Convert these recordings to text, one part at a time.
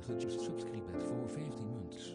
even just subscribe for 15 months.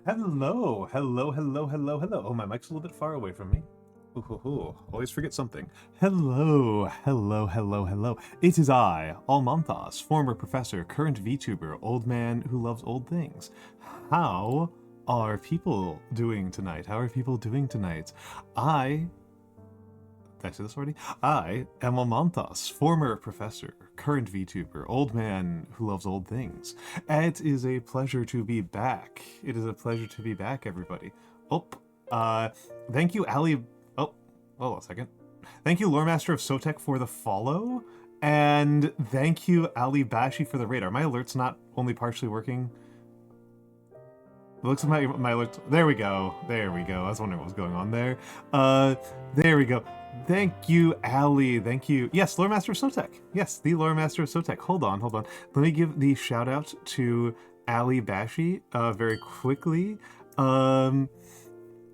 Hello, hello, hello, hello, hello. Oh, my mic's a little bit far away from me. Ooh, always forget something. Hello, hello, hello, hello. It is I, Almantas, former professor, current VTuber, old man who loves old things. How are people doing tonight? How are people doing tonight? Did I say this already? I am Almantas, former professor, current VTuber, old man who loves old things. It is a pleasure to be back. It is a pleasure to be back, everybody. Thank you, Ali. Oh, hold on a second. Thank you, Loremaster of Sotek, for the follow. And thank you, Ali Bashi, for the raid. Are my alerts not only partially working? It looks like my alerts... There we go. There we go. I was wondering what was going on there. There we go. Thank you, Ali. Thank you. Yes, Loremaster of Sotek. Yes, the Loremaster of Sotek. Hold on, hold on. Let me give the shout out to Ali Bashi very quickly.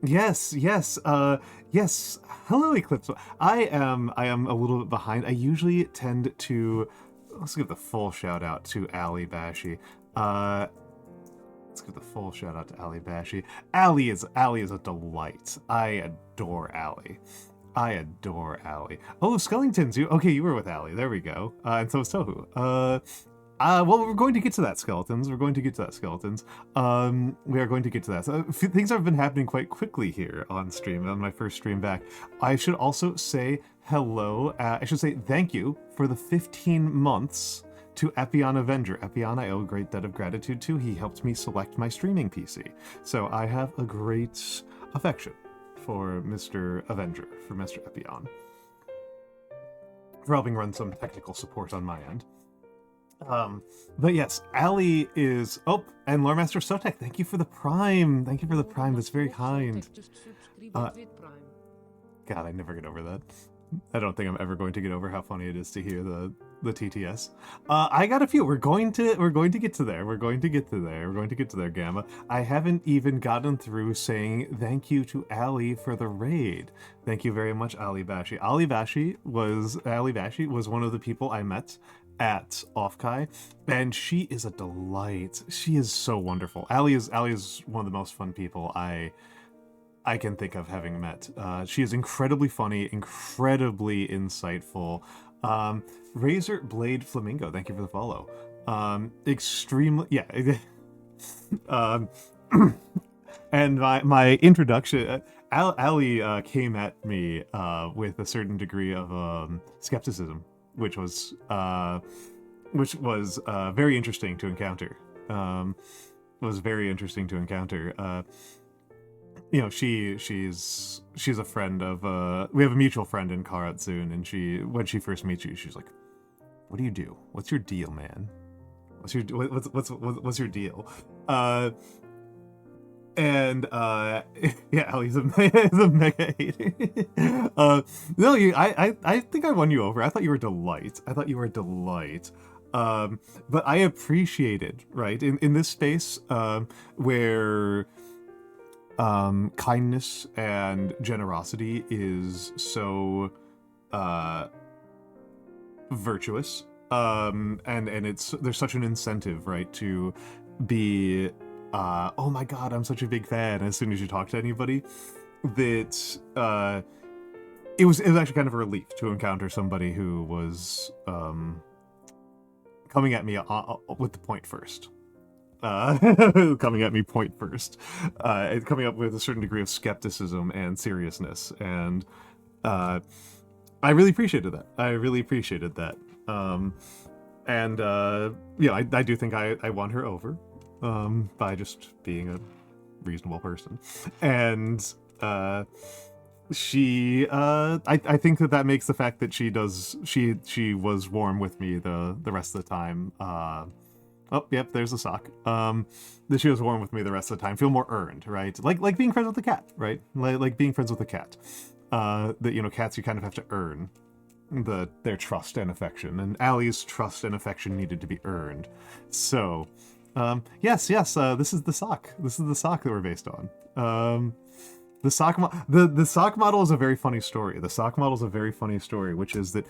Yes. Yes. Hello, Eclipse. I am a little bit behind. I usually tend to... Let's give the full shout out to Ali Bashi. Let's give the full shout out to Ali Bashi. Ali is a delight. I adore Ali. I adore Ali. Oh, Skellingtons, you were with Ali. There we go. And so is Tohu. Well, we're going to get to that, Skeletons. We're going to get to that, Skeletons. We are going to get to that. So, things have been happening quite quickly here on stream, on my first stream back. I should also say hello. I should say thank you for the 15 months to Epion Avenger. Epion, I owe a great debt of gratitude to. He helped me select my streaming PC. So I have a great affection for Mr. Avenger, for Mr. Epion, for helping run some technical support on my end. But yes, Ali is... Oh, and Loremaster Sotek, thank you for the Prime. Thank you for the Prime. That's very kind. God, I never get over that. I don't think I'm ever going to get over how funny it is to hear the TTS. I got a few. We're going to get to there. We're going to get to there. We're going to get to there, Gamma. I haven't even gotten through saying thank you to Ali for the raid. Thank you very much, Ali Bashi. Ali Bashi was one of the people I met at Offkai, and she is a delight. She is so wonderful. Ali is one of the most fun people I can think of having met. She is incredibly funny, incredibly insightful. Razor Blade Flamingo, thank you for the follow. Extremely, yeah. And my introduction, Ali came at me with a certain degree of skepticism, which was very interesting to encounter. You know, she's a friend of we have a mutual friend in Karatsun, and when she first meets you, she's like, "What do you do? What's your deal, man? What's your deal?" Yeah, Ali's a mega hater. No, I think I won you over. I thought you were a delight. But I appreciated, right, in this space where kindness and generosity is so virtuous, and there's such an incentive, right, to be oh my god, I'm such a big fan as soon as you talk to anybody, that it was actually kind of a relief to encounter somebody who was coming at me with the point first. Coming at me point first, coming up with a certain degree of skepticism and seriousness, and I really appreciated that. Yeah, I do think I won her over by just being a reasonable person, and she I think that makes the fact that she was warm with me the rest of the time. Oh, yep, there's a sock. That she was warm with me the rest of the time. Feel more earned, right? Like being friends with a cat, right? Like being friends with a cat. That, you know, cats, you kind of have to earn their trust and affection. And Ali's trust and affection needed to be earned. So, yes, this is the sock. This is the sock that we're based on. The sock model is a very funny story. The sock model is a very funny story, which is that,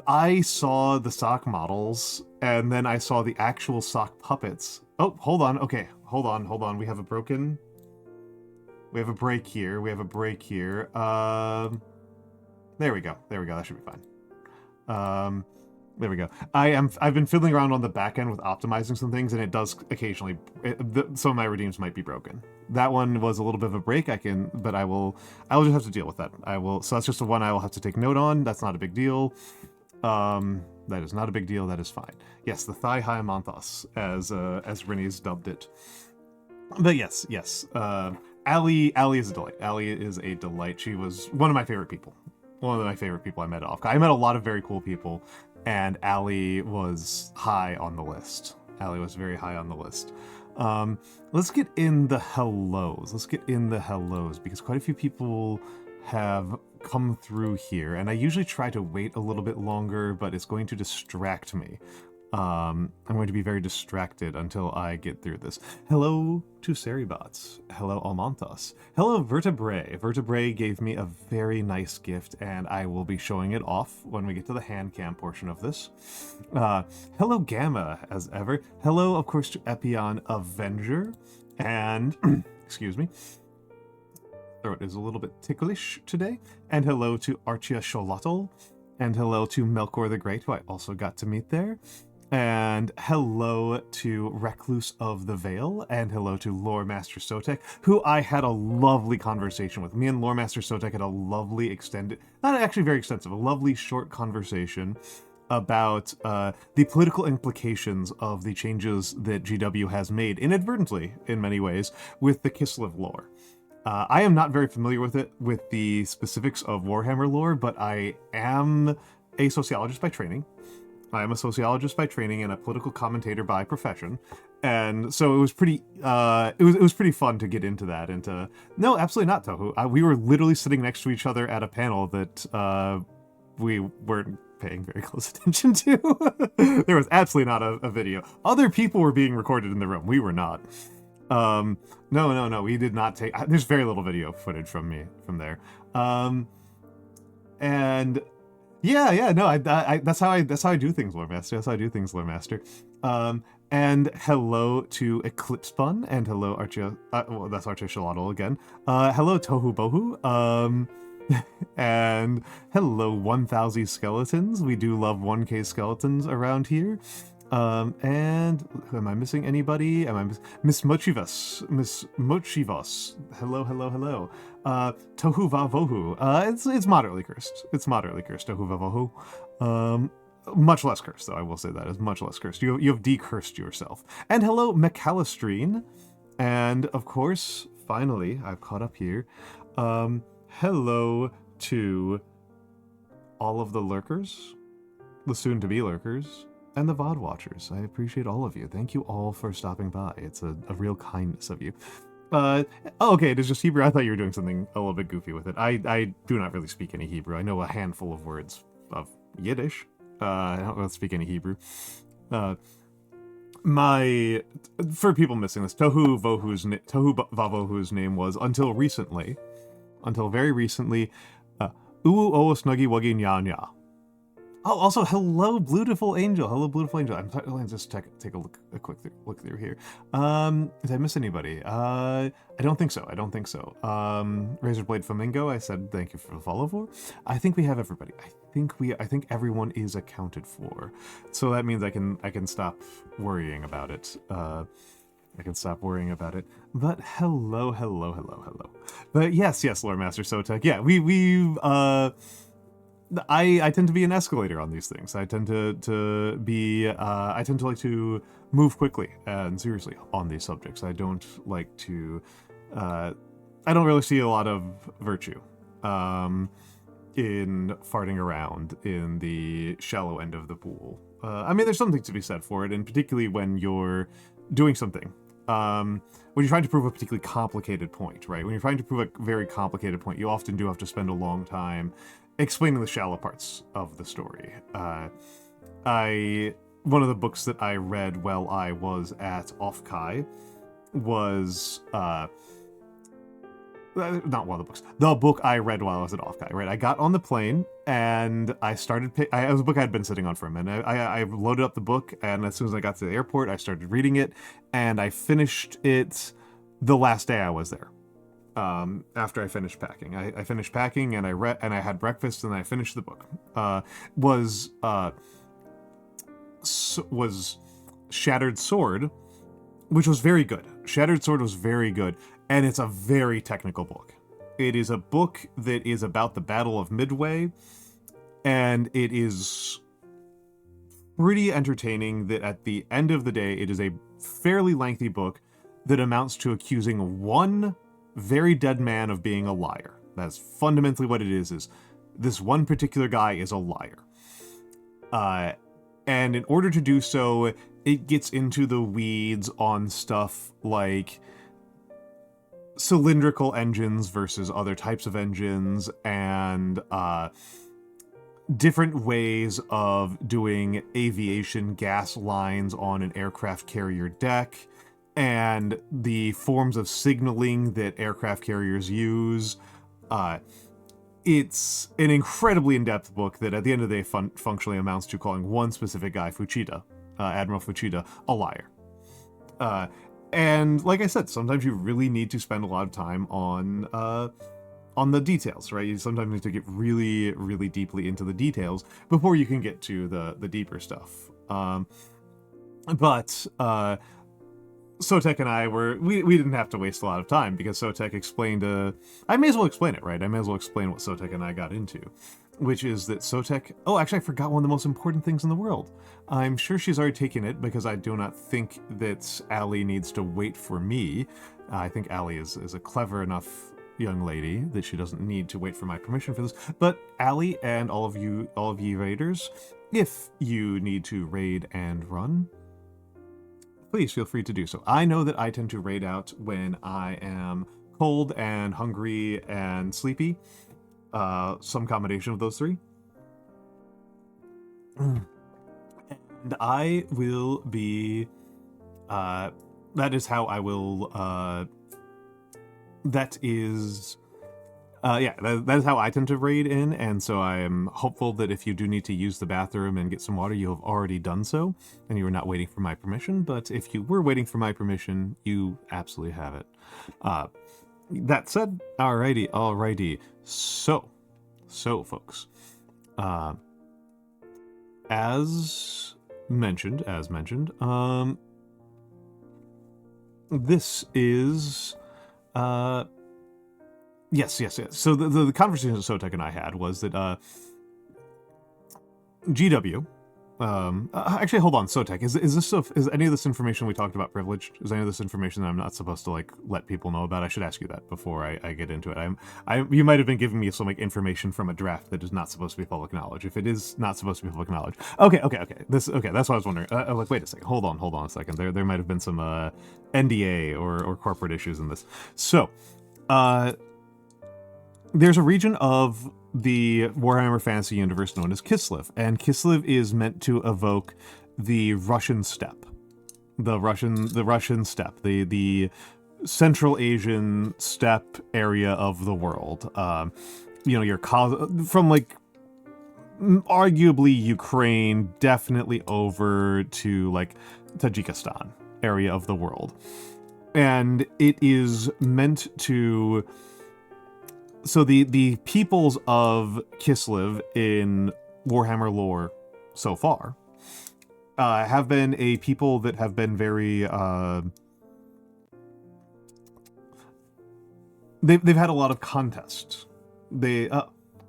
I saw the sock models, and then I saw the actual sock puppets. Oh, hold on. Okay, hold on. We have a break here. There we go. That should be fine. There we go. I've been fiddling around on the back end with optimizing some things, and it does occasionally, some of my redeems might be broken. That one was a little bit of a break. But I will just have to deal with that. So that's just the one I will have to take note on. That's not a big deal. That is not a big deal. That is fine. Yes, the thigh-high Almantas, as Rennie's dubbed it. But yes. Allie is a delight. Allie is a delight. She was one of my favorite people. One of my favorite people I met at Offkai. I met a lot of very cool people, and Allie was high on the list. Allie was very high on the list. Let's get in the hellos. Let's get in the hellos, because quite a few people have come through here, and I usually try to wait a little bit longer, but it's going to distract me. I'm going to be very distracted until I get through this. Hello to Seribots. Hello Almantas. Hello Vertebrae. Vertebrae gave me a very nice gift, and I will be showing it off when we get to the handcam portion of this. Hello Gamma, as ever. Hello, of course, to Epion Avenger. And, excuse me, throat is a little bit ticklish today. And hello to Archia Sholotl. And hello to Melkor the Great, who I also got to meet there. And hello to Recluse of the Veil, and hello to Lore Master Sotek, who I had a lovely conversation with. Me and Lore Master Sotek had a lovely extended, not actually very extensive, a lovely short conversation about the political implications of the changes that GW has made, inadvertently in many ways, with the Kislev lore. I am not very familiar with it, with the specifics of Warhammer lore, but I am a sociologist by training. I am a sociologist by training and a political commentator by profession, and so it was pretty. It was pretty fun to get into that. No, absolutely not, Tohu. We were literally sitting next to each other at a panel that we weren't paying very close attention to. There was absolutely not a video. Other people were being recorded in the room. We were not. No. We did not take. There's very little video footage from me from there. And. Yeah, no, that's how I do things, Lore Master. That's how I do things, Lore Master. And hello to Eclipse Bun, and hello Archia, well, that's Archia Shalotl again. Hello Tohu Bohu, and hello 1000 Skeletons. We do love 1K skeletons around here. And am I missing anybody? Miss Mochivas? Miss Mochivas. Hello. Tohu Vavohu. It's moderately cursed. It's moderately cursed, Tohu Vavohu. Much less cursed, though, I will say that. It's much less cursed. You have decursed yourself. And hello, McAllistrine. And, of course, finally, I've caught up here. Hello to all of the lurkers, the soon-to-be lurkers, and the VOD watchers. I appreciate all of you. Thank you all for stopping by. It's a real kindness of you. Okay, it is just Hebrew. I thought you were doing something a little bit goofy with it. I do not really speak any Hebrew. I know a handful of words of Yiddish. I don't really speak any Hebrew. For people missing this, Tohu Vavohu's name was, until very recently, Uwu O Snuggy Wuggy Nya Nya. Oh, also, hello, Beautiful Angel. Hello, Beautiful Angel. Let me just take a quick look through here. Did I miss anybody? I don't think so. Razorblade Flamingo, I said thank you for the follow for. I think we have everybody. I think everyone is accounted for. So that means I can stop worrying about it. I can stop worrying about it. But hello. But yes, Lore Master Sotek. Yeah, I tend to be an escalator on these things. I tend to like to move quickly and seriously on these subjects. I don't like to, I don't really see a lot of virtue in farting around in the shallow end of the pool. I mean, there's something to be said for it, and particularly when you're doing something. When you're trying to prove a particularly complicated point, right? When you're trying to prove a very complicated point, you often do have to spend a long time explaining the shallow parts of the story. One of the books that I read while I was at Offkai was not one of the books. The book I read while I was at Offkai, right? I got on the plane and I started. It was a book I had been sitting on for a minute. I loaded up the book, and as soon as I got to the airport, I started reading it, and I finished it the last day I was there. After I finished packing, I finished packing, and I had breakfast, and I finished the book. Was Shattered Sword, which was very good. Shattered Sword was very good, and it's a very technical book. It is a book that is about the Battle of Midway, and it is pretty entertaining. That at the end of the day, it is a fairly lengthy book that amounts to accusing one very dead man of being a liar. That's fundamentally what it is this one particular guy is a liar. And in order to do so, it gets into the weeds on stuff like cylindrical engines versus other types of engines, and different ways of doing aviation gas lines on an aircraft carrier deck, and the forms of signaling that aircraft carriers use. It's an incredibly in-depth book that at the end of the day functionally amounts to calling one specific guy, Fuchida, Admiral Fuchida, a liar. And like I said, sometimes you really need to spend a lot of time on the details, right? You sometimes need to get really, really deeply into the details before you can get to the deeper stuff. But Sotek and I we didn't have to waste a lot of time, because Sotek explained I may as well explain it, right? I may as well explain what Sotek and I got into, which is that Sotek... Oh, actually, I forgot one of the most important things in the world. I'm sure she's already taken it, because I do not think that Allie needs to wait for me. I think Allie is a clever enough young lady that she doesn't need to wait for my permission for this. But Allie and all of you raiders, if you need to raid and run, please feel free to do so. I know that I tend to raid out when I am cold and hungry and sleepy. Some combination of those three. And I will be... that is how I will... that is how I tend to raid in, and so I am hopeful that if you do need to use the bathroom and get some water, you have already done so, and you are not waiting for my permission. But if you were waiting for my permission, you absolutely have it. That said, alrighty. So folks, as mentioned, this is, yes. So the conversation that Sotek and I had was that, GW, actually, hold on, Sotek, is any of this information we talked about privileged? Is any of this information that I'm not supposed to, like, let people know about? I should ask you that before I get into it. You might have been giving me some, like, information from a draft that is not supposed to be public knowledge. If it is not supposed to be public knowledge. Okay. That's what I was wondering. Like, wait a second. Hold on a second. There might have been some, NDA or corporate issues in this. So, there's a region of the Warhammer Fantasy universe known as Kislev, and Kislev is meant to evoke the Russian steppe. The Russian steppe, the Central Asian steppe area of the world. Your from, like, arguably Ukraine, definitely over to, like, Tajikistan area of the world. And it is meant to... So the peoples of Kislev in Warhammer lore so far have been a people that have been very... They've had a lot of contests.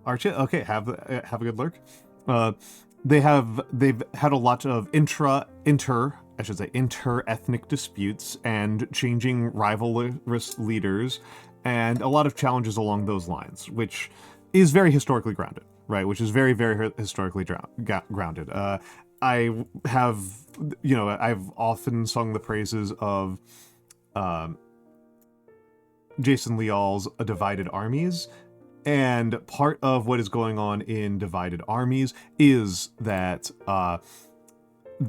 Archie, okay, have a good lurk. They've had a lot of inter-ethnic disputes and changing rivalrous leaders, and a lot of challenges along those lines, which is very historically grounded, right? Which is very, very historically grounded. I've often sung the praises of Jason Leal's Divided Armies, and part of what is going on in Divided Armies is that one of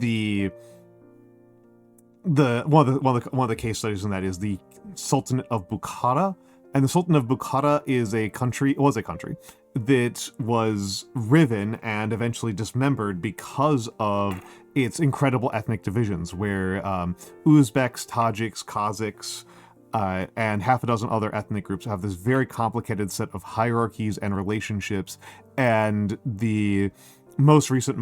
the case studies in that is the Sultanate of Bukhara, and the Sultanate of Bukhara was a country that was riven and eventually dismembered because of its incredible ethnic divisions, where Uzbeks, Tajiks, Kazakhs, and half a dozen other ethnic groups have this very complicated set of hierarchies and relationships, and the most recent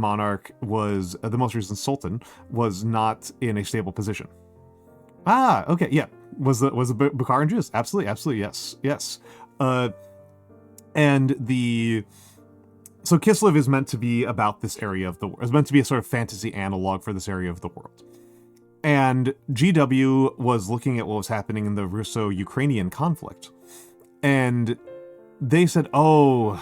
sultan was not in a stable position. Okay, yeah. Was the Bukharan Jews? Absolutely, yes. So Kislev is meant to be about this area of the world. It's meant to be a sort of fantasy analog for this area of the world. And GW was looking at what was happening in the Russo-Ukrainian conflict. And they said, oh,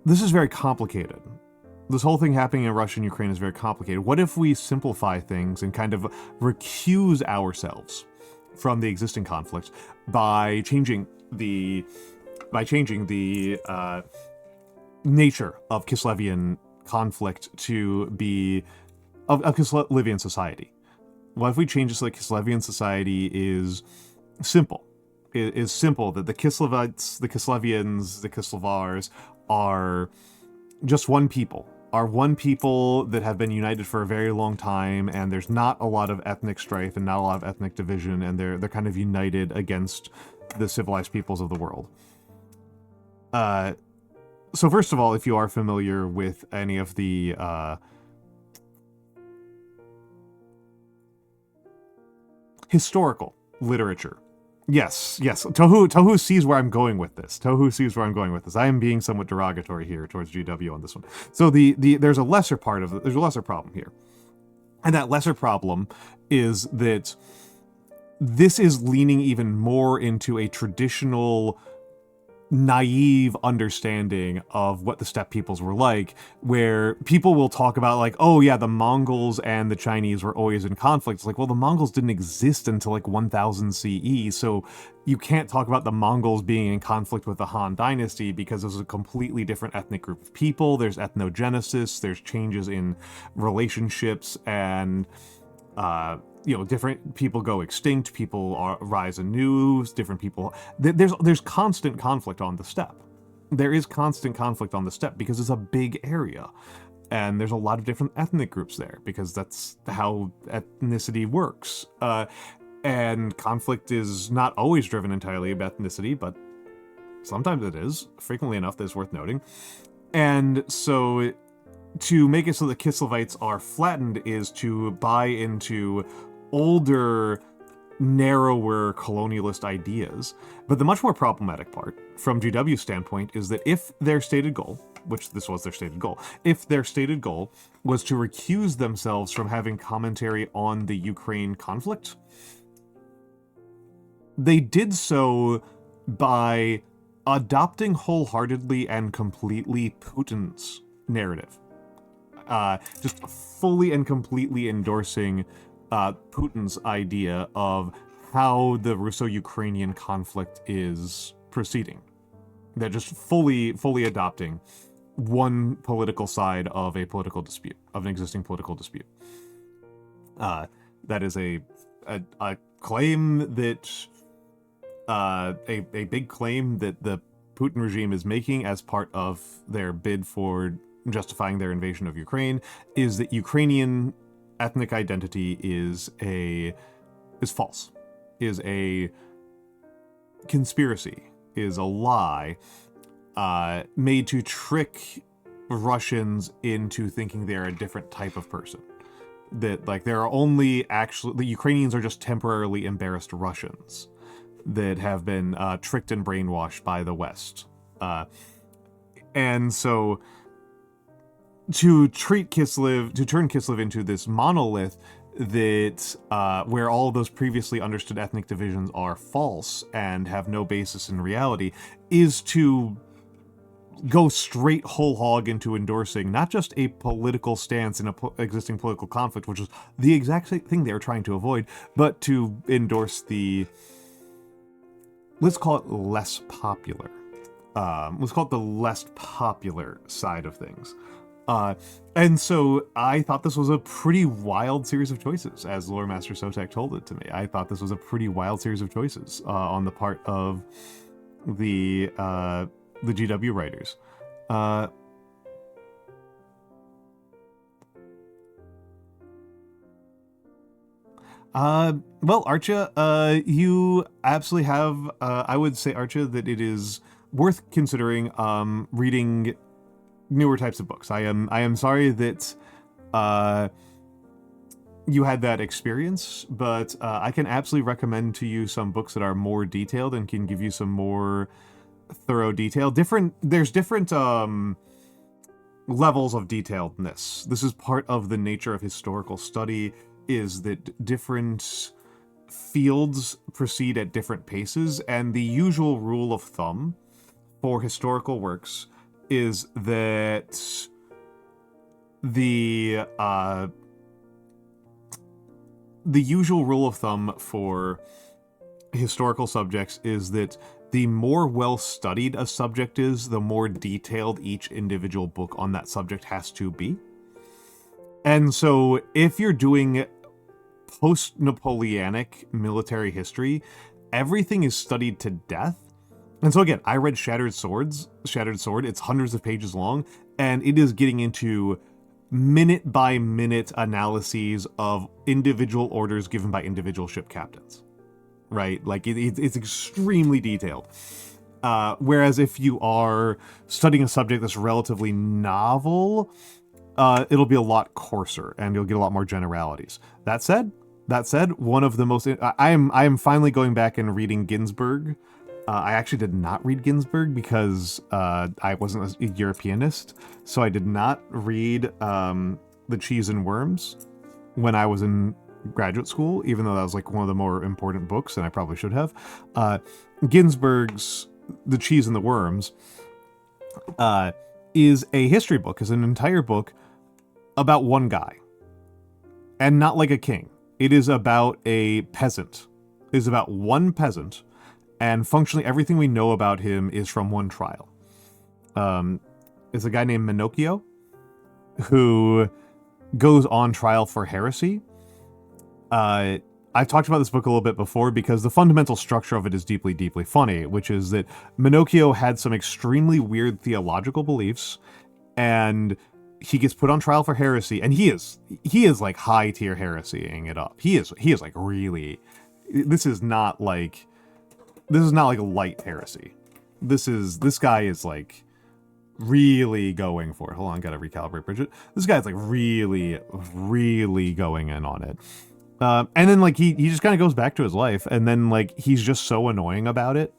this is very complicated. This whole thing happening in Russia and Ukraine is very complicated. What if we simplify things and kind of recuse ourselves from the existing conflict by changing the nature of Kislevian conflict to be of Kislevian society? What if we change it so that Kislevian society is simple? It is simple that the Kislevites, the Kislevians, the Kislevars are just one people. Are one people that have been united for a very long time, and there's not a lot of ethnic strife and not a lot of ethnic division, and they're kind of united against the civilized peoples of the world. So first of all, if you are familiar with any of the historical literature, yes, Tohu sees where I'm going with this. I am being somewhat derogatory here towards GW on this one. So there's a lesser problem here. And that lesser problem is that this is leaning even more into a traditional naive understanding of what the steppe peoples were like, where people will talk about like, oh yeah, the Mongols and the Chinese were always in conflict. It's like, well, the Mongols didn't exist until like 1000 CE, so you can't talk about the Mongols being in conflict with the Han Dynasty because there's a completely different ethnic group of people. There's ethnogenesis, there's changes in relationships, and different people go extinct, people rise anew, different people. There's constant conflict on the steppe. There is constant conflict on the steppe because it's a big area. And there's a lot of different ethnic groups there because that's how ethnicity works. And conflict is not always driven entirely by ethnicity, but sometimes it is. Frequently enough, that's worth noting. And so to make it so the Kislevites are flattened is to buy into older, narrower colonialist ideas. But the much more problematic part, from GW's standpoint, is that if their stated goal, which this was their stated goal, if their stated goal was to recuse themselves from having commentary on the Ukraine conflict, they did so by adopting wholeheartedly and completely Putin's narrative. Just fully and completely endorsing Putin's idea of how the Russo-Ukrainian conflict is proceeding. They're just fully adopting one political side of a political dispute, of an existing political dispute. That is a claim that a big claim that the Putin regime is making as part of their bid for justifying their invasion of Ukraine, is that Ukrainian ethnic identity is false, is a conspiracy, is a lie, made to trick Russians into thinking they're a different type of person. That like there are only the Ukrainians are just temporarily embarrassed Russians that have been tricked and brainwashed by the West. And so to turn Kislev into this monolith that where all of those previously understood ethnic divisions are false and have no basis in reality, is to go straight whole hog into endorsing not just a political stance in a existing political conflict, which is the exact same thing they were trying to avoid, but to endorse the, let's call it less popular. Let's call it the less popular side of things. And so I thought this was a pretty wild series of choices, as Lore Master Sotek told it to me. I thought this was a pretty wild series of choices on the part of the GW writers. Well, Archa, you absolutely have, I would say, Archa, that it is worth considering reading newer types of books. I am sorry that you had that experience, but I can absolutely recommend to you some books that are more detailed and can give you some more thorough detail. There's different levels of detailedness. This is part of the nature of historical study, is that different fields proceed at different paces, and the usual rule of thumb for historical works is that the usual rule of thumb for historical subjects is that the more well-studied a subject is, the more detailed each individual book on that subject has to be. And so if you're doing post-Napoleonic military history, everything is studied to death. And so again, I read Shattered Sword, it's hundreds of pages long, and it is getting into minute-by-minute analyses of individual orders given by individual ship captains. Right? Like, it's extremely detailed. Whereas if you are studying a subject that's relatively novel, it'll be a lot coarser, and you'll get a lot more generalities. That said, one of the most... I am finally going back and reading Ginsberg. I actually did not read Ginsberg because I wasn't a Europeanist, so I did not read The Cheese and Worms when I was in graduate school, even though that was like one of the more important books, and I probably should have. Ginsberg's The Cheese and the Worms is a history book, is an entire book about one guy. And not like a king. It is about a peasant. It is about one peasant, and functionally everything we know about him is from one trial. It's a guy named Minocchio, who goes on trial for heresy. I've talked about this book a little bit before because the fundamental structure of it is deeply, deeply funny, which is that Minocchio had some extremely weird theological beliefs, and he gets put on trial for heresy, and he is like high tier heresying it up. He is like really, this is not like a light heresy. This guy is like really going for it. Hold on, gotta recalibrate Bridget. This guy's like really, really going in on it. And then, like, he just kind of goes back to his life, and then, like, he's just so annoying about it.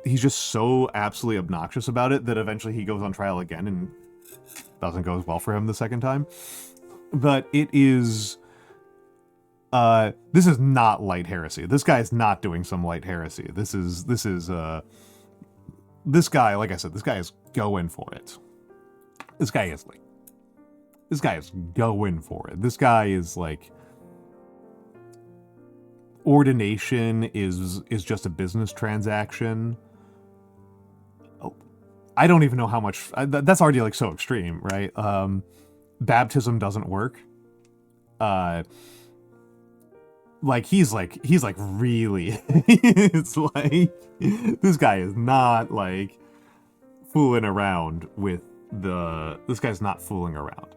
He's just so absolutely obnoxious about it that eventually he goes on trial again, and doesn't go as well for him the second time. But it is... this is not light heresy. This guy is not doing some light heresy. This guy, like I said, this guy is going for it. This guy is going for it. This guy is, like... Ordination is just a business transaction. Oh, I don't even know how much... that's already, like, so extreme, right? Baptism doesn't work. Like, he's really... It's like... This guy is not, like, fooling around with the... This guy's not fooling around.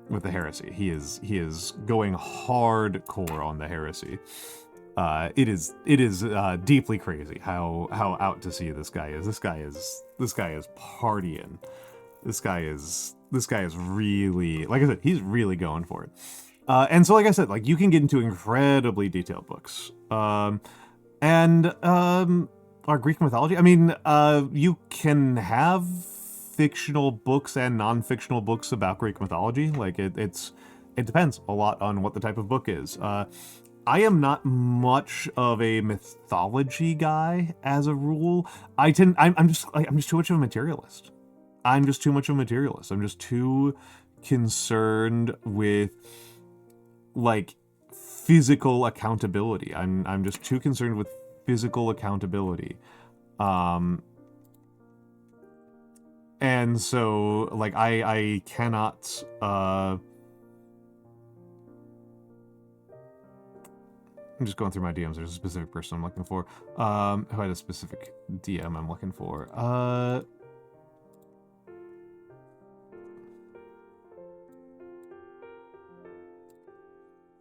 With the heresy. He is going hardcore on the heresy. It is deeply crazy how out to sea this guy is. This guy is partying. This guy is really, like I said, he's really going for it. And so, like I said, like, you can get into incredibly detailed books. And our Greek mythology, I mean, you can have fictional books and non-fictional books about Greek mythology. Like, it depends a lot on what the type of book is. I am not much of a mythology guy as a rule. I'm just too much of a materialist. I'm just too concerned with, like, physical accountability. I'm just too concerned with physical accountability. And so, like, I cannot, I'm just going through my DMs. There's a specific person I'm looking for, who had a specific DM I'm looking for.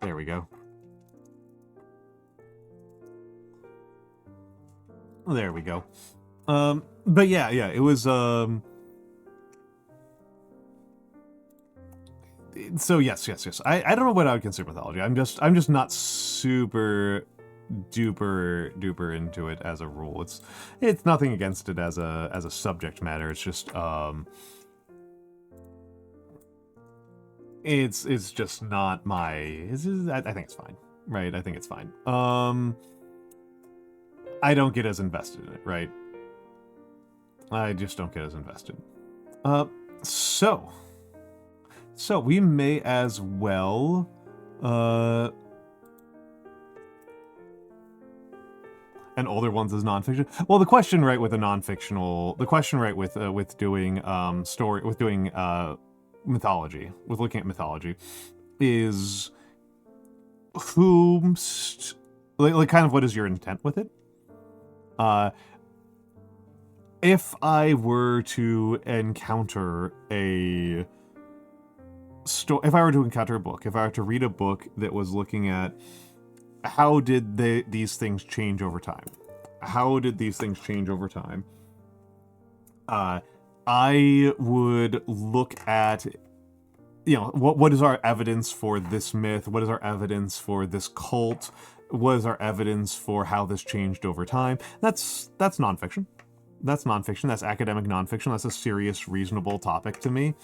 There we go. There we go. But yeah, it was, so yes. I don't know what I would consider mythology. I'm just not super duper into it as a rule. It's nothing against it as a subject matter. It's just it's just not my. I think it's fine, right? I think it's fine. I don't get as invested in it, right? I just don't get as invested. So we may as well and older ones as nonfiction. Well, the question, right, with a nonfictional, the question, right, with doing mythology, with looking at mythology, is like kind of what is your intent with it? If I were to encounter a if I were to encounter a book, if I were to read a book that was looking at how did these things change over time? How did these things change over time? I would look at, what is our evidence for this myth? What is our evidence for this cult? What is our evidence for how this changed over time? That's nonfiction. That's nonfiction. That's academic nonfiction. That's a serious, reasonable topic to me.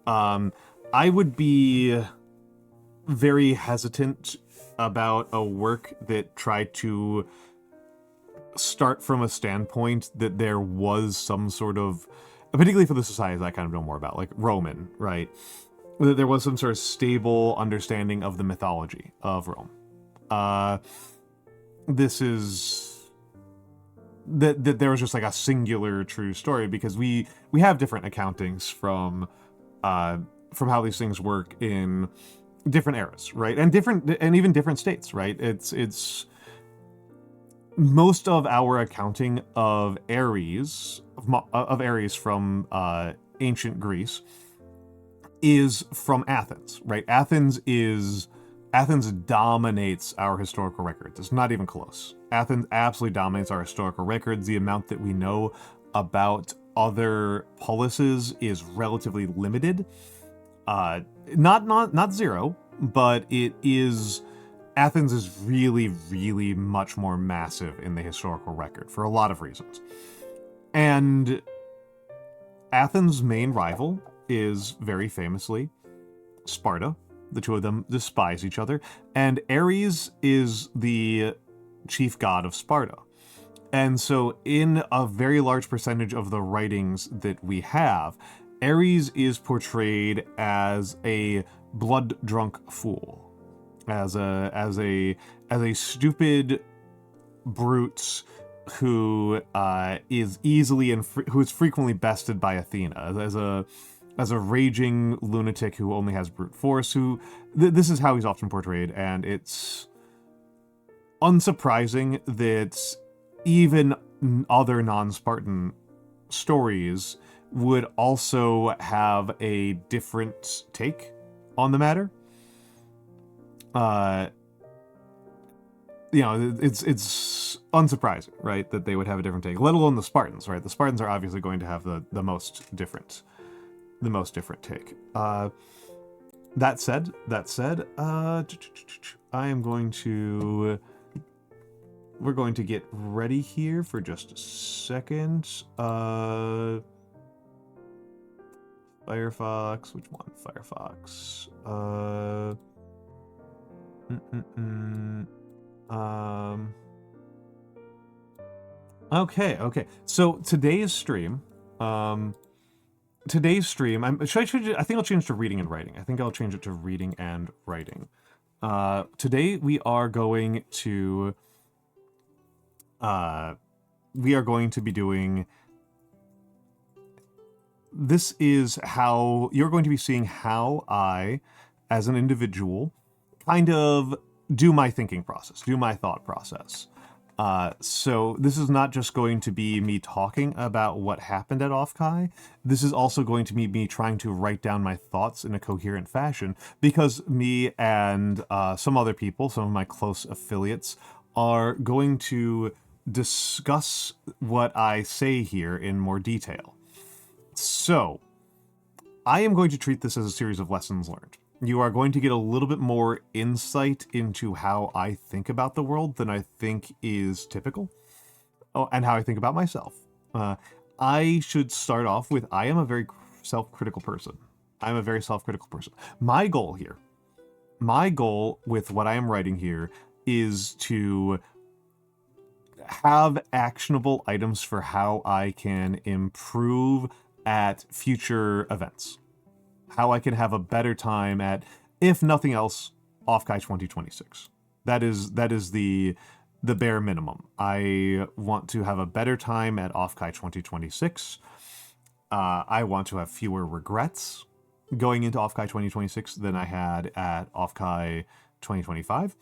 I would be very hesitant about a work that tried to start from a standpoint that there was some sort of, particularly for the societies I kind of know more about, like Roman, right? That there was some sort of stable understanding of the mythology of Rome. This is that there was just like a singular true story, because we have different accountings from how these things work in different eras, right? And even different states, right? It's most of our accounting of Ares from ancient Greece is from Athens, right? Athens dominates our historical records. It's not even close. Athens absolutely dominates our historical records. The amount that we know about other polises is relatively limited. Not zero, but it is. Athens is really, really much more massive in the historical record for a lot of reasons. And Athens' main rival is very famously Sparta. The two of them despise each other. And Ares is the chief god of Sparta. And so in a very large percentage of the writings that we have, Ares is portrayed as a blood-drunk fool. As a stupid brute who is easily who is frequently bested by Athena, as a raging lunatic who only has brute force. This is how he's often portrayed, and it's unsurprising that even other non-Spartan stories would also have a different take on the matter. It's unsurprising, right, that they would have a different take, let alone the Spartans, right? The Spartans are obviously going to have the most different take. That said, we're going to get ready here for just a second. Firefox, which one? Firefox. Okay. So today's stream, I think I'll change to reading and writing. I think I'll change it to reading and writing. Today we are going to be doing. This is how you're going to be seeing how I, as an individual, kind of do my thinking process, do my thought process. So this is not just going to be me talking about what happened at Offkai. This is also going to be me trying to write down my thoughts in a coherent fashion, because me and some other people, some of my close affiliates, are going to discuss what I say here in more detail. So I am going to treat this as a series of lessons learned. you are going to get a little bit more insight into how I think about the world than I think is typical. Oh, and how I think about myself. I should start off with, I am a very self-critical person. I'm a very self-critical person. My goal with what I am writing here is to have actionable items for how I can improve at future events. How I can have a better time at, if nothing else, Offkai 2026. That is the bare minimum. I want to have a better time at Offkai 2026. I want to have fewer regrets going into Offkai 2026 than I had at Offkai 2025.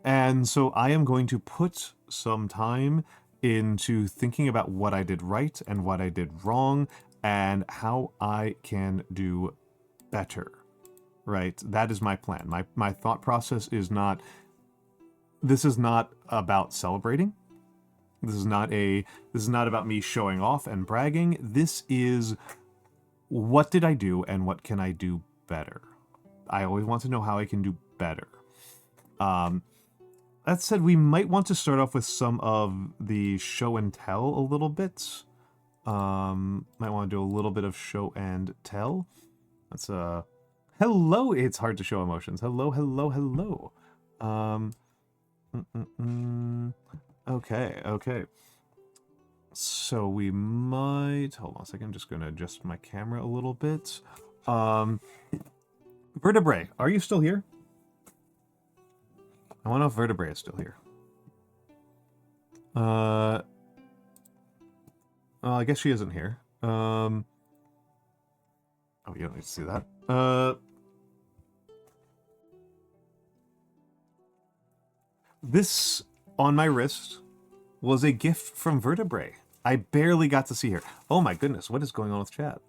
And so I am going to put some time into thinking about what I did right and what I did wrong and how I can do better, right? That is my plan. My thought process is not, this is not about celebrating. This is not about me showing off and bragging. This is, what did I do and what can I do better? I always want to know how I can do better. That said, we might want to start off with some of the show and tell a little bit. Might want to do a little bit of show and tell. That's hello, it's hard to show emotions. Hello, hello, hello. Okay. So we might, hold on a second, I'm just gonna adjust my camera a little bit. Vertebrae, are you still here? I want to know if Vertebrae is still here. Well, I guess she isn't here. Oh, you don't need to see that. This, on my wrist, was a gift from Vertebrae. I barely got to see her. Oh my goodness, what is going on with chat?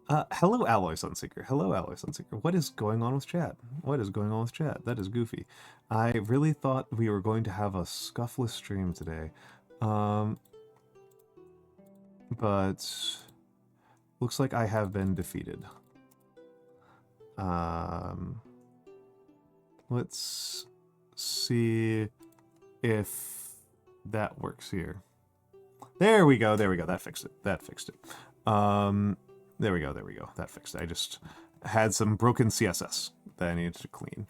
Hello, Alloy Sunseeker. Hello, Alloy Sunseeker. What is going on with chat? What is going on with chat? That is goofy. I really thought we were going to have a scuffless stream today. But looks like I have been defeated. Let's see if that works here. There we go. That fixed it. There we go. That fixed it. I just had some broken CSS that I needed to clean.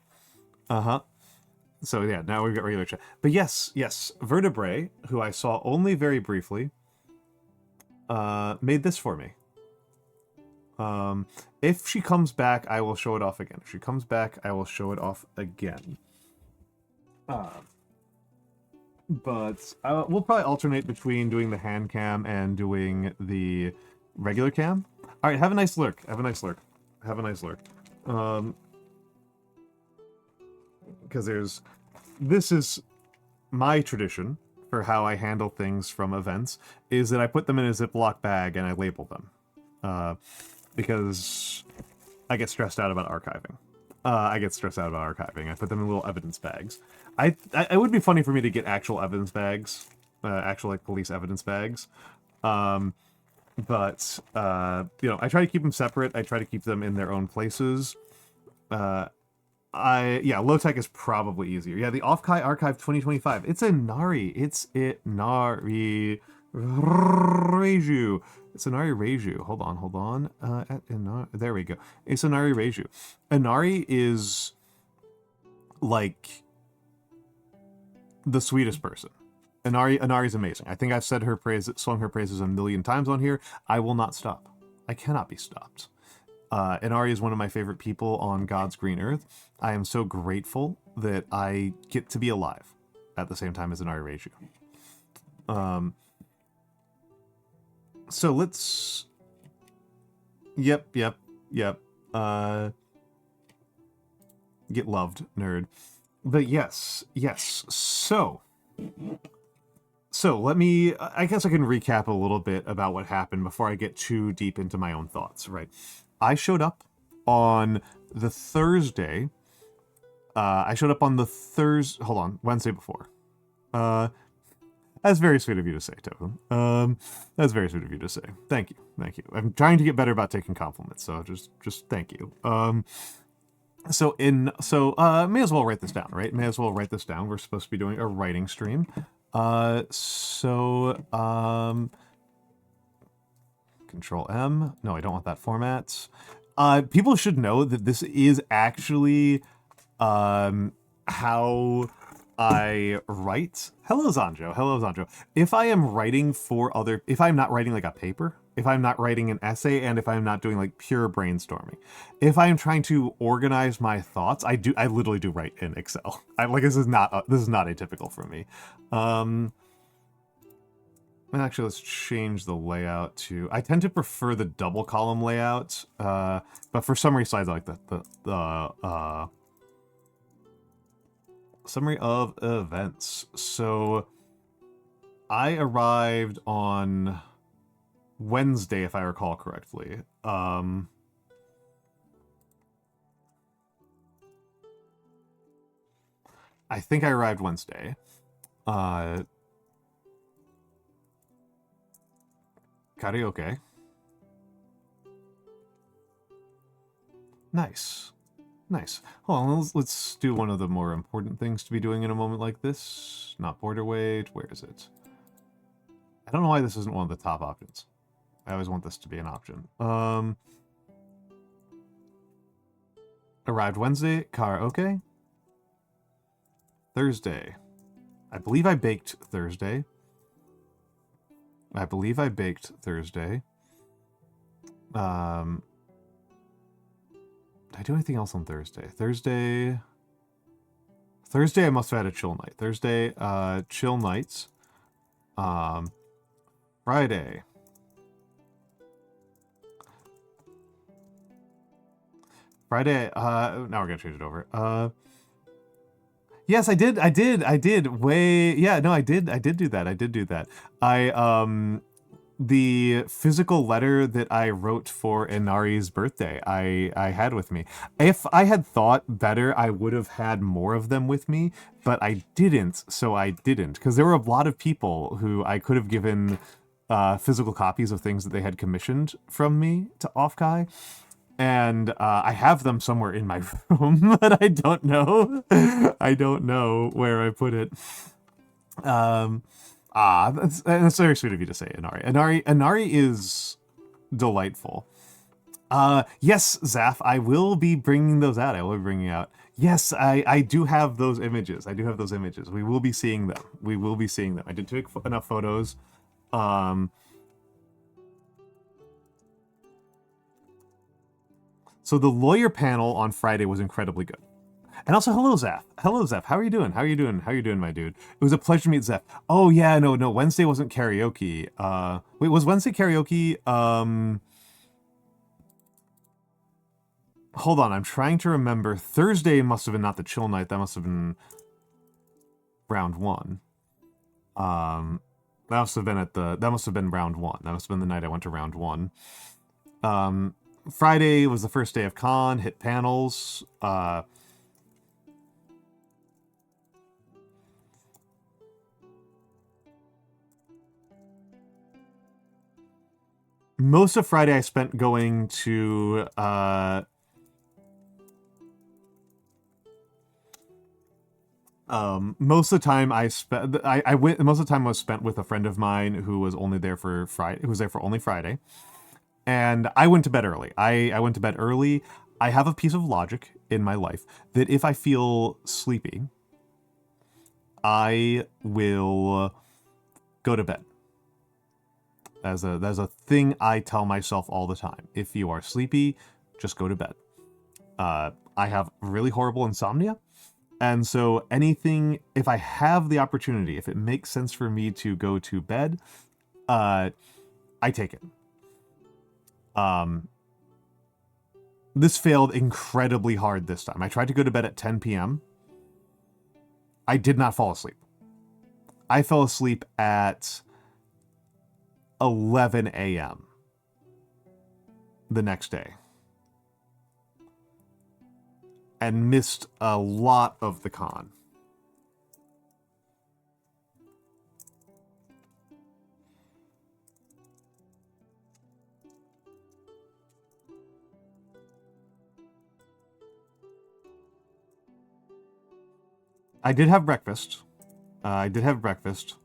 So yeah, now we've got regular chat. But yes, Vertebrae, who I saw only very briefly, made this for me. If she comes back, I will show it off again. If she comes back, I will show it off again. But we'll probably alternate between doing the hand cam and doing the regular cam. All right, have a nice lurk. Because this is my tradition for how I handle things from events, is that I put them in a Ziploc bag and I label them. Because I get stressed out about archiving. I put them in little evidence bags. It would be funny for me to get actual evidence bags, actual like police evidence bags. But you know, I try to keep them separate. I try to keep them in their own places. low-tech is probably easier. Yeah, the Offkai Archive 2025. It's a Nari. It's Nari Reiju. It's Inari Reiju. Hold on. There we go. It's Inari Reiju. Inari is like the sweetest person. Inari's amazing. I think I've sung her praises a million times on here. I will not stop. I cannot be stopped. Inari is one of my favorite people on God's green earth. I am so grateful that I get to be alive at the same time as Inari Reiju. So let's... Yep. Get loved, nerd. But yes. So let me, I guess I can recap a little bit about what happened before I get too deep into my own thoughts, right? I showed up on the Thursday. Wednesday before. That's very sweet of you to say, Token. That's very sweet of you to say. Thank you. Thank you. I'm trying to get better about taking compliments, so just thank you. May as well write this down, right? May as well write this down. We're supposed to be doing a writing stream. Control M. No, I don't want that format. People should know that this is actually how I write. Hello, Zanjo. Hello, Zanjo. If I am writing if I'm not writing like a paper, if I'm not writing an essay, and if I'm not doing like pure brainstorming, if I am trying to organize my thoughts, I literally do write in Excel. This is not atypical for me. Actually, let's change the layout to. I tend to prefer the double column layout, but for summary slides, I like the summary of events. So I arrived on Wednesday, if I recall correctly. I think I arrived Wednesday. Karaoke. Nice. Nice. Hold on, let's do one of the more important things to be doing in a moment like this. Not border weight. Where is it? I don't know why this isn't one of the top options. I always want this to be an option. Arrived Wednesday. Karaoke. Thursday. I believe I baked Thursday. Did I do anything else on Thursday? Thursday I must have had a chill night. Thursday, chill nights. Friday. Now we're gonna change it over. Yes, I did. Yeah, no, I did do that. The physical letter that I wrote for Inari's birthday, I had with me. If I had thought better, I would have had more of them with me, but I didn't, so I didn't. Because there were a lot of people who I could have given physical copies of things that they had commissioned from me to Offkai. And I have them somewhere in my room, but I don't know. I don't know where I put it. That's very sweet of you to say, Inari. Inari is delightful. Yes, Zaf, I will be bringing those out. Yes, I do have those images. We will be seeing them. I did take enough photos. So the lawyer panel on Friday was incredibly good. And also, hello, Zeph. How are you doing, my dude? It was a pleasure to meet Zeph. Oh, yeah, no, Wednesday wasn't karaoke. Wait, was Wednesday karaoke? Hold on, I'm trying to remember. Thursday must have been not the chill night. That must have been round one. That must have been round one. That must have been the night I went to round one. Friday was the first day of con, hit panels. Most of Friday I spent going to most of the time most of the time was spent with a friend of mine who was only there for Friday, who was there for only Friday. And I went to bed early. I went to bed early. I have a piece of logic in my life that if I feel sleepy, I will go to bed. There's a thing I tell myself all the time. If you are sleepy, just go to bed. I have really horrible insomnia. And so if I have the opportunity, if it makes sense for me to go to bed, I take it. This failed incredibly hard this time. I tried to go to bed at 10 p.m. I did not fall asleep. I fell asleep at 11 a.m. the next day. And missed a lot of the con. I did have breakfast. I did have breakfast.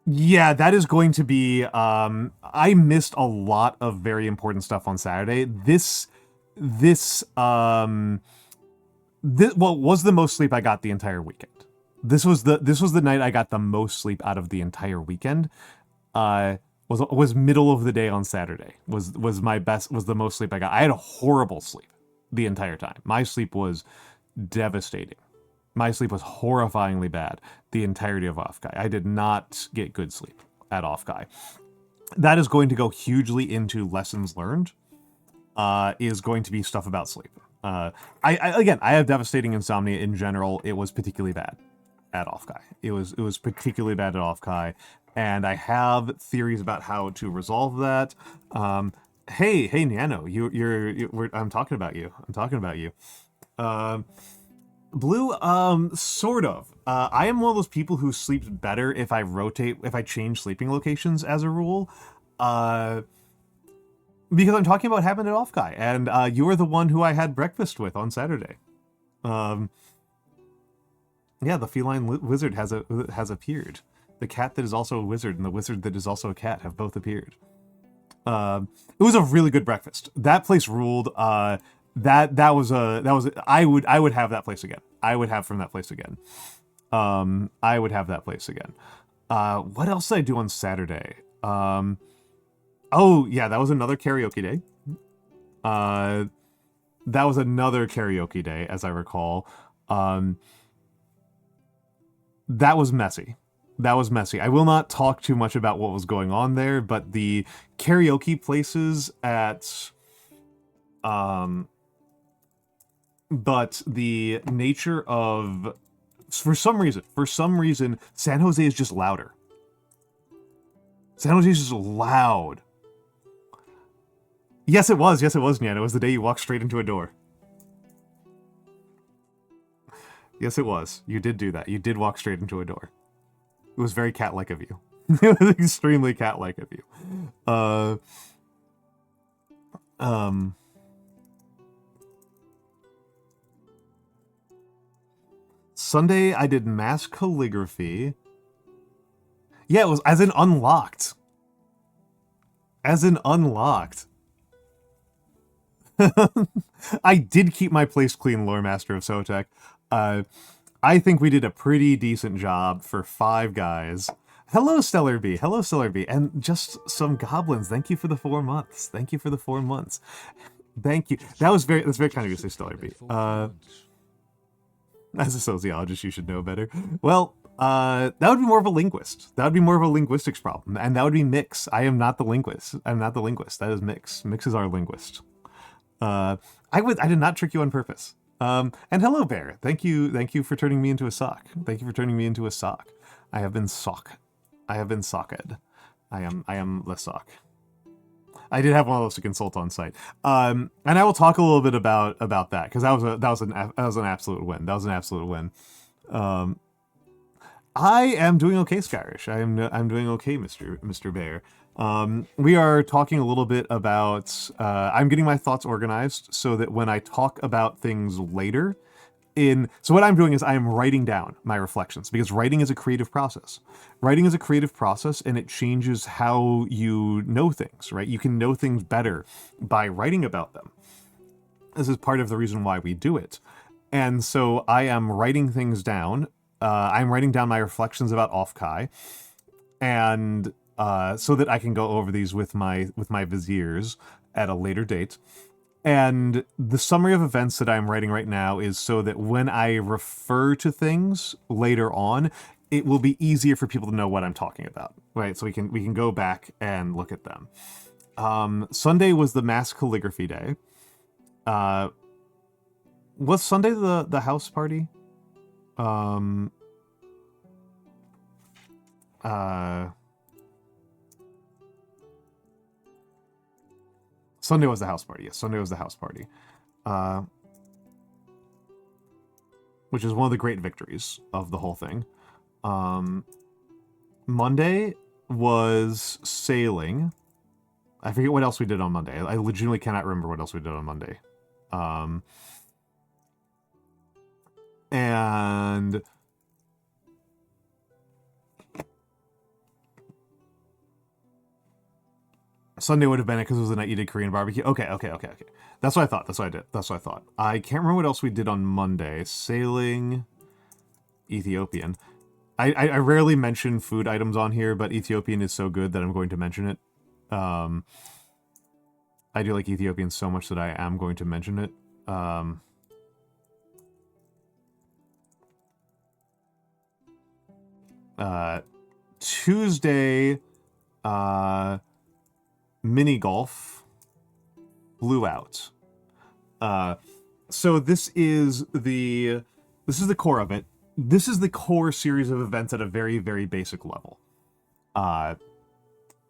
Yeah, that is going to be, I missed a lot of very important stuff on Saturday. This well, was the most sleep I got the entire weekend. This was the night I got the most sleep out of the entire weekend. Was middle of the day on Saturday. Was the most sleep I got. I had a horrible sleep the entire time. My sleep was devastating. My sleep was horrifyingly bad the entirety of Offkai. I did not get good sleep at Offkai. That is going to go hugely into lessons learned. Is going to be stuff about sleep. I have devastating insomnia in general. It was particularly bad at Offkai. It was particularly bad at Offkai, and I have theories about how to resolve that. Hey, Nano, I'm talking about you. Blue, sort of. I am one of those people who sleeps better if I change sleeping locations as a rule. Because I'm talking about what happened at Offkai, and you were the one who I had breakfast with on Saturday. Yeah, the feline wizard has appeared. The cat that is also a wizard and the wizard that is also a cat have both appeared. It was a really good breakfast. That place ruled. I would have that place again. I would have from that place again. I would have that place again. What else did I do on Saturday? Oh yeah, that was another karaoke day. As I recall. That was messy. I will not talk too much about what was going on there, but the karaoke places at but the nature of for some reason San Jose is just louder. San Jose is just loud. Yes, it was, Nyan. It was the day you walked straight into a door. Yes, it was. You did do that. You did walk straight into a door. It was very cat-like of you. It was extremely cat-like of you. Sunday, I did mass calligraphy. Yeah, it was as in unlocked. I did keep my place clean, Lore Master of Sotek. I think we did a pretty decent job for 5 guys. Hello, Stellar B. And just some goblins. Thank you for the 4 months. Thank you. That's very kind of you to say, Stellar B. As a sociologist, you should know better. Well, that would be more of a linguist. That would be more of a linguistics problem. And that would be Mikks. I am not the linguist. That is Mikks. Mikks is our linguist. I did not trick you on purpose. And hello, Bear. Thank you for turning me into a sock. I have been socked. I am less sock. I did have one of those to consult on site. And I will talk a little bit about that, because that was an absolute win. I am doing okay, Skyrish. I'm doing okay, Mr. Bear. We are talking a little bit about, I'm getting my thoughts organized so that when I talk about things later, so what I'm doing is I am writing down my reflections, because writing is a creative process. And it changes how you know things, right? You can know things better by writing about them. This is part of the reason why we do it. And so I am writing things down. I'm writing down my reflections about Offkai, and so that I can go over these with my viziers at a later date. And the summary of events that I'm writing right now is so that when I refer to things later on, it will be easier for people to know what I'm talking about, right? So we can go back and look at them. Sunday was the mass calligraphy day. Was Sunday the house party? Sunday was the house party. Yes, Sunday was the house party. Which is one of the great victories of the whole thing. Monday was sailing. I forget what else we did on Monday. I legitimately cannot remember what else we did on Monday. And Sunday would have been it because it was the night you did Korean barbecue. Okay. That's what I thought. That's what I did. That's what I thought. I can't remember what else we did on Monday. Sailing, Ethiopian. I rarely mention food items on here, but Ethiopian is so good that I'm going to mention it. I do like Ethiopian so much that I am going to mention it. Tuesday, mini golf blew out. So this is the core of it. This is the core series of events at a very, very basic level.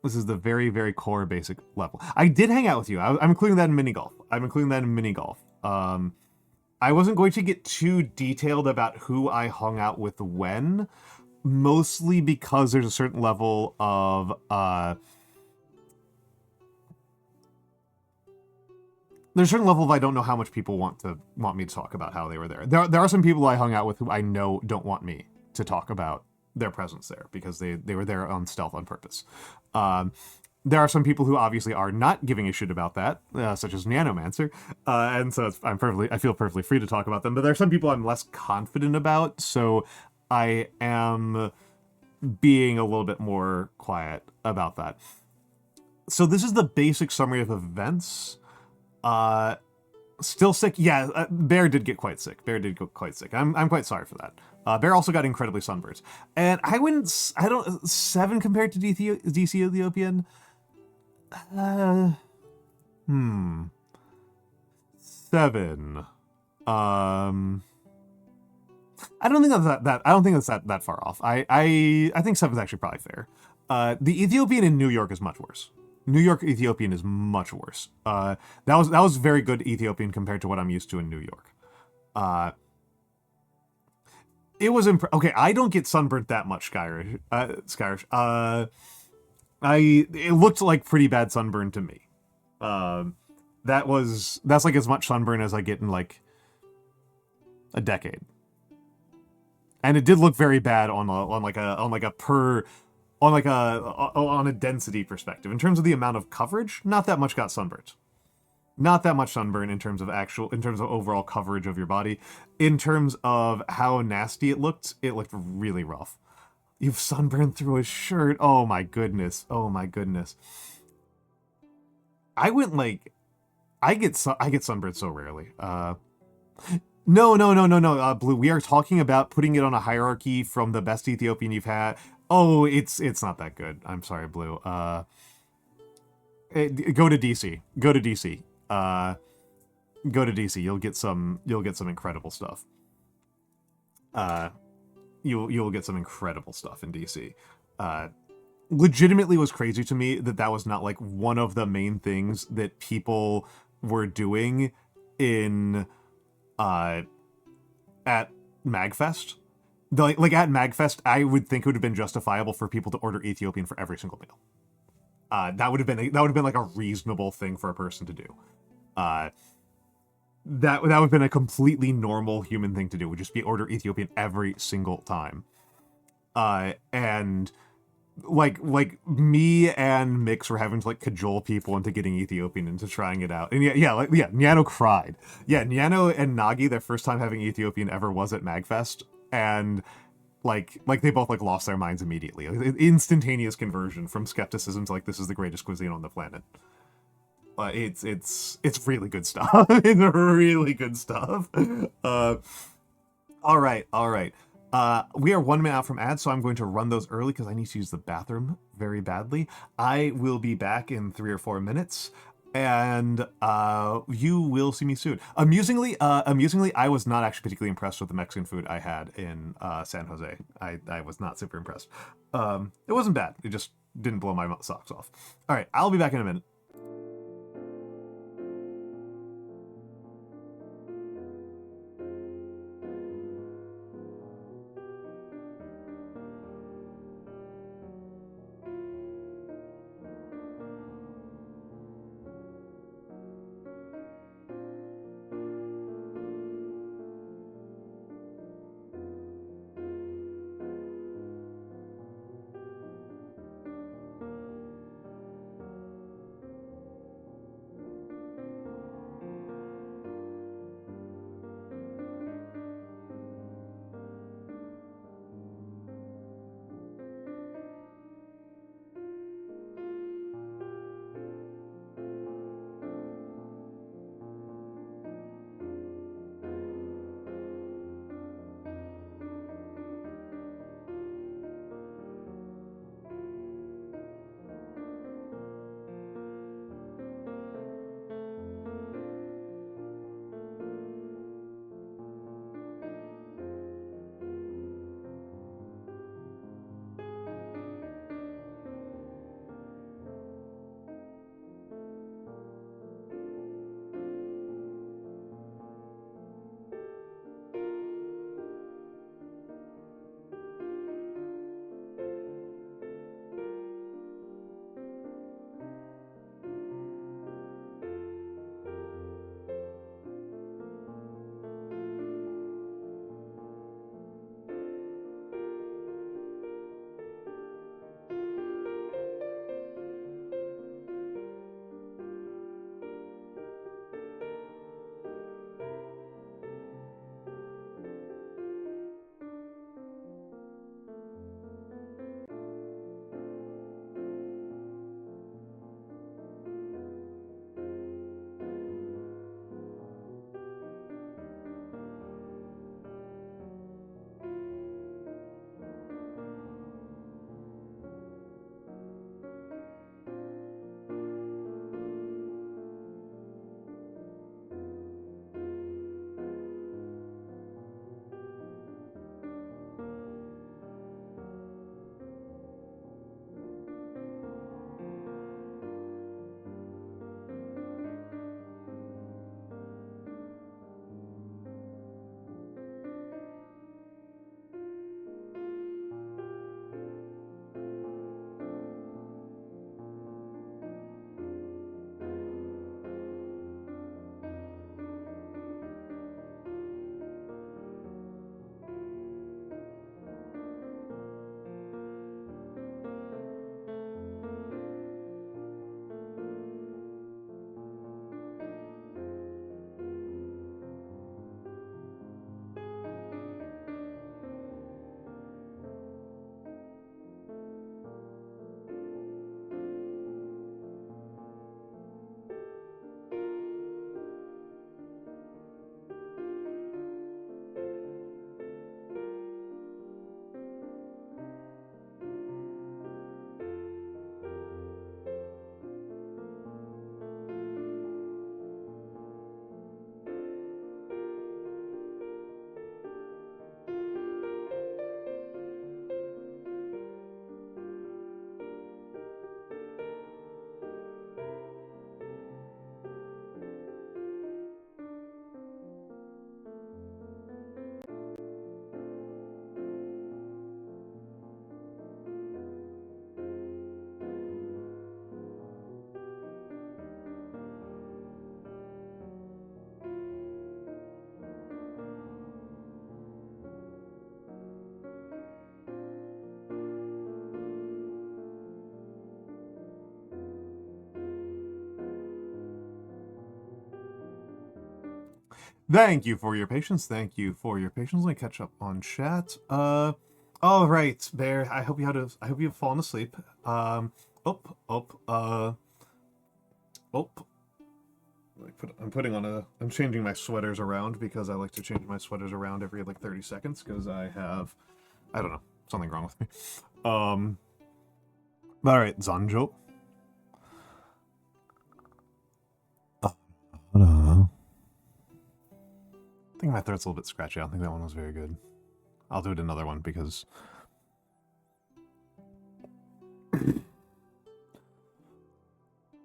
This is the very, very core basic level. I did hang out with you. I'm including that in mini golf. I wasn't going to get too detailed about who I hung out with when, mostly because there's a certain level of I don't know how much people want me to talk about how they were there. There are some people I hung out with who I know don't want me to talk about their presence there because they were there on stealth on purpose. There are some people who obviously are not giving a shit about that, such as Nanomancer, and so I feel perfectly free to talk about them. But there are some people I'm less confident about, so I am being a little bit more quiet about that. So this is the basic summary of events. Still sick. Yeah, Bear did get quite sick. I'm quite sorry for that. Bear also got incredibly sunburned. And I 7 compared to DC Ethiopian. 7. I don't think that's that far off. I think 7 is actually probably fair. The Ethiopian in New York is much worse. New York Ethiopian is much worse. That was very good Ethiopian compared to what I'm used to in New York. It was okay. I don't get sunburnt that much, Skyrish. It looked like pretty bad sunburn to me. That's like as much sunburn as I get in like a decade. And it did look very bad on a density perspective. In terms of the amount of coverage, not that much got sunburned. Not that much sunburn in terms of overall coverage of your body. In terms of how nasty it looked really rough. You've sunburned through a shirt. Oh my goodness. I get sunburned so rarely. No, Blue. We are talking about putting it on a hierarchy from the best Ethiopian you've had. Oh, it's not that good. I'm sorry, Blue. Go to DC. Go to DC. You'll get some incredible stuff. You'll get some incredible stuff in DC. Legitimately was crazy to me that was not like one of the main things that people were doing in at MagFest. Like at MagFest, I would think it would have been justifiable for people to order Ethiopian for every single meal. That would have been like a reasonable thing for a person to do. That would have been a completely normal human thing to do. Would just be order Ethiopian every single time. And like me and Mikks were having to like cajole people into getting Ethiopian into trying it out. And Nyano cried. Yeah, Nyano and Nagi, their first time having Ethiopian ever was at MagFest, and like they both like lost their minds immediately. Instantaneous conversion from skepticism to like this is the greatest cuisine on the planet. It's really good stuff. It's really good stuff. All right. We are 1 minute out from ads, so I'm going to run those early because I need to use the bathroom very badly. I will be back in 3 or 4 minutes, and you will see me soon. Amusingly, I was not actually particularly impressed with the Mexican food I had in San Jose. I was not super impressed. It wasn't bad. It just didn't blow my socks off. All right, I'll be back in a minute. Thank you for your patience. Thank you for your patience. Let me catch up on chat. All right, Bear. I hope you've fallen asleep. Oh. I'm changing my sweaters around because I like to change my sweaters around every like 30 seconds because I don't know, something wrong with me. All right, Zanjo. I think my throat's a little bit scratchy. I don't think that one was very good. I'll do it another one because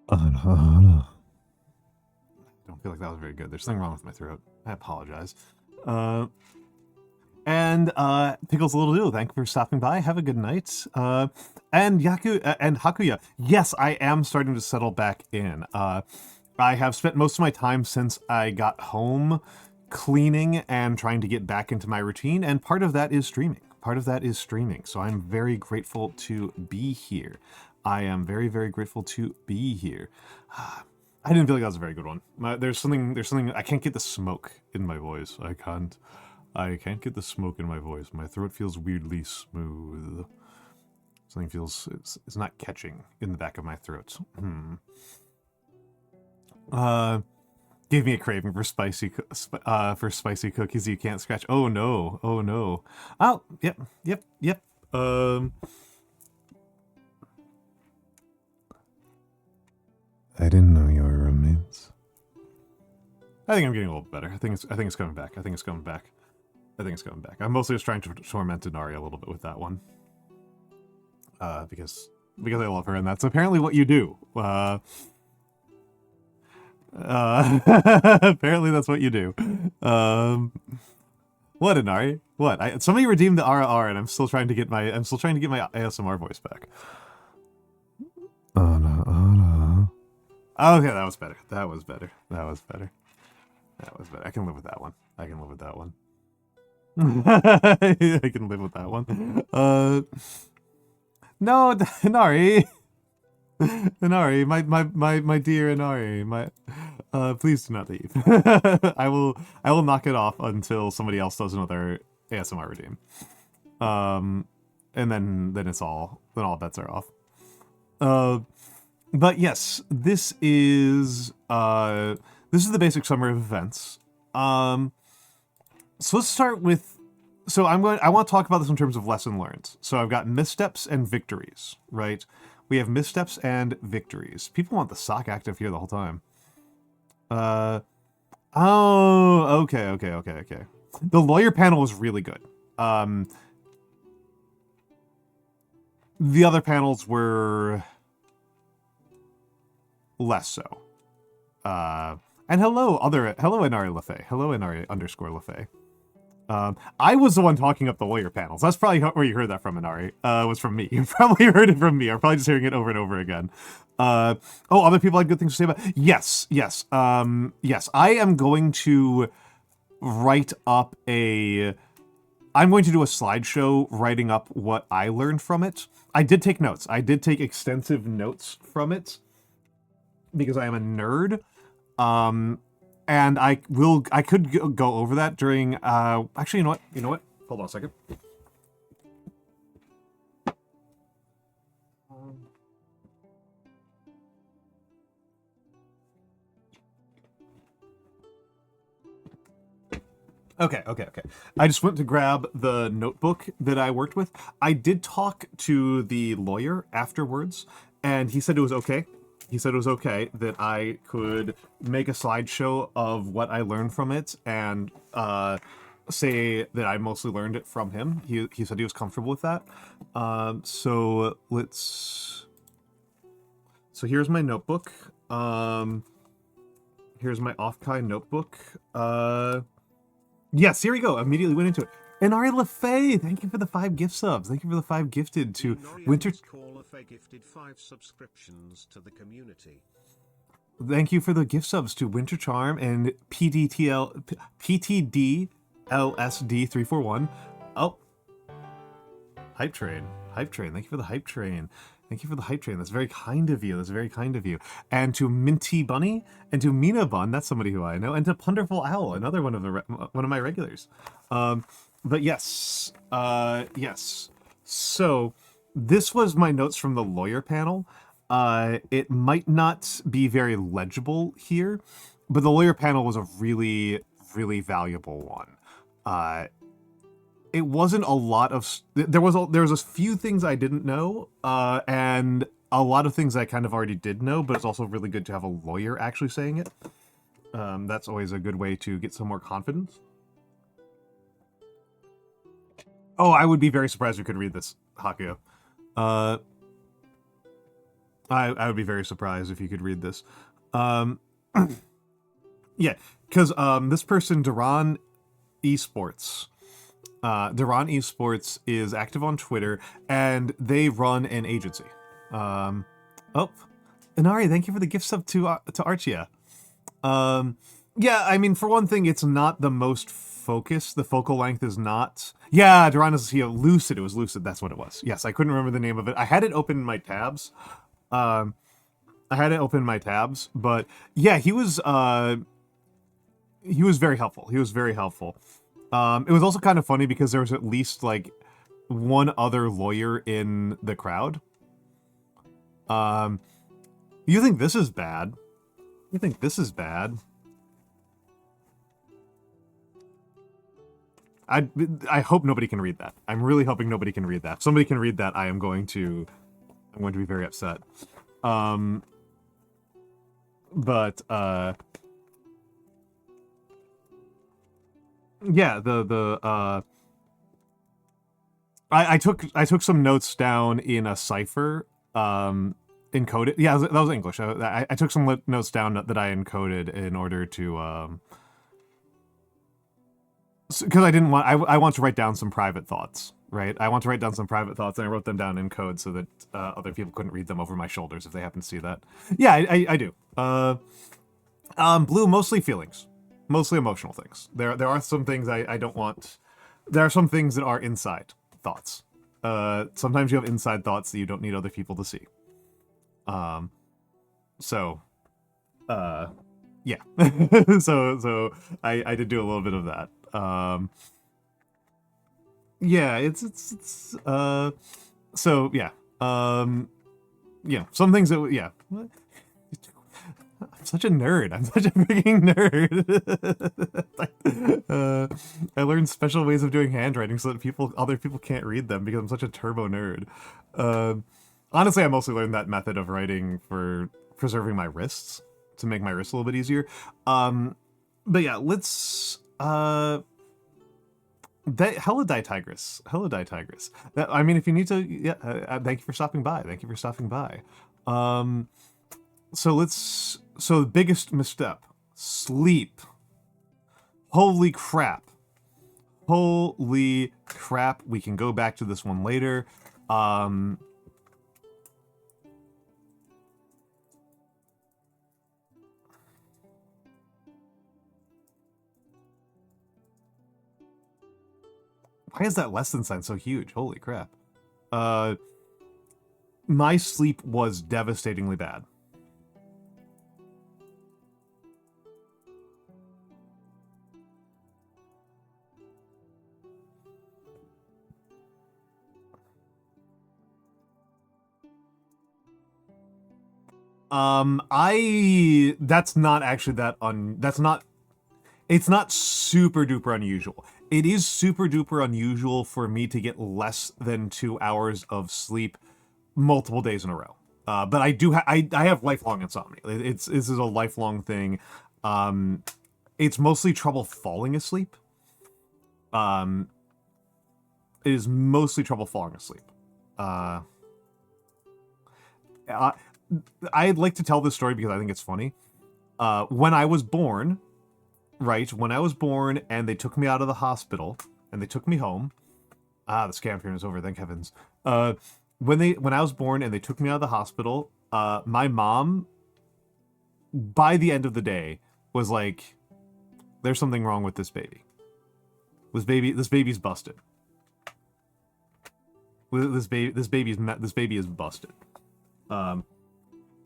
I don't feel like that was very good. There's something wrong with my throat. I apologize. And Pickles Little Do, thank you for stopping by. Have a good night. And Hakuya, yes, I am starting to settle back in. I have spent most of my time since I got home cleaning and trying to get back into my routine, and part of that is streaming. So I'm very grateful to be here. I am very, very grateful to be here. I didn't feel like that was a very good one. There's something, I can't get the smoke in my voice. I can't get the smoke in my voice. My throat feels weirdly smooth. Something feels, it's not catching in the back of my throat. Gave me a craving for spicy cookies you can't scratch. Oh no. Oh, yep. I didn't know you were roommates. I think I'm getting a little better. I think it's coming back. I'm mostly just trying to torment Inari a little bit with that one. Because I love her, and that's apparently what you do. Apparently that's what you do. What, Inari? What? Somebody redeemed the RR, and I'm still trying to get my ASMR voice back. Oh no. Okay, that was better. I can live with that one. I can live with that one. No, Inari. Inari, my dear Inari, please do not leave. I will knock it off until somebody else does another ASMR redeem. And then all bets are off. But yes, this is the basic summary of events. So let's start with, I want to talk about this in terms of lesson learned. So I've got missteps and victories, right? We have missteps and victories. People want the sock active here the whole time. Oh, okay. The lawyer panel was really good. The other panels were less so. And hello, Inari LaFay. Hello, Inari _LaFay. I was the one talking up the lawyer panels. That's probably where you heard that from, Inari. Was from me. You probably heard it from me. I'm probably just hearing it over and over again. Other people had good things to say about it. Yes. Yes, I am going to write up I'm going to do a slideshow writing up what I learned from it. I did take notes. I did take extensive notes from it because I am a nerd. And I could go over that during, actually, you know what? Hold on a second. Okay. I just went to grab the notebook that I worked with. I did talk to the lawyer afterwards, and he said it was okay. He said it was okay that I could make a slideshow of what I learned from it and say that I mostly learned it from him. He said he was comfortable with that. So here's my notebook. Here's my Offkai notebook. Yes, here we go. Immediately went into it. And Ari LaFay, thank you for the 5 gift subs. Thank you for the 5 gifted to Winter. LaFay gifted 5 subscriptions to the community. Thank you for the gift subs to Winter Charm and PTDLSD341. Oh, Hype Train. Thank you for the Hype Train. Thank you for the hype train. That's very kind of you. That's very kind of you. And to Minty Bunny, and to Mina Bun, that's somebody who I know, and to Punderful Owl, another one of my regulars. But yes, yes. So this was my notes from the lawyer panel. It might not be very legible here, but the lawyer panel was a really, really valuable one. It wasn't a lot of... There was a few things I didn't know, and a lot of things I kind of already did know, but it's also really good to have a lawyer actually saying it. That's always a good way to get some more confidence. Oh, I would be very surprised if you could read this, Hakuyo. I would be very surprised if you could read this. Yeah, because this person, Duran Esports... Duran Esports is active on Twitter, and they run an agency. Oh, Inari, thank you for the gift sub to Archia. Yeah, I mean, for one thing, it's not the most focused. The focal length is not... Yeah, Duran is, Lucid. It was Lucid. That's what it was. Yes, I couldn't remember the name of it. I had it open in my tabs. But yeah, he was very helpful. He was very helpful. It was also kind of funny because there was at least, like, one other lawyer in the crowd. You think this is bad? You think this is bad? I hope nobody can read that. I'm really hoping nobody can read that. If somebody can read that, I'm going to be very upset. Yeah, I took some notes down in a cipher, encoded. Yeah, that was English. I took some notes down that I encoded in order to, because I didn't want, I want to write down some private thoughts, right? I want to write down some private thoughts, and I wrote them down in code so that other people couldn't read them over my shoulders if they happen to see that. Yeah, I do. Blue, mostly feelings. Mostly emotional things. There are some things I don't want. There are some things that are inside thoughts. Sometimes you have inside thoughts that you don't need other people to see. Yeah. so I did do a little bit of that. Yeah, so yeah. Yeah, some things that, yeah. I'm such a nerd. I'm such a freaking nerd. I learned special ways of doing handwriting so that other people can't read them because I'm such a turbo nerd. Honestly, I mostly learned that method of writing for preserving my wrists, to make my wrists a little bit easier. But yeah, let's... Hello Tigress. I mean, if you need to... Yeah, thank you for stopping by. Thank you for stopping by. So the biggest misstep. Sleep. Holy crap. Holy crap. We can go back to this one later. Why is that less than sign so huge? Holy crap. My sleep was devastatingly bad. That's not actually it's not super duper unusual. It is super duper unusual for me to get less than 2 hours of sleep multiple days in a row. But I do I have lifelong insomnia. This is a lifelong thing. It's mostly trouble falling asleep. It is mostly trouble falling asleep. I'd like to tell this story because I think it's funny. When I was born, right, and they took me out of the hospital, and they took me home. The scam period is over, thank heavens. When I was born and they took me out of the hospital, my mom, by the end of the day, was like, there's something wrong with this baby. This baby's busted. This baby is busted.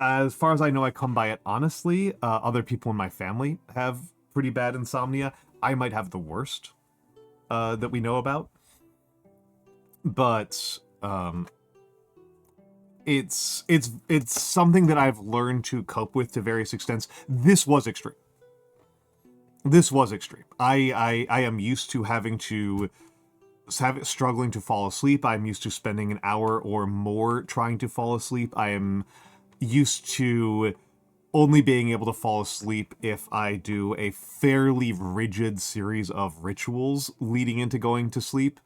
As far as I know, I come by it honestly. Other people in my family have pretty bad insomnia. I might have the worst that we know about. But it's something that I've learned to cope with to various extents. This was extreme. I am used to struggling to fall asleep. I'm used to spending an hour or more trying to fall asleep. I am used to only being able to fall asleep if I do a fairly rigid series of rituals leading into going to sleep.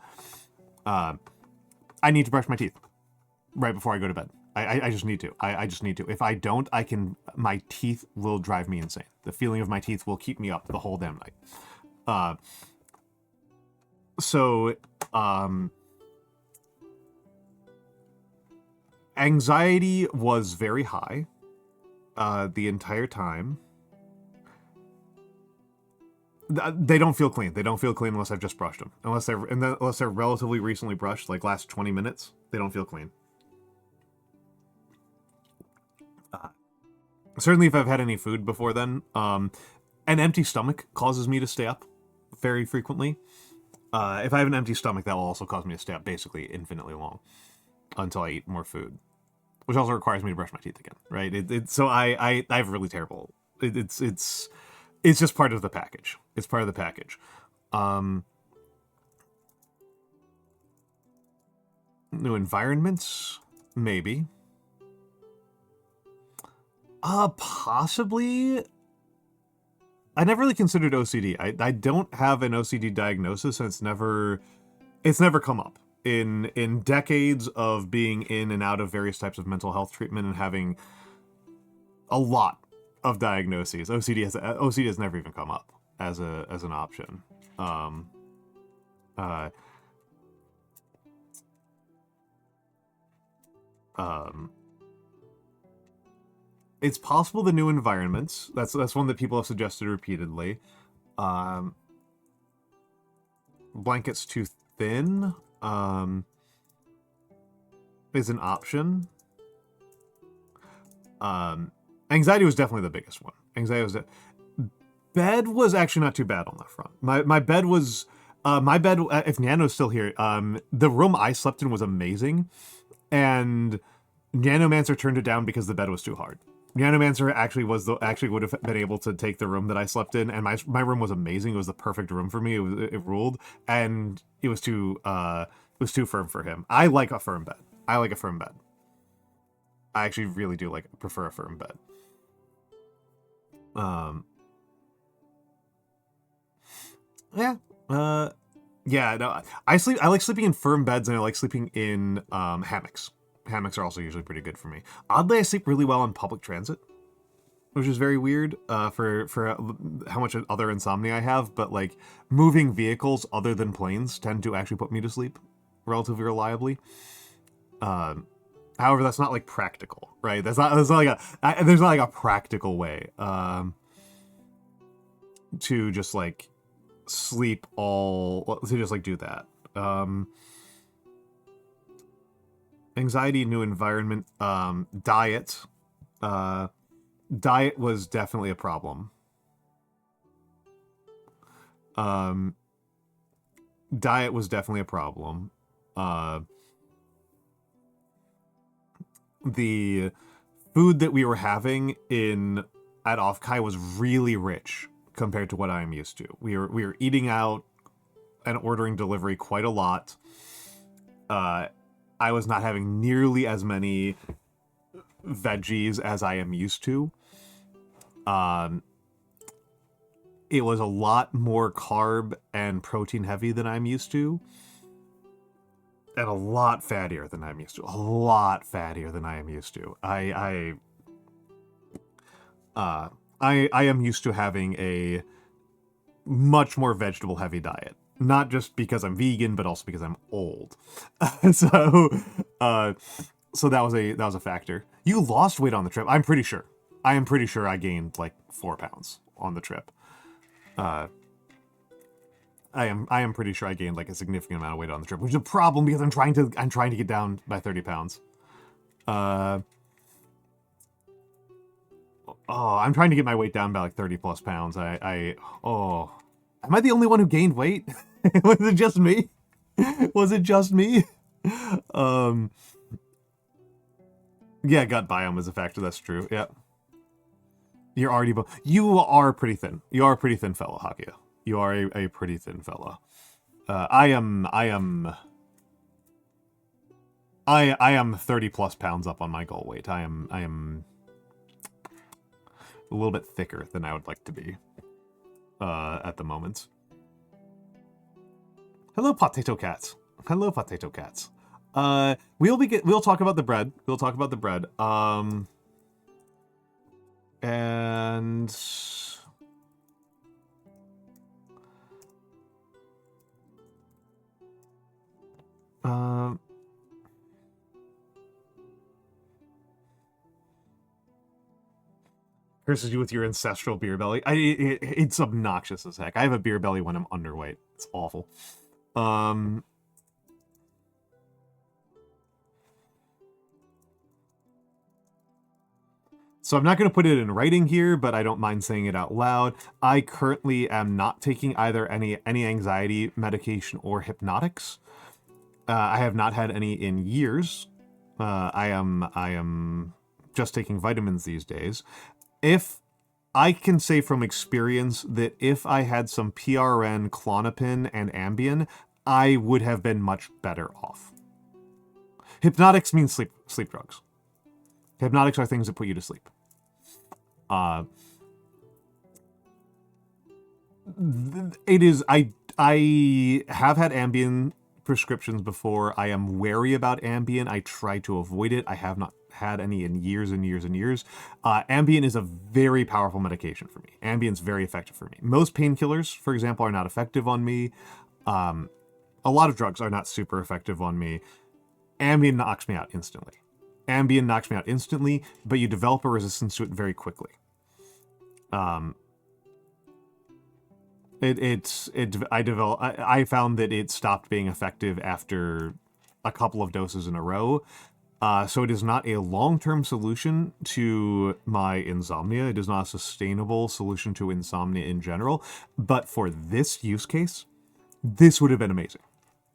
I need to brush my teeth right before I go to bed. I just need to. I just need to. If I don't, my teeth will drive me insane. The feeling of my teeth will keep me up the whole damn night. Anxiety was very high the entire time. They don't feel clean. They don't feel clean unless I've just brushed them. Unless they're relatively recently brushed, like last 20 minutes, they don't feel clean. Certainly if I've had any food before then. An empty stomach causes me to stay up very frequently. If I have an empty stomach, that will also cause me to stay up basically infinitely long until I eat more food, which also requires me to brush my teeth again, right? So I have really terrible. It's just part of the package. It's part of the package. New environments, maybe. Possibly. I never really considered OCD. I don't have an OCD diagnosis, and it's never come up. In decades of being in and out of various types of mental health treatment and having a lot of diagnoses, OCD has never even come up as an option. It's possible the new environments. That's one that people have suggested repeatedly. Blankets too thin is an option. Anxiety was definitely the biggest one. Bed was actually not too bad on that front. My bed was if Nano's still here, the room I slept in was amazing, and Nanomancer turned it down because the bed was too hard. Nanomancer actually would have been able to take the room that I slept in, and my room was amazing. It was the perfect room for me. It ruled, and it was too firm for him. I like a firm bed. I actually really do prefer a firm bed. No, I like sleeping in firm beds, and I like sleeping in hammocks. Hammocks are also usually pretty good for me. Oddly, I sleep really well on public transit, which is very weird for how much other insomnia I have, but moving vehicles other than planes tend to actually put me to sleep relatively reliably. However, that's not practical, right? There's not a practical way to just sleep to just do that. Anxiety, new environment, diet. Diet was definitely a problem. The food that we were having at Offkai was really rich compared to what I am used to. We were eating out and ordering delivery quite a lot. I was not having nearly as many veggies as I am used to. It was a lot more carb and protein heavy than I'm used to. And a lot fattier than I'm used to. I am used to having a much more vegetable heavy diet. Not just because I'm vegan, but also because I'm old. So that was a factor. You lost weight on the trip. I'm pretty sure. I gained 4 pounds on the trip. I am pretty sure I gained like a significant amount of weight on the trip, which is a problem because I'm trying to get down by 30 pounds. Oh, I'm trying to get my weight down by like 30 plus pounds. Oh, am I the only one who gained weight? Was it just me? Was it just me? Yeah, gut biome is a factor. That's true. Yeah. You're already... You are pretty thin. You are a pretty thin fellow, Hakia. You are a pretty thin fellow. I am 30 plus pounds up on my goal weight. I am a little bit thicker than I would like to be at the moment. Hello, potato cats. Hello, potato cats. We'll talk about the bread. We'll talk about the bread. And curses you with your ancestral beer belly. It's obnoxious as heck. I have a beer belly when I'm underweight. It's awful. So I'm not going to put it in writing here, but I don't mind saying it out loud. I currently am not taking either any anxiety medication or hypnotics. I have not had any in years. I am just taking vitamins these days. If I can say from experience that if I had some PRN, Klonopin, and Ambien, I would have been much better off. Hypnotics means sleep drugs. Hypnotics are things that put you to sleep. It is... I have had Ambien prescriptions before. I am wary about Ambien. I try to avoid it. I have not had any in years and years and years. Ambien is a very powerful medication for me. Ambien's very effective for me. Most painkillers, for example, are not effective on me. A lot of drugs are not super effective on me. Ambien knocks me out instantly. Ambien knocks me out instantly, but you develop a resistance to it very quickly. I found that it stopped being effective after a couple of doses in a row. So it is not a long-term solution to my insomnia. It is not a sustainable solution to insomnia in general. But for this use case, this would have been amazing.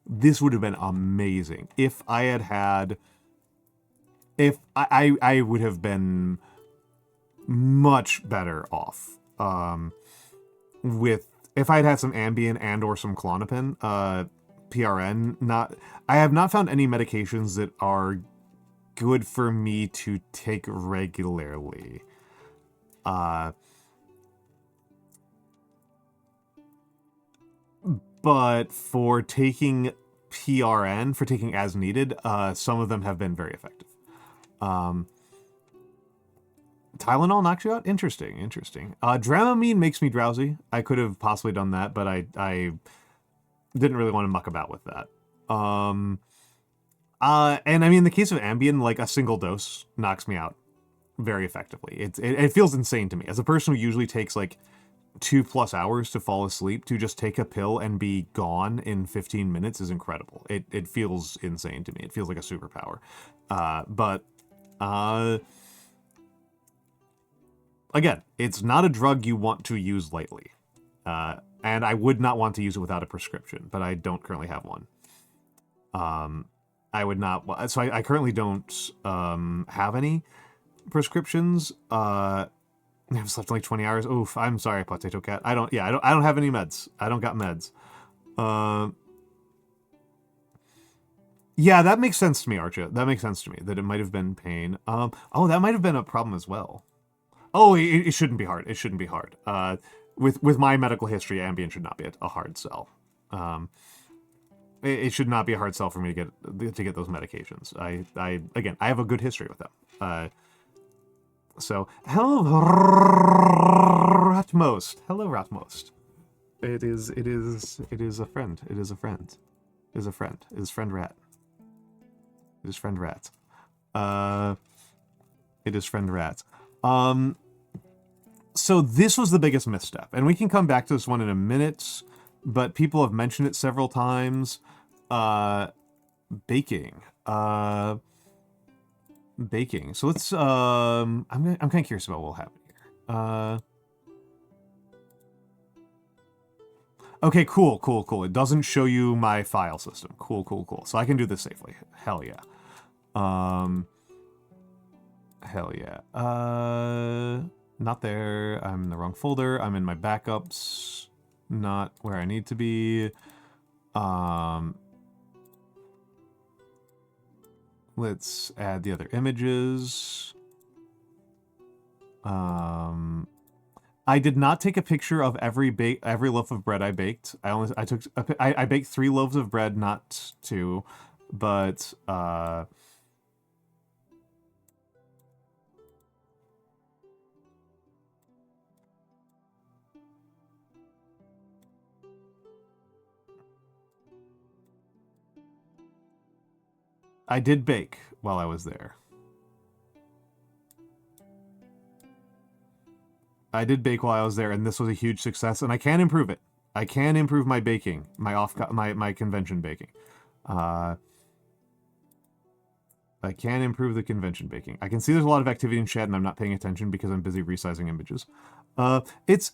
This would have been amazing. If I had had... If I would have been much better off with... If I had had some Ambien and or some Klonopin, PRN, I have not found any medications that are good for me to take regularly. But for taking PRN, for taking as needed, some of them have been very effective. Tylenol knocks you out? Interesting. Dramamine makes me drowsy. I could have possibly done that, but I didn't really want to muck about with that. And I mean, in the case of Ambien, like a single dose knocks me out very effectively. It feels insane to me. As a person who usually takes like 2+ hours to fall asleep, to just take a pill and be gone in 15 minutes is incredible. It feels insane to me. It feels like a superpower. Again, it's not a drug you want to use lightly. And I would not want to use it without a prescription, but I don't currently have one. I would not... So I currently don't have any prescriptions. I've slept only 20 hours. Oof, I'm sorry, Potato Cat. I don't have any meds. I don't got meds. Yeah, that makes sense to me, Archa. That makes sense to me, that it might have been pain. Oh, that might have been a problem as well. Oh, it shouldn't be hard. It shouldn't be hard. With my medical history, Ambien should not be a hard sell. It should not be a hard sell for me to get those medications. Again, I have a good history with them. So, hello, Ratmost. Hello, Ratmost. It is a friend. It is a friend. It is a friend. It is friend Rat. It is friend Rat. It is friend Rat. So this was the biggest misstep, and we can come back to this one in a minute, but people have mentioned it several times. Baking. Baking. So let's, I'm kind of curious about what will happen here. Okay, cool. It doesn't show you my file system. Cool. So I can do this safely. Hell yeah. Hell yeah. Not there. I'm in the wrong folder. I'm in my backups. Not where I need to be. Let's add the other images. I did not take a picture of every loaf of bread I baked. I baked 3 loaves of bread, not 2, but I did bake while I was there. I did bake while I was there, and this was a huge success, and I can improve it. I can improve my baking, my convention baking. I can improve the convention baking. I can see there's a lot of activity in chat, and I'm not paying attention because I'm busy resizing images. It's...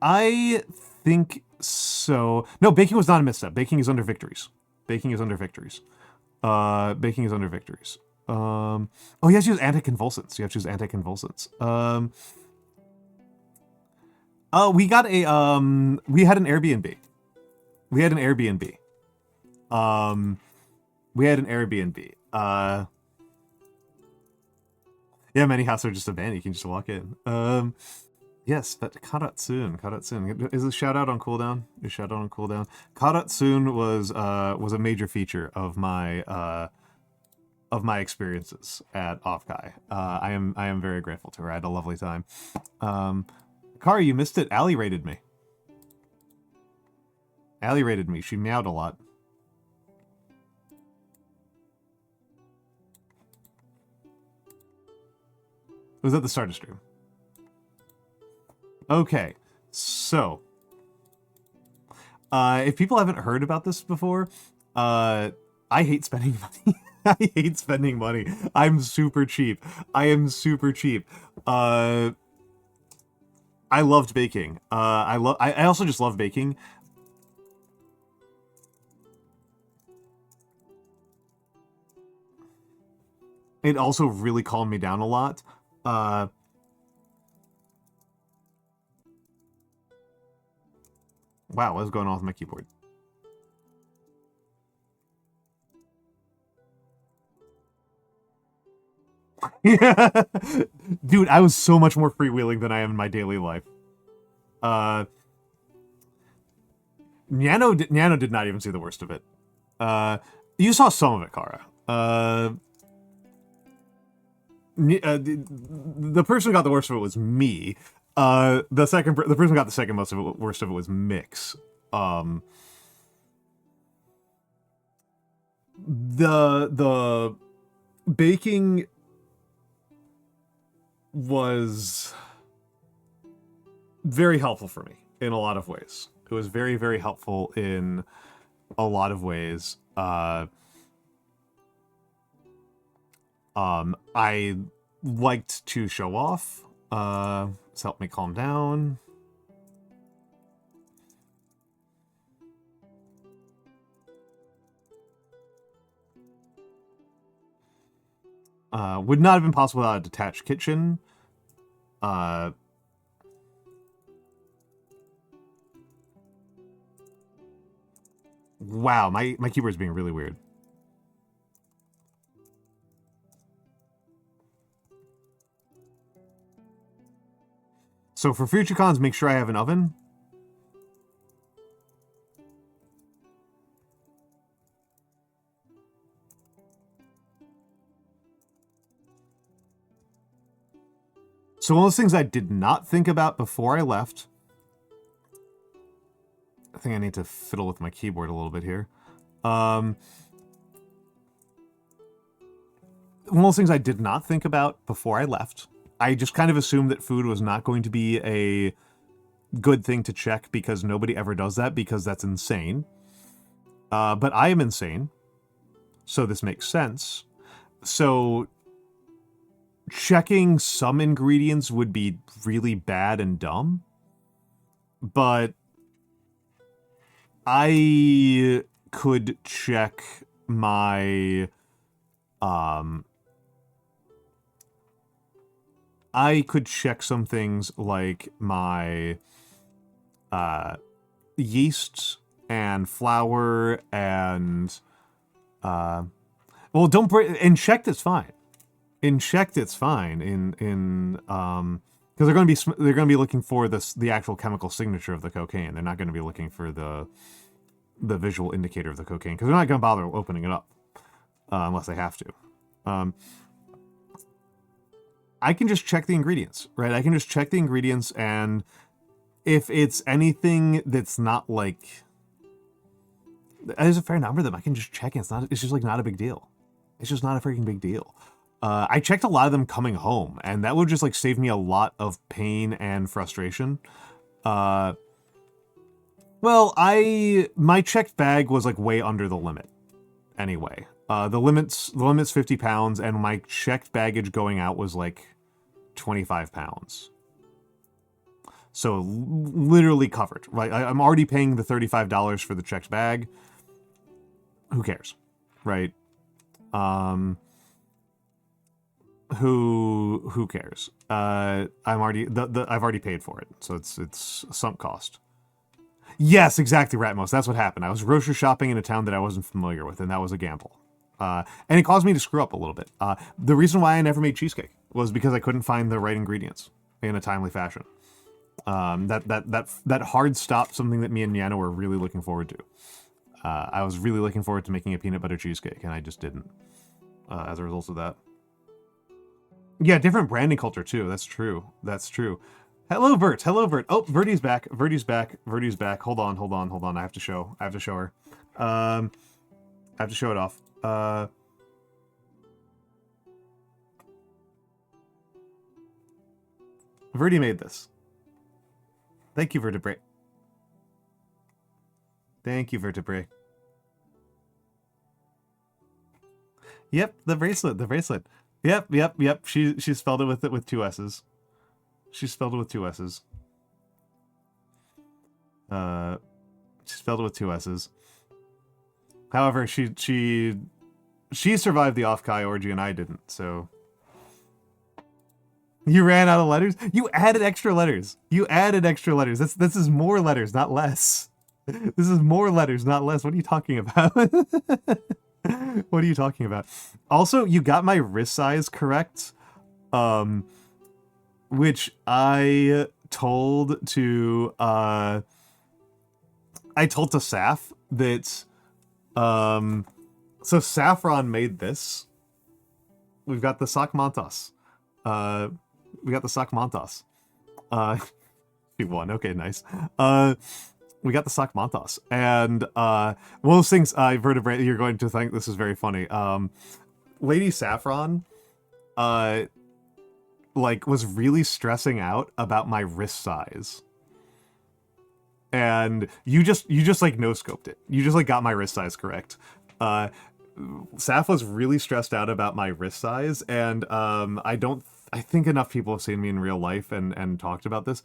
I think so. No, baking was not a misstep. Baking is under victories. Baking is under victories. Baking is under victories. Oh, you have to use anticonvulsants. You have to use anticonvulsants. Oh, we got a, we had an Airbnb. We had an Airbnb. Yeah, many houses are just abandoned. You can just walk in. Yes, but Karatsun. Is a shout out on cooldown? Is shout out on cooldown? Karatsun was a major feature of my experiences at Offkai. I am very grateful to her. I had a lovely time. Kari, you missed it. Allie rated me. Allie rated me. She meowed a lot. It was at the start of stream. Okay, so if people haven't heard about this before, I hate spending money. I hate spending money. I'm super cheap. I am super cheap. I loved baking. I also just love baking. It also really calmed me down a lot. Wow, what's going on with my keyboard? Yeah. Dude, I was so much more freewheeling than I am in my daily life. Nano did not even see the worst of it. You saw some of it, Kara. The person who got the worst of it was me. The person who got the second worst of it was Mikks. The baking was very helpful for me in a lot of ways. It was very, very helpful in a lot of ways. I liked to show off. It's helped me calm down. Would not have been possible without a detached kitchen. Wow, my keyboard's being really weird. So for future cons, make sure I have an oven. So one of those things I did not think about before I left. I think I need to fiddle with my keyboard a little bit here. One of those things I did not think about before I left I just kind of assumed that food was not going to be a good thing to check because nobody ever does that because that's insane. But I am insane, so this makes sense. So checking some ingredients would be really bad and dumb, but I could check my I could check some things like my yeast and flour and well, don't break. In checked, it's fine. In checked, it's fine. Because they're going to be looking for the actual chemical signature of the cocaine. They're not going to be looking for the visual indicator of the cocaine because they're not going to bother opening it up unless they have to. I can just check the ingredients, right? I can just check the ingredients, and if it's anything that's not like, there's a fair number of them, I can just check it. It's just like not a big deal. It's just not a freaking big deal. I checked a lot of them coming home, and that would just like save me a lot of pain and frustration. Well, my checked bag was like way under the limit anyway. The limit's 50 pounds, and my checked baggage going out was like 25 pounds. So literally covered, right? I'm already paying the $35 for the checked bag. Who cares, right? Who cares? I've already paid for it, so it's sunk cost. Yes, exactly, Ratmos. That's what happened. I was grocery shopping in a town that I wasn't familiar with, and that was a gamble. And it caused me to screw up a little bit. The reason why I never made cheesecake was because I couldn't find the right ingredients in a timely fashion. That hard stop, something that me and Yano were really looking forward to. I was really looking forward to making a peanut butter cheesecake, and I just didn't. As a result of that. Yeah, different branding culture too. That's true. That's true. Hello, Vert. Hello, Vert. Oh, Vertie's back. Vertie's back. Vertie's back. Hold on. I have to show her. I have to show it off. Vertie made this. Thank you, Vertebrae. Thank you, Vertebrae. Yep, the bracelet. Yep. She spelled it with two S's. She spelled it with two S's. She spelled it with two S's. However, she survived the Offkai orgy and I didn't, so. You ran out of letters? You added extra letters. This is more letters, not less. This is more letters, not less. What are you talking about? What are you talking about? Also, you got my wrist size correct, which I told to Saf that so Saffron made this. We've got the Almantas. We got the Almantas. She won. Okay, nice. We got the Almantas, and one of those things, Vertebrae, you're going to think this is very funny. Lady Saffron, like, was really stressing out about my wrist size, and you just like no scoped it. You just like got my wrist size correct. Saf was really stressed out about my wrist size, and I think enough people have seen me in real life and talked about this.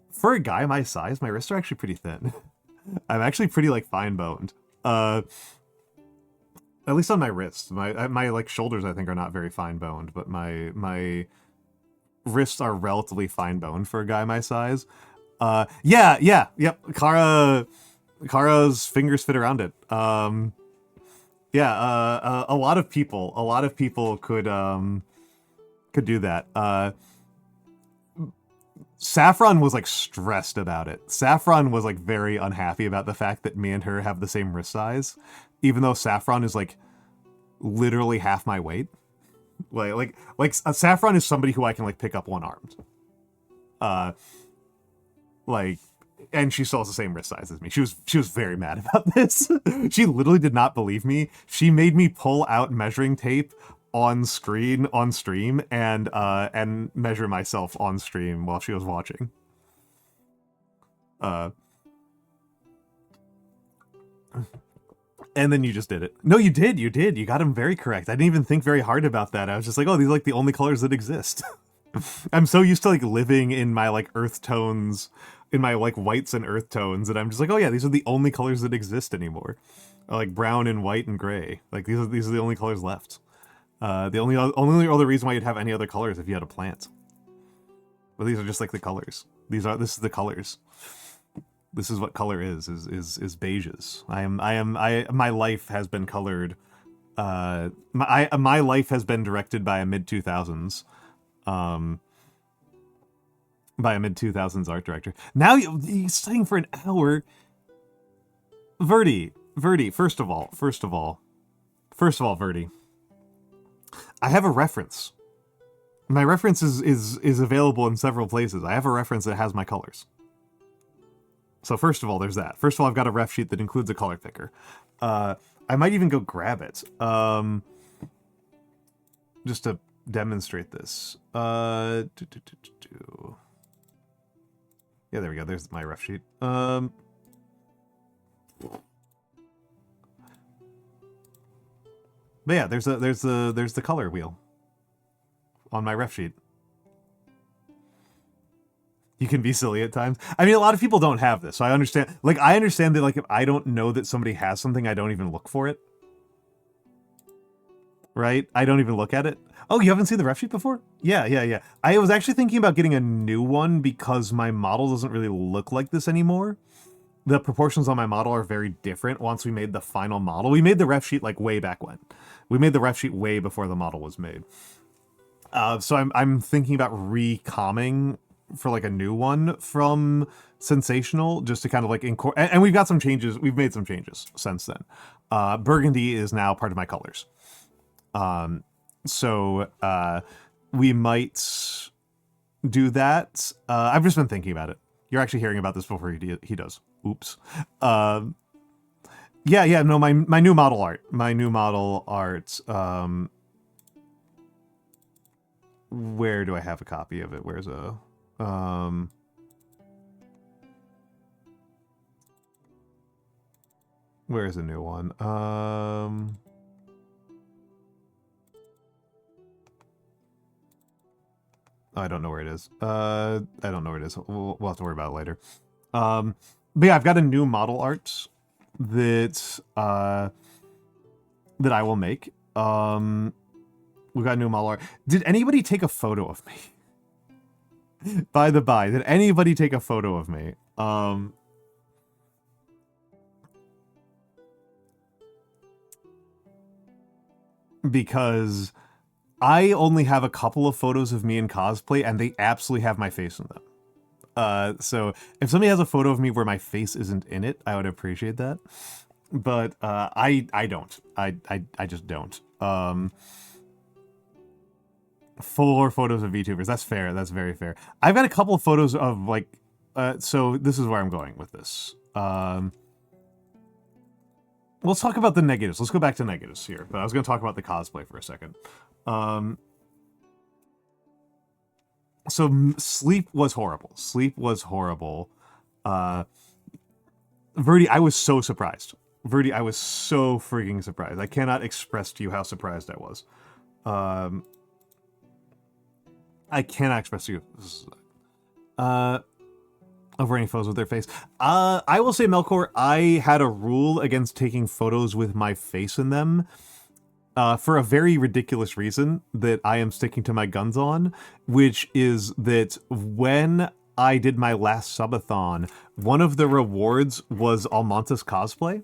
For a guy my size, my wrists are actually pretty thin. I'm actually pretty, like, fine-boned. At least on my wrists. My like, shoulders, I think, are not very fine-boned, but my wrists are relatively fine-boned for a guy my size. Yep. Kara's fingers fit around it. A lot of people could do that. Saffron was like stressed about it. Saffron was like very unhappy about the fact that me and her have the same wrist size, even though Saffron is like literally half my weight. Like Saffron is somebody who I can like pick up one-armed. And she still has the same wrist size as me. She was very mad about this. She literally did not believe me. She made me pull out measuring tape on stream, and measure myself on stream while she was watching. And then you just did it. No, you did. You got him very correct. I didn't even think very hard about that. I was just like, oh, these are like the only colors that exist. I'm so used to like living in my like earth tones, in my like whites and earth tones, and I'm just like, oh yeah, these are the only colors that exist anymore. Like brown and white and gray. Like these are the only colors left. The only other reason why you'd have any other colors if you had a plant. But these are just like the colors. This is the colors. This is what color is beiges. My life has been colored. My life has been directed by a mid-2000s, art director. Now you're studying for an hour. Verdi, first of all, Verdi, I have a reference. My reference is available in several places. I have a reference that has my colors. So first of all, there's that. First of all, I've got a ref sheet that includes a color picker. I might even go grab it. Just to demonstrate this. Yeah, there we go. There's my ref sheet. But yeah, there's the color wheel on my ref sheet. You can be silly at times. I mean, a lot of people don't have this, so I understand. Like, I understand that, like, if I don't know that somebody has something, I don't even look for it. Right? I don't even look at it. Oh, you haven't seen the ref sheet before? Yeah. I was actually thinking about getting a new one because my model doesn't really look like this anymore. The proportions on my model are very different once we made the final model. We made the ref sheet, like, way back when. We made the ref sheet way before the model was made. So I'm thinking about recomming for like a new one from Sensational, just to kind of like incorporate, and we've got some changes. We've made some changes since then. Burgundy is now part of my colors. So we might do that. I've just been thinking about it. You're actually hearing about this before he does. Oops. Yeah, no, my new model art. Where do I have a copy of it? Where's a where's a new one? I don't know where it is. I don't know where it is. We'll have to worry about it later. But yeah, I've got a new model art that I will make. We've got a new model art. Did anybody take a photo of me? By the by, did anybody take a photo of me? Because I only have a couple of photos of me in cosplay, and they absolutely have my face in them. So if somebody has a photo of me where my face isn't in it, I would appreciate that. But I don't. I just don't. 4 photos of VTubers. That's fair. That's very fair. I've got a couple of photos of like. So this is where I'm going with this. Let's talk about the negatives. Let's go back to negatives here. But I was going to talk about the cosplay for a second. So sleep was horrible. Verdi, I was so surprised. I was so freaking surprised. I cannot express to you how surprised I was. I cannot express to you. Over any photos with their face. I will say, Melkor, I had a rule against taking photos with my face in them. For a very ridiculous reason that I am sticking to my guns on, which is that when I did my last subathon, one of the rewards was Almantas cosplay,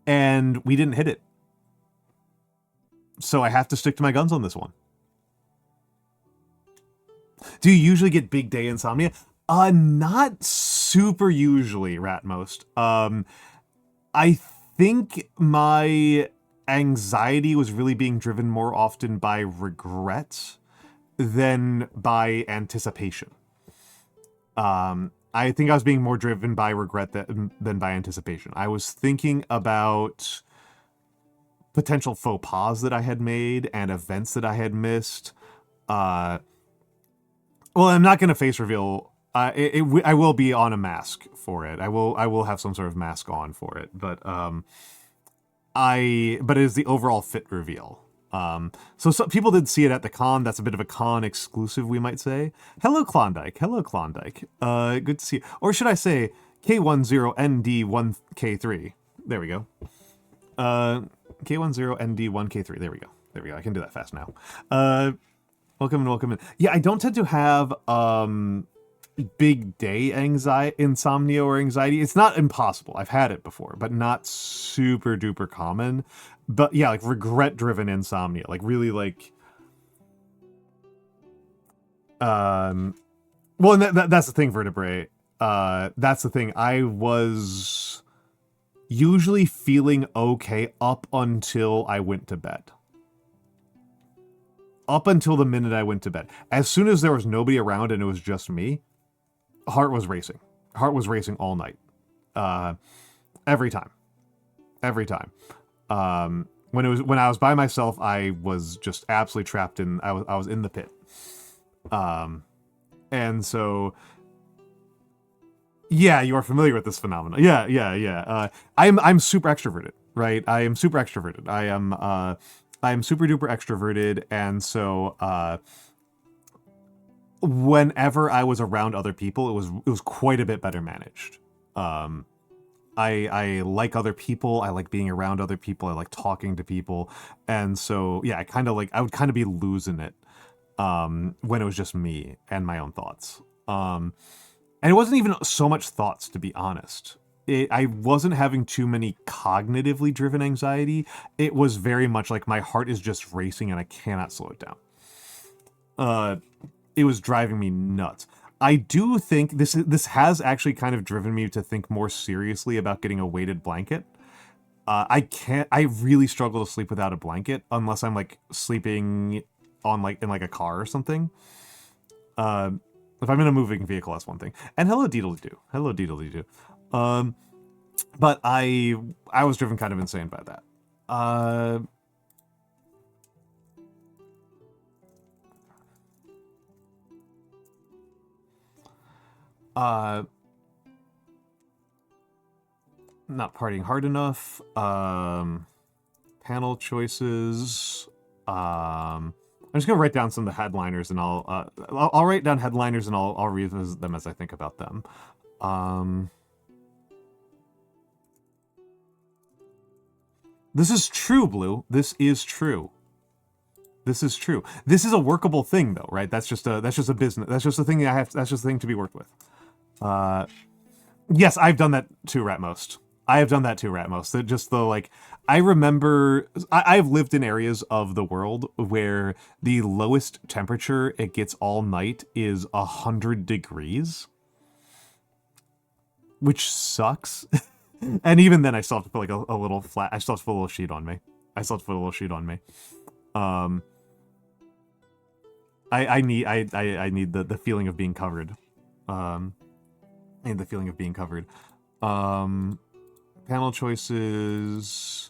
and we didn't hit it. So I have to stick to my guns on this one. Do you usually get big day insomnia? Not super usually, Ratmost. I think my anxiety was really being driven more often by regret than by anticipation. I think I was being more driven by regret than by anticipation. I was thinking about potential faux pas that I had made and events that I had missed. Well, I'm not going to face reveal. I will be on a mask for it. I will have some sort of mask on for it, but it is the overall fit reveal. So some people did see it at the con. That's a bit of a con exclusive, we might say. Hello, Klondike. Hello, Klondike. Good to see you. Or should I say K10ND1K3. There we go. K10ND1K3. There we go. There we go. I can do that fast now. Welcome and welcome in. Yeah, I don't tend to have big day insomnia or anxiety. It's not impossible. I've had it before, but not super duper common. But yeah, like regret driven insomnia, like really like well, and that's the thing, Vertebrae. That's the thing. I was usually feeling okay up until I went to bed. Up until the minute I went to bed. As soon as there was nobody around and it was just me, heart was racing. Heart was racing all night. Every time. When I was by myself, I was just absolutely trapped in. I was in the pit. And so, yeah, you are familiar with this phenomenon. Yeah. I'm super extroverted, right? I am super extroverted. I'm super duper extroverted, and so whenever I was around other people, it was quite a bit better managed. I like other people. I like being around other people. I like talking to people, and so yeah, I would kind of be losing it when it was just me and my own thoughts. And it wasn't even so much thoughts, to be honest. I wasn't having too many cognitively driven anxiety. It was very much like my heart is just racing and I cannot slow it down. It was driving me nuts. I do think this has actually kind of driven me to think more seriously about getting a weighted blanket. I really struggle to sleep without a blanket unless I'm like sleeping on in a car or something. If I'm in a moving vehicle, that's one thing. And hello Deedledoo. Hello Deedledoo. But I was driven kind of insane by that. Not partying hard enough. Panel choices. I'm just gonna write down some of the headliners, and I'll write down headliners, and I'll revisit them as I think about them. This is true, Blue. This is true. This is true. This is a workable thing, though, right? That's just a business. That's just a thing that's just a thing to be worked with. Yes, I've done that too, Ratmost. I have done that too, Ratmost. Just the I remember I've lived in areas of the world where the lowest temperature it gets all night is 100 degrees, which sucks. And even then, I still have to put a little flat. I still have to put a little sheet on me. I need the feeling of being covered. I need the feeling of being covered. Panel choices.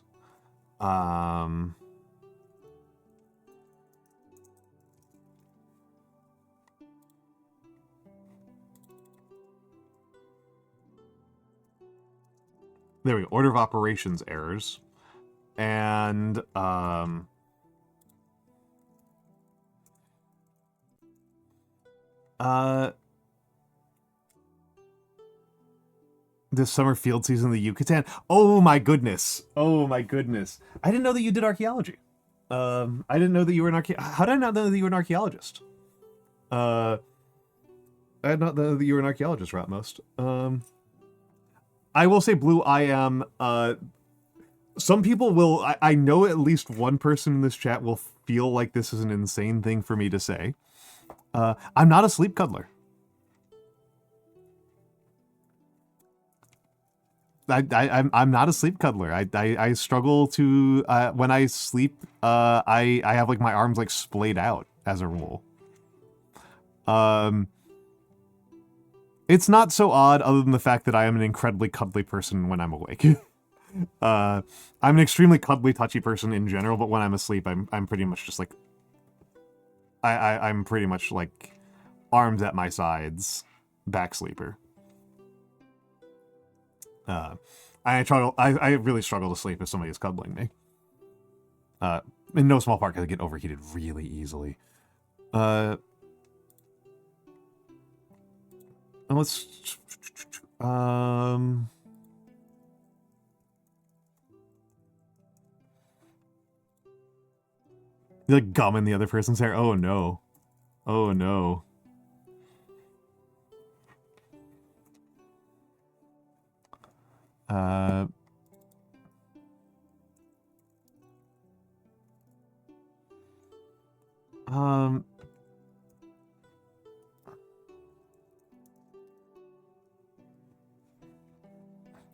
There we go. Order of operations errors. And this summer field season in the Yucatan. Oh my goodness. I didn't know that you did archaeology. I didn't know that you were an How did I not know that you were an archaeologist? I did not know that you were an archaeologist, Ratmost. I will say, Blue, I am, some people will, I know at least one person in this chat will feel like this is an insane thing for me to say. I'm not a sleep cuddler. I'm not a sleep cuddler. I struggle to, when I sleep, I have my arms splayed out as a rule. It's not so odd other than the fact that I am an incredibly cuddly person when I'm awake. I'm an extremely cuddly, touchy person in general, but when I'm asleep, I'm pretty much just like I'm pretty much like arms at my sides, back sleeper. I really struggle to sleep if somebody is cuddling me. In no small part because I get overheated really easily. Let's like gum in the other person's hair. Oh no. Oh no.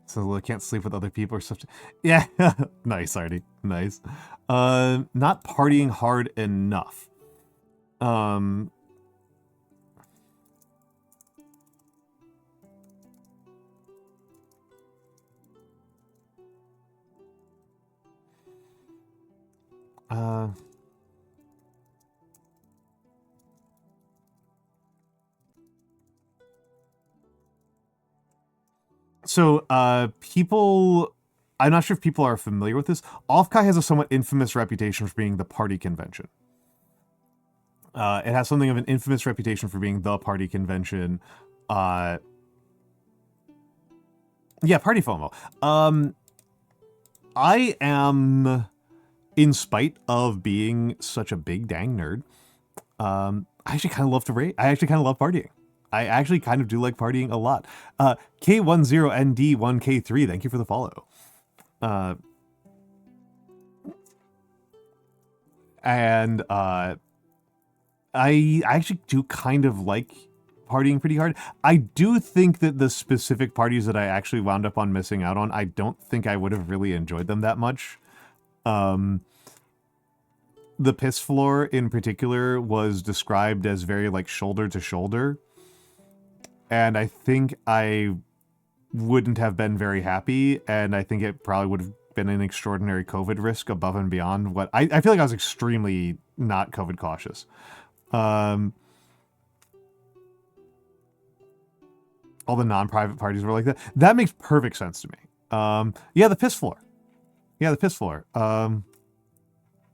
So I can't sleep with other people or stuff. Yeah, nice, Artie. Nice. Not partying hard enough. So, people... I'm not sure if people are familiar with this. Offkai has a somewhat infamous reputation for being the party convention. It has something of an infamous reputation for being the party convention. Yeah, party FOMO. I am, in spite of being such a big dang nerd, I actually kind of love to rate. I actually kind of love partying. I actually kind of do like partying a lot. K10ND1K3, thank you for the follow. I actually do kind of like partying pretty hard. I do think that the specific parties that I actually wound up on missing out on, I don't think I would have really enjoyed them that much. The piss floor in particular was described as very like shoulder to shoulder. And I think I wouldn't have been very happy, and I think it probably would have been an extraordinary COVID risk above and beyond what... I feel like I was extremely not COVID cautious. All the non-private parties were like that. That makes perfect sense to me. Yeah, the piss floor. Yeah, the piss floor.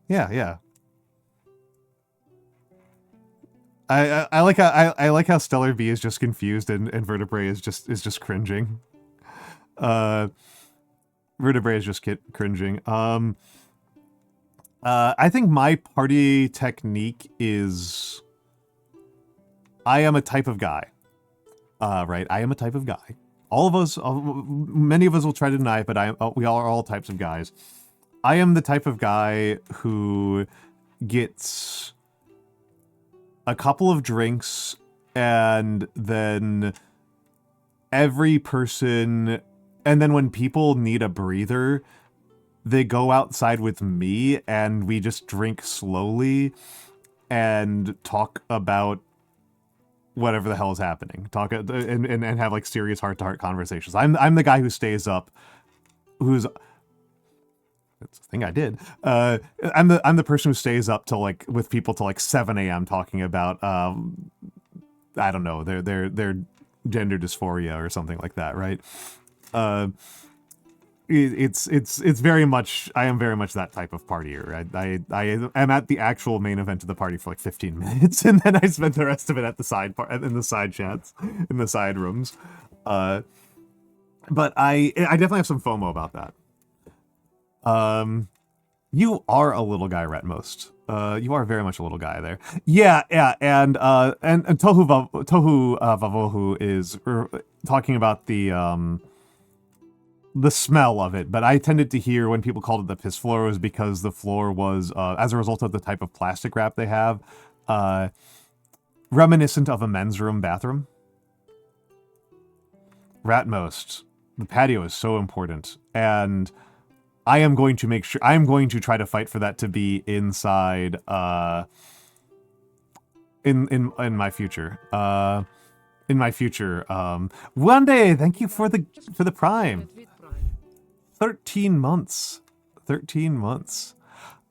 Yeah. I like how I like how Stellar B is just confused and Vertebrae is just cringing. Vertebrae is just cringing. I think my party technique is I am a type of guy. Right? I am a type of guy. All of us, many of us will try to deny it, but we all are all types of guys. I am the type of guy who gets a couple of drinks, and then every person... And then when people need a breather, they go outside with me, and we just drink slowly and talk about whatever the hell is happening. Talk and have like serious heart-to-heart conversations. I'm the guy who stays up, who's... That's the thing I did. I'm the person who stays up till like with people till like 7 a.m. talking about I don't know, their gender dysphoria or something like that, right? It's very much... I am very much that type of partier. I am at the actual main event of the party for like 15 minutes, and then I spend the rest of it at the side in the side chats, in the side rooms. But I definitely have some FOMO about that. You are a little guy, Retmost. You are very much a little guy there. Yeah, and Tohu Vavohu is talking about the smell of it, but I tended to hear when people called it the piss floor was because the floor was, as a result of the type of plastic wrap they have, reminiscent of a men's room bathroom. Ratmost, the patio is so important, and I am going to make sure... I'm going to try to fight for that to be inside, in my future. In my future. One day, thank you for the Prime. 13 months. 13 months.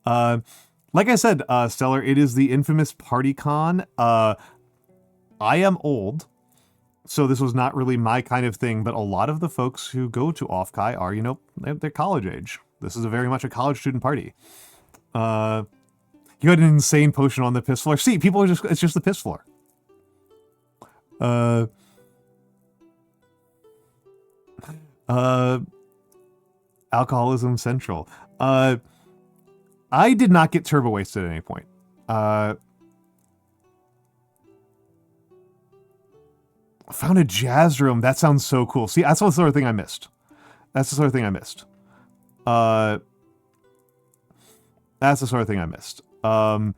Like I said, Stellar, it is the infamous PartyCon. I am old, so this was not really my kind of thing, but a lot of the folks who go to Offkai are, you know, they're college age. This is very much a college student party. You had an insane potion on the piss floor. See, people are it's just the piss floor. Alcoholism Central. I did not get turbo wasted at any point. Found a jazz room. That sounds so cool. See, that's the sort of thing I missed. That's the sort of thing I missed. That's the sort of thing I missed. My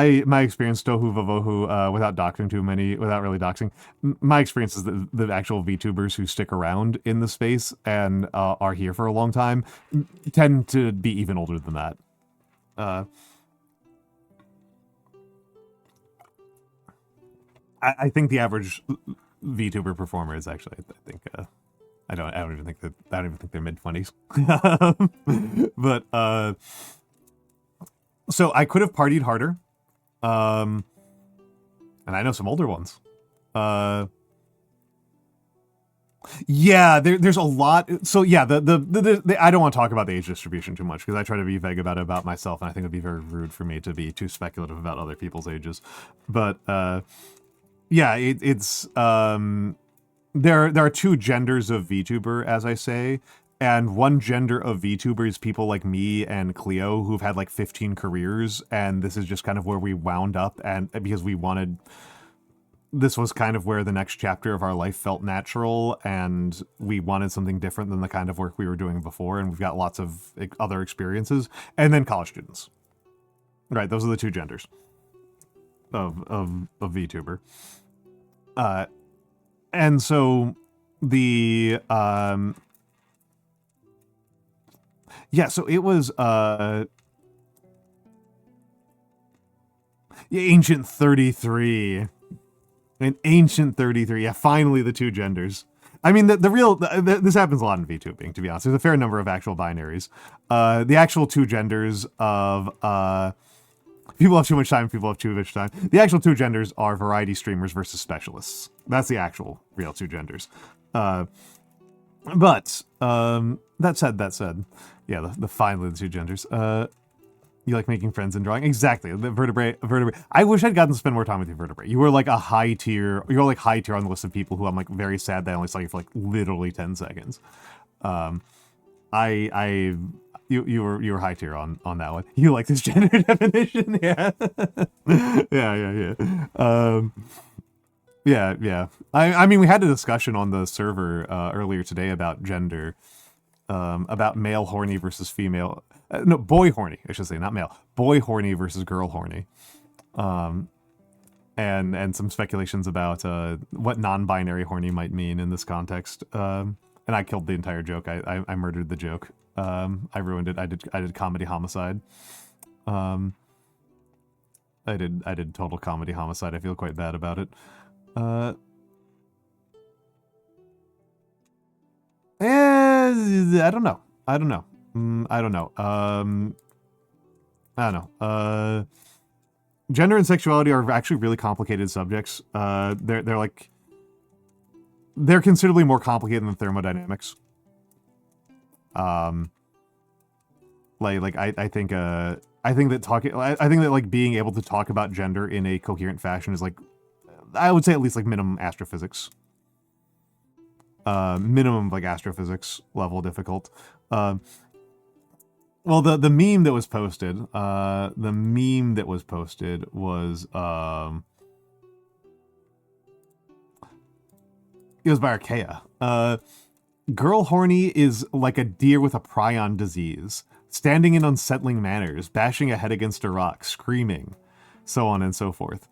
experience Tohu Vavohu, without doxing too many, without really doxing, my experience is that the actual VTubers who stick around in the space and are here for a long time tend to be even older than that. I think the average VTuber performer is actually, I don't even think they're mid-20s. But so I could have partied harder. And I know some older ones. Yeah, there's a lot. So yeah, the I don't want to talk about the age distribution too much because I try to be vague about myself, and I think it'd be very rude for me to be too speculative about other people's ages. But yeah, it's there are two genders of VTuber, as I say, and one gender of VTuber is people like me and Cleo who've had like 15 careers, and this is just kind of where we wound up, and because this was kind of where the next chapter of our life felt natural, and we wanted something different than the kind of work we were doing before, and we've got lots of other experiences. And then college students. Right, those are the two genders of VTuber. And so the yeah, so it was Ancient 33. An Ancient 33. Yeah, finally the two genders. I mean, this happens a lot in VTubing, to be honest. There's a fair number of actual binaries. The actual two genders of people have too much time, people have too much time. The actual two genders are variety streamers versus specialists. That's the actual real two genders. But that said, yeah, the finally the two genders. You like making friends and drawing? Exactly. The vertebrae. I wish I'd gotten to spend more time with you, vertebrae. You were like a high tier. You're like high tier on the list of people who I'm like very sad that I only saw you for like literally 10 seconds. You were high tier on that one. You like this gender definition? Yeah. Yeah. I mean, we had a discussion on the server earlier today about gender, about male horny versus female. No, boy horny, I should say, not male. Boy horny versus girl horny. And some speculations about what non-binary horny might mean in this context. And I killed the entire joke. I murdered the joke. I ruined it. I did comedy homicide. I did total comedy homicide. I feel quite bad about it. I don't know. I don't know. Gender and sexuality are actually really complicated subjects. They're considerably more complicated than thermodynamics. I think that like being able to talk about gender in a coherent fashion is like, I would say at least like minimum astrophysics. Minimum like astrophysics level difficult. Well, the meme that was posted, was it was by Archaea. Girl horny is like a deer with a prion disease, standing in unsettling manners, bashing a head against a rock, screaming, so on and so forth.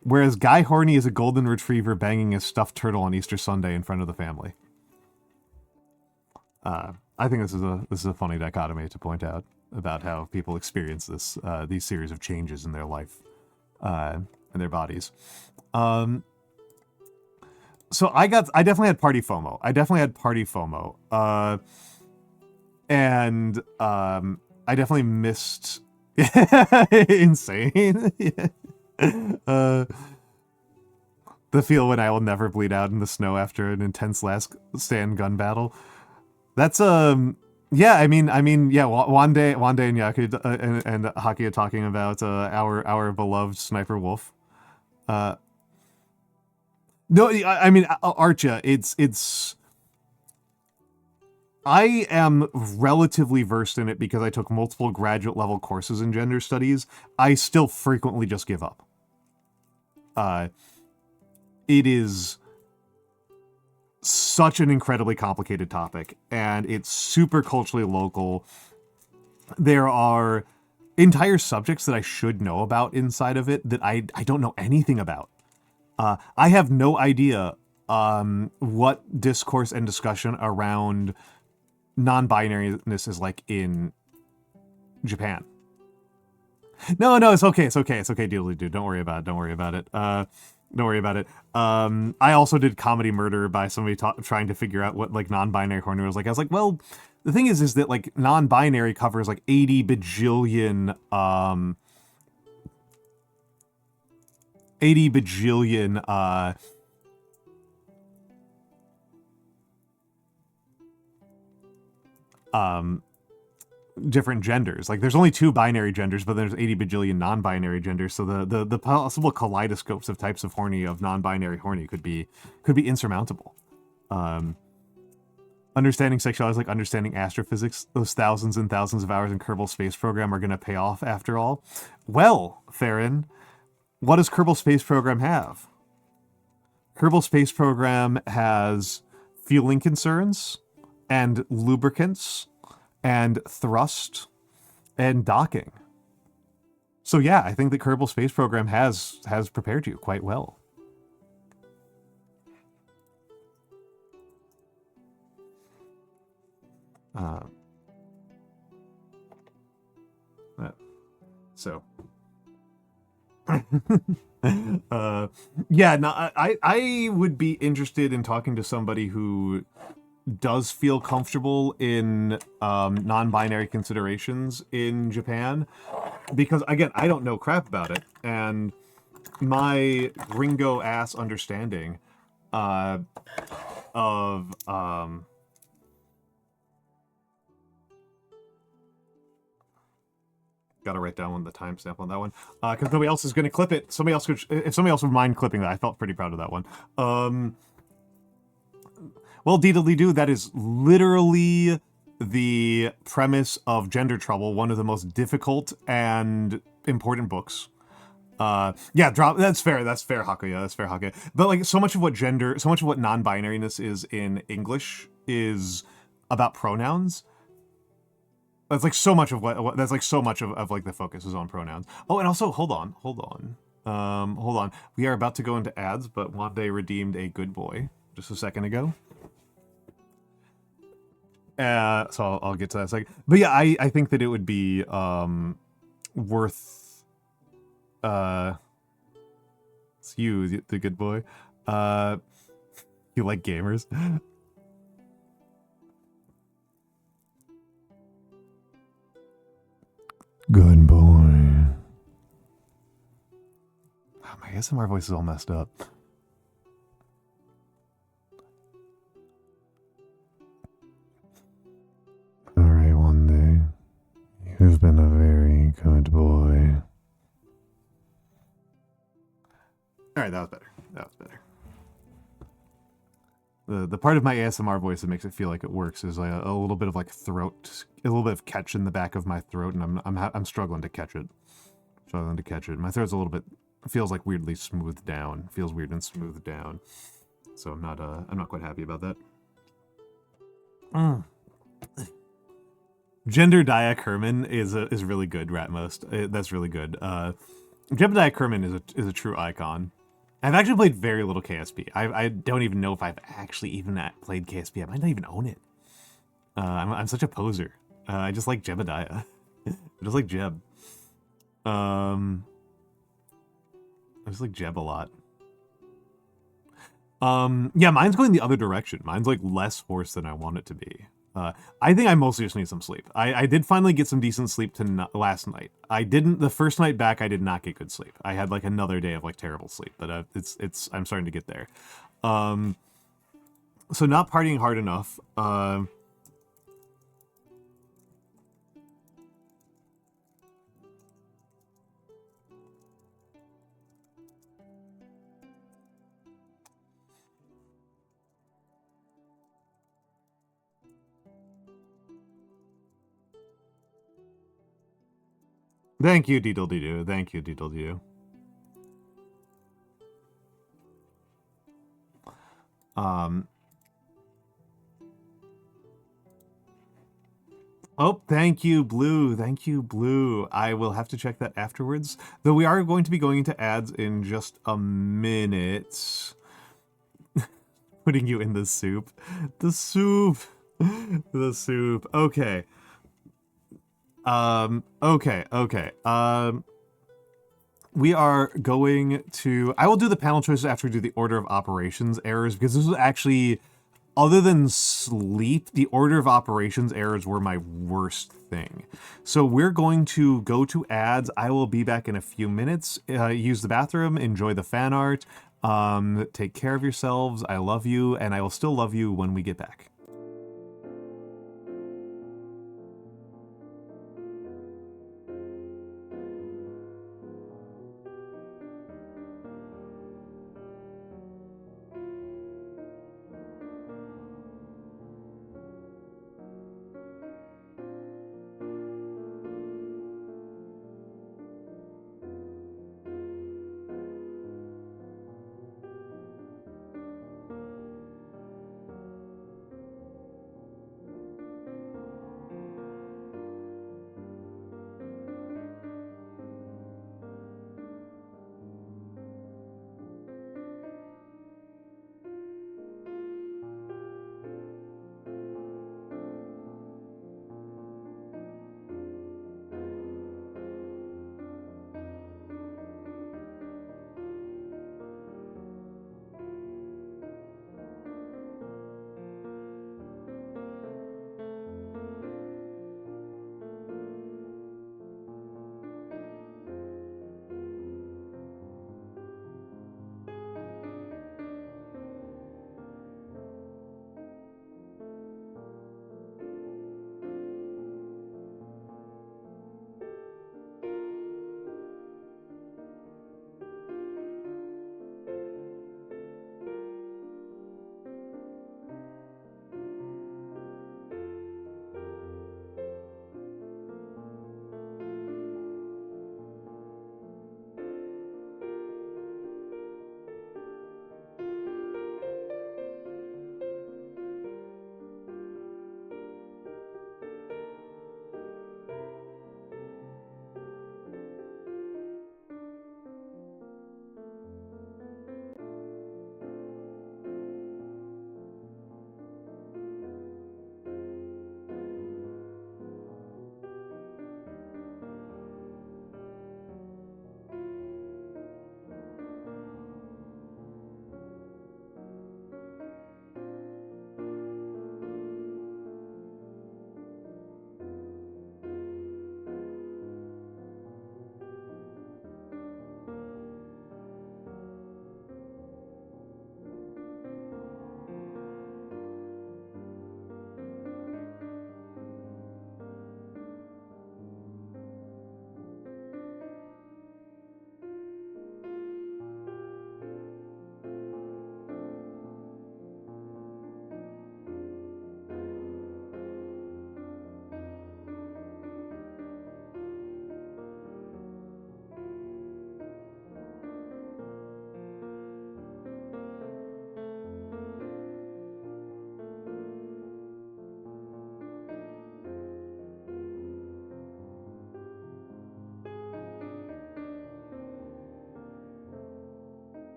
Whereas guy horny is a golden retriever banging a stuffed turtle on Easter Sunday in front of the family. I think this is a funny dichotomy to point out about how people experience these series of changes in their life. bodies. So I definitely had party FOMO. And I definitely missed insane. The feel when I will never bleed out in the snow after an intense last stand gun battle. That's yeah, I mean, yeah. Wande and Yaku and Haki are talking about our beloved Sniper Wolf. No, I mean, Archa. It's. I am relatively versed in it because I took multiple graduate level courses in gender studies. I still frequently just give up. It is such an incredibly complicated topic, and it's super culturally local. There are entire subjects that I should know about inside of it that I don't know anything about. I have no idea what discourse and discussion around non-binariness is like in Japan. No, it's okay, Deedly dude. Don't worry about it. Don't worry about it. I also did comedy murder by somebody trying to figure out what like non-binary horny was like. I was like, well, the thing is that like non-binary covers like 80 bajillion different genders. Like there's only 2 binary genders, but there's 80 bajillion non-binary genders. So the possible kaleidoscopes of types of horny, of non-binary horny could be insurmountable. Understanding sexuality is like understanding astrophysics. Those thousands and thousands of hours in Kerbal Space Program are going to pay off after all. Well, Theron, what does Kerbal Space Program have? Kerbal Space Program has fueling concerns and lubricants and thrust and docking. So yeah, I think the Kerbal Space Program has prepared you quite well. So yeah, no, I would be interested in talking to somebody who does feel comfortable in non-binary considerations in Japan, because again, I don't know crap about it, and my gringo ass understanding of gotta write down the timestamp on that one, because nobody else is going to clip it. If somebody else would mind clipping that, I felt pretty proud of that one. Well, deedly-doo, that is literally the premise of Gender Trouble, one of the most difficult and important books. Yeah, that's fair, Hakuya, that's fair, Hakuya. But like, so much of what non-binariness is in English is about pronouns. That's like so much of that's like so much of like the focus is on pronouns. Oh, and also, hold on. We are about to go into ads, but Wande redeemed a good boy just a second ago. So I'll get to that in a second. But yeah, I think that it would be worth it's you, the good boy. You like gamers? Good boy. My ASMR voice is all messed up. Alright, one day. You've been a very good boy. Alright, that was better. The part of my ASMR voice that makes it feel like it works is like a little bit of like throat, a little bit of catch in the back of my throat, and I'm struggling to catch it. My throat's a little bit, feels like weirdly smoothed down. Feels weird and smoothed down. So I'm not quite happy about that. Jebediah Kerman is really good, Ratmost. That's really good. Jebediah Kerman is a true icon. I've actually played very little KSP. I don't even know if I've actually even played KSP. I might not even own it. I'm such a poser. I just like Jebediah. I just like Jeb. I just like Jeb a lot. Yeah, mine's going the other direction. Mine's like less hoarse than I want it to be. I think I mostly just need some sleep. I did finally get some decent sleep last night. I didn't, the first night back, I did not get good sleep. I had like another day of like terrible sleep, but I'm starting to get there. So not partying hard enough. Thank you, Deedle-Dee-Doo. Thank you, Deedle-Dee-Doo. Oh, thank you, Blue. Thank you, Blue. I will have to check that afterwards. Though we are going to be going into ads in just a minute. Putting you in the soup. The soup. The soup. Okay. Okay. We are going to... I will do the panel choices after we do the order of operations errors, because this was actually... Other than sleep, the order of operations errors were my worst thing. So we're going to go to ads. I will be back in a few minutes. Use the bathroom, enjoy the fan art, take care of yourselves. I love you, and I will still love you when we get back.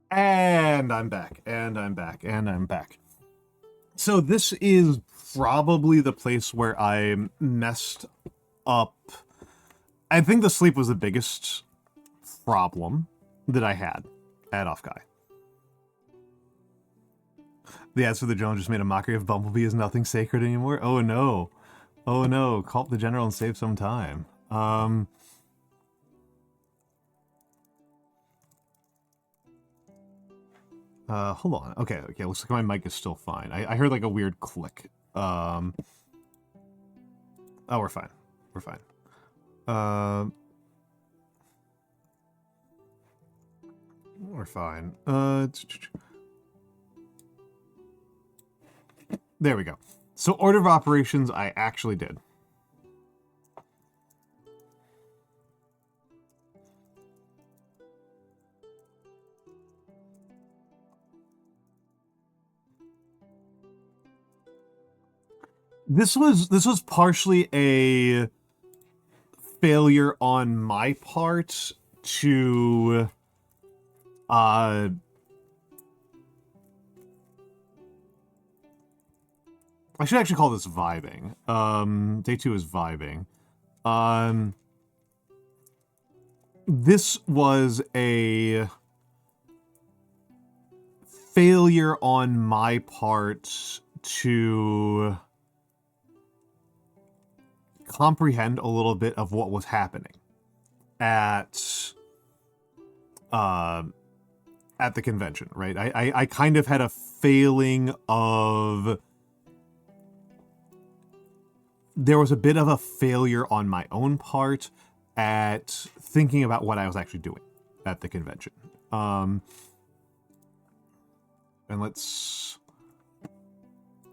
And I'm back, and I'm back, and I'm back. So this is probably the place where I messed up. I think the sleep was the biggest problem that I had at Offkai. The ads for the drone just made a mockery of Bumblebee is nothing sacred anymore. Oh no. Oh no. Call up the general and save some time. Hold on. Okay, looks like my mic is still fine. I heard like a weird click. Oh, we're fine. We're fine. We're fine. There we go. So order of operations, I actually did. This was partially a failure on my part to I should actually call this vibing. Day 2 is vibing. This was a failure on my part to comprehend a little bit of what was happening at the convention, right? I kind of had a failing of... There was a bit of a failure on my own part at thinking about what I was actually doing at the convention. And let's...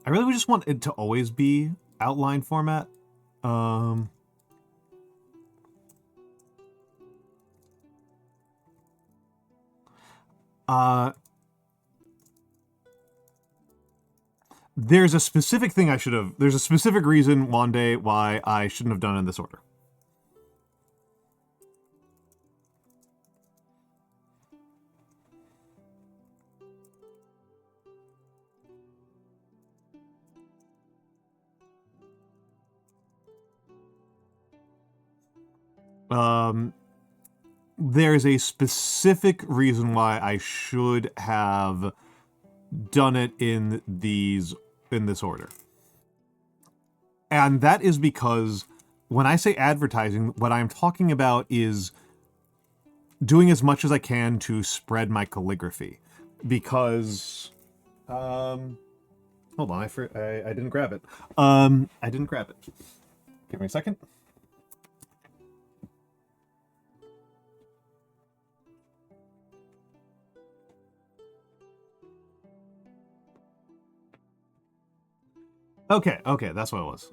I really just want it to always be outline format. There's a specific thing I should have... There's a specific reason, Wande, why I shouldn't have done it in this order. There's a specific reason why I should have done it in this order. And that is because when I say advertising, what I'm talking about is doing as much as I can to spread my calligraphy. Because, hold on, I didn't grab it. I didn't grab it. Give me a second. Okay, that's what it was.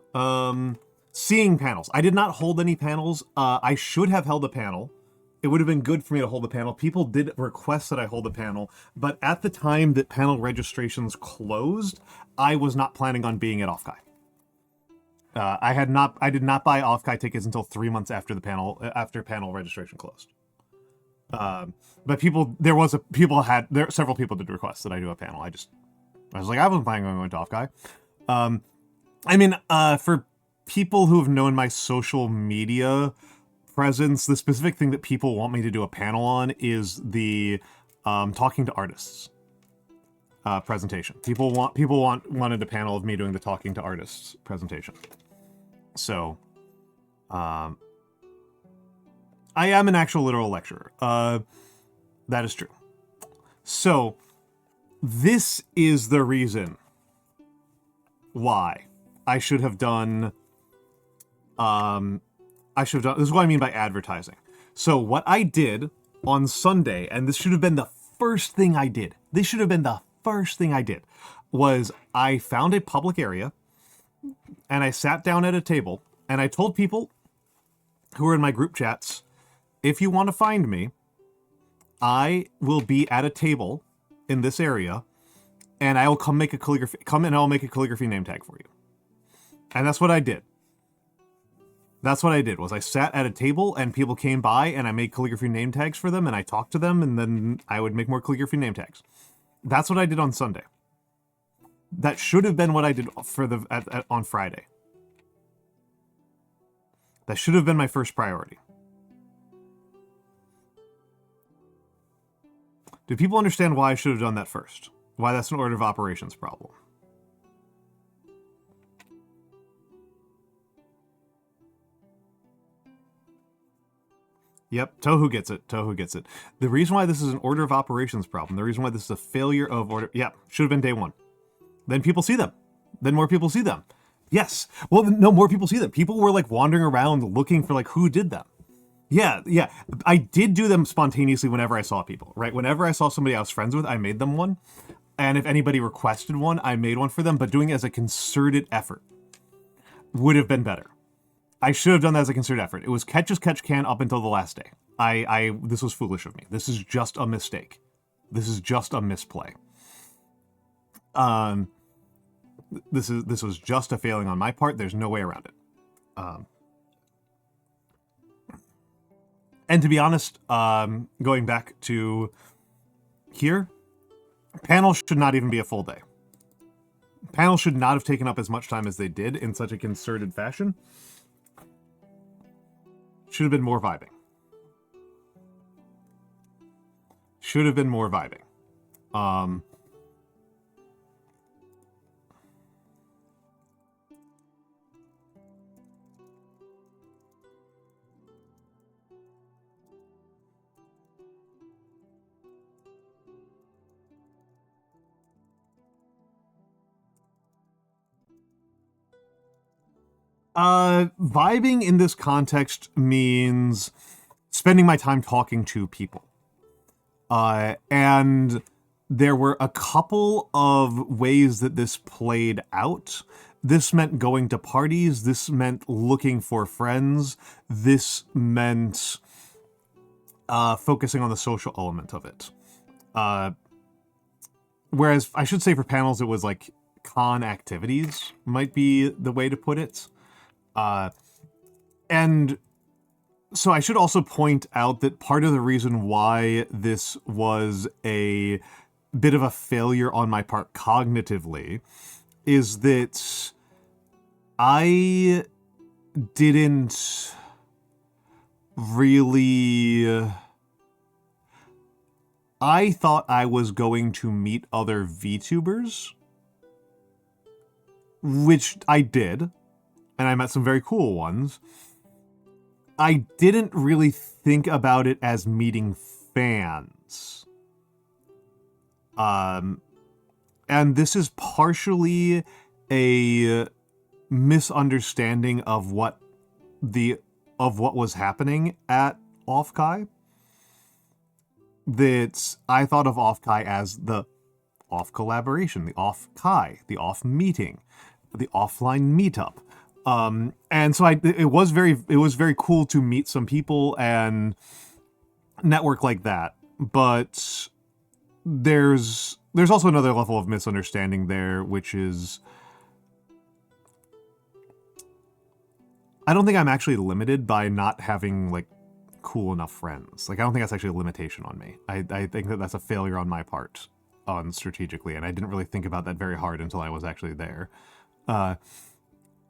Seeing panels. I did not hold any panels. I should have held a panel. It would have been good for me to hold a panel. People did request that I hold a panel, but at the time that panel registrations closed, I was not planning on being at Offkai. I did not buy Offkai tickets until 3 months after after panel registration closed. But several people did request that I do a panel. I was like, I wasn't planning on going to Offkai. I mean, for people who have known my social media presence, the specific thing that people want me to do a panel on is the talking to artists presentation. People wanted a panel of me doing the talking to artists presentation. So, I am an actual literal lecturer. That is true. So, this is the reason why I should have done, this is what I mean by advertising. So what I did on Sunday, and this should have been the first thing I did, was I found a public area, and I sat down at a table, and I told people who were in my group chats, if you want to find me, I will be at a table in this area, and I will come and I'll make a calligraphy name tag for you. And that's what I did. Was I sat at a table and people came by and I made calligraphy name tags for them and I talked to them and then I would make more calligraphy name tags. That's what I did on Sunday. That should have been what I did on Friday. That should have been my first priority. Do people understand why I should have done that first? Why that's an order of operations problem? Yep, Tohu gets it. Tohu gets it. The reason why this is an order of operations problem, the reason why this is a failure of order... Yeah, should have been day one. Then people see them. Then more people see them. Yes. Well, no, more people see them. People were, like, wandering around looking for, like, who did them. Yeah. I did do them spontaneously whenever I saw people, right? Whenever I saw somebody I was friends with, I made them one. And if anybody requested one, I made one for them. But doing it as a concerted effort would have been better. I should have done that as a concerted effort. It was catch as catch can up until the last day. This was foolish of me. This is just a mistake. This is just a misplay. This was just a failing on my part. There's no way around it. And to be honest, going back to here, panels should not even be a full day. Panels should not have taken up as much time as they did in such a concerted fashion. Should have been more vibing. Should have been more vibing. Vibing in this context means spending my time talking to people. And there were a couple of ways that this played out. This meant going to parties. This meant looking for friends. This meant focusing on the social element of it. Whereas I should say for panels, it was like con activities might be the way to put it. And so I should also point out that part of the reason why this was a bit of a failure on my part cognitively is that I didn't really... I thought I was going to meet other VTubers, which I did. And I met some very cool ones. I didn't really think about it as meeting fans. And this is partially a misunderstanding of what was happening at Offkai. That I thought of Offkai as the off collaboration, the Offkai, the off meeting, the offline meetup. And so it was very cool to meet some people and network like that. But there's also another level of misunderstanding there, which is I don't think I'm actually limited by not having like cool enough friends. Like I don't think that's actually a limitation on me. I think that that's a failure on my part on strategically, and I didn't really think about that very hard until I was actually there.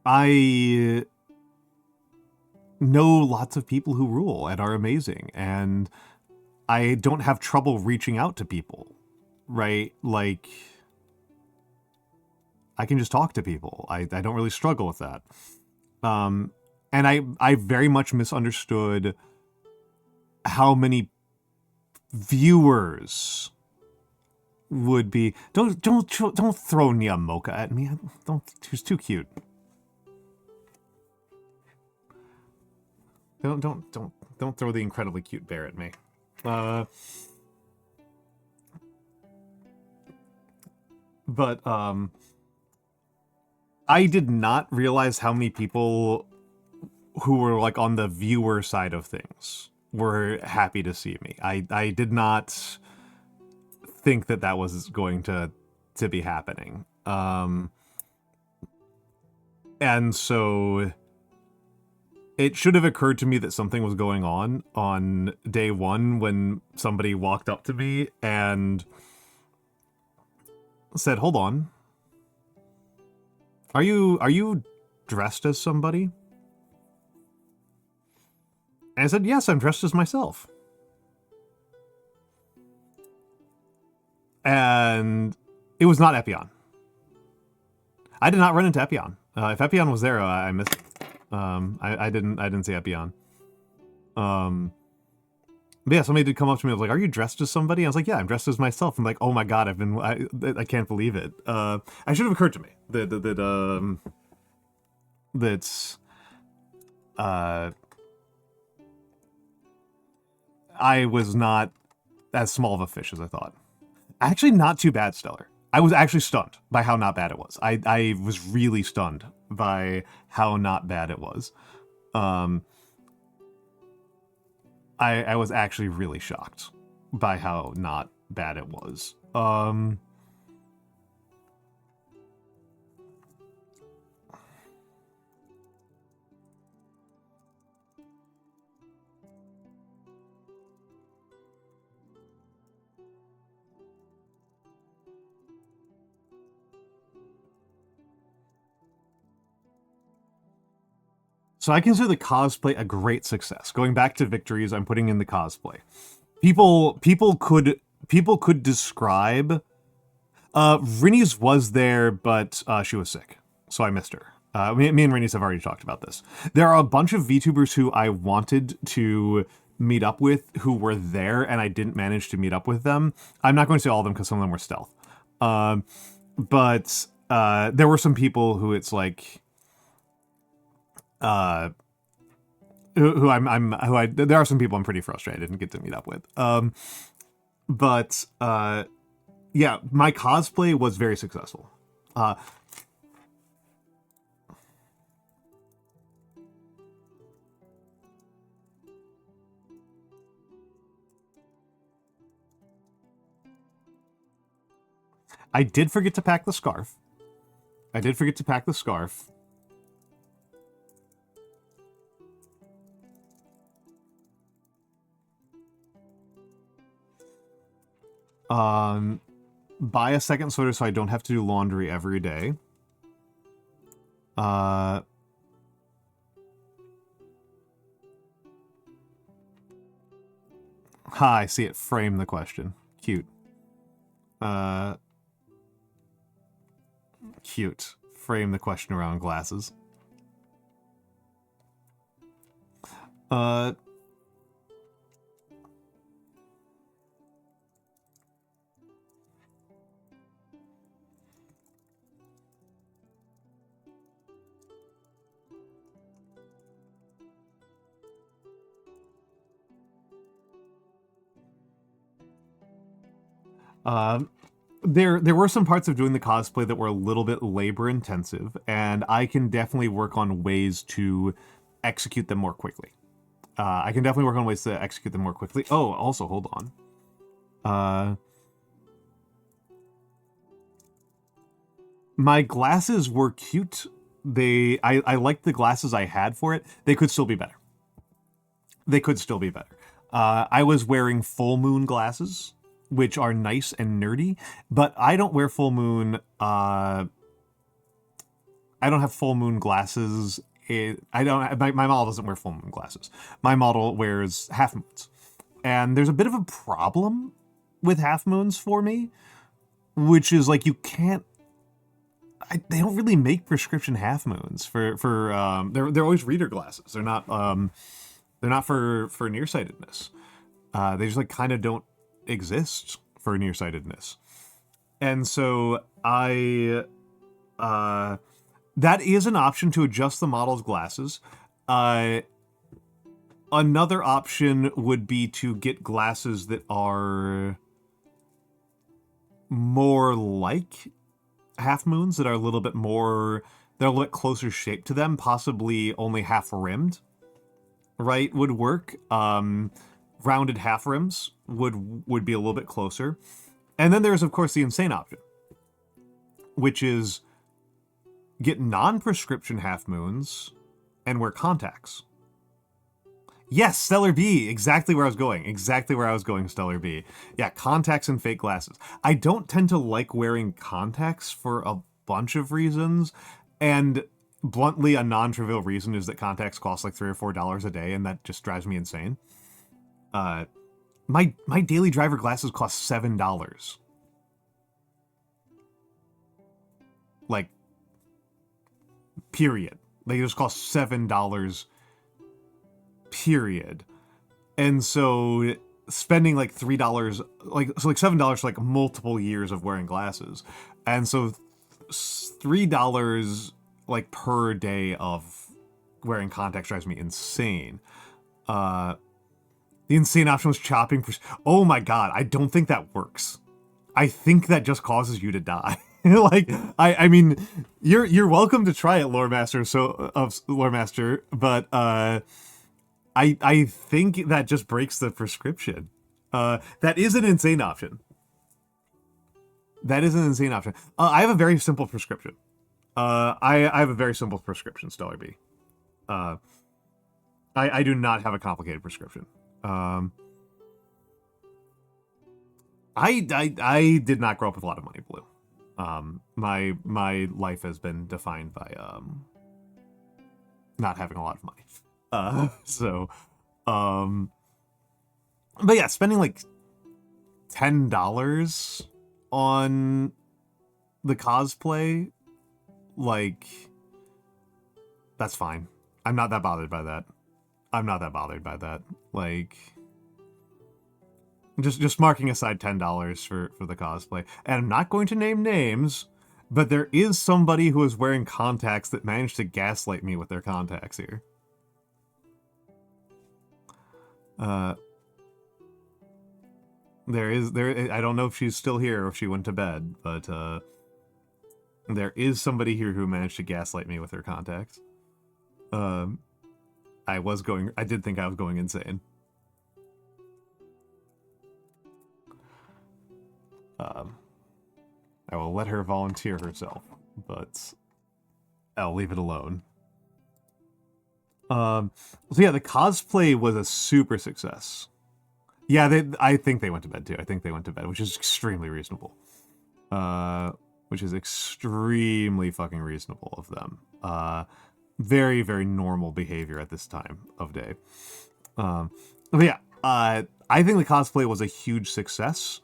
I know lots of people who rule and are amazing, and I don't have trouble reaching out to people, right? Like, I can just talk to people. I don't really struggle with that. And I very much misunderstood how many viewers would be... Don't throw Nia Mocha at me. She's too cute. Don't throw the incredibly cute bear at me. But I did not realize how many people who were like on the viewer side of things were happy to see me. I did not think that that was going to be happening. And so it should have occurred to me that something was going on day one when somebody walked up to me and said, "Hold on. Are you dressed as somebody?" And I said, yes, I'm dressed as myself. And it was not Epion. I did not run into Epion. If Epion was there, I missed it. I didn't see Epion. But yeah, somebody did come up to me and was like, are you dressed as somebody? I was like, yeah, I'm dressed as myself. I'm like, oh my god, I can't believe it. I should have occurred to me that I was not as small of a fish as I thought. Actually, not too bad, Stellar. I was actually stunned by how not bad it was. I was really stunned by how not bad it was. I was actually really shocked by how not bad it was. So I consider the cosplay a great success. Going back to victories, I'm putting in the cosplay. People could describe. Rinny's was there, but she was sick, so I missed her. Me and Rinny's have already talked about this. There are a bunch of VTubers who I wanted to meet up with who were there, and I didn't manage to meet up with them. I'm not going to say all of them because some of them were stealth. But there were some people who it's like. There are some people I'm pretty frustrated I didn't get to meet up with. Yeah, my cosplay was very successful. I did forget to pack the scarf. Buy a second sweater so I don't have to do laundry every day. Hi, I see it. Frame the question. Cute. Cute. Frame the question around glasses. There were some parts of doing the cosplay that were a little bit labor intensive, and I can definitely work on ways to execute them more quickly. Oh, also, hold on. My glasses were cute. I liked the glasses I had for it. They could still be better. I was wearing full moon glasses, which are nice and nerdy, but I don't wear full moon. I don't have full moon glasses. My model doesn't wear full moon glasses. My model wears half moons. And there's a bit of a problem with half moons for me, which is like you can't. They don't really make prescription half moons they're always reader glasses. They're not for nearsightedness. They just like kind of don't exist for nearsightedness. And so that is an option to adjust the model's glasses. Another option would be to get glasses that are more like half moons, that are a little bit more, they're a little bit closer shaped to them, possibly only half rimmed, right, would work. Rounded half rims would be a little bit closer. And then there's, of course, the insane option, which is get non-prescription half moons and wear contacts. Yes, Stellar B, exactly where I was going, Stellar B. Yeah, contacts and fake glasses. I don't tend to like wearing contacts for a bunch of reasons, and bluntly, a non-trivial reason is that contacts cost like $3 or $4 a day, and that just drives me insane. My daily driver glasses cost $7. Like, period. They just cost $7, period. And so spending like $3, like $7 for like multiple years of wearing glasses. And so $3 like per day of wearing contacts drives me insane. The insane option was chopping. Oh my god, I don't think that works. I think that just causes you to die. Like, I mean, you're welcome to try it, Lore Master, but I think that just breaks the prescription. That is an insane option. That is an insane option. I have a very simple prescription. I have a very simple prescription, Stellar B. I do not have a complicated prescription. I did not grow up with a lot of money, Blue. My life has been defined by not having a lot of money. But yeah, spending like $10 on the cosplay, like, that's fine. I'm not that bothered by that. Like, just marking aside $10 for the cosplay. And I'm not going to name names, but there is somebody who is wearing contacts that managed to gaslight me with their contacts here. I don't know if she's still here or if she went to bed, but there is somebody here who managed to gaslight me with her contacts. I did think I was going insane. I will let her volunteer herself, but I'll leave it alone. So yeah, the cosplay was a super success. Yeah, I think they went to bed too. I think they went to bed, which is extremely reasonable. Which is extremely fucking reasonable of them. Very, very normal behavior at this time of day. But yeah, I think the cosplay was a huge success.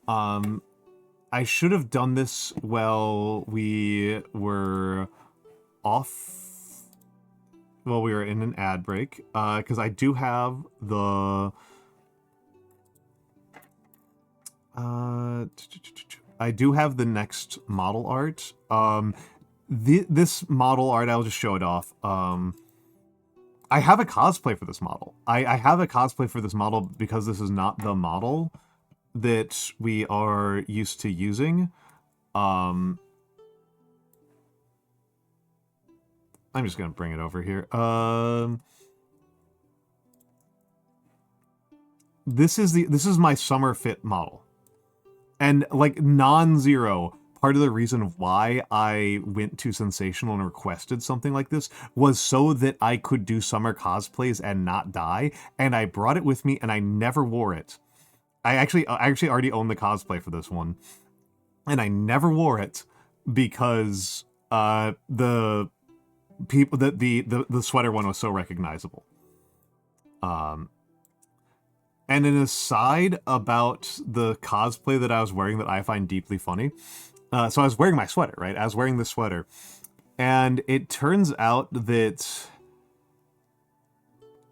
I should have done this while we were in an ad break, because I do have the next model art. This model art, I'll just show it off. I have a cosplay for this model. I have a cosplay for this model because this is not the model that we are used to using. I'm just gonna bring it over here. This is my summer fit model. And like non-zero, part of the reason why I went to Sensational and requested something like this was so that I could do summer cosplays and not die. And I brought it with me and I never wore it. I actually already own the cosplay for this one, and I never wore it because the sweater one was so recognizable. And an aside about the cosplay that I was wearing that I find deeply funny. So I was wearing my sweater, right? I was wearing the sweater, and it turns out that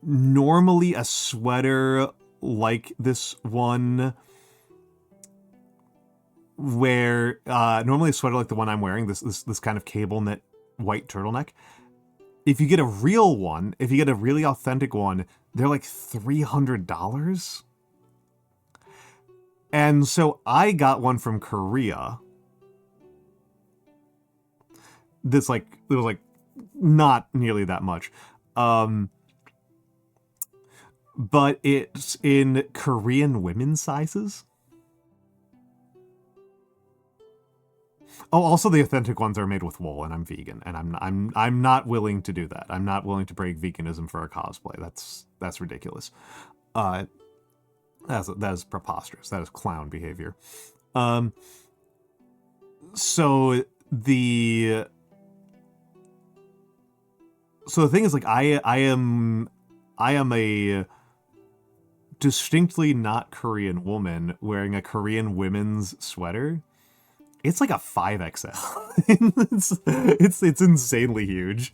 normally a sweater like this one, where normally a sweater like the one I'm wearing, this kind of cable knit white turtleneck, if you get a real one, if you get a really authentic one, they're like $300. And so I got one from Korea. It was like not nearly that much. But it's in Korean women's sizes. Oh, also the authentic ones are made with wool, and I'm vegan, and I'm not willing to do that. I'm not willing to break veganism for a cosplay. That's ridiculous. That is preposterous. That is clown behavior. So So the thing is, like, I am a distinctly not Korean woman wearing a Korean women's sweater. It's like a 5XL. it's insanely huge.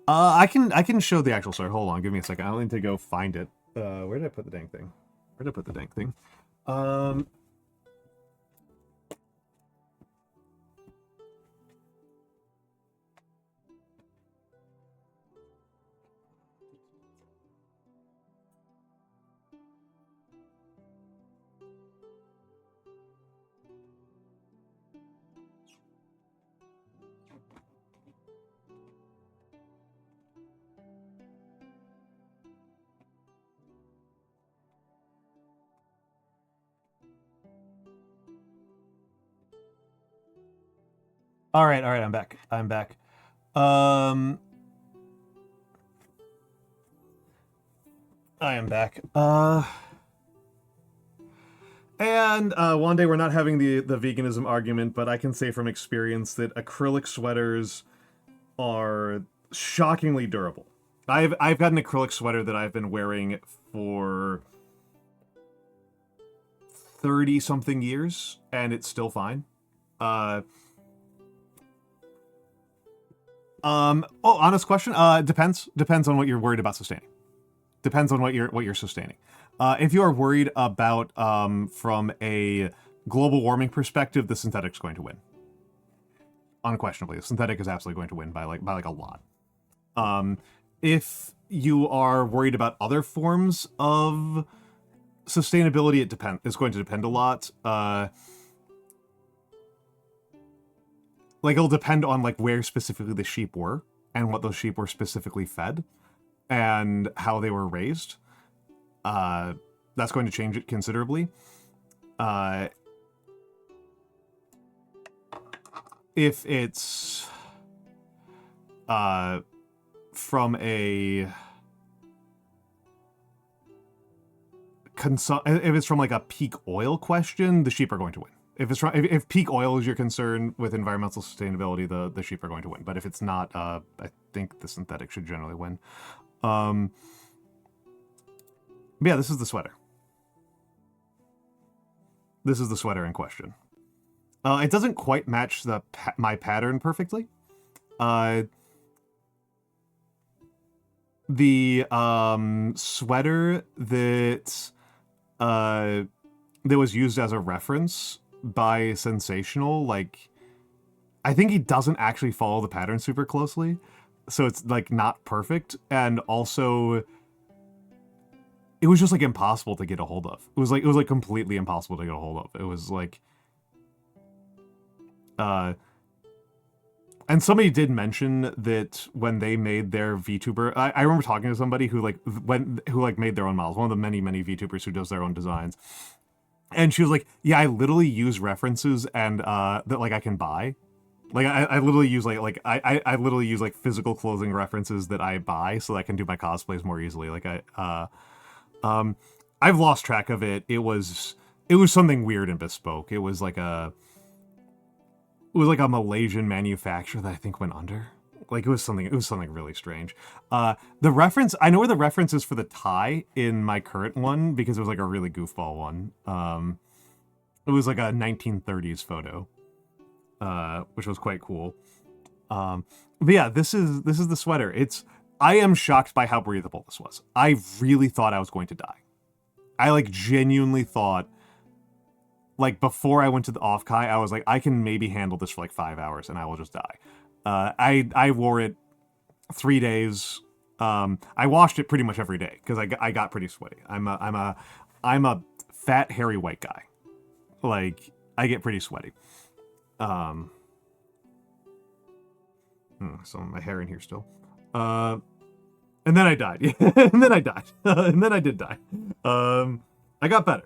I can show the actual sweater. Hold on, give me a second. I need to go find it. Where did I put the dang thing? Where did I put the dang thing? All right, I'm back. I am back. And one day we're not having the veganism argument, but I can say from experience that acrylic sweaters are shockingly durable. I've got an acrylic sweater that I've been wearing for 30-something years, and it's still fine. Honest question. Depends on what you're worried about sustaining. Depends on what you're sustaining. If you are worried about from a global warming perspective, the synthetic's going to win. Unquestionably, the synthetic is absolutely going to win by a lot. If you are worried about other forms of sustainability, it's going to depend a lot. It'll depend on where specifically the sheep were and what those sheep were specifically fed and how they were raised. That's going to change it considerably. If it's from a if it's from a peak oil question, the sheep are going to win. If peak oil is your concern with environmental sustainability, the sheep are going to win. But if it's not, I think the synthetic should generally win. But yeah, this is the sweater. This is the sweater in question. It doesn't quite match my pattern perfectly. The sweater that was used as a reference by Sensational, I think he doesn't actually follow the pattern super closely, so it's not perfect, and also it was just impossible to get a hold of. It was completely impossible to get a hold of. It was and somebody did mention that when they made their VTuber, I remember talking to somebody who made their own models, one of the many VTubers who does their own designs. And she was like, yeah, I literally use references and that I can buy. I literally use I literally use physical clothing references that I buy so that I can do my cosplays more easily. I've lost track of it. It was something weird and bespoke. It was a Malaysian manufacturer that I think went under. It was something really strange. The reference, I know where the reference is for the tie in my current one because it was a really goofball one. It was a 1930s photo, which was quite cool. But yeah, this is the sweater. I am shocked by how breathable this was. I really thought I was going to die. I genuinely thought, before I went to the Offkai, I was I can maybe handle this for 5 hours and I will just die. I wore it 3 days. I washed it pretty much every day because I got pretty sweaty. I'm a fat, hairy white guy. I get pretty sweaty. Some of my hair in here still. And then I died. And then I died. And then I did die. I got better,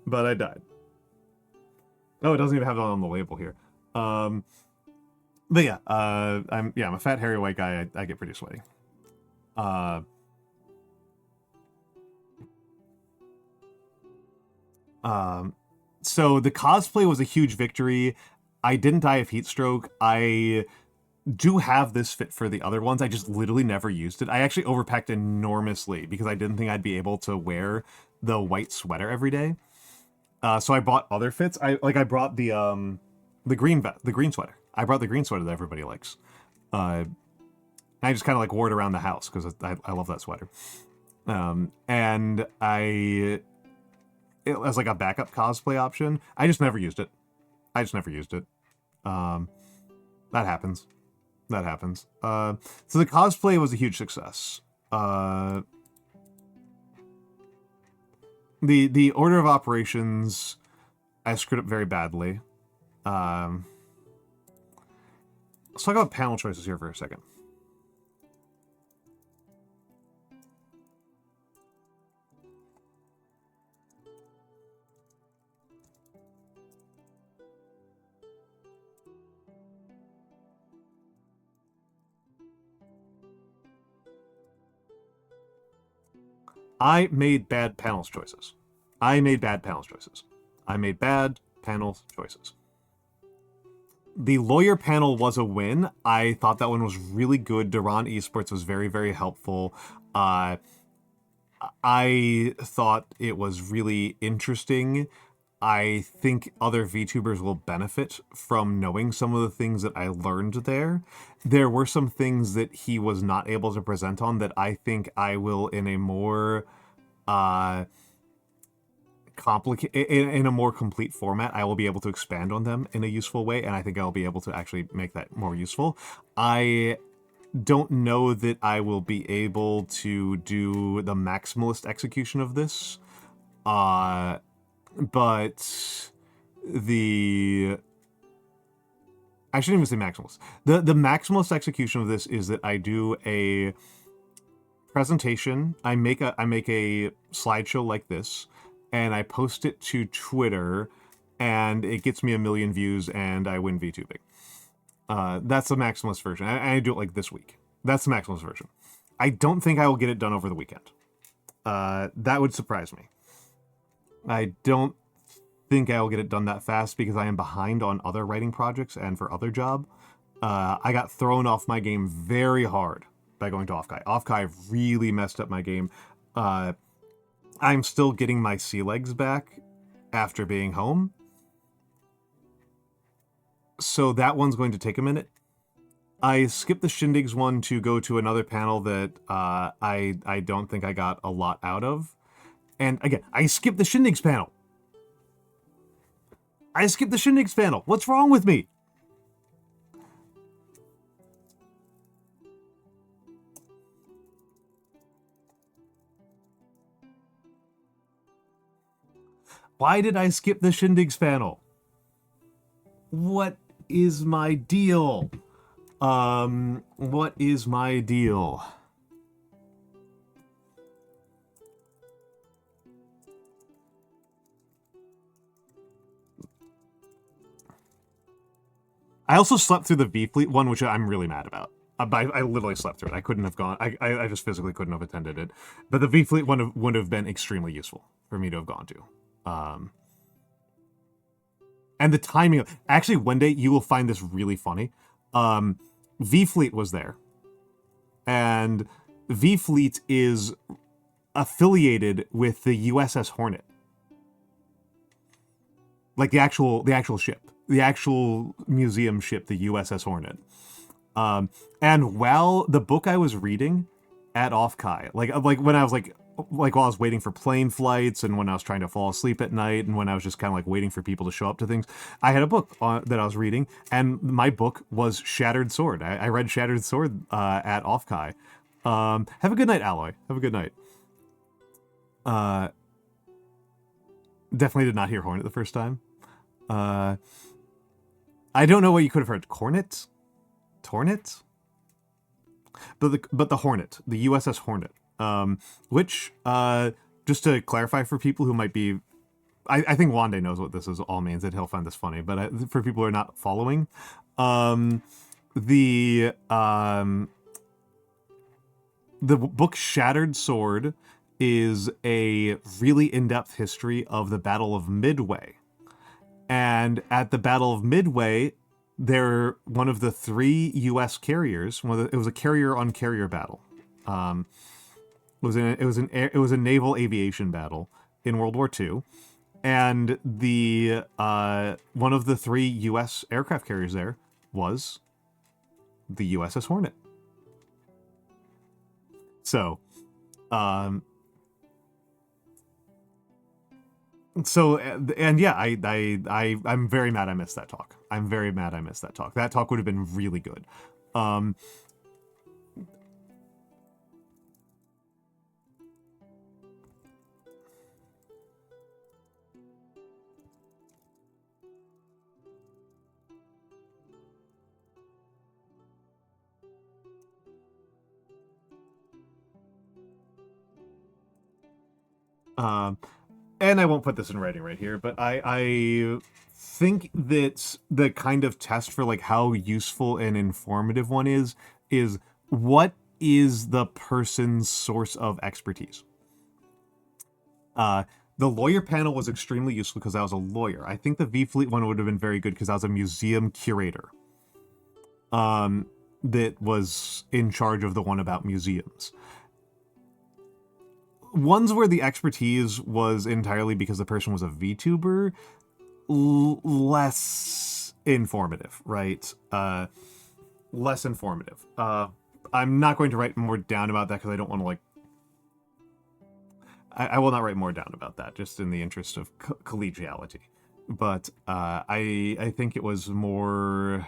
but I died. Oh, it doesn't even have it on the label here. But yeah, I'm a fat, hairy white guy. I get pretty sweaty. So the cosplay was a huge victory. I didn't die of heat stroke. I do have this fit for the other ones. I just literally never used it. I actually overpacked enormously because I didn't think I'd be able to wear the white sweater every day. So I bought other fits. I brought the green sweater. I brought the green sweater that everybody likes. I just kind of like wore it around the house because I love that sweater. And it as like a backup cosplay option. I just never used it. That happens. So the cosplay was a huge success. The order of operations, I screwed up very badly. Let's talk about panel choices here for a second. I made bad panel choices. The lawyer panel was a win. I thought that one was really good. Duran Esports was very, very helpful. I thought it was really interesting. I think other VTubers will benefit from knowing some of the things that I learned there. There were some things that he was not able to present on that I think I will in a more in a more complete format. I will be able to expand on them in a useful way, and I think I'll be able to actually make that more useful. I don't know that I will be able to do the maximalist execution of this. But I shouldn't even say maximalist. The maximalist execution of this is that I do a presentation. I make a slideshow like this, and I post it to Twitter, and it gets me 1 million views, and I win VTubing. That's the maximalist version. I do it like this week. That's the maximalist version. I don't think I will get it done over the weekend. That would surprise me. I don't think I will get it done that fast because I am behind on other writing projects and for other job. I got thrown off my game very hard by going to Offkai. Offkai really messed up my game. I'm still getting my sea legs back after being home. So that one's going to take a minute. I skipped the Shindigs one to go to another panel that I don't think I got a lot out of. And again, I skipped the Shindigs panel. What's wrong with me? Why did I skip the Shindigs panel? What is my deal? What is my deal? I also slept through the V-Fleet one, which I'm really mad about. I literally slept through it. I couldn't have gone. I just physically couldn't have attended it. But the V-Fleet one would have been extremely useful for me to have gone to. And the timing. Actually, one day you will find this really funny. V-Fleet was there. And V-Fleet is affiliated with the USS Hornet. Like the actual ship. The actual museum ship, the USS Hornet. And while the book I was reading at Offkai, like when I was while I was waiting for plane flights and when I was trying to fall asleep at night and when I was just kind of like waiting for people to show up to things, I had a book that I was reading, and my book was Shattered Sword. I read Shattered Sword at Offkai. Have a good night, Alloy. Have a good night. Definitely did not hear Hornet the first time. I don't know what you could have heard. Cornet? Tornet? But the Hornet, the USS Hornet, which, just to clarify for people who might be, I think Wande knows what this all means, and he'll find this funny, but for people who are not following, the book Shattered Sword is a really in-depth history of the Battle of Midway. And at the Battle of Midway, they're one of the 3 U.S. carriers. It was a carrier-on-carrier battle. It was a naval aviation battle in World War II, and the one of the 3 U.S. aircraft carriers there was the USS Hornet. So, and yeah, I'm very mad I missed that talk. I'm very mad I missed that talk. That talk would have been really good. And I won't put this in writing right here, but I think that the kind of test for like how useful and informative one is what is the person's source of expertise. The lawyer panel was extremely useful because I was a lawyer. I think the V-Fleet one would have been very good because I was a museum curator. That was in charge of the one about museums. Ones where the expertise was entirely because the person was a VTuber, less informative, right? Less informative. I'm not going to write more down about that because I don't want to, like... I will not write more down about that, just in the interest of collegiality. But I think it was more...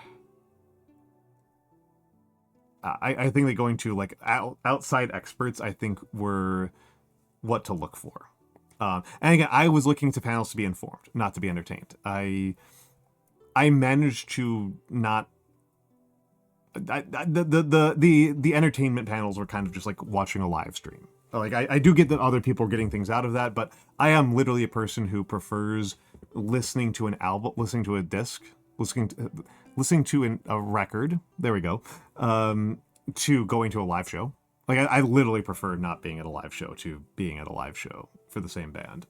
I think that going to, like, outside experts, I think, were... what to look for. And again, I was looking to panels to be informed, not to be entertained. I managed to not... The entertainment panels were kind of just like watching a live stream. Like, I do get that other people are getting things out of that, but I am literally a person who prefers listening to an album, listening to a disc, listening to a record, there we go, to going to a live show. Like, I literally prefer not being at a live show to being at a live show for the same band.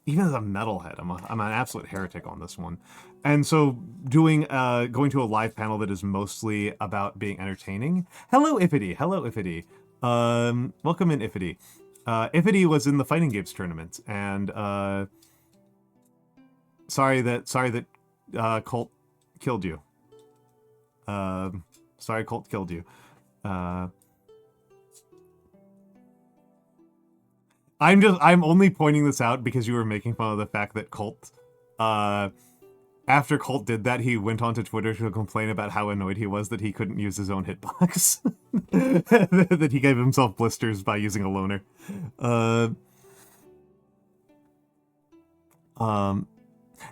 Even as a metalhead, I'm an absolute heretic on this one. And so going to a live panel that is mostly about being entertaining. Hello, Ifity. Hello, Ifity. Welcome in, Ifity. Ifity was in the fighting games tournament, and sorry that Colt killed you. Sorry, Colt killed you. I'm only pointing this out because you were making fun of the fact that Colt, after Colt did that, he went onto Twitter to complain about how annoyed he was that he couldn't use his own hitbox. That he gave himself blisters by using a loner. I'm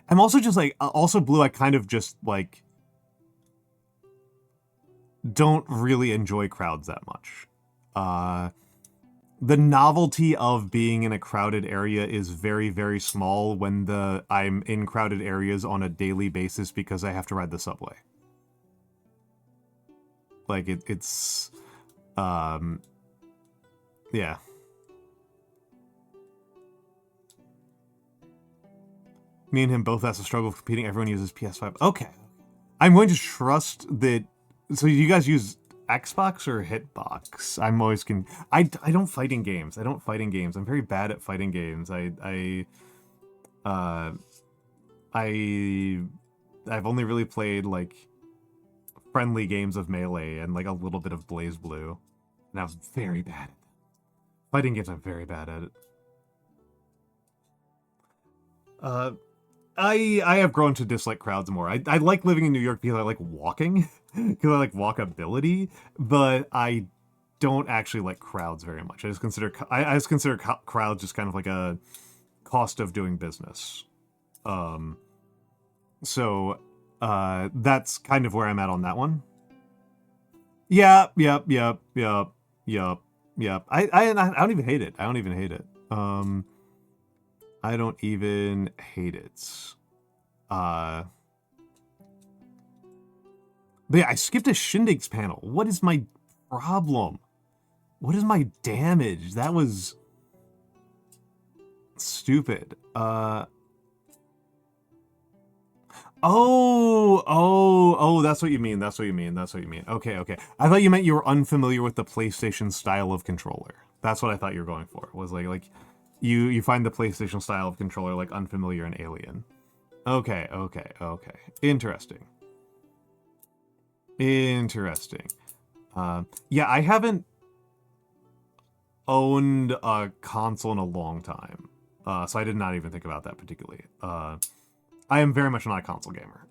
also just like, also Blue, I kind of just like, don't really enjoy crowds that much. The novelty of being in a crowded area is very, very small when I'm in crowded areas on a daily basis because I have to ride the subway. Like, it's... yeah. Me and him both has a struggle with competing. Everyone uses PS5. Okay. I'm going to trust that... So you guys use Xbox or Hitbox? I'm always I don't fight in games. I don't fight in games. I'm very bad at fighting games. I've only really played like friendly games of Melee and like a little bit of Blaze Blue, and I was very bad at it. Fighting games, I'm very bad at it. I have grown to dislike crowds more. I like living in New York because I like walking, because I like walkability, but I don't actually like crowds very much. I just consider crowds just kind of like a cost of doing business. So that's kind of where I'm at on that one. Yep. I don't even hate it. I don't even hate it. I don't even hate it. But yeah, I skipped a Shindigs panel. What is my problem? What is my damage? That was stupid. Oh, that's what you mean. That's what you mean. That's what you mean. Okay, okay. I thought you meant you were unfamiliar with the PlayStation style of controller. That's what I thought you were going for. Was like you find the PlayStation style of controller like unfamiliar and alien. Okay, okay, okay. Interesting. Interesting. Yeah, I haven't owned a console in a long time. So I did not even think about that particularly. I am very much not a console gamer.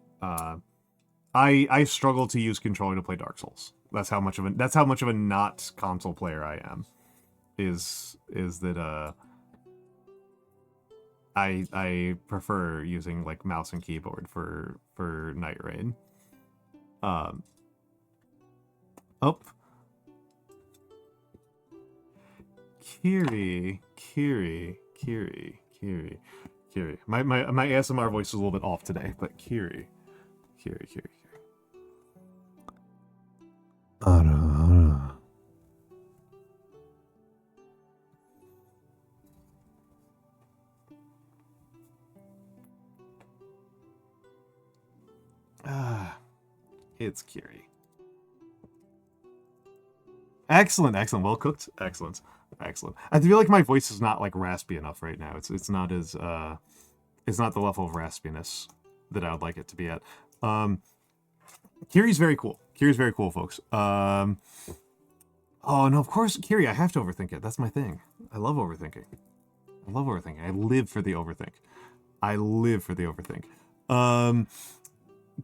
I struggle to use controller to play Dark Souls. That's how much of a not console player I am. Is that I prefer using like mouse and keyboard for Night Raid. Oh. Kiri. My ASMR voice is a little bit off today, but Kiri. It's Kiri. Excellent. Well cooked. Excellent. I feel like my voice is not like raspy enough right now. It's not as it's not the level of raspiness that I would like it to be at. Kiri's very cool. Folks. Oh no, of course, Kiri, I have to overthink it. That's my thing. I love overthinking. I live for the overthink.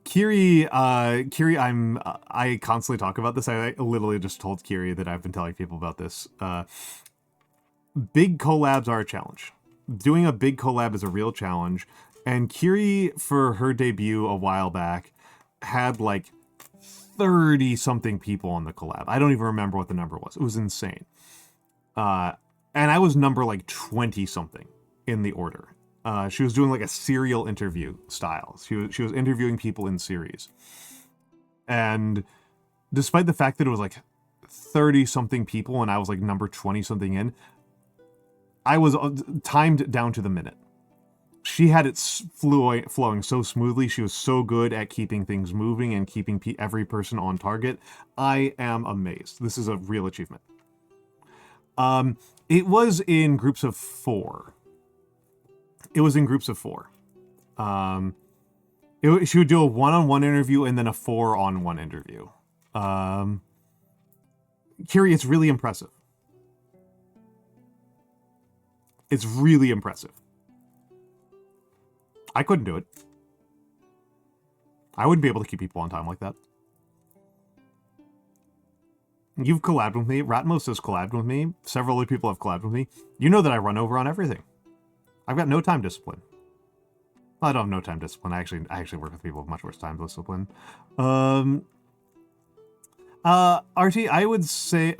Kiri, I constantly talk about this. I literally just told Kiri that I've been telling people about this. Big collabs are a challenge. Doing a big collab is a real challenge. And Kiri, for her debut a while back, had like 30-something people on the collab. I don't even remember what the number was. It was insane. And I was number like 20-something in the order. She was doing like a serial interview style. She was interviewing people in series. And despite the fact that it was like 30-something people and I was like number 20-something in, I was timed down to the minute. She had it flowing so smoothly. She was so good at keeping things moving and keeping every person on target. I am amazed. This is a real achievement. It was in groups of 4. She would do a one-on-one interview and then a 4-on-1 interview. Kiri, it's really impressive. I couldn't do it. I wouldn't be able to keep people on time like that. You've collabed with me. Ratmos has collabed with me. Several other people have collabed with me. You know that I run over on everything. I've got no time discipline. I don't have no time discipline. I actually work with people with much worse time discipline. Archie, I would say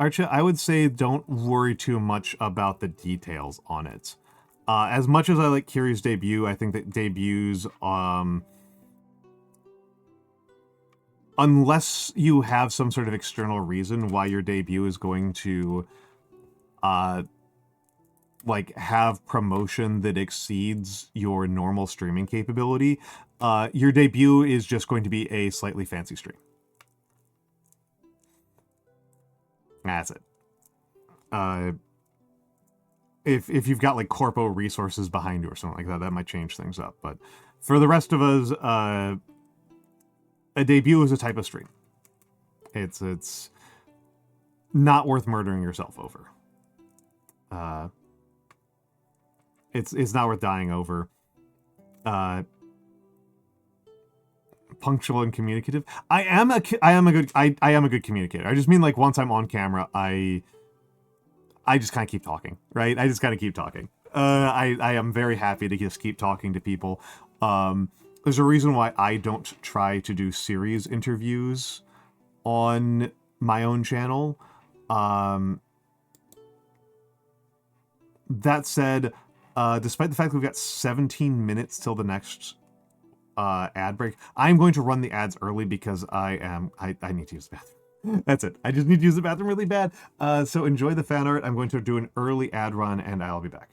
don't worry too much about the details on it. As much as I like Kiri's debut, I think that debuts, unless you have some sort of external reason why your debut is going to, like, have promotion that exceeds your normal streaming capability, your debut is just going to be a slightly fancy stream. That's it. If you've got like corpo resources behind you or something like that, that might change things up. But for the rest of us, a debut is a type of stream. It's not worth murdering yourself over. It's not worth dying over. Punctual and communicative. I am a good communicator. I just mean like once I'm on camera, I just kind of keep talking, right? I just kind of keep talking. I am very happy to just keep talking to people. There's a reason why I don't try to do series interviews on my own channel. That said, despite the fact that we've got 17 minutes till the next ad break, I'm going to run the ads early because I need to use the bathroom. That's it. I just need to use the bathroom really bad. So enjoy the fan art. I'm going to do an early ad run and I'll be back.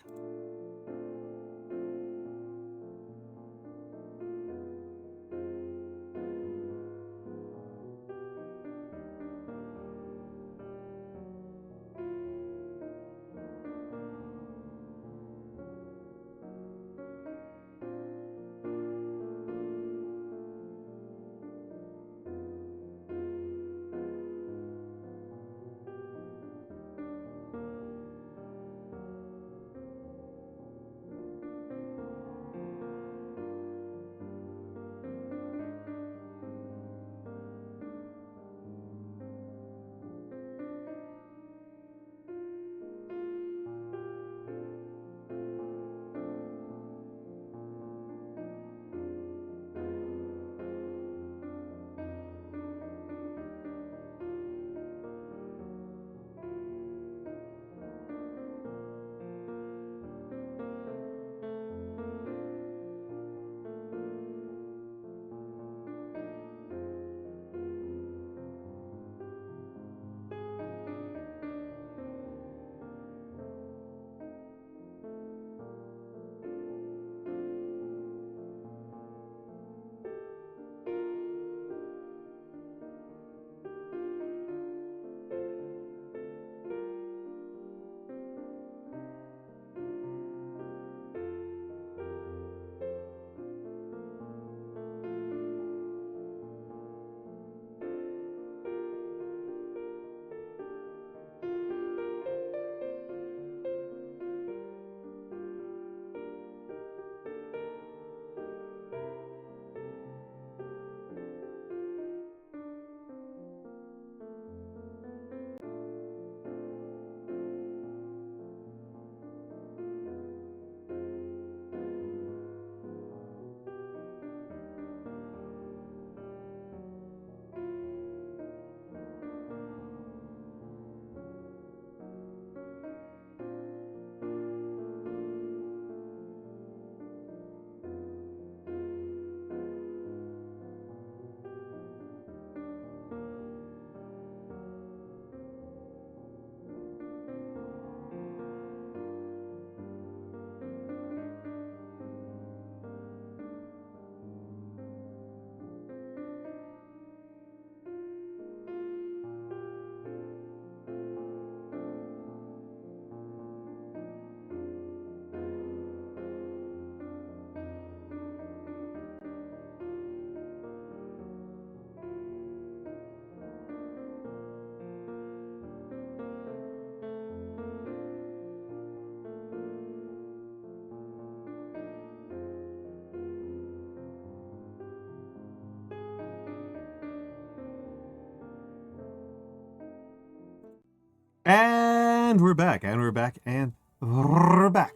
And we're back, and we're back, and we're back.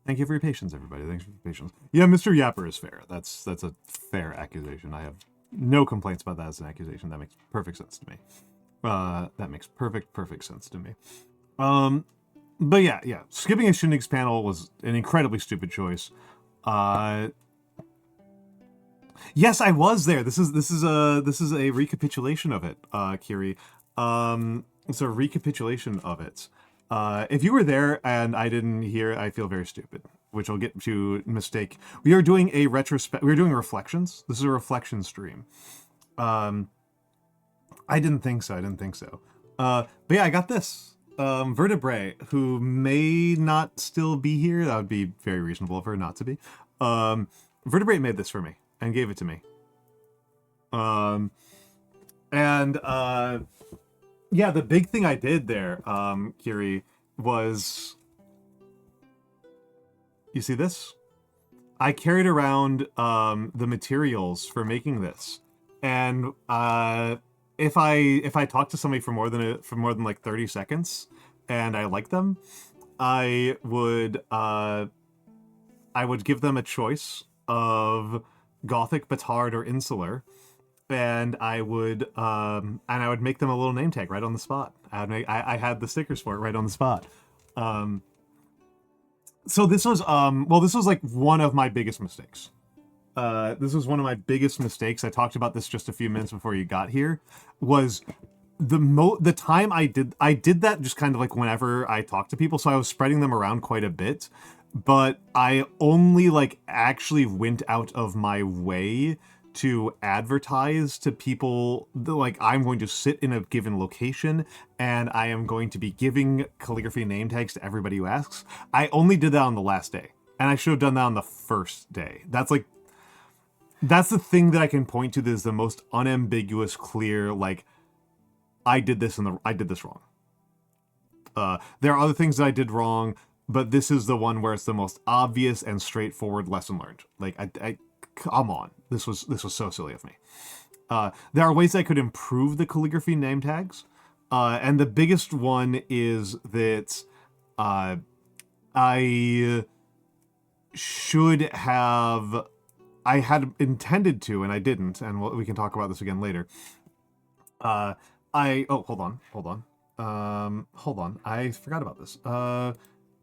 Thank you for your patience, everybody. Thanks for your patience. Yeah, Mr. Yapper is fair. That's a fair accusation. I have no complaints about that as an accusation. That makes perfect sense to me. That makes perfect sense to me. But yeah. Skipping a Shindig's panel was an incredibly stupid choice. Yes, I was there. This is a recapitulation of it, Kiri. It's a recapitulation of it. If you were there and I didn't hear, I feel very stupid, which will get to mistake. We are doing a we're doing reflections. This is a reflection stream. I didn't think so. But yeah, I got this. Vertebrae, who may not still be here. That would be very reasonable of her not to be. Vertebrae made this for me and gave it to me. Yeah, the big thing I did there, Kiri, was... You see this? I carried around the materials for making this. And if I talk to somebody for more than like 30 seconds and I like them, I would give them a choice of Gothic, Batard, or Insular. And I would make them a little name tag right on the spot. I had the stickers for it right on the spot. So this was this was like one of my biggest mistakes. This was one of my biggest mistakes. I talked about this just a few minutes before you got here. Was the time I did that just kind of like whenever I talked to people. So I was spreading them around quite a bit, but I only like actually went out of my way to advertise to people that, like, I'm going to sit in a given location and I am going to be giving calligraphy name tags to everybody who asks. I only did that on the last day, and I should have done that on the first day. That's the thing that I can point to that is the most unambiguous, clear, like, I did this wrong. There are other things that I did wrong, but this is the one where it's the most obvious and straightforward lesson learned. Like, I come on. This was so silly of me. There are ways I could improve the calligraphy name tags. And the biggest one is that I had intended to, and I didn't, and we can talk about this again later. Hold on. I forgot about this.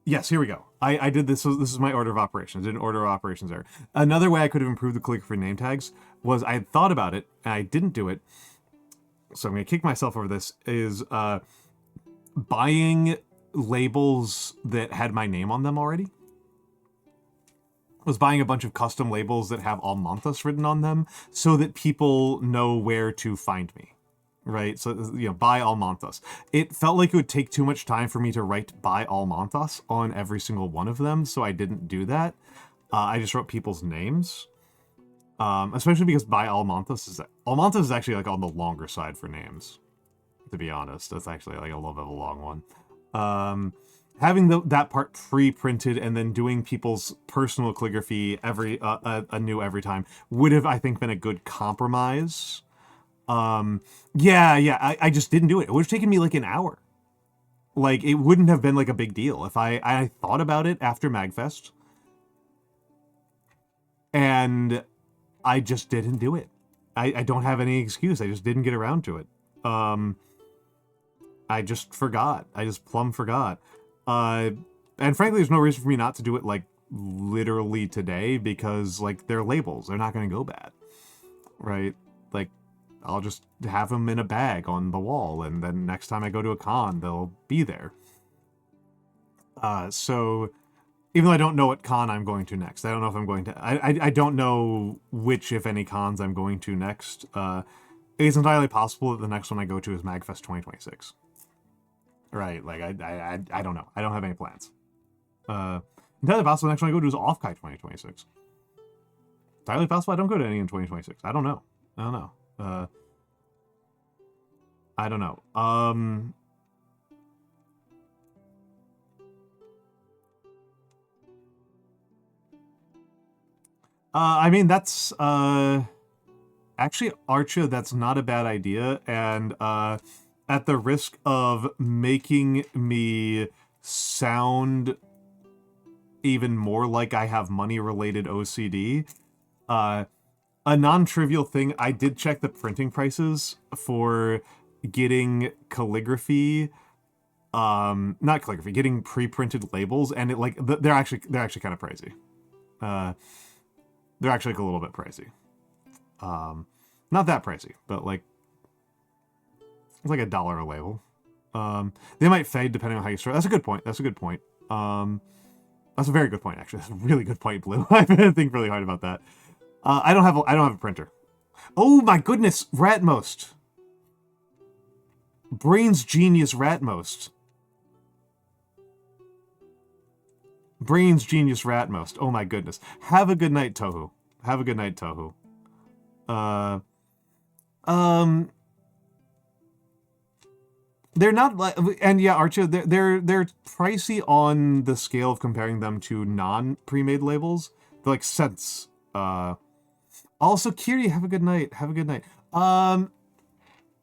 Yes, here we go. I did this. This is my order of operations. I did an order of operations there. Another way I could have improved the calligraphy name tags was I had thought about it and I didn't do it. So I'm going to kick myself over this, is buying labels that had my name on them already. I was buying a bunch of custom labels that have Almantas written on them so that people know where to find me. Right, so, by Almantas. It felt like it would take too much time for me to write by Almantas on every single one of them, so I didn't do that. I just wrote people's names. Especially because by Almantas is actually like on the longer side for names, to be honest. That's actually like a little bit of a long one. Having that part pre-printed and then doing people's personal calligraphy anew every time would have, I think, been a good compromise. I just didn't do it. It would have taken me like an hour. Like, it wouldn't have been like a big deal if I thought about it after MagFest. And I just didn't do it. I don't have any excuse. I just didn't get around to it. I just forgot. I just plumb forgot. And frankly, there's no reason for me not to do it, like, literally today, because, like, they're labels. They're not going to go bad. Right? Like, I'll just have them in a bag on the wall, and then next time I go to a con, they'll be there. So, even though I don't know what con I'm going to next, I don't know if I'm going to... I don't know which, if any, cons I'm going to next. It's entirely possible that the next one I go to is MagFest 2026. Right, like, I don't know. I don't have any plans. Entirely possible the next one I go to is Offkai 2026. Entirely possible I don't go to any in 2026. I don't know. I don't know. I mean, that's, actually, Archa, that's not a bad idea, and, at the risk of making me sound even more like I have money-related OCD, a non-trivial thing, I did check the printing prices for getting calligraphy, not calligraphy, getting pre-printed labels, and it like they're actually kind of pricey. They're actually like a little bit pricey. Not that pricey, but like it's like $1 a label. They might fade depending on how you store. That's a good point. That's a good point. That's a very good point, actually. That's a really good point, Blue. I've been thinking really hard about that. I don't have a printer. Oh my goodness, Ratmost. Brains genius Ratmost. Brains genius Ratmost. Oh my goodness. Have a good night, Tohu. Have a good night, Tohu. They're not like, and yeah, Archer, they're pricey on the scale of comparing them to non-pre-made labels. They're like cents. Also, Kiri, have a good night. Have a good night.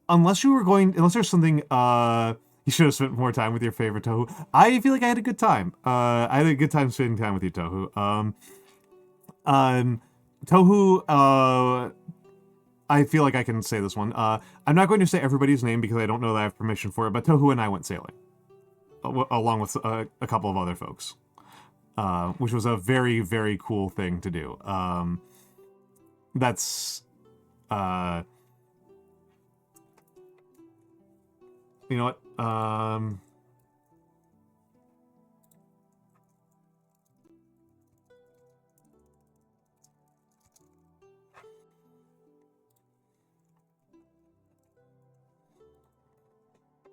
Unless there's something, you should have spent more time with your favorite Tohu. I feel like I had a good time. I had a good time spending time with you, Tohu. Tohu, I feel like I can say this one. I'm not going to say everybody's name because I don't know that I have permission for it, but Tohu and I went sailing. Along with a couple of other folks. Which was a very, very cool thing to do. That's... you know what?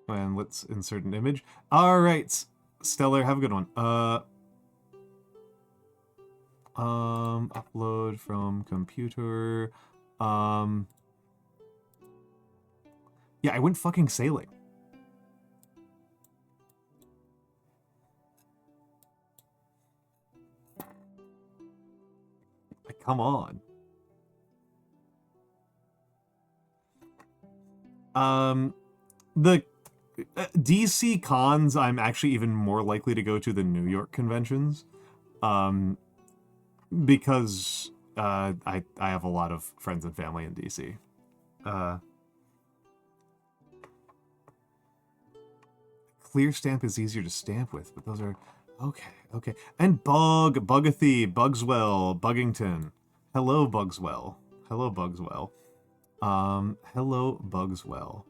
And let's insert an image. All right, Stellar, have a good one. Upload from computer. Yeah, I went fucking sailing. Like, come on. The DC cons, I'm actually even more likely to go to than New York conventions. Because I have a lot of friends and family in DC. Clear stamp is easier to stamp with, but those are... Okay. And Bugathy, Bugswell, Buggington. Hello, Bugswell. Hello, Bugswell. Hello, Bugswell.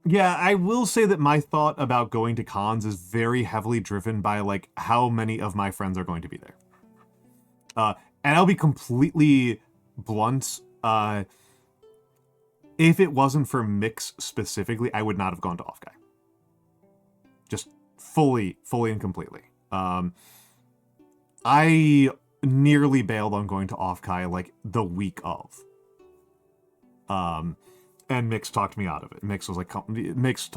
Yeah, I will say that my thought about going to cons is very heavily driven by, like, how many of my friends are going to be there. And I'll be completely blunt. If it wasn't for Mikks specifically, I would not have gone to Offkai. Just fully and completely. I nearly bailed on going to Offkai, like, the week of. And Mikks talked me out of it. Mikks was like, Mikks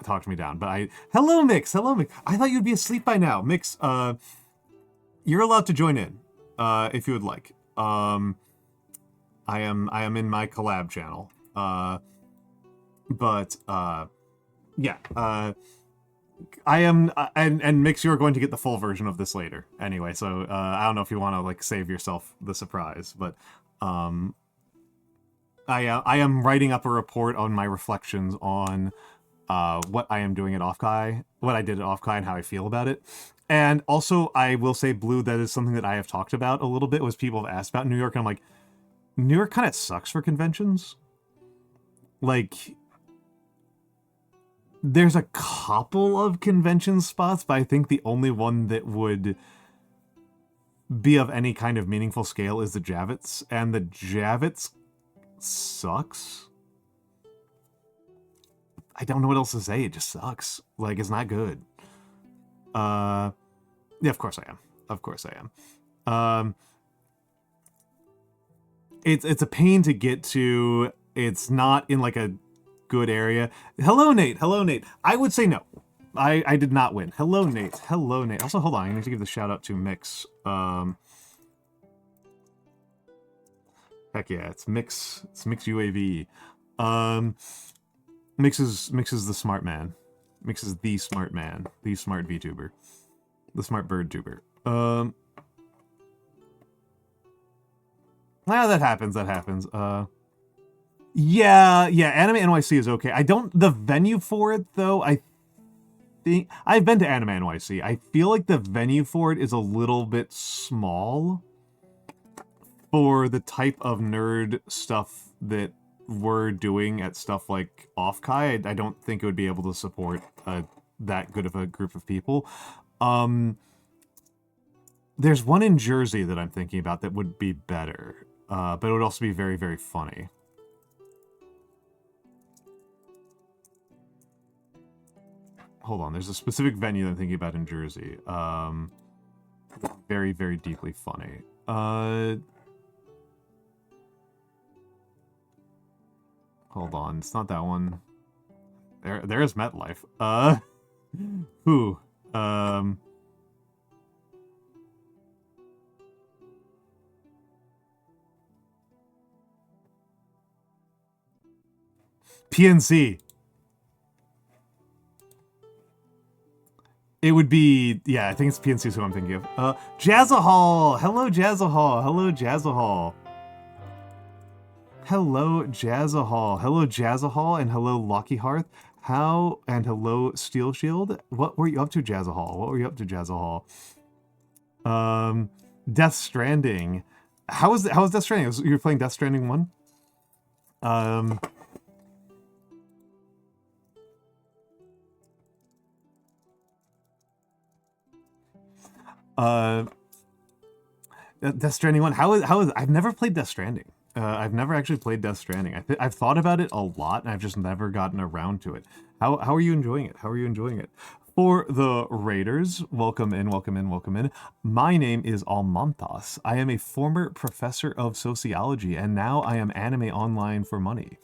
talked me down. But hello, Mikks. Hello, Mikks. I thought you'd be asleep by now. Mikks, you're allowed to join in, if you would like. I am in my collab channel. Yeah. I am, and Mikks, you're going to get the full version of this later. Anyway, so, I don't know if you want to, like, save yourself the surprise, but, I am writing up a report on my reflections on what I am doing at Offkai, what I did at Offkai, and how I feel about it. And also, I will say, Blue, that is something that I have talked about a little bit, was people have asked about New York, and I'm like, New York kind of sucks for conventions. Like, there's a couple of convention spots, but I think the only one that would be of any kind of meaningful scale is the Javits, and the Javits sucks. I don't know what else to say. It just sucks. Like, it's not good. Yeah, of course I am. Of course I am. It's a pain to get to. It's not in, like, a good area. Hello, Nate. Hello, Nate. I would say no. I did not win. Hello, Nate. Hello, Nate. Also, hold on. I need to give the shout out to Mikks. Heck yeah, it's Mikks. It's Mikks UAV. Mikks is the smart man. Mikks is the smart man. The smart VTuber. The smart bird tuber. That happens. That happens. Yeah, Anime NYC is okay. The venue for it, though, I've been to Anime NYC. I feel like the venue for it is a little bit small for the type of nerd stuff that we're doing at stuff like Offkai. I don't think it would be able to support that good of a group of people. There's one in Jersey that I'm thinking about that would be better, but it would also be very, very funny. Hold on, there's a specific venue that I'm thinking about in Jersey. Very, very deeply funny. Hold on, it's not that one. There's MetLife. Who? PNC. It would be, yeah, I think it's PNC is who I'm thinking of. Jazzahall! Hello, Jazzahall! Hello, Jazzahall! Hello, Jazzahall! Hello, Jazzahall, and hello, Locky Hearth. And hello, Steel Shield. What were you up to, Jazzahall? What were you up to, Jazzahall? Death Stranding. How was Death Stranding? You were playing Death Stranding 1? Death Stranding 1. How is I've never played Death Stranding. I've never actually played Death Stranding. I've thought about it a lot, and I've just never gotten around to it. How are you enjoying it? How are you enjoying it? For the Raiders, welcome in, welcome in, welcome in. My name is Almantas. I am a former professor of sociology, and now I am anime online for money.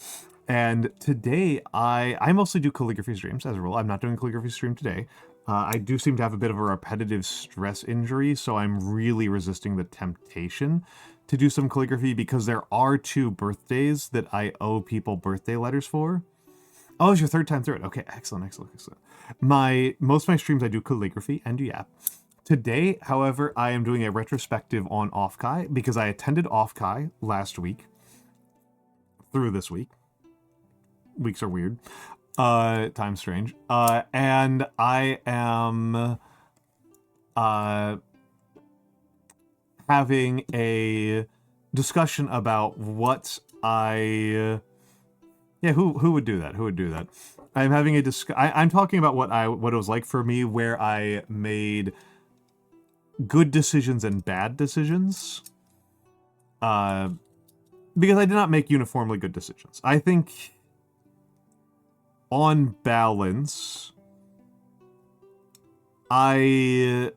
And today, I mostly do calligraphy streams, as a rule. I'm not doing a calligraphy stream today. I do seem to have a bit of a repetitive stress injury, so I'm really resisting the temptation to do some calligraphy because there are 2 birthdays that I owe people birthday letters for. Oh, it's your 3rd time through it. Okay, excellent, excellent, excellent. Most of my streams I do calligraphy and do yap. Today, however, I am doing a retrospective on Offkai because I attended Offkai last week through this week. Weeks are weird. Time's strange. And I am having a discussion about what I... Yeah, who would do that? Who would do that? I'm having a I'm talking about what it was like for me, where I made good decisions and bad decisions. Because I did not make uniformly good decisions. I think, on balance, well,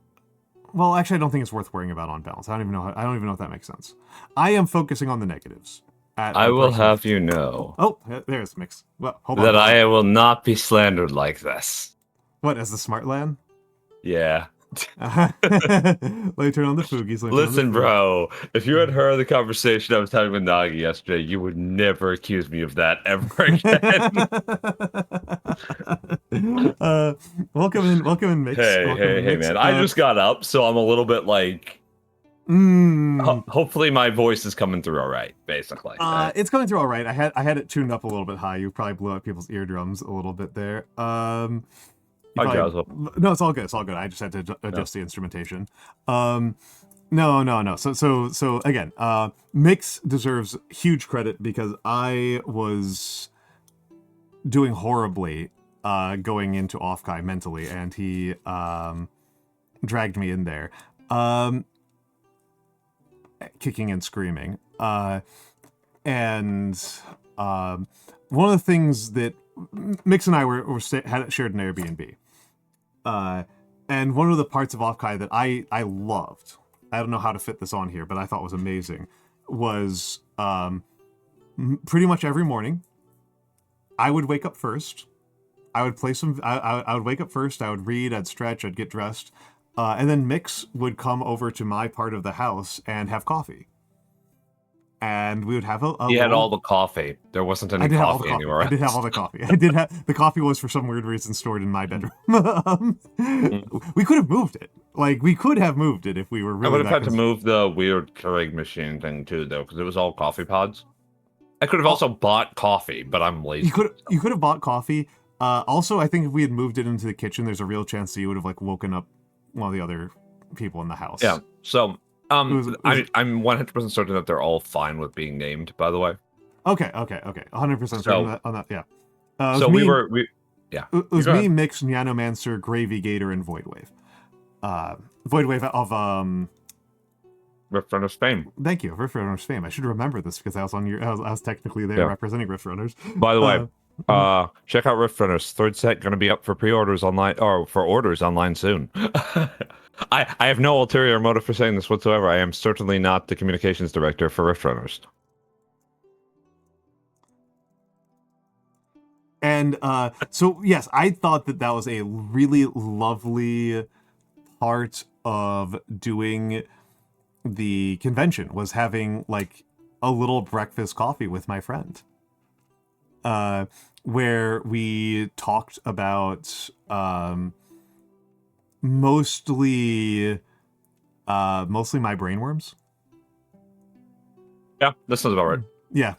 actually, I don't think it's worth worrying about on balance. I don't even know if that makes sense. I am focusing on the negatives. I will have you know. Oh, there's Mikks. Well, hold on. That I will not be slandered like this. What, as the smart lad? Yeah. Let me turn on the Foogies. Listen, bro, if you had heard the conversation I was having with Nagi yesterday, you would never accuse me of that ever again. Welcome in, Mikks. Hey, man. I just got up, so I'm a little bit like... hopefully my voice is coming through all right, basically. It's coming through all right. I had it tuned up a little bit high. You probably blew out people's eardrums a little bit there. No, it's all good. It's all good. I just had to adjust the instrumentation. No. So again, Mikks deserves huge credit because I was doing horribly going into Offkai mentally, and he dragged me in there. Kicking and screaming. And one of the things that Mikks and I had shared an Airbnb. And one of the parts of Offkai that I loved, I don't know how to fit this on here, but I thought was amazing, was pretty much every morning, I would wake up first, I would play some. I would wake up first. I would read. I'd stretch. I'd get dressed, and then Mikks would come over to my part of the house and have coffee. And we would have a He had all the coffee. There wasn't any coffee anywhere. I did have all the coffee. The coffee was for some weird reason stored in my bedroom. We could have moved it. Like, we could have moved it if we were really. I would have had to move the weird Keurig machine thing too, though, because it was all coffee pods. I could have also bought coffee, but I'm lazy. You could have bought coffee. Also, I think if we had moved it into the kitchen, there's a real chance that you would have like woken up one of the other people in the house. Yeah. So. I'm 100% certain that they're all fine with being named, by the way. Okay. 100% certain on that, yeah. So me, It was me, Mikks, Nyanomancer, Gravy Gator, and Voidwave. Voidwave of Rift Runners fame. Thank you, Rift Runners fame. I should remember this because I was technically there representing Rift Runners. By the way, check out Rift Runners. Third set going to be up for pre-orders online, or for orders online soon. I have no ulterior motive for saying this whatsoever. I am certainly not the communications director for Rift Runners. And so, yes, I thought that was a really lovely part of doing the convention, was having like a little breakfast coffee with my friend. Where we talked about mostly my brainworms. Yeah, that sounds about right. Yeah.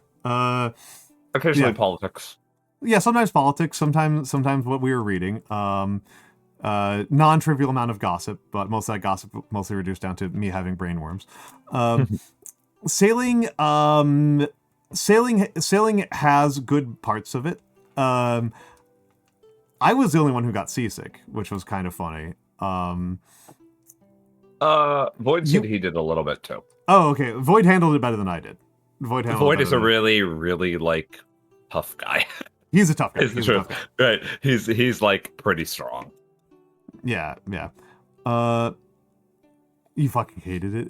Occasionally politics. Yeah, sometimes politics, sometimes what we were reading. Non-trivial amount of gossip, but most of that gossip mostly reduced down to me having brainworms. Sailing has good parts of it. I was the only one who got seasick, which was kind of funny. Void said he did a little bit too. Oh, okay. Void handled it better than I did. Void is a really, really like tough guy. He's a tough guy. He's a tough guy. Right. He's like pretty strong. Yeah. You fucking hated it.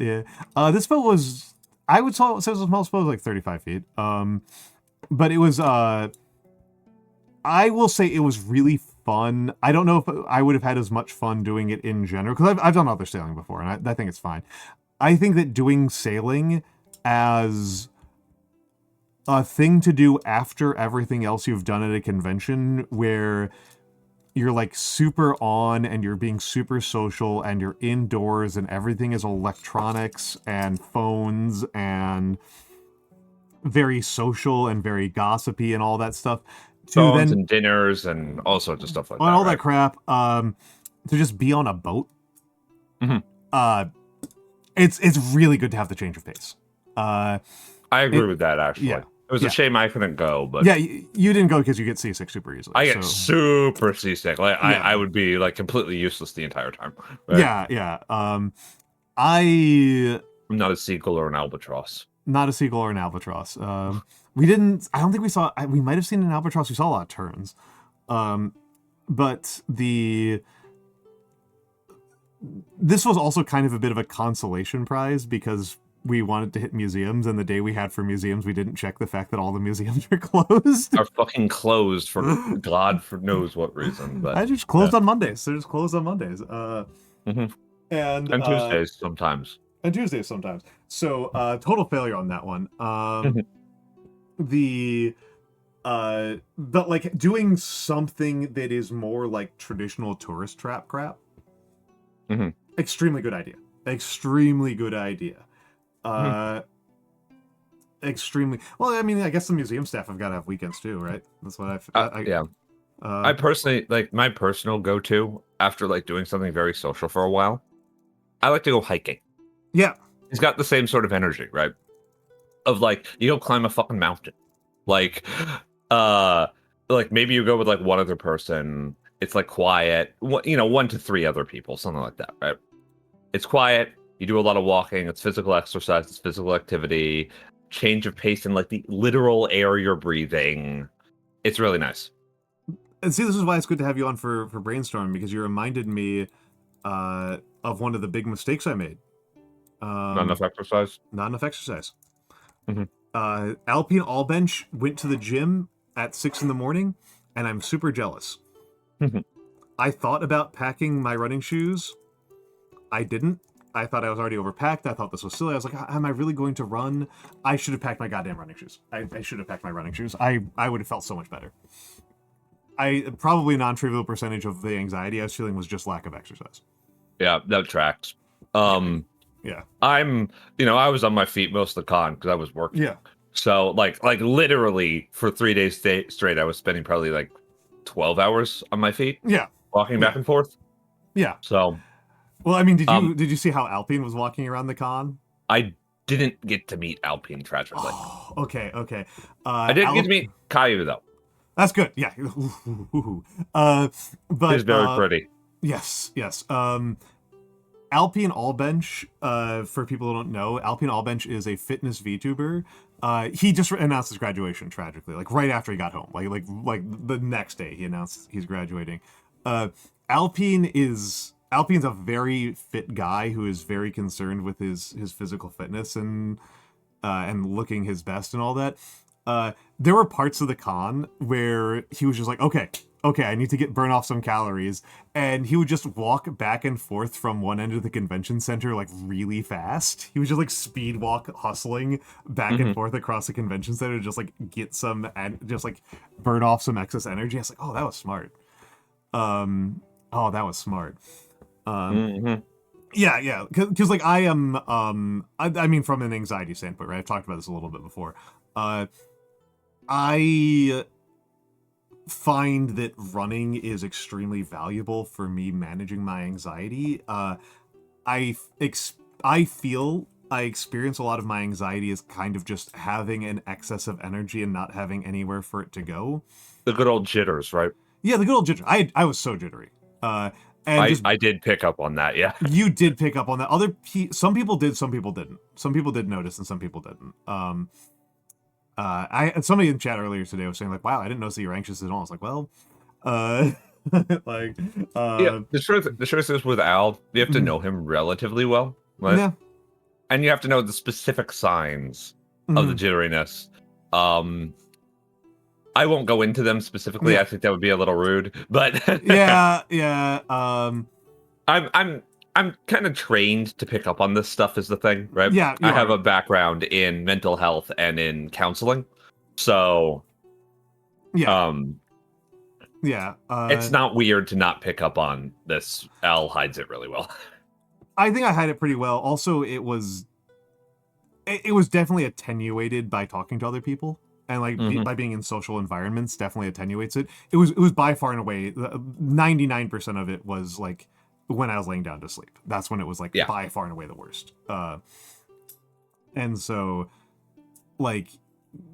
Yeah. This boat was, I would say it was a small boat, like 35 feet. But it was, I will say it was really fun. I don't know if I would have had as much fun doing it in general, because I've done other sailing before, and I think it's fine. I think that doing sailing as a thing to do after everything else you've done at a convention, where you're like super on and you're being super social and you're indoors and everything is electronics and phones and very social and very gossipy and all that stuff. Phones and dinners and all sorts of stuff like that. All that crap. To just be on a boat. Mm-hmm. It's really good to have the change of pace. I agree with that, actually. Yeah. It was a shame I couldn't go, but yeah, you didn't go because you get seasick super easily. I get super seasick. Like I would be like completely useless the entire time. Right? Yeah. I'm not a seagull or an albatross. Not a seagull or an albatross. We didn't. I don't think we saw. We might have seen an albatross. We saw a lot of terns, but this was also kind of a bit of a consolation prize because we wanted to hit museums, and the day we had for museums, we didn't check the fact that all the museums were closed. Are fucking closed for God knows what reason. But I just closed on Mondays. They're just closed on Mondays. And Tuesdays sometimes. And Tuesdays sometimes. So total failure on that one. But like doing something that is more like traditional tourist trap crap. Extremely good idea. Extremely well. I mean, I guess the museum staff have got to have weekends too, right? That's what I personally like my personal go-to after like doing something very social for a while. I like to go hiking. Yeah, it's got the same sort of energy, right? Of like you go climb a fucking mountain, like maybe you go with like one other person. It's like quiet, 1 to 3 other people, something like that, right? It's quiet. You do a lot of walking. It's physical exercise. It's physical activity. Change of pace in like the literal air you're breathing. It's really nice. And see, this is why it's good to have you on for brainstorming, because you reminded me of one of the big mistakes I made. Not enough exercise. Alpine All Bench went to the gym at 6 a.m, and I'm super jealous. I thought about packing my running shoes. I didn't. I thought I was already overpacked. I thought this was silly. I was like, am I really going to run? I should have packed my goddamn running shoes. I should have packed my running shoes. I would have felt so much better. Probably a non-trivial percentage of the anxiety I was feeling was just lack of exercise. Yeah, that tracks. Yeah. I was on my feet most of the con because I was working. Yeah. So like literally for 3 days straight, I was spending probably like 12 hours on my feet. Yeah. Walking back and forth. Yeah. So. Well, I mean, did you see how Alpine was walking around the con? I didn't get to meet Alpine, tragically. Oh, okay. I didn't get to meet Caillou, though. That's good, yeah. But he's very pretty. Yes. Alpine Allbench, for people who don't know, Alpine Allbench is a fitness VTuber. He just announced his graduation, tragically, like right after he got home, like the next day he announced he's graduating. Alpine's a very fit guy who is very concerned with his physical fitness and looking his best and all that. There were parts of the con where he was just like, okay, I need to burn off some calories, and he would just walk back and forth from one end of the convention center like really fast. He was just like speed walk, hustling back and forth across the convention center to just like get some and just like burn off some excess energy. I was like, oh, that was smart. Yeah, because like I am, I mean, from an anxiety standpoint, right? I've talked about this a little bit before. I find that running is extremely valuable for me managing my anxiety. I feel I experience a lot of my anxiety as kind of just having an excess of energy and not having anywhere for it to go. The good old jitters, right? Yeah, the good old jitters. I was so jittery. And I did pick up on that, yeah. You did pick up on that. Some people did, some people didn't. Some people did notice, and some people didn't. Somebody in chat earlier today was saying like, "Wow, I didn't notice that you're anxious at all." I was like, "Well, yeah." The truth is with Al, you have to know him relatively well, right? Yeah, and you have to know the specific signs of the jitteriness. I won't go into them specifically. Yeah. I think that would be a little rude, but yeah. I'm kind of trained to pick up on this stuff is the thing, right? Yeah, I have a background in mental health and in counseling, so yeah, it's not weird to not pick up on this. Al hides it really well. I think I hide it pretty well. Also, it was definitely attenuated by talking to other people. And like by being in social environments, definitely attenuates it. It was by far and away 99% of it was like when I was laying down to sleep. That's when it was like by far and away the worst. And so, like,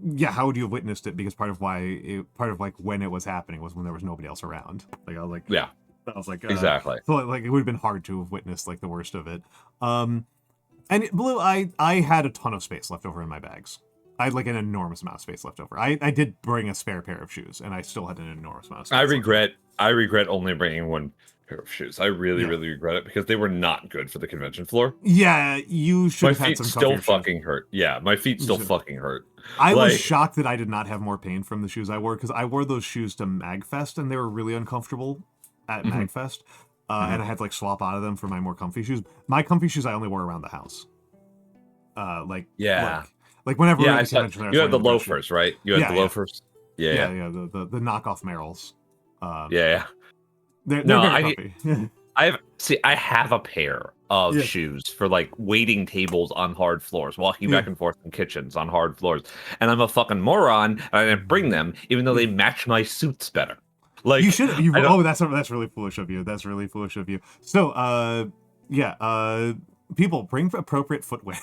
yeah, how would you have witnessed it? Because part of when it was happening was when there was nobody else around. Like I was like exactly. So like it would have been hard to have witnessed like the worst of it. And Blue, I had a ton of space left over in my bags. I had like an enormous amount of space left over. I did bring a spare pair of shoes, and I still had an enormous amount of space. I regret only bringing one pair of shoes. I really regret it because they were not good for the convention floor. Yeah, you should have had some. My feet still fucking hurt. Yeah, my feet still fucking hurt. I was shocked that I did not have more pain from the shoes I wore, because I wore those shoes to MagFest, and they were really uncomfortable at MagFest. And I had to like swap out of them for my more comfy shoes. My comfy shoes I only wore around the house. Like whenever you had the loafers, right? You had the loafers. Yeah, the knockoff Merrells. They're very comfy. I have a pair of shoes for like waiting tables on hard floors, walking back and forth in kitchens on hard floors, and I'm a fucking moron, and I didn't bring them, even though they match my suits better. Like you should. That's really foolish of you. That's really foolish of you. So, people bring appropriate footwear.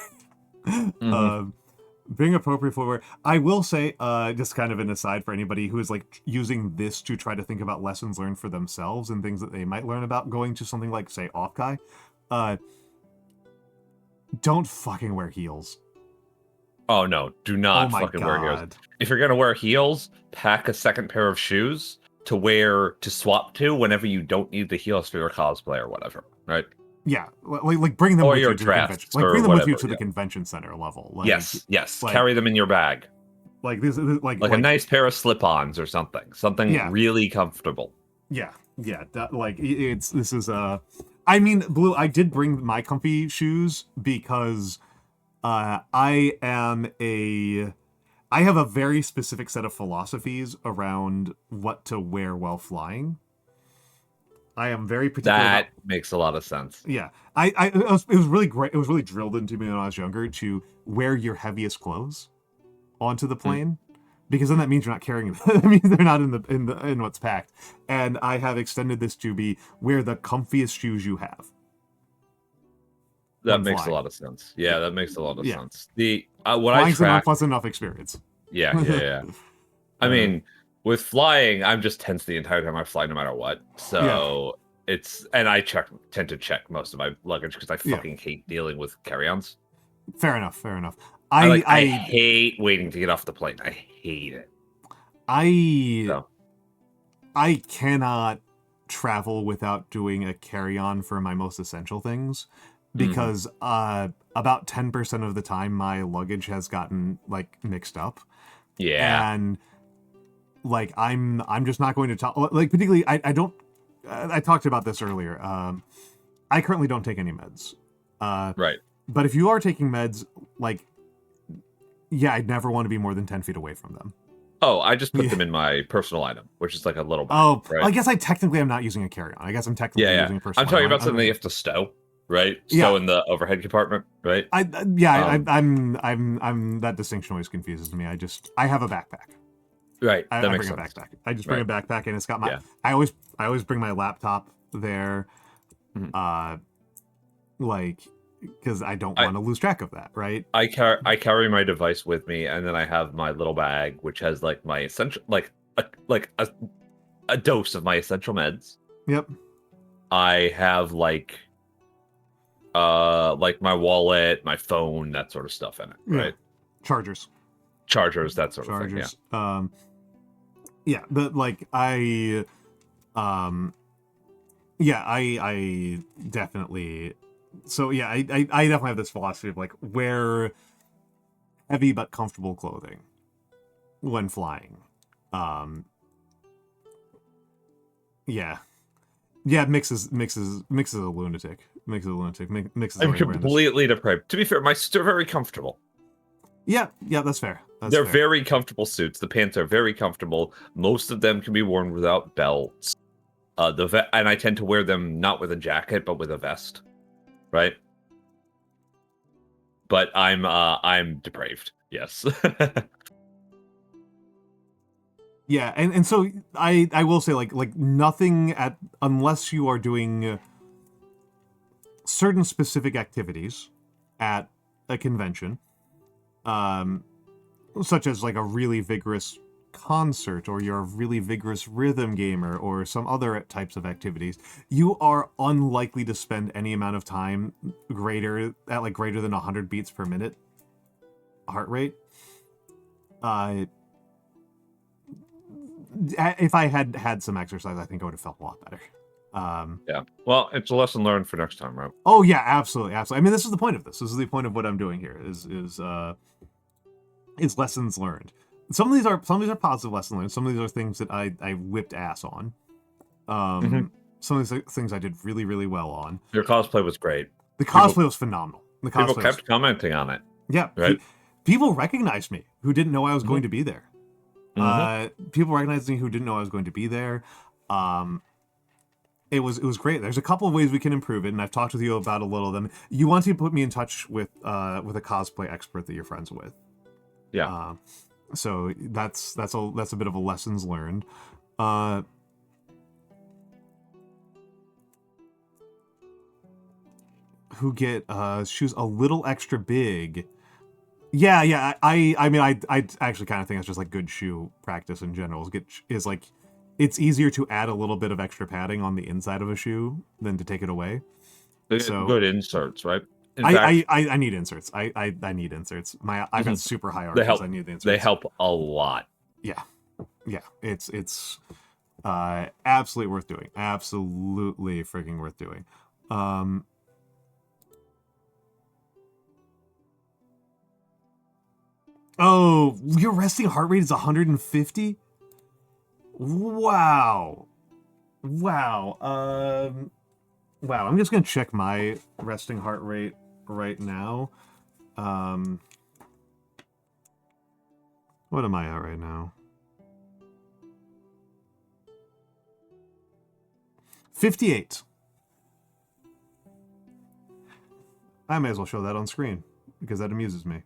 Bring appropriate footwear. I will say, just kind of an aside for anybody who is like using this to try to think about lessons learned for themselves and things that they might learn about going to something like, say, Offkai. Don't fucking wear heels. Oh no, do not fucking wear heels. If you're gonna wear heels, pack a second pair of shoes to swap to whenever you don't need the heels for your cosplay or whatever, right? Yeah, like bring them with you to the convention. Like bring them with you to the convention center level. Like, yes. Like, carry them in your bag. Like this, like a nice pair of slip-ons or something. Something really comfortable. Yeah, Yeah, this is I mean, Blue, I did bring my comfy shoes because I have a very specific set of philosophies around what to wear while flying. I am very particular. That makes a lot of sense. Yeah, it was really great. It was really drilled into me when I was younger to wear your heaviest clothes onto the plane, because then that means you're not carrying them. That means they're not in what's packed. And I have extended this to be wear the comfiest shoes you have. That makes a lot of sense. Yeah, that makes a lot of sense. The what Flying's I track, an unpleasant enough experience. yeah. I mean, with flying, I'm just tense the entire time I fly, no matter what. So and I tend to check most of my luggage because I fucking hate dealing with carry-ons. Fair enough. I hate waiting to get off the plane. I hate it. I cannot travel without doing a carry-on for my most essential things, because about 10% of the time my luggage has gotten like mixed up. Yeah. And like I'm just not going to talk, like, particularly I don't I talked about this earlier. I currently don't take any meds. Right. But if you are taking meds, like, yeah, I'd never want to be more than 10 feet away from them. Oh, I just put them in my personal item, which is like a little bag, Oh, right? I guess I technically am not using a carry-on. I guess I'm technically using a personal I'm talking item. about something you have to stow, right? Yeah. Stow in the overhead compartment, right? I'm that distinction always confuses me. I have a backpack. Right. I bring a backpack. I just bring a backpack, and it's got my. I always bring my laptop there, like, because I don't want to lose track of that. Right. I carry my device with me, and then I have my little bag, which has like my essential, like a dose of my essential meds. Yep. I have like my wallet, my phone, that sort of stuff in it. Right. Chargers, that sort of thing. Yeah. But like I definitely. So yeah, I definitely have this philosophy of like wear heavy but comfortable clothing when flying. Mikks is a lunatic. Mikks is I'm completely depraved. To be fair, my suits are very comfortable. Yeah, that's fair. They're very comfortable suits. The pants are very comfortable. Most of them can be worn without belts. And I tend to wear them not with a jacket, but with a vest. Right? But I'm depraved. Yes. Yeah, and so I will say like nothing unless you are doing certain specific activities at a convention, such as like a really vigorous concert, or you're a really vigorous rhythm gamer, or some other types of activities, you are unlikely to spend any amount of time greater than 100 beats per minute heart rate. If I had some exercise, I think I would have felt a lot better. Yeah. Well, it's a lesson learned for next time, right? Oh yeah, absolutely. I mean, this is the point of this. This is the point of what I'm doing here. Is lessons learned. Some of these are positive lessons learned. Some of these are things that I whipped ass on. Some of these things I did really, really well on. Your cosplay was great. The cosplay was phenomenal. People kept commenting on it. Yeah, right. People recognized me who didn't know I was going to be there. People recognized me who didn't know I was going to be there. It was great. There's a couple of ways we can improve it, and I've talked with you about a little of them. You want to put me in touch with a cosplay expert that you're friends with. Yeah. So that's a bit of a lessons learned. Who get shoes a little extra big. Yeah. I mean, I actually kind of think that's just like good shoe practice in general. Is like, it's easier to add a little bit of extra padding on the inside of a shoe than to take it away. So good inserts, right? I need inserts. I need inserts. I've got super high arches. I need the inserts. They help a lot. Yeah. It's absolutely worth doing. Absolutely freaking worth doing. Oh, your resting heart rate is 150? Wow. Wow. Wow. I'm just gonna check my resting heart rate right now. What am I at right now? 58. I may as well show that on screen because that amuses me.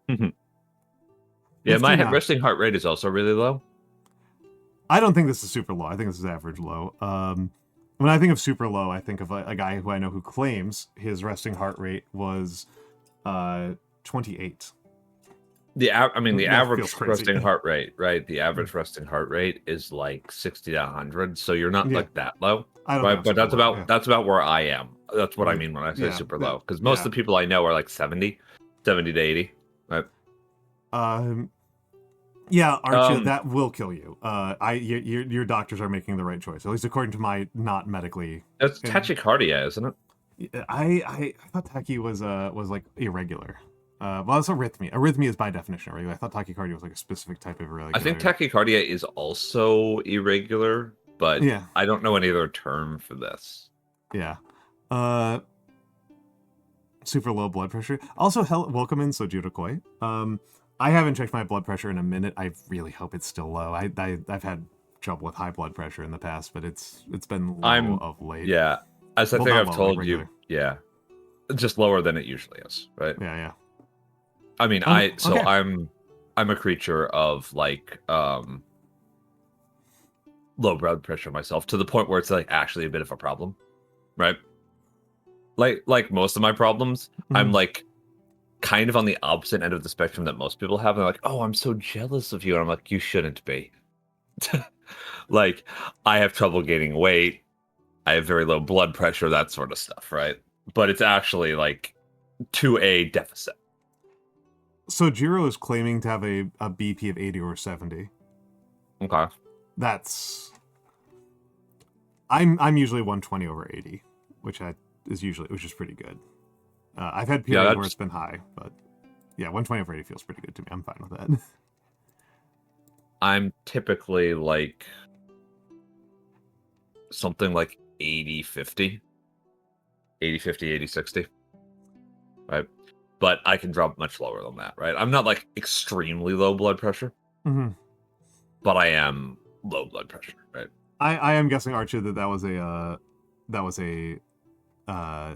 Yeah, my 59. resting heart rate is also really low. I don't think this is super low. I think this is average low. When I think of super low, I think of a guy who I know who claims his resting heart rate was 28. The average feels crazy. resting heart rate, right? The average resting heart rate is like 60 to 100, so you're not like that low, I don't right? know, But that's super low, about that's about where I am. That's what I Right. mean when I say Yeah, super yeah, low, because most yeah. of the people I know are like 70 to 80, right? Yeah, Archie, that will kill you. Your doctors are making the right choice, at least according to my not medically. That's tachycardia, isn't it? I thought tachy was like irregular. Well, it's arrhythmia. Arrhythmia is by definition irregular. I thought tachycardia was like a specific type of irregular. I think tachycardia is also irregular, but Yeah. I don't know any other term for this. Yeah. Super low blood pressure. Also, welcome in Sojudo Koi. I haven't checked my blood pressure in a minute. I really hope it's still low. I've had trouble with high blood pressure in the past, but it's been low of late. Yeah, as I think not I've low, told like you, regular. yeah, just lower than it usually is, right? Yeah. I mean, Okay. I'm a creature of like low blood pressure myself, to the point where it's like actually a bit of a problem, right? Like most of my problems, I'm like kind of on the opposite end of the spectrum that most people have. And they're like, "Oh, I'm so jealous of you," and I'm like, "You shouldn't be." Like, I have trouble gaining weight. I have very low blood pressure, that sort of stuff, right? But it's actually like to a deficit. So Jiro is claiming to have a BP of 80 or 70. Okay. That's I'm usually 120 over 80, which is pretty good. I've had periods where it's been high, but yeah, 120 over 80 feels pretty good to me. I'm fine with that. I'm typically like something like 80-50. 80-50, 80-60. Right? But I can drop much lower than that, right? I'm not like extremely low blood pressure, but I am low blood pressure, right? I am guessing, Archie, that was a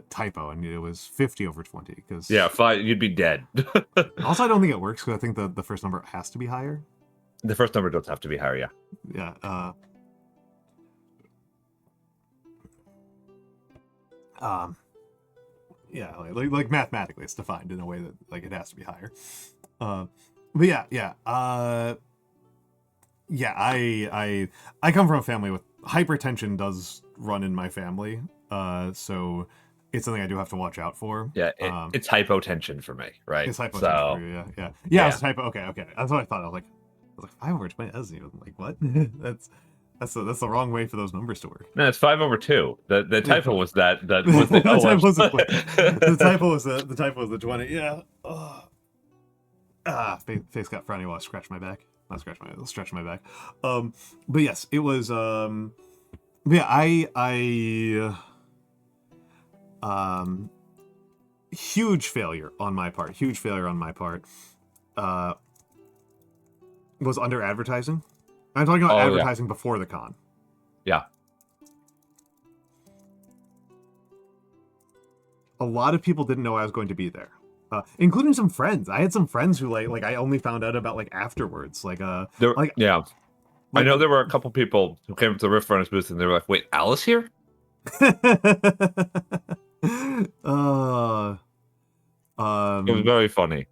typo, and it was 50 over 20. Because yeah, you'd be dead. Also, I don't think it works because I think the first number has to be higher. The first number does have to be higher, yeah. Yeah. Yeah, like mathematically, it's defined in a way that like it has to be higher. But yeah. I come from a family with hypertension does run in my family, so it's something I do have to watch out for. Yeah, it's hypotension for me, right? It's hypotension So, for you, yeah. It's hypo. Okay. That's what I thought. I was like 5 over 20. That's even like what? That's the wrong way for those numbers to work. No, it's 5 over 2. The typo was that was the the typo was the typo was the 20. Yeah. Face got frowny while I scratch my back. Not scratch my, stretch my back. But yes, it was. Yeah, huge failure on my part. Was under advertising. I'm talking about advertising before the con. Yeah. A lot of people didn't know I was going to be there, including some friends. I had some friends who like I only found out about like afterwards. I know there were a couple people who came to the Rift Runners booth and they were like, "Wait, Alice here?" It was very funny.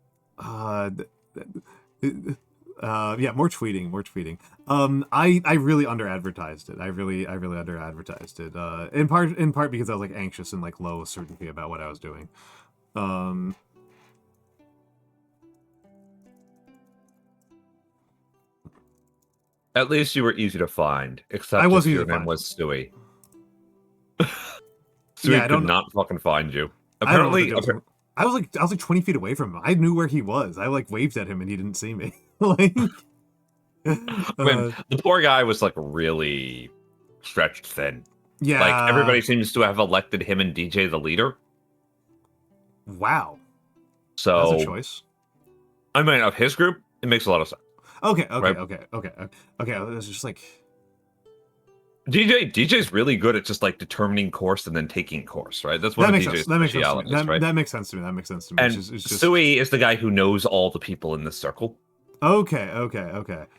Yeah, more tweeting. I really under advertised it. I really under advertised it. In part because I was like anxious and like low certainty about what I was doing. At least you were easy to find, except I was if easy your to name find. was Stewie. Stewie could not fucking find you. Apparently, I was like 20 feet away from him. I knew where he was. I like waved at him and he didn't see me. Like, I mean, the poor guy was like really stretched thin. Yeah. Like, everybody seems to have elected him and DJ the leader. Wow. So that's a choice. I mean, of his group, it makes a lot of sense. Okay. Right? Okay. It's just like DJ's really good at just like determining course and then taking course, right? That's one of DJ's specialities, right? That makes sense to me. And It's just... Sui is the guy who knows all the people in this circle. Okay.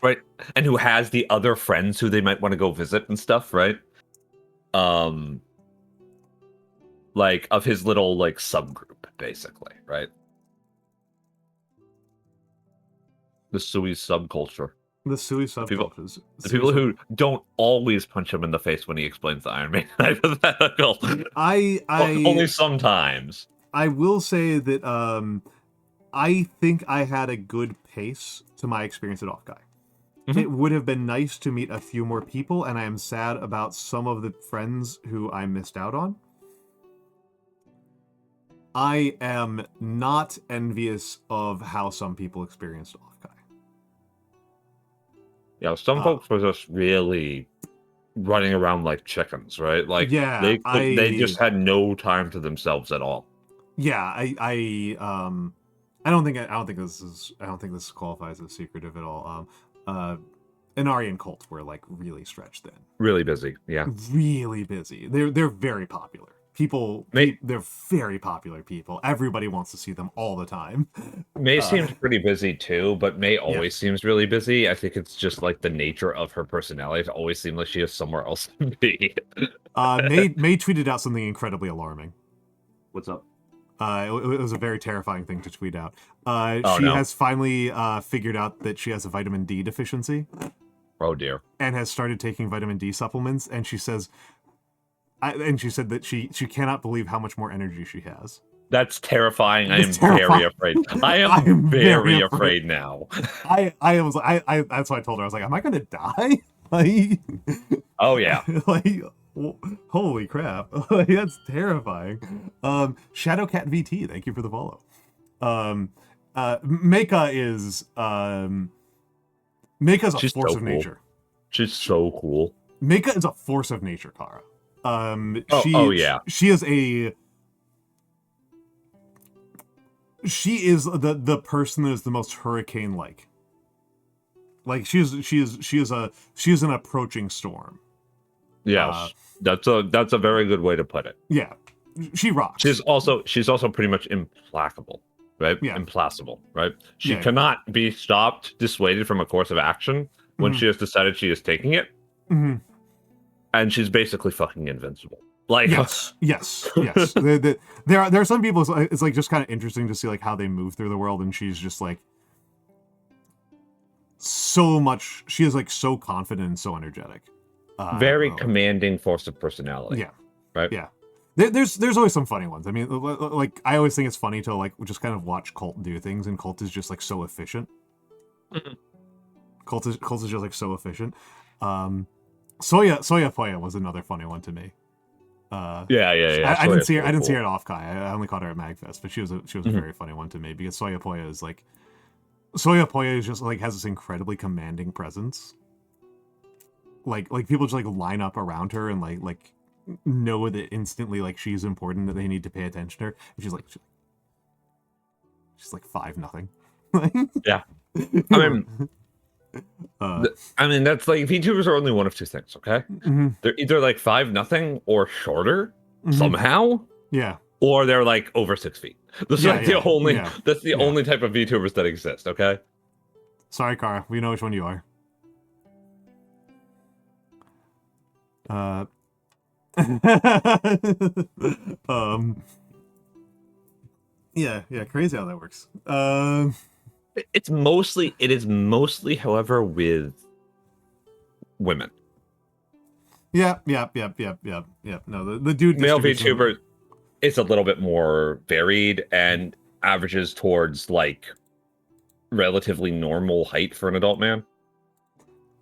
Right. And who has the other friends who they might want to go visit and stuff, right? Like of his little like subgroup, basically, right? The Sui subculture. The Sui subcultures. The people who don't always punch him in the face when he explains the Iron Man hypothetical. Only sometimes. I will say that I think I had a good pace to my experience at Offkai. Mm-hmm. It would have been nice to meet a few more people, and I am sad about some of the friends who I missed out on. I am not envious of how some people experienced Offkai. Yeah, some folks were just really running around like chickens, right? Like, yeah, they just had no time to themselves at all. Yeah, I don't think this qualifies as secretive at all. Inari and Cult were like really stretched thin. Really busy, yeah. Really busy. They're very popular. They're very popular people. Everybody wants to see them all the time. May seems pretty busy too, but May always seems really busy. I think it's just like the nature of her personality to always seem like she has somewhere else to be. May tweeted out something incredibly alarming. What's up? It was a very terrifying thing to tweet out. She has finally figured out that she has a vitamin D deficiency. Oh dear. And has started taking vitamin D supplements, and she says... and she said that she cannot believe how much more energy she has. That's terrifying. I am very afraid. I am very afraid now. I was like, that's why I told her. I was like, am I gonna die? Like, oh yeah. Like, holy crap. Like, that's terrifying. Shadowcat VT, thank you for the follow. Mecha Mecha's a force of nature. She's so cool. Mecha is a force of nature, Kara. She is the person that is the most hurricane-like. Like she is an approaching storm. Yes, that's a very good way to put it. Yeah, she rocks. She's also pretty much implacable, right? Yeah, implacable, right? She cannot be stopped, dissuaded from a course of action when she has decided she is taking it. Mm-hmm. And she's basically fucking invincible. Like yes. There are some people. It's like just kind of interesting to see like how they move through the world, and she's just like so much. She is like so confident and so energetic. Very commanding force of personality. Yeah. Right. Yeah. There's always some funny ones. I mean, like I always think it's funny to like just kind of watch Cult do things, and Cult is just like so efficient. Mm-hmm. Cult is just like so efficient. Soya Poya was another funny one to me. I didn't see her at Offkai. I only caught her at Magfest, but she was a very funny one to me because Soya Poya is just like has this incredibly commanding presence. Like people just like line up around her and like know that instantly like she's important, that they need to pay attention to her. And she's like 5-0. Yeah. I mean, that's like VTubers are only one of two things, okay? Mm-hmm. They're either like 5-0 or shorter somehow, or they're like over 6 feet. That's the only type of VTubers that exist, okay? Sorry, Kara, we know which one you are. Crazy how that works. It is mostly, however, with women. Yeah. No, the dude male VTuber is a little bit more varied and averages towards like relatively normal height for an adult man.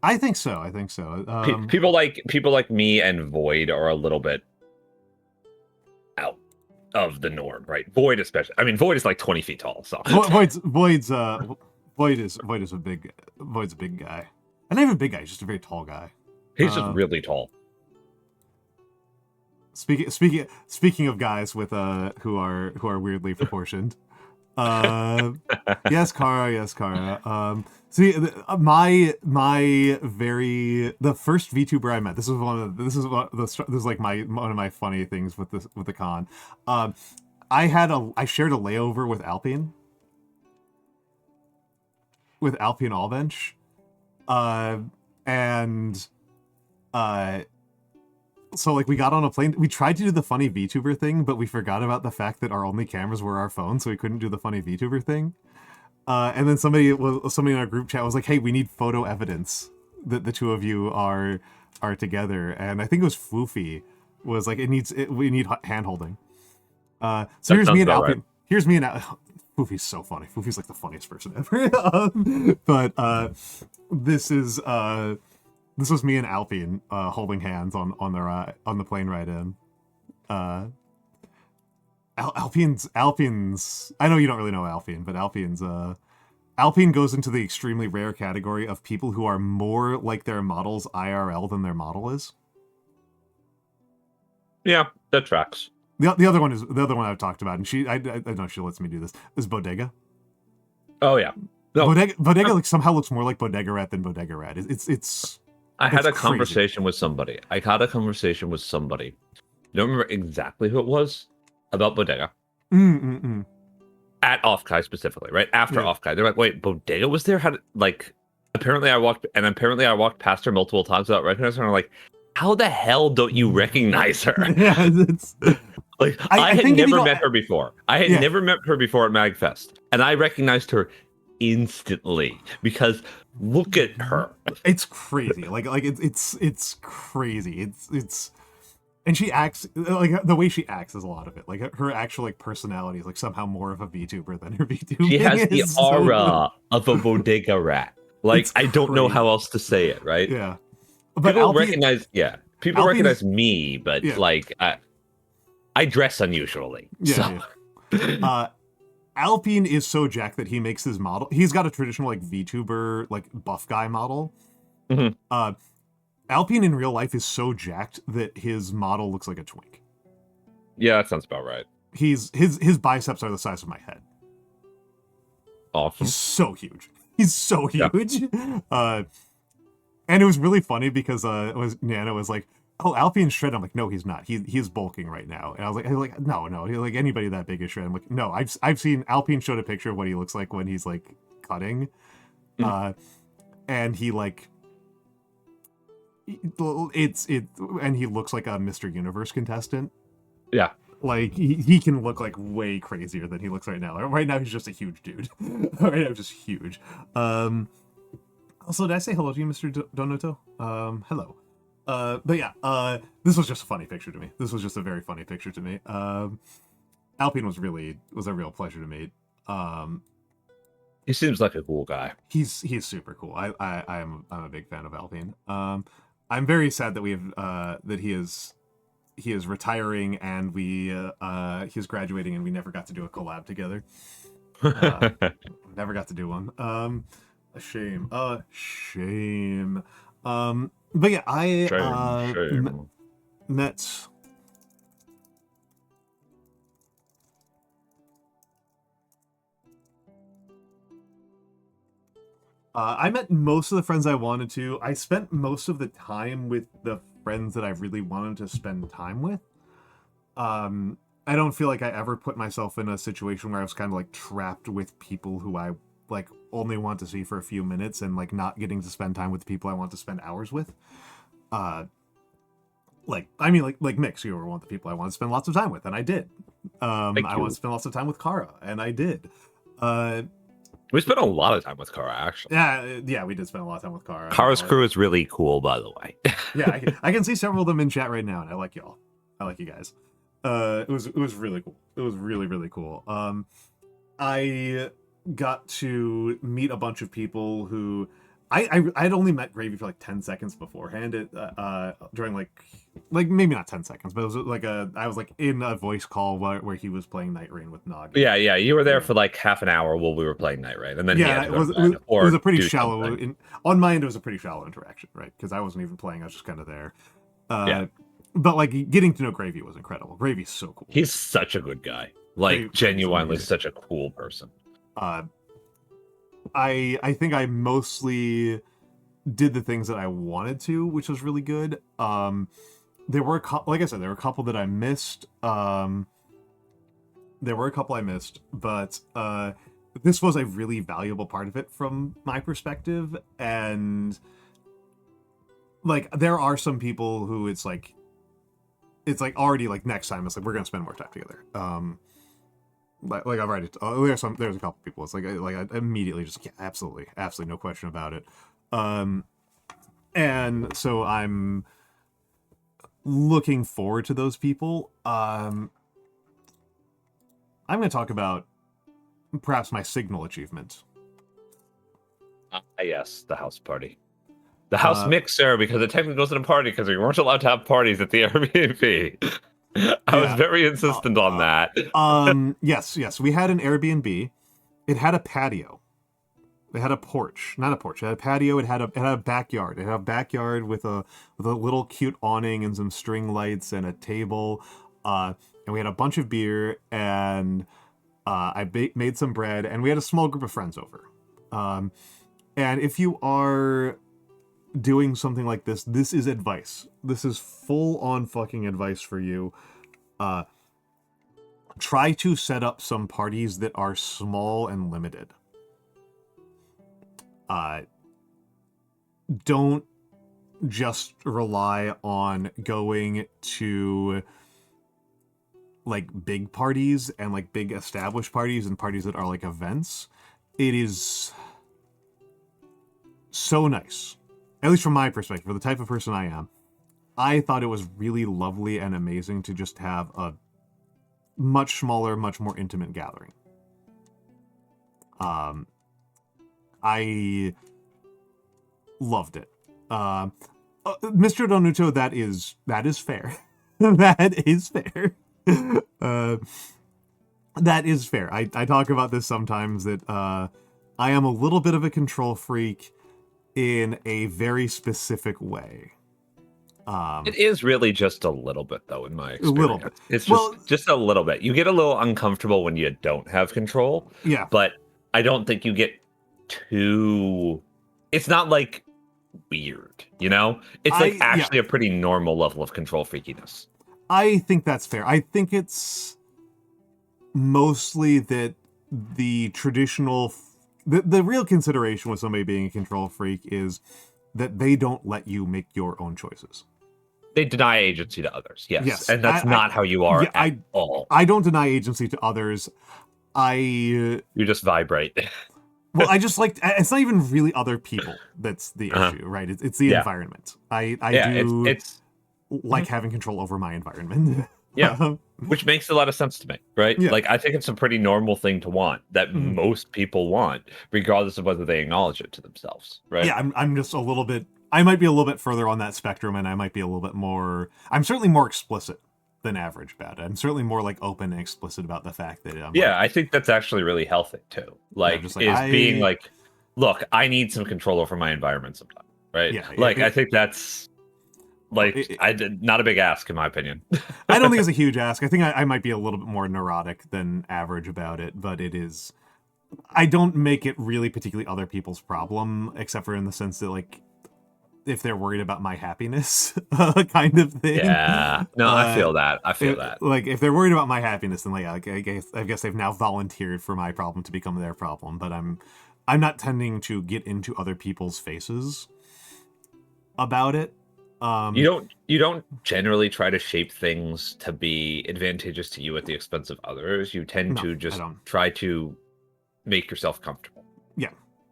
I think so. People like me and Void are a little bit out of the norm, right? Void especially. I mean, Void is like 20 feet tall. So Void's a big guy. And not even a big guy. He's just a very tall guy. He's just really tall. speaking of guys with who are weirdly proportioned. Yes, Kara. Yes, Kara. See, the first VTuber I met. This is like one of my funny things with the con. I shared a layover with Alpine Allbench, and so like we got on a plane. We tried to do the funny VTuber thing, but we forgot about the fact that our only cameras were our phones, so we couldn't do the funny VTuber thing. And then somebody in our group chat was like, "Hey, we need photo evidence that the two of you are together." And I think it was Floofy was like, we need hand holding. So here's me and Alpine. Right. Here's me and Floofy's so funny. Floofy's like the funniest person ever. But this was me and Alpine holding hands on the plane ride in. Alpine's. I know you don't really know Alpine, but Alpine goes into the extremely rare category of people who are more like their models IRL than their model is. Yeah, that tracks. The other one I've talked about, and I know she lets me do this, is Bodega. Oh yeah, no. Bodega like somehow looks more like Bodega Rat than Bodega Rat. I had a conversation with somebody. You don't remember exactly who it was about Bodega. At Offkai specifically, right after Offkai, they're like, "Wait, Bodega was there? Apparently I walked past her multiple times without recognizing her. I'm like, how the hell don't you recognize her? Yeah, like I had never met her before. I had never met her before at MagFest, and I recognized her instantly because look at her. It's crazy. It's crazy. It's and she acts like the way she acts is a lot of it. Like her actual like personality is like somehow more of a VTuber than her VTuber. She has the aura of a bodega rat. Like I don't know how else to say it, right? Yeah. But people recognize me, but like I dress unusually. Yeah. Alpine is so jacked that he makes his model. He's got a traditional like VTuber like buff guy model. Mm-hmm. Alpine in real life is so jacked that his model looks like a twink. Yeah, that sounds about right. His biceps are the size of my head. Awesome. He's so huge. He's so huge. Yeah. And it was really funny because Nana was like, "Oh, Alpine's shredded." I'm like, "No, he's not. He's bulking right now." And I was like, no, like anybody that big is shredded. I'm like, "No, I've seen Alpine showed a picture of what he looks like when he's like cutting, and he like and he looks like a Mr. Universe contestant. Yeah, like he can look like way crazier than he looks right now. Right now he's just a huge dude. Right now, just huge. Also, did I say hello to you, Mr. Donato? Hello. But yeah, this was just a funny picture to me. This was just a very funny picture to me. Alpine was a real pleasure to meet. He seems like a cool guy. He's super cool. I'm a big fan of Alpine. I'm very sad that that he is retiring and he's graduating and we never got to do a collab together. Never got to do one. A shame. But yeah, I met. I met most of the friends I wanted to. I spent most of the time with the friends that I really wanted to spend time with. I don't feel like I ever put myself in a situation where I was kind of like trapped with people who I like only want to see for a few minutes and like not getting to spend time with the people I want to spend hours with. Like Mikks, you were one of the people I want to spend lots of time with, and I did. I want to spend lots of time with Kara, and I did. We spent a lot of time with Kara, actually. Yeah, we did spend a lot of time with Kara. Kara's crew is really cool, by the way. Yeah, I can see several of them in chat right now, and I like y'all. I like you guys. It was really cool. It was really, really cool. I got to meet a bunch of people who I'd only met Gravy for like 10 seconds beforehand. During like maybe not 10 seconds, but it was like I was like in a voice call where he was playing Night Rain with Nog. Yeah, you were there for like half an hour while we were playing Night Rain, and then it was a pretty shallow. On my end, it was a pretty shallow interaction, right? Because I wasn't even playing; I was just kind of there. but like getting to know Gravy was incredible. Gravy's so cool. He's such a good guy. Like genuinely such a cool person. I think I mostly did the things that I wanted to, which was really good. There were like I said, there were a couple that I missed. But this was a really valuable part of it from my perspective. And like there are some people who it's like already like next time it's like we're gonna spend more time together. Like I've already there's a couple people it's like I immediately just absolutely no question about it. And so I'm looking forward to those people. I'm going to talk about perhaps my Signal achievement. Yes, the house party. The house mixer, because it technically wasn't a party because we weren't allowed to have parties at the Airbnb. I was very insistent on that. Yes. We had an Airbnb. It had a patio. It had a porch. Not a porch. It had a patio. It had a backyard. It had a backyard with a little cute awning and some string lights and a table. And we had a bunch of beer, and I made some bread, and we had a small group of friends over. And if you are doing something like this, this is advice. This is full-on fucking advice for you. Try to set up some parties that are small and limited. Don't just rely on going to like big parties and like big established parties and parties that are like events. It is so nice, at least from my perspective, for the type of person I am. I thought it was really lovely and amazing to just have a much smaller, much more intimate gathering. I loved it. Mr. Donuto, that is fair. That is fair. That is fair. I talk about this sometimes that I am a little bit of a control freak in a very specific way. It is really just a little bit, though, in my experience. A little bit. It's just a little bit. You get a little uncomfortable when you don't have control. Yeah. But I don't think you get too... It's not, like, weird, you know? It's, like, actually a pretty normal level of control freakiness. I think that's fair. I think it's mostly that the traditional... The real consideration with somebody being a control freak is that they don't let you make your own choices. They deny agency to others, yes. And that's not how you are at all. I don't deny agency to others. You just vibrate. Well, I just like... It's not even really other people that's the issue, right? It's the environment. I like having control over my environment. Yeah, which makes a lot of sense to me, right? Yeah. Like, I think it's a pretty normal thing to want, that most people want, regardless of whether they acknowledge it to themselves, right? Yeah, I'm just a little bit... I might be a little bit further on that spectrum, and I might be a little bit more... I'm certainly more explicit than average about it. I'm certainly more, like, open and explicit about the fact that... I think that's actually really healthy, too. Like, being like, look, I need some control over my environment sometimes, right? Yeah, I think that's... not a big ask, in my opinion. I don't think it's a huge ask. I think I might be a little bit more neurotic than average about it, but it is... I don't make it really particularly other people's problem, except for in the sense that, like, if they're worried about my happiness, kind of thing. Yeah. No, I feel that. that. Like, if they're worried about my happiness, then, like, I guess they've now volunteered for my problem to become their problem, but I'm not tending to get into other people's faces about it. You don't generally try to shape things to be advantageous to you at the expense of others. You tend to just try to make yourself comfortable.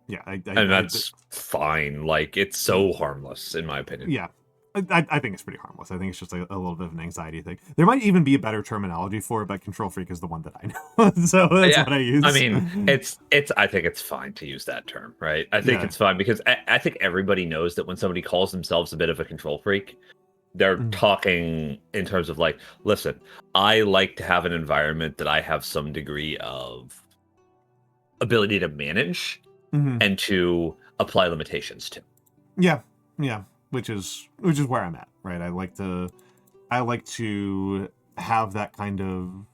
Yeah, and that's fine. Like, it's so harmless, in my opinion. Yeah, I think it's pretty harmless. I think it's just a little bit of an anxiety thing. There might even be a better terminology for it, but control freak is the one that I know, so that's what I use. I mean, I think it's fine to use that term, right? I think it's fine because I think everybody knows that when somebody calls themselves a bit of a control freak, they're talking in terms of like, listen, I like to have an environment that I have some degree of ability to manage and to apply limitations to. Yeah, which is where I'm at, right? I I like to have that kind of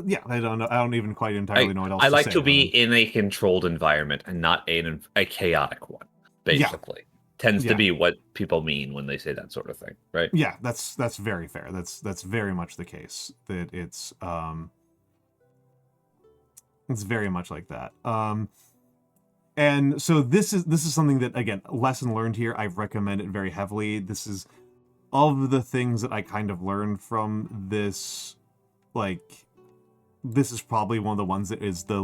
yeah. I don't know. I don't even quite entirely know what else. I like say to be about it. in a controlled environment and not a chaotic one. Basically, tends to Yeah. be what people mean when they say that sort of thing, right? Yeah, that's very fair. That's very much the case. That it's very much like that. And so this is something that, again, lesson learned here. I recommend it very heavily. This is of the things that I kind of learned from this. Like, this is probably one of the ones that was the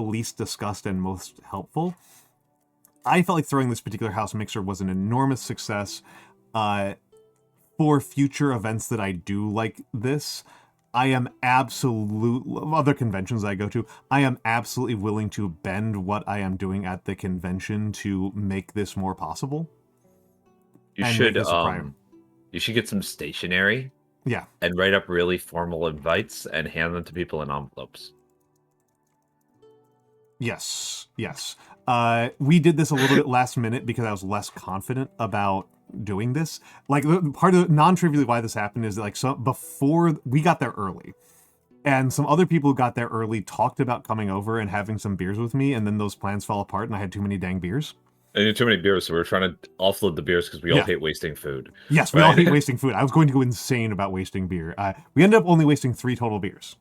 least discussed and most helpful. I felt like throwing this particular house mixer was an enormous success. For future events that I do like this, I am other conventions I go to, I am absolutely willing to bend what I am doing at the convention to make this more possible. You should get some stationery. Yeah. And write up really formal invites and hand them to people in envelopes. Yes. We did this a little bit last minute because I was less confident about doing this. Like, part of non-trivially why this happened is that, like, before we got there early, and some other people who got there early talked about coming over and having some beers with me, and then those plans fell apart, and I had too many dang beers. And you had too many beers, so we were trying to offload the beers because we all hate wasting food. Yes, we all hate wasting food. I was going to go insane about wasting beer. We ended up only wasting 3 total beers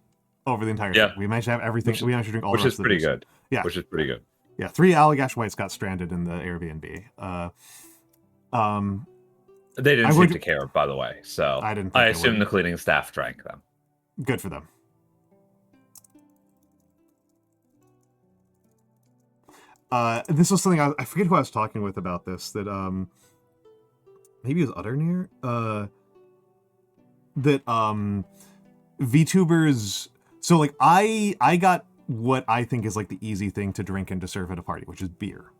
over the entire thing. We managed to have everything. We managed to drink all the rest of the beers. Good. Yeah, which is pretty good. Yeah, 3 Allagash Whites got stranded in the Airbnb. They didn't seem to care, by the way. So I assume the cleaning staff drank them. Good for them. This was something I forget who I was talking with about this. That maybe it was Utternear. That VTubers. So, like, I got what I think is like the easy thing to drink and to serve at a party, which is beer.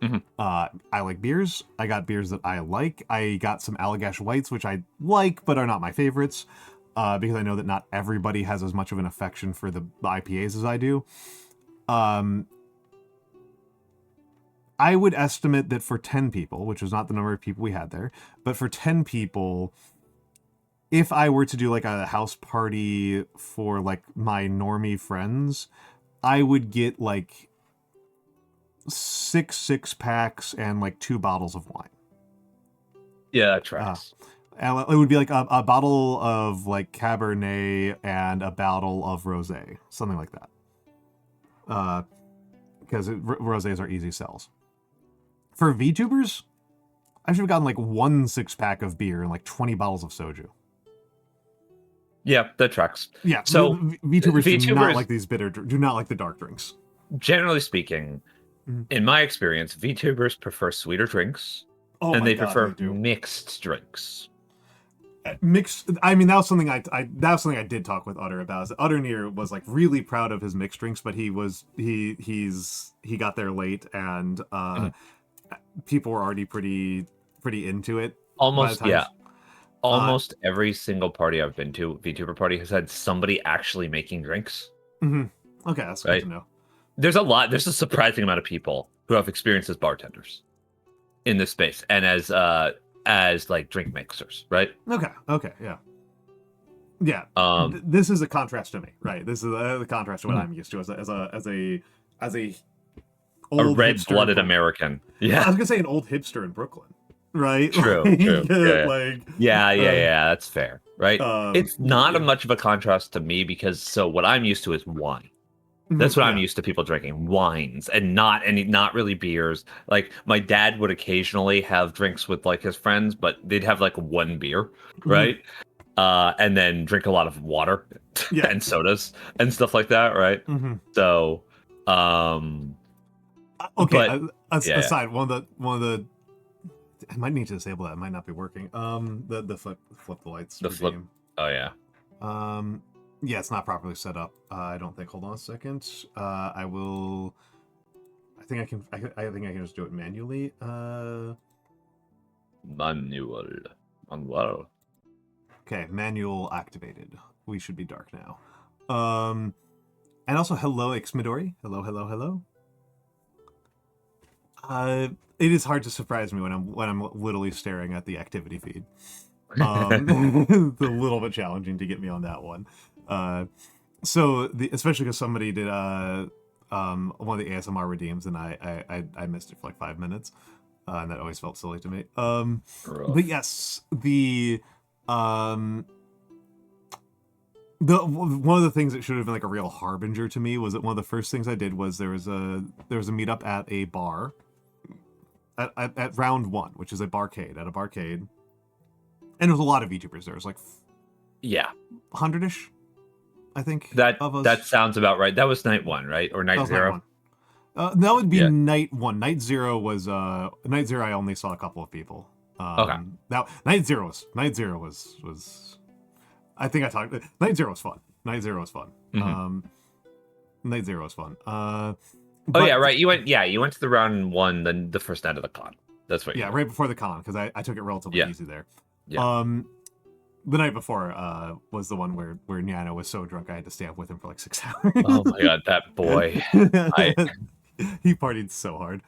Mm-hmm. I like beers. I got beers that I like. I got some Allagash Whites, which I like, but are not my favorites, because I know that not everybody has as much of an affection for the IPAs as I do. I would estimate that for 10 people, which was not the number of people we had there, but for 10 people, if I were to do like a house party for like my normie friends, I would get like 6 6-packs and like 2 bottles of wine. Yeah, that tracks. And it would be like a bottle of like Cabernet and a bottle of Rosé, something like that. Because Rosés are easy sells. For VTubers, I should have gotten like 1 6-pack of beer and like 20 bottles of soju. Yeah, that tracks. Yeah, so VTubers do not like these do not like the dark drinks. Generally speaking, in my experience, VTubers prefer sweeter drinks, and they prefer mixed drinks. Mixed. I mean, that was something I did talk with Utter about. Utternear was like really proud of his mixed drinks, but he got there late, and people were already pretty into it. Almost every single party I've been to, VTuber party, has had somebody actually making drinks. Okay, that's good to know. There's a surprising amount of people who have experience as bartenders in this space and as like drink mixers, right? Okay, yeah. This is a contrast to me, right? This is the contrast to what I'm used to as a red-blooded American. Yeah, I was gonna say an old hipster in Brooklyn, right? True. Yeah, that's fair, right? It's not much of a contrast to me because what I'm used to is wine. That's what I'm used to people drinking, wines, and not really beers. Like, my dad would occasionally have drinks with like his friends, but they'd have like 1 beer, right? And then drink a lot of water and sodas and stuff like that, right? So, aside, one of the I might need to disable that. It might not be working. The flip the lights. The flip. Game. Oh yeah. Yeah, it's not properly set up. I don't think. Hold on a second. I will. I think I can just do it manually. Manual. Okay, manual activated. We should be dark now. And also, hello, Xmidori. Hello. It is hard to surprise me when I'm literally staring at the activity feed. It's a little bit challenging to get me on that one. Especially because somebody did one of the ASMR redeems, and I missed it for like 5 minutes, and that always felt silly to me. But yes, one of the things that should have been like a real harbinger to me was that one of the first things I did was there was a meetup at a bar at Round One, which is a barcade, and there was a lot of VTubers. There was like 100-ish, I think. That sounds about right. That was night one, right? Or night zero? That would be night one. Night zero was night zero. I only saw a couple of people. Okay. Now night zero was. I think I talked. Night zero was fun. Night zero was fun. Night zero was fun. Right. You went to the round one, then the first night of the con. That's right. Yeah, right before the con, because I took it relatively easy there. Yeah. The night before was the one where Nyano was so drunk I had to stay up with him for like 6 hours. Oh my god, that boy. He partied so hard.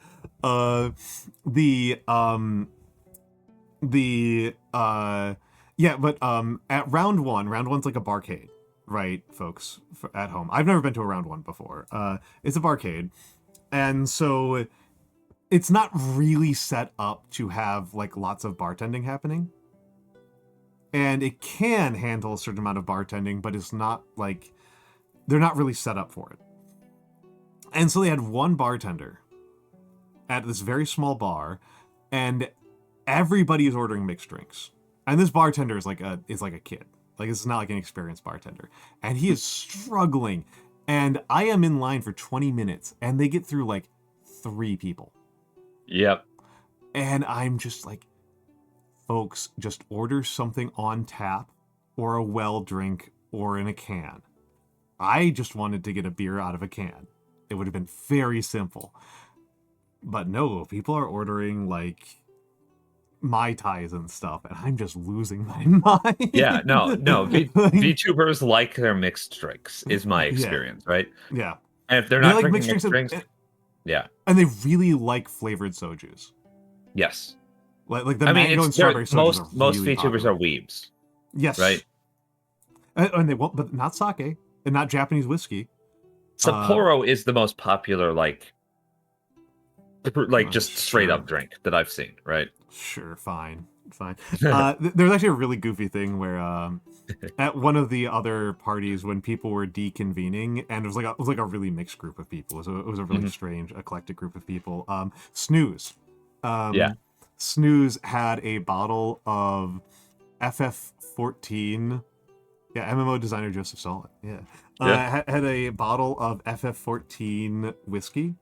At round one's like a barcade, right, folks, at home. I've never been to a round one before. It's a barcade, and so it's not really set up to have like lots of bartending happening. And it can handle a certain amount of bartending, but it's not like they're not really set up for it. And so they had one bartender at this very small bar, and everybody is ordering mixed drinks. And this bartender is like a kid. Like, it's not like an experienced bartender. And he is struggling. And I am in line for 20 minutes, and they get through like 3 people. Yep. And I'm just like, folks, just order something on tap or a well drink or in a can. I just wanted to get a beer out of a can. It would have been very simple. But no, people are ordering like Mai Tais and stuff, and I'm just losing my mind. Yeah, no. VTubers like their mixed drinks, is my experience, right? Yeah. And if they're not like drinking mixed drinks, and they really like flavored soju. Yes. Like the mango and strawberry soju. Most VTubers are weebs. Yes. Right. And they won't, but not sake and not Japanese whiskey. Sapporo is the most popular, like just straight up drink that I've seen, right? Sure, fine. There's actually a really goofy thing where at one of the other parties when people were deconvening, and it was like a really mixed group of people. It was a really strange, eclectic group of people. Snooze. Snooze had a bottle of FF14. Yeah, MMO designer Joseph Solid. Yeah. Had a bottle of FF14 whiskey.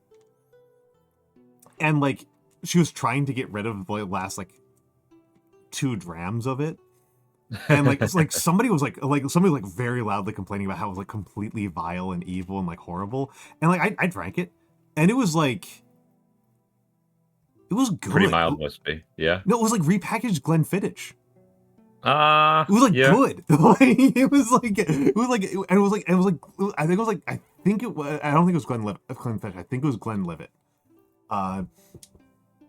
And like she was trying to get rid of the last like 2 drams of it. And like somebody was like very loudly complaining about how it was like completely vile and evil and like horrible. And like I drank it, and it was like it was good. Pretty mild whiskey, yeah. No, it was like repackaged Glenfiddich. It was like good. It was like I don't think it was Glenfiddich. I think it was Glenlivet.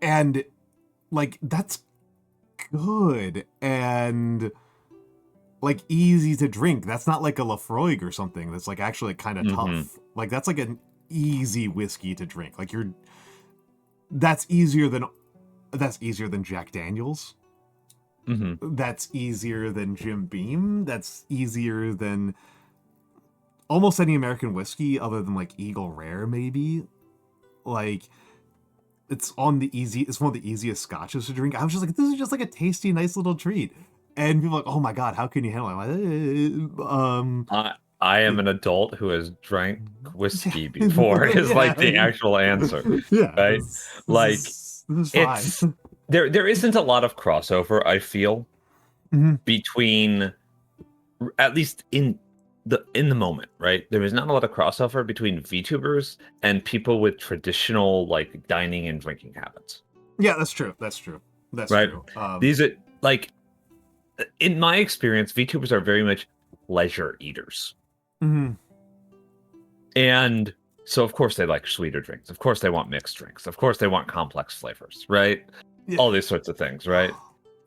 And like that's good and like easy to drink. That's not like a Lafroig or something that's like actually kind of tough. Like that's like an easy whiskey to drink. Like that's easier than Jack Daniels. That's easier than Jim Beam. That's easier than almost any American whiskey other than like Eagle Rare, maybe. Like it's one of the easiest scotches to drink. I was just like, this is just like a tasty, nice little treat. And people are like, oh my god, how can you handle it? I am an adult who has drank whiskey before. Is like the actual answer. Yeah, right. This is fine. There isn't a lot of crossover, I feel, between, at least in the moment, right? There is not a lot of crossover between VTubers and people with traditional like dining and drinking habits. Yeah, that's true. That's true. These are like, in my experience, VTubers are very much leisure eaters. And so of course they like sweeter drinks. Of course they want mixed drinks. Of course they want complex flavors, right? Yeah. All these sorts of things, right?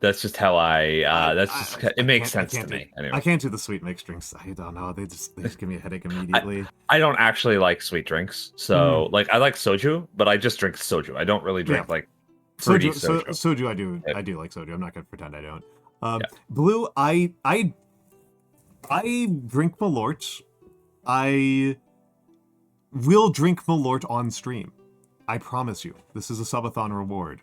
That's just how it makes sense to can't me. I Anyway, can't do the sweet mixed drinks. I don't know. They just give me a headache immediately. I don't actually like sweet drinks, so like I like soju, but I just drink soju. I don't really drink like fruity soju. Soju, I do like soju. I'm not gonna pretend I don't. Yeah. Blue, I drink Malort. I will drink Malort on stream. I promise you. This is a subathon reward.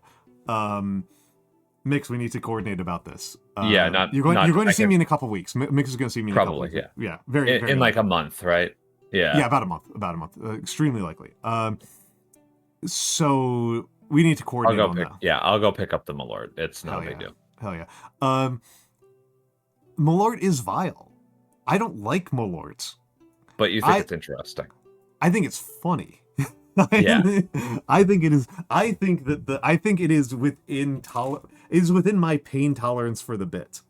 Mikks, we need to coordinate about this. You're going to see me in a couple weeks. Mikks is going to see me in a couple weeks. Yeah, very in like a month, right? Yeah, about a month. Extremely likely. So we need to coordinate on that. Yeah, I'll go pick up the Malort. It's no big deal. Hell yeah. Malort is vile. I don't like Malort. But you think it's interesting. I think it's funny. Yeah. I think it is. I think it is within my pain tolerance for the bit.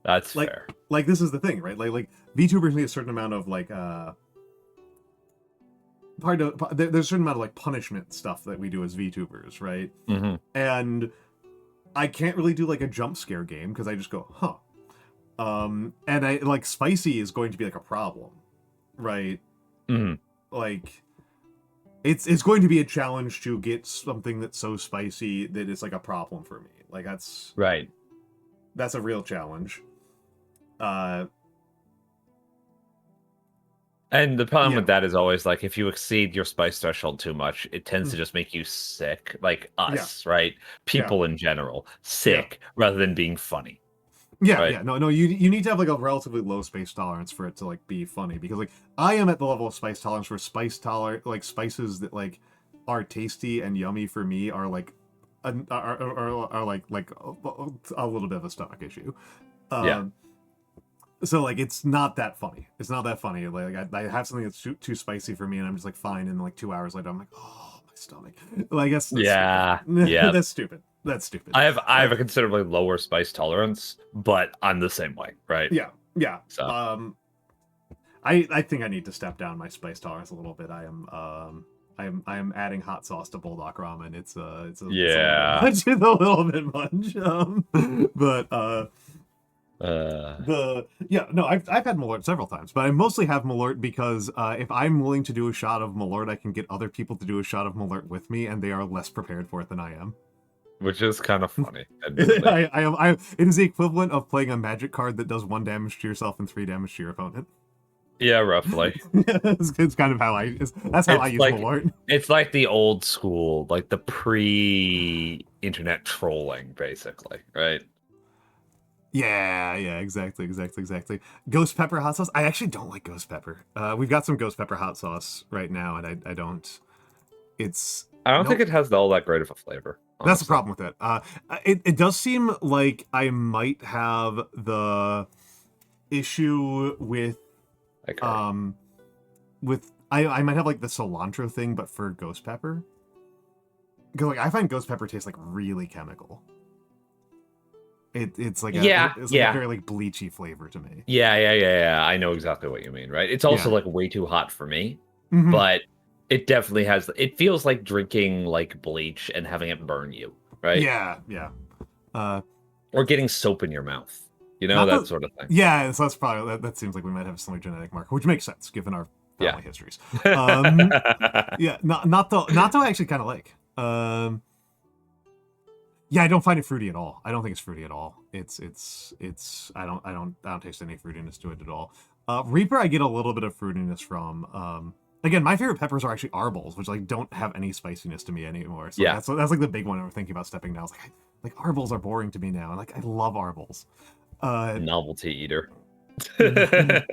That's fair. Like this is the thing, right? Like VTubers need a certain amount of like there's a certain amount of like punishment stuff that we do as VTubers, right? Mm-hmm. And I can't really do like a jump scare game because I just go, huh. And I like spicy is going to be like a problem, right? Mm-hmm. Like it's going to be a challenge to get something that's so spicy that it's like a problem for me. Like that's a real challenge. And the problem with that is always like if you exceed your spice threshold too much, it tends to just make you sick. Like us, right? People in general, sick rather than being funny. No, you need to have like a relatively low spice tolerance for it to like be funny, because like I am at the level of spice tolerance where spices that like are tasty and yummy for me are like are like a little bit of a stomach issue. So like it's not that funny. Like I have something that's too spicy for me and I'm just like fine, and like 2 hours later I'm like, oh, my stomach. Well, I guess that's stupid. That's stupid. I have a considerably lower spice tolerance, but I'm the same way, right? Yeah. So I think I need to step down my spice tolerance a little bit. I am adding hot sauce to bulldog ramen. It's a little bit much. I've had Malort several times, but I mostly have Malort because if I'm willing to do a shot of Malort, I can get other people to do a shot of Malort with me, and they are less prepared for it than I am. Which is kind of funny. It is the equivalent of playing a magic card that does 1 damage to yourself and 3 damage to your opponent. Yeah, roughly. It's kind of how I use Malort. It's like the old school, like the pre-internet trolling, basically, right? Yeah, exactly. Ghost pepper hot sauce. I actually don't like ghost pepper. We've got some ghost pepper hot sauce right now, and I don't. I don't think it has all that great of a flavor. Honestly. That's the problem with it. It does seem like I might have the issue with I might have like the cilantro thing, but for ghost pepper. Because like I find ghost pepper tastes like really chemical. It's like a very like bleachy flavor to me. Yeah. I know exactly what you mean, right? It's also like way too hot for me, but it definitely has. It feels like drinking like bleach and having it burn you, right? Yeah. Or getting soap in your mouth, that sort of thing. Yeah, so that's probably that seems like we might have a similar genetic marker, which makes sense given our family histories. Not though I actually kind of like. Yeah, I don't find it fruity at all. I don't think it's fruity at all. It's I don't taste any fruitiness to it at all. Reaper, I get a little bit of fruitiness from. Again, my favorite peppers are actually arbols, which like don't have any spiciness to me anymore. So that's like the big one I'm thinking about stepping down. I was like arbols are boring to me now. Like I love arbols. Novelty eater. They're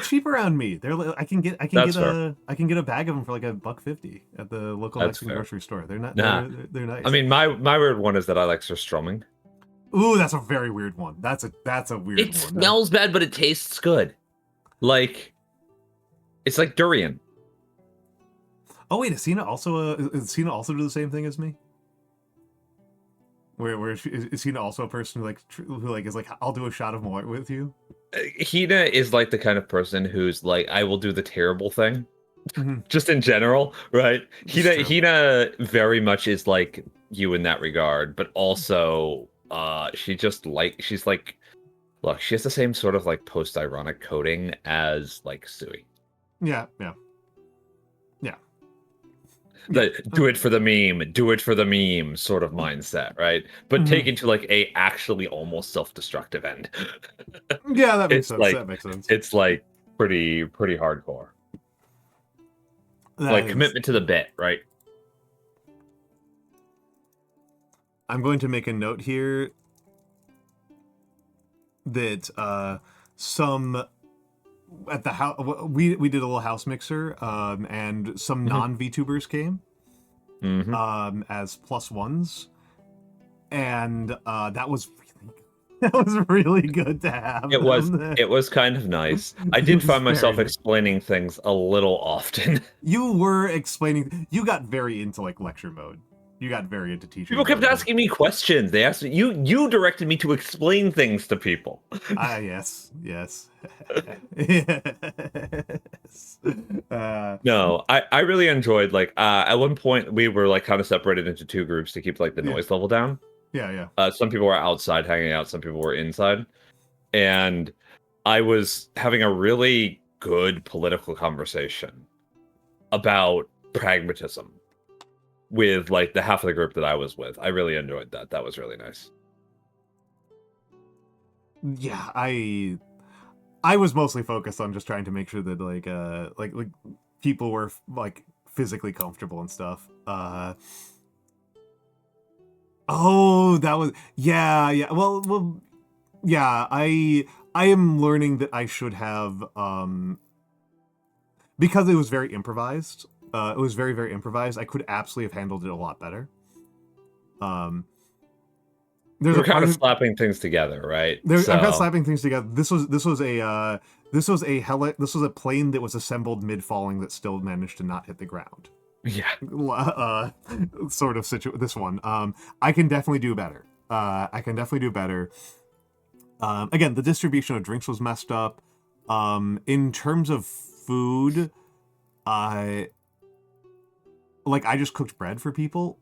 cheap around me. I can get a bag of them for like $1.50 at the local Mexican grocery store. They're not. They're nice. I mean, my weird one is that I like surströmming. Ooh, that's a very weird one. That's a weird one. It smells bad, but it tastes good. Like, it's like durian. Oh wait, is Cena also do the same thing as me? Where is Hina also a person who is like, I'll do a shot of Malort with you? Hina is like the kind of person who's like, I will do the terrible thing, just in general, right? It's true. Hina very much is like you in that regard, but also she's like, look, she has the same sort of like post-ironic coding as like Sui. Yeah. The do it for the meme sort of mindset, right? But taken to like a actually almost self-destructive end. Yeah, that makes It's sense. like, That makes sense. It's like pretty hardcore. That Like is- commitment to the bit, right? I'm going to make a note here that some at the house we did a little house mixer, and some non-VTubers came as plus ones, and that was really good to have. It was kind of nice. I did find myself very nice. explaining things a little often. You were explaining. You got very into like lecture mode. You got very into teaching. People kept asking me questions. They asked me, you directed me to explain things to people. Yes. Yes. No, I really enjoyed like at one point we were like kind of separated into two groups to keep like the noise level down. Yeah. Some people were outside hanging out, some people were inside. And I was having a really good political conversation about pragmatism with like the half of the group that I was with. I really enjoyed that. That was really nice. Yeah, I was mostly focused on just trying to make sure that like people were like physically comfortable and stuff. Oh, that was yeah. Well, yeah. I am learning that I should have because it was very improvised. It was very, very improvised. I could absolutely have handled it a lot better. We're kind of slapping things together, right? I'm kind of slapping things together. This was a plane that was assembled mid falling that still managed to not hit the ground. Yeah. Sort of this one. I can definitely do better. Again, the distribution of drinks was messed up. In terms of food, I just cooked bread for people,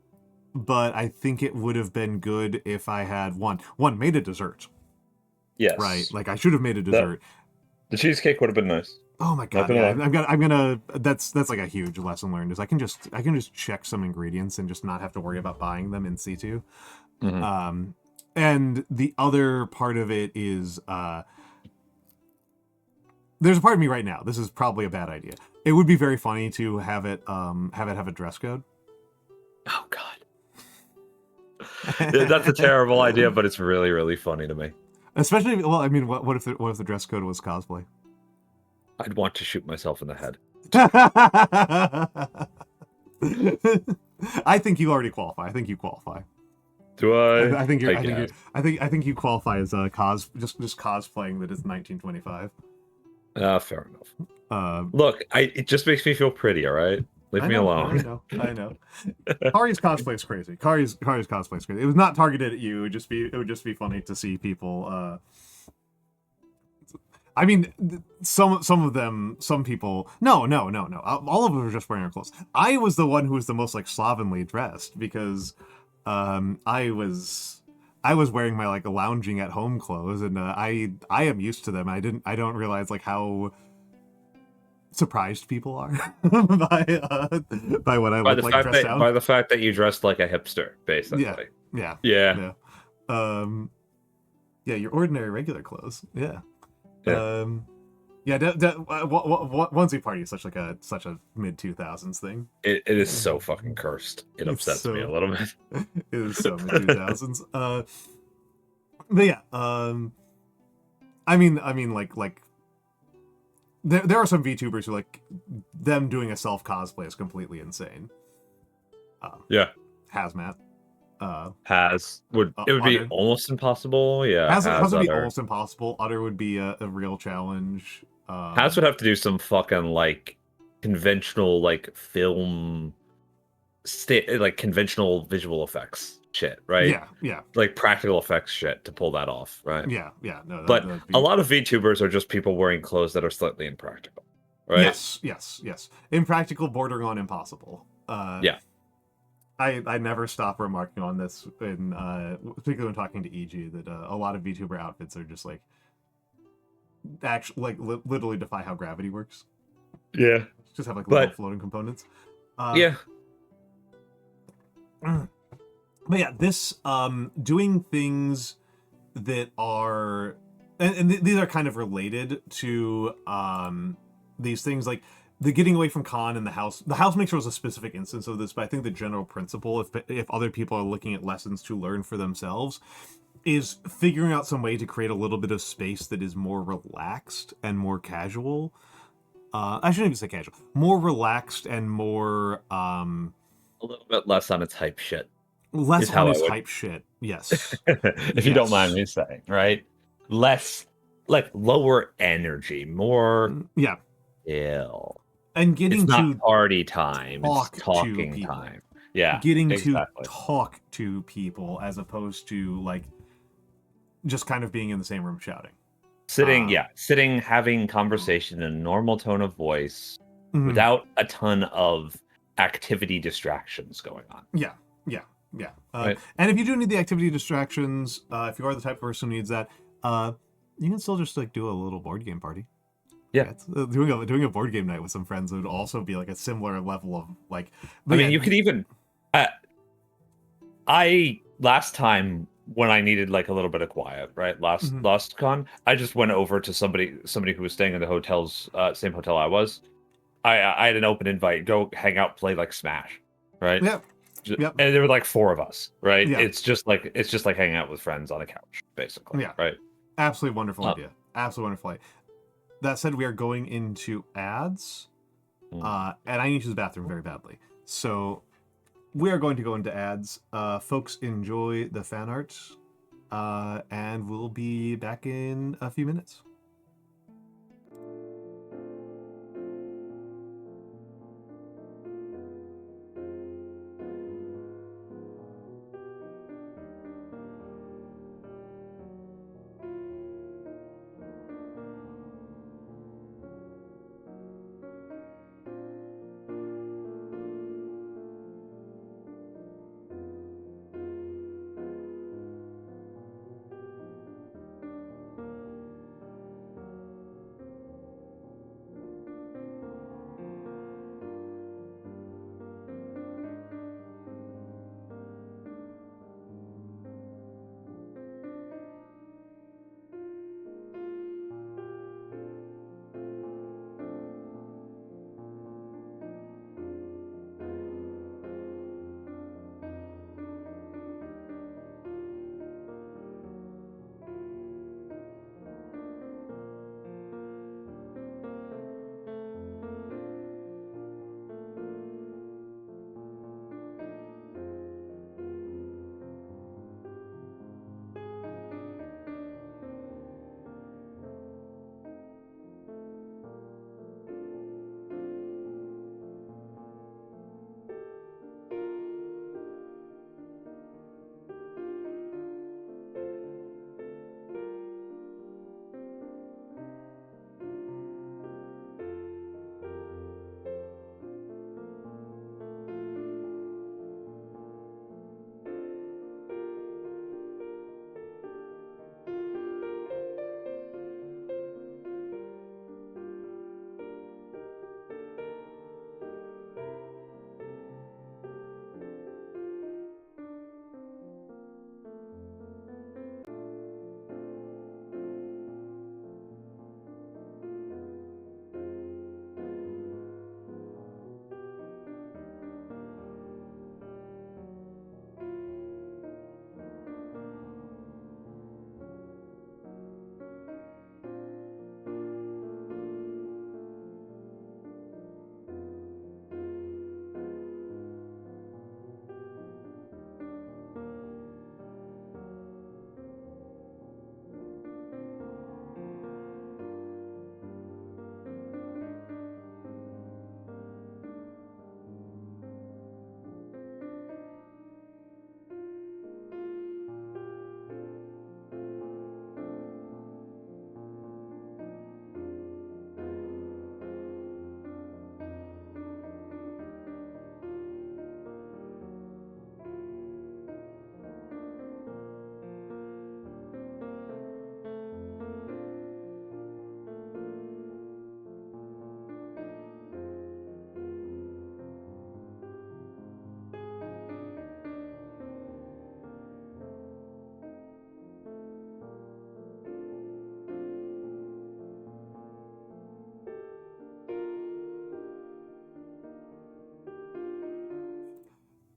but I think it would have been good if I had one made a dessert. Yes. Right. Like I should have made a dessert. The cheesecake would have been nice. Oh my god! Yeah, I'm gonna. That's like a huge lesson learned. Is I can just check some ingredients and just not have to worry about buying them in situ. And the other part of it is there's a part of me right now. This is probably a bad idea. It would be very funny to have it have a dress code. Oh god, that's a terrible idea, but it's really, really funny to me. Especially, well, I mean, what if the dress code was cosplay? I'd want to shoot myself in the head. I think you already qualify. I think you qualify. Do I? I think you qualify as just cosplaying that is 1925. Fair enough. Look, it just makes me feel pretty. All right, leave me alone. I know. Kari's cosplay is crazy. Kari's cosplay is crazy. It was not targeted at you. It would just be funny to see people. I mean, some of them, some people. No. All of them were just wearing their clothes. I was the one who was the most like slovenly dressed because I was wearing my like lounging at home clothes, and I am used to them. I don't realize like how surprised people are by what I look like dressed out. By the fact that you dressed like a hipster, basically. Yeah. Yeah, your ordinary regular clothes. Yeah. Yeah. Onesie party is such a mid 2000s thing. It is so fucking cursed. It upsets me a little bit. It is so mid 2000s. But yeah. I mean, like. There are some VTubers who like them doing a self cosplay is completely insane. Yeah. Hazmat. It would be almost impossible. Yeah. Haz would be almost impossible. Utter would be a real challenge. Haz would have to do some fucking like conventional like film like conventional visual effects shit, right? Yeah. Like practical effects shit to pull that off, right? Yeah. No, but a lot of VTubers are just people wearing clothes that are slightly impractical. right? Yes. Impractical, bordering on impossible. Yeah. I never stop remarking on this, particularly when talking to EG, that a lot of VTuber outfits are just like actually literally defy how gravity works. Yeah. Just have like little floating components. Yeah. But yeah, this doing things that are and these are kind of related to these things, like the getting away from con and the house. The house maker was a specific instance of this, but I think the general principle, if other people are looking at lessons to learn for themselves, is figuring out some way to create a little bit of space that is more relaxed and more casual. I shouldn't even say casual. More relaxed and more a little bit less on its hype shit. Less on his hype shit. Yes. If you don't mind me saying, right? Less, like, lower energy, more ill. And getting it's not to party time, it's talking to time. Yeah. Getting exactly. to talk to people as opposed to like just kind of being in the same room shouting. Sitting, having conversation in a normal tone of voice without a ton of activity distractions going on. Yeah. Right. And if you do need the activity distractions, if you are the type of person who needs that, you can still just like do a little board game party. Yeah, doing a board game night with some friends would also be like a similar level of like. I mean, you could even. I last time when I needed like a little bit of quiet, right? Last con, I just went over to somebody who was staying in the hotel's same hotel I was. I had an open invite, go hang out, play like Smash, right? Yep. And there were like 4 of us, right? Yeah. It's just like hanging out with friends on a couch, basically. Yeah. Right. Absolutely wonderful idea. Absolutely wonderful idea. That said, we are going into ads, and I need to use the bathroom very badly. So we are going to go into ads. Folks, enjoy the fan art, and we'll be back in a few minutes.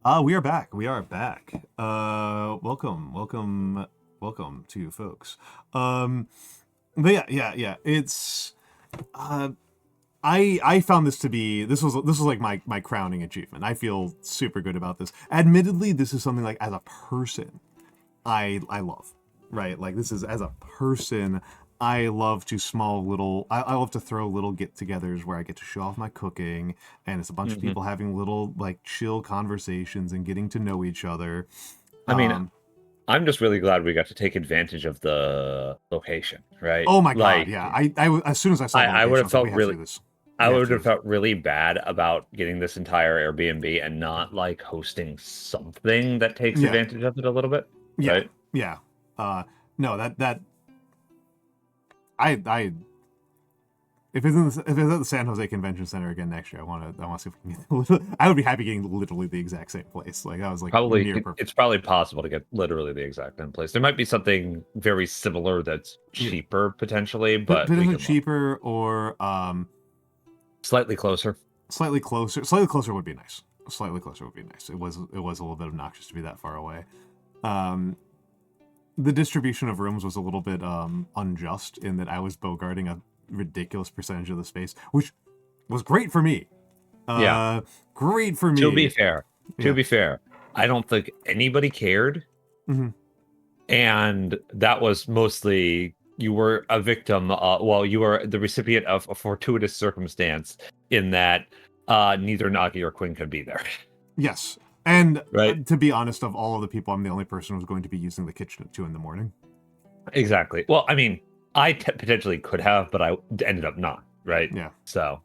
We are back. We are back. Welcome to you folks. But yeah. It's I found this to be this was like my crowning achievement. I feel super good about this. Admittedly, this is something like as a person, I love, right? Like this is as a person, I love to I love to throw little get-togethers where I get to show off my cooking, and it's a bunch of people having little like chill conversations and getting to know each other. I mean, I'm just really glad we got to take advantage of the location, right? Oh my god, Like, yeah. I as soon as I saw the I would have location, I was like, felt we have to really do this. I would have felt really bad about getting this entire Airbnb and not like hosting something that takes Yeah. advantage of it a little bit. Yeah, Right? yeah. No, that I if it's at the San Jose Convention Center again next year, I want to see if we can get. I would be happy getting literally the exact same place. Like that was like Probably near perfect. it's probably possible to get literally the exact same place. There might be something very similar that's cheaper potentially, but potentially cheaper or slightly closer. Slightly closer. Slightly closer would be nice. Slightly closer would be nice. It was a little bit obnoxious to be that far away. The distribution of rooms was a little bit unjust in that I was bogarting a ridiculous percentage of the space, which was great for me. Great for me. To be fair, I don't think anybody cared. And that was mostly you were a victim. You were the recipient of a fortuitous circumstance in that neither Nagi or Quinn could be there. Yes. And right? To be honest, of all of the people, I'm the only person who's going to be using the kitchen at 2 a.m. Exactly. Well, I mean, I potentially could have, but I ended up not. Right? Yeah. So.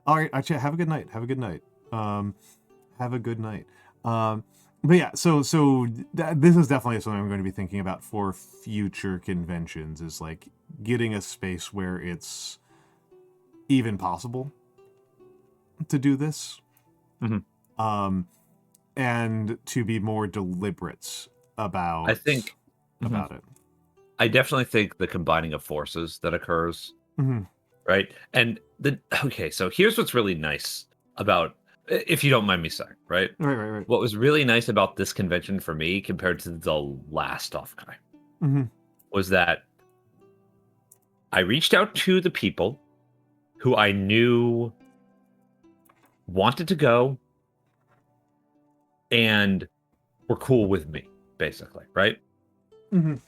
All right. Actually, have a good night. Have a good night. Have a good night. But yeah, so this is definitely something I'm going to be thinking about for future conventions. Is like getting a space where it's even possible to do this. And to be more deliberate about about it. I definitely think the combining of forces that occurs, right? And so here's what's really nice about, if you don't mind me saying, right? Right. What was really nice about this convention for me compared to the last Offkai was that I reached out to the people who I knew wanted to go and were cool with me, basically, right? And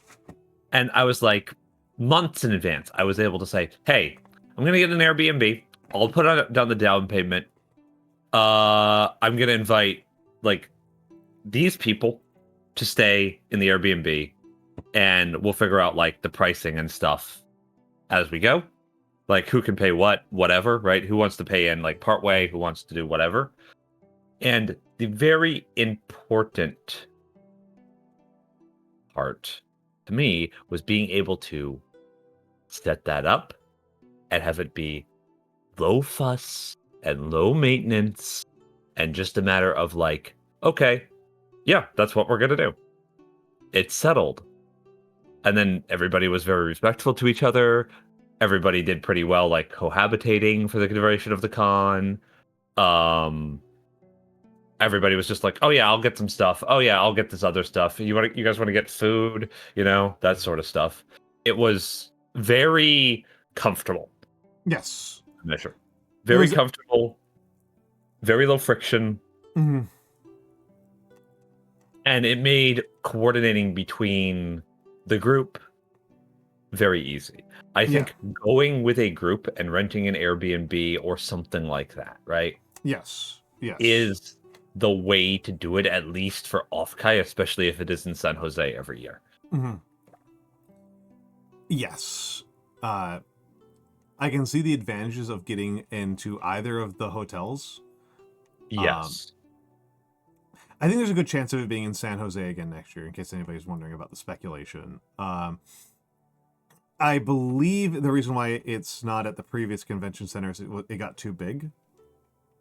I was like, months in advance, I was able to say, hey, I'm going to get an Airbnb. I'll put down the down payment. I'm going to invite, like, these people to stay in the Airbnb, and we'll figure out, like, the pricing and stuff as we go. Like, who can pay what, whatever, right? Who wants to pay in, like, partway, who wants to do whatever. And the very important part to me was being able to set that up and have it be low fuss and low maintenance and just a matter of like, okay, yeah, that's what we're going to do. It's settled. And then everybody was very respectful to each other. Everybody did pretty well, like cohabitating for the duration of the con. Everybody was just like, oh yeah, I'll get some stuff. Oh yeah, I'll get this other stuff. You guys want to get food? You know, that sort of stuff. It was very comfortable. Yes. Measure. Very comfortable. Very low friction. Mm-hmm. And it made coordinating between the group very easy. I think going with a group and renting an Airbnb or something like that, right? Yes. Yes. Is the way to do it, at least for Offkai, especially if it is in San Jose every year. Mm-hmm. Yes. I can see the advantages of getting into either of the hotels. Yes. I think there's a good chance of it being in San Jose again next year, in case anybody's wondering about the speculation. I believe the reason why it's not at the previous convention center is it got too big.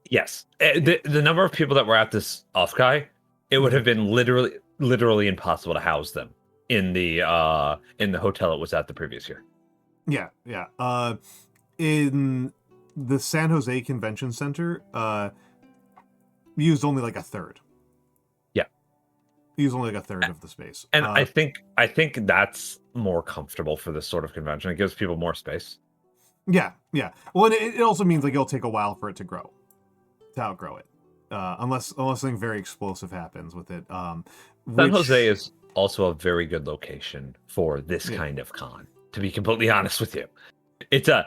Yes. The number of people that were at this Offkai, it would have been literally impossible to house them in the hotel it was at the previous year. Yeah. In the San Jose Convention Center, used only like a third use only like a third of the space. And I think that's more comfortable for this sort of convention. It gives people more space. Yeah. Well, it also means like it'll take a while for it to outgrow it, unless something very explosive happens with it. San Jose is also a very good location for this kind of con. To be completely honest with you, it's a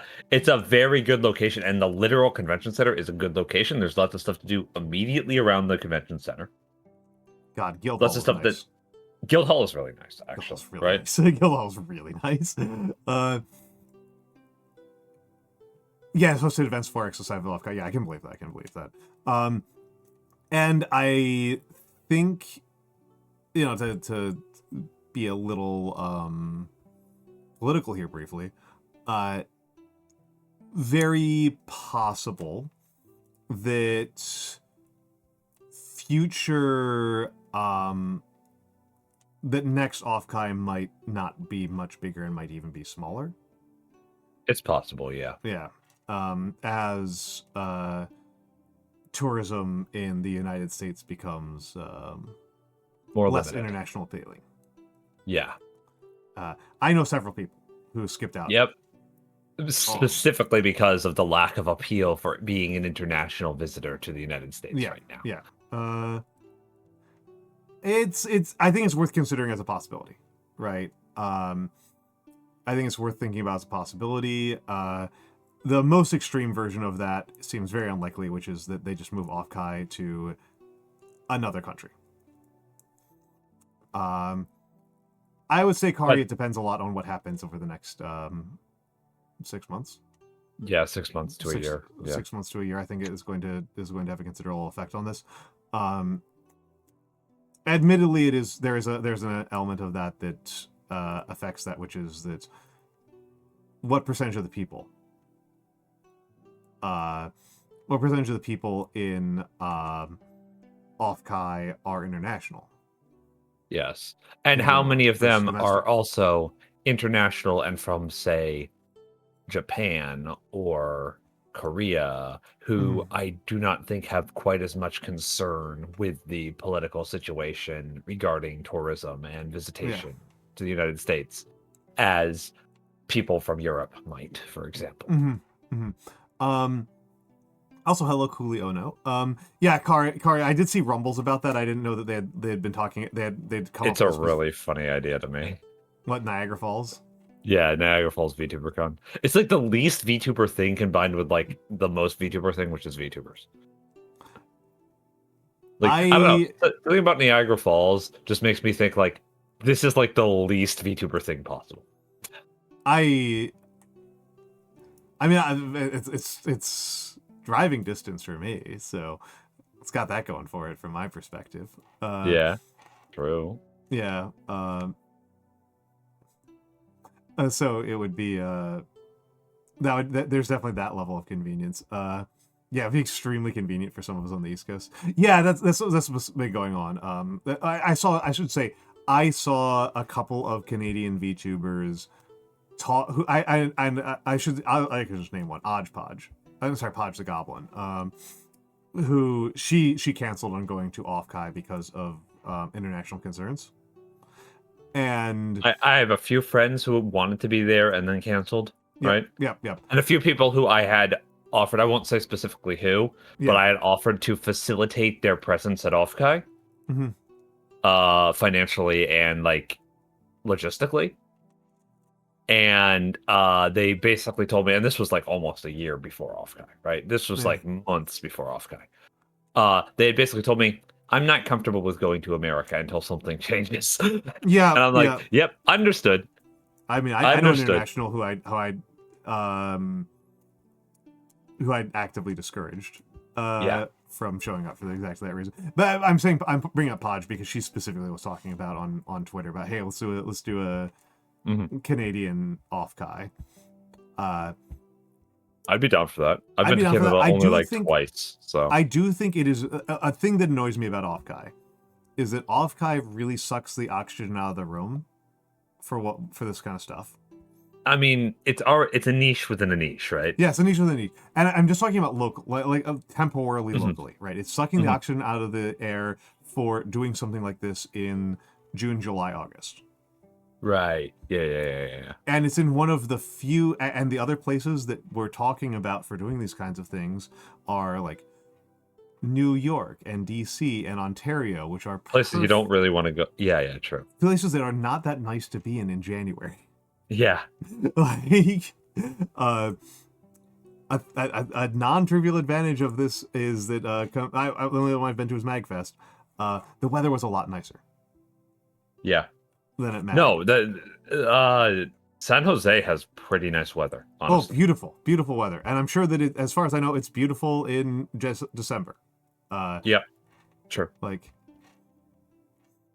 very good location, and the literal convention center is a good location. There's lots of stuff to do immediately around the convention center. God, Guild lots Hall of stuff nice. that Guild Hall is really nice, actually. Really right? Nice. Guild Hall's really nice. Yeah, it's hosted events for Society of Offkai. Yeah, I can believe that. And I think, to be a little political here briefly, very possible that future that next Offkai might not be much bigger and might even be smaller. It's possible, yeah. Yeah. As tourism in the United States becomes more less limited. international appealing. Yeah. I know several people who skipped out. Yep. Specifically because of the lack of appeal for being an international visitor to the United States right now. Yeah. It's I think it's worth considering as a possibility, right? I think it's worth thinking about as a possibility. The most extreme version of that seems very unlikely, which is that they just move Offkai to another country. I would say, Kari, it depends a lot on what happens over the next 6 months. Yeah, 6 months to a year. 6 months to a year, I think it is going to have a considerable effect on this. Admittedly, there's an element of that affects that, which is that what percentage of the people in Offkai are international? Yes. And how many of them are also international and from, say, Japan or Korea, who I do not think have quite as much concern with the political situation regarding tourism and visitation to the United States as people from Europe might, for example. Also, hello, Cooley Ono. Yeah, Kari, I did see rumbles about that. I didn't know that they had been talking. They'd come. It's a really funny idea to me. What, Niagara Falls? Yeah, Niagara Falls VTuberCon. It's like the least VTuber thing combined with like the most VTuber thing, which is VTubers. Like I don't know. The thing about Niagara Falls just makes me think like this is like the least VTuber thing possible. I mean, it's driving distance for me, so it's got that going for it from my perspective. Yeah, true. Yeah. So it would be there's definitely that level of convenience. Yeah, it'd be extremely convenient for some of us on the East Coast. Yeah, that's what's been going on. I saw a couple of Canadian VTubers who I could just name one, Podge. I'm sorry, Podge the Goblin. Who she canceled on going to Offkai because of international concerns. And I have a few friends who wanted to be there and then canceled, right? Yeah. And a few people who I had offered, I won't say specifically who, but I had offered to facilitate their presence at Offkai, financially and like logistically. And they basically told me, and this was like almost a year before Offkai, right? This was like months before Offkai. They had basically told me, I'm not comfortable with going to America until something changes. Yeah. And I'm like, yep, understood. I mean, I know an international who I'd actively discouraged from showing up for exactly that reason. But I'm bringing up Podge because she specifically was talking about on Twitter about, hey, let's do a Canadian Offkai. I'd be down for that. I've been to Canada only like twice, so I do think it is a thing that annoys me about Offkai is that Offkai really sucks the oxygen out of the room for this kind of stuff. I mean, it's a niche within a niche, right? Yeah, it's a niche within a niche, and I'm just talking about local, like temporarily locally, right? It's sucking the oxygen out of the air for doing something like this in June, July, August. Right. Yeah. And it's in one of the few, and the other places that we're talking about for doing these kinds of things are like New York and DC and Ontario, which are Places you don't really want to go. Yeah, true. places that are not that nice to be in January. Yeah. Like, a non-trivial advantage of this is that the only one I've been to is MagFest. The weather was a lot nicer. Yeah. Than it mattered. No, San Jose has pretty nice weather. Honestly. Oh, beautiful weather, and I'm sure that as far as I know, it's beautiful in December. Yeah, sure. Like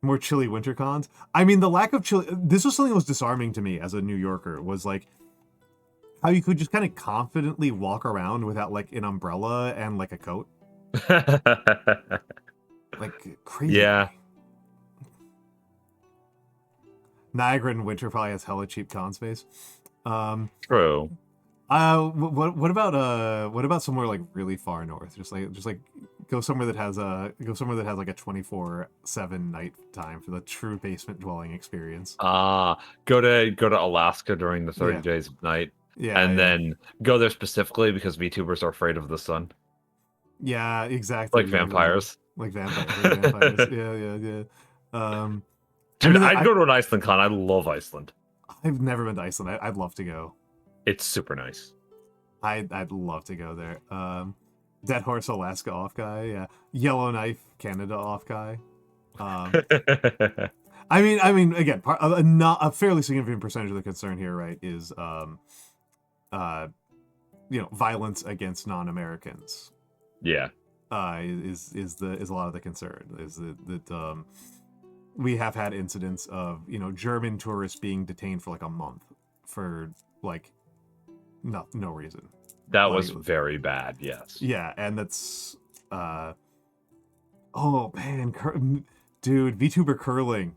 more chilly winter cons. I mean, the lack of chilly. This was something that was disarming to me as a New Yorker. Was like how you could just kind of confidently walk around without like an umbrella and like a coat. Like crazy. Yeah. Niagara in winter probably has hella cheap con space. True. What about somewhere like really far north? Just like go somewhere that has like a 24/7 night time for the true basement dwelling experience. Go to Alaska during the 30 days of night. Yeah, and then go there specifically because VTubers are afraid of the sun. Yeah, exactly. Like vampires. Like vampires. Yeah. Dude, I'd go to an Iceland con. I love Iceland. I've never been to Iceland. I'd love to go. It's super nice. I'd love to go there. Dead Horse Alaska Offkai, yeah. Yellowknife Canada Offkai. I mean, again, a fairly significant percentage of the concern here, right, is violence against non-Americans. Yeah. Is a lot of the concern. Is that we have had incidents of German tourists being detained for like a month for like no reason. That was very bad. Yes. Yeah, and that's oh man, dude, VTuber curling.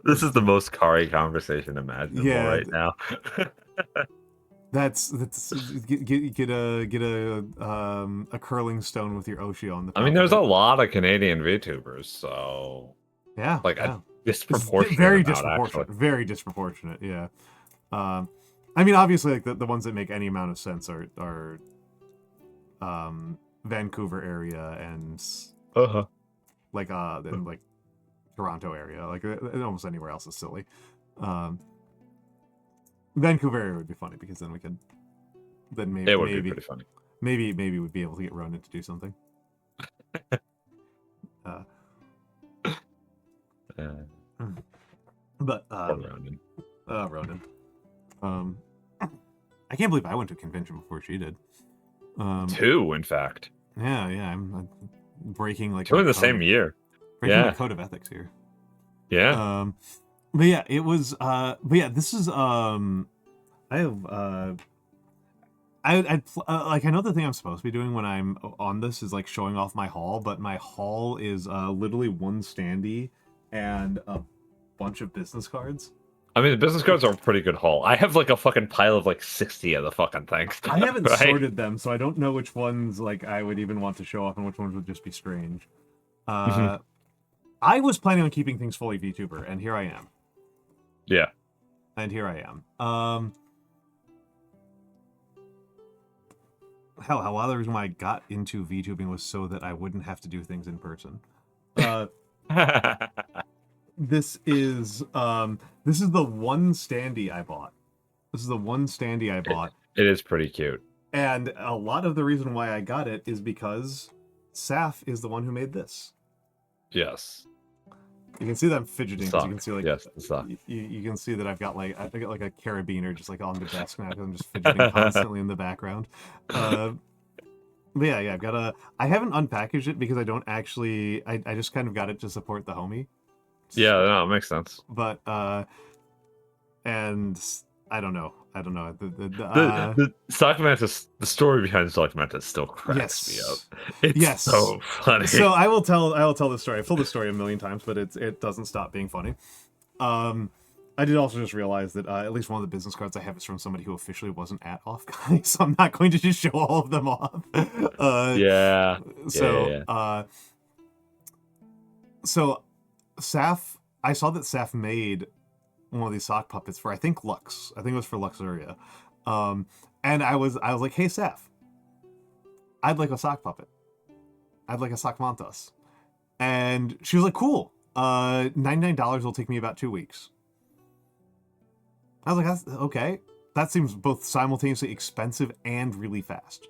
This is the most Kari conversation imaginable right now. That's get a curling stone with your Oshi on the top. I mean, there's a lot of Canadian VTubers, so yeah, like a disproportionate. Very disproportionate. Yeah. I mean, obviously, like the ones that make any amount of sense are Vancouver area and like Toronto area. Like almost anywhere else is silly. Vancouver area would be funny because then maybe it would be pretty funny. Maybe we'd be able to get Ronan to do something. But Ronan. Ronan. I can't believe I went to a convention before she did. 2, in fact. Yeah, I'm breaking like 2 in the same year. Breaking my code of ethics here. Yeah. But yeah, it was. But yeah, this is. I have. I know the thing I'm supposed to be doing when I'm on this is like showing off my haul, but my haul is literally one standee and a bunch of business cards. I mean, the business cards are a pretty good haul. I have like a fucking pile of like 60 of the fucking things. I haven't sorted them, so I don't know which ones like I would even want to show off and which ones would just be strange. I was planning on keeping things fully VTuber, and here I am. Yeah. And here I am. Hell, a lot of the reason why I got into VTubing was so that I wouldn't have to do things in person. This is the one standee I bought. It is pretty cute. And a lot of the reason why I got it is because Saf is the one who made this. Yes. You can see that I'm fidgeting. So you can see like you can see that I've got like a carabiner just like on the desk now because I'm just fidgeting constantly in the background. But yeah, I've got I haven't unpackaged it because I don't actually. I just kind of got it to support the homie. Yeah, no, it makes sense. But and I don't know. The Mantis, the story behind Mantis still cracks me up. It's so funny. So I will tell the story. I've told the story a million times, but it doesn't stop being funny. I did also just realize that at least one of the business cards I have is from somebody who officially wasn't at Offkai, so I'm not going to just show all of them off. So, Saf, I saw that Saf made one of these sock puppets for, I think, Lux. I think it was for Luxuria. And I was like, hey, Saf, I'd like a sock puppet. I'd like a sock Mantas. And she was like, cool. $99 will take me about 2 weeks. I was like, that's okay. That seems both simultaneously expensive and really fast.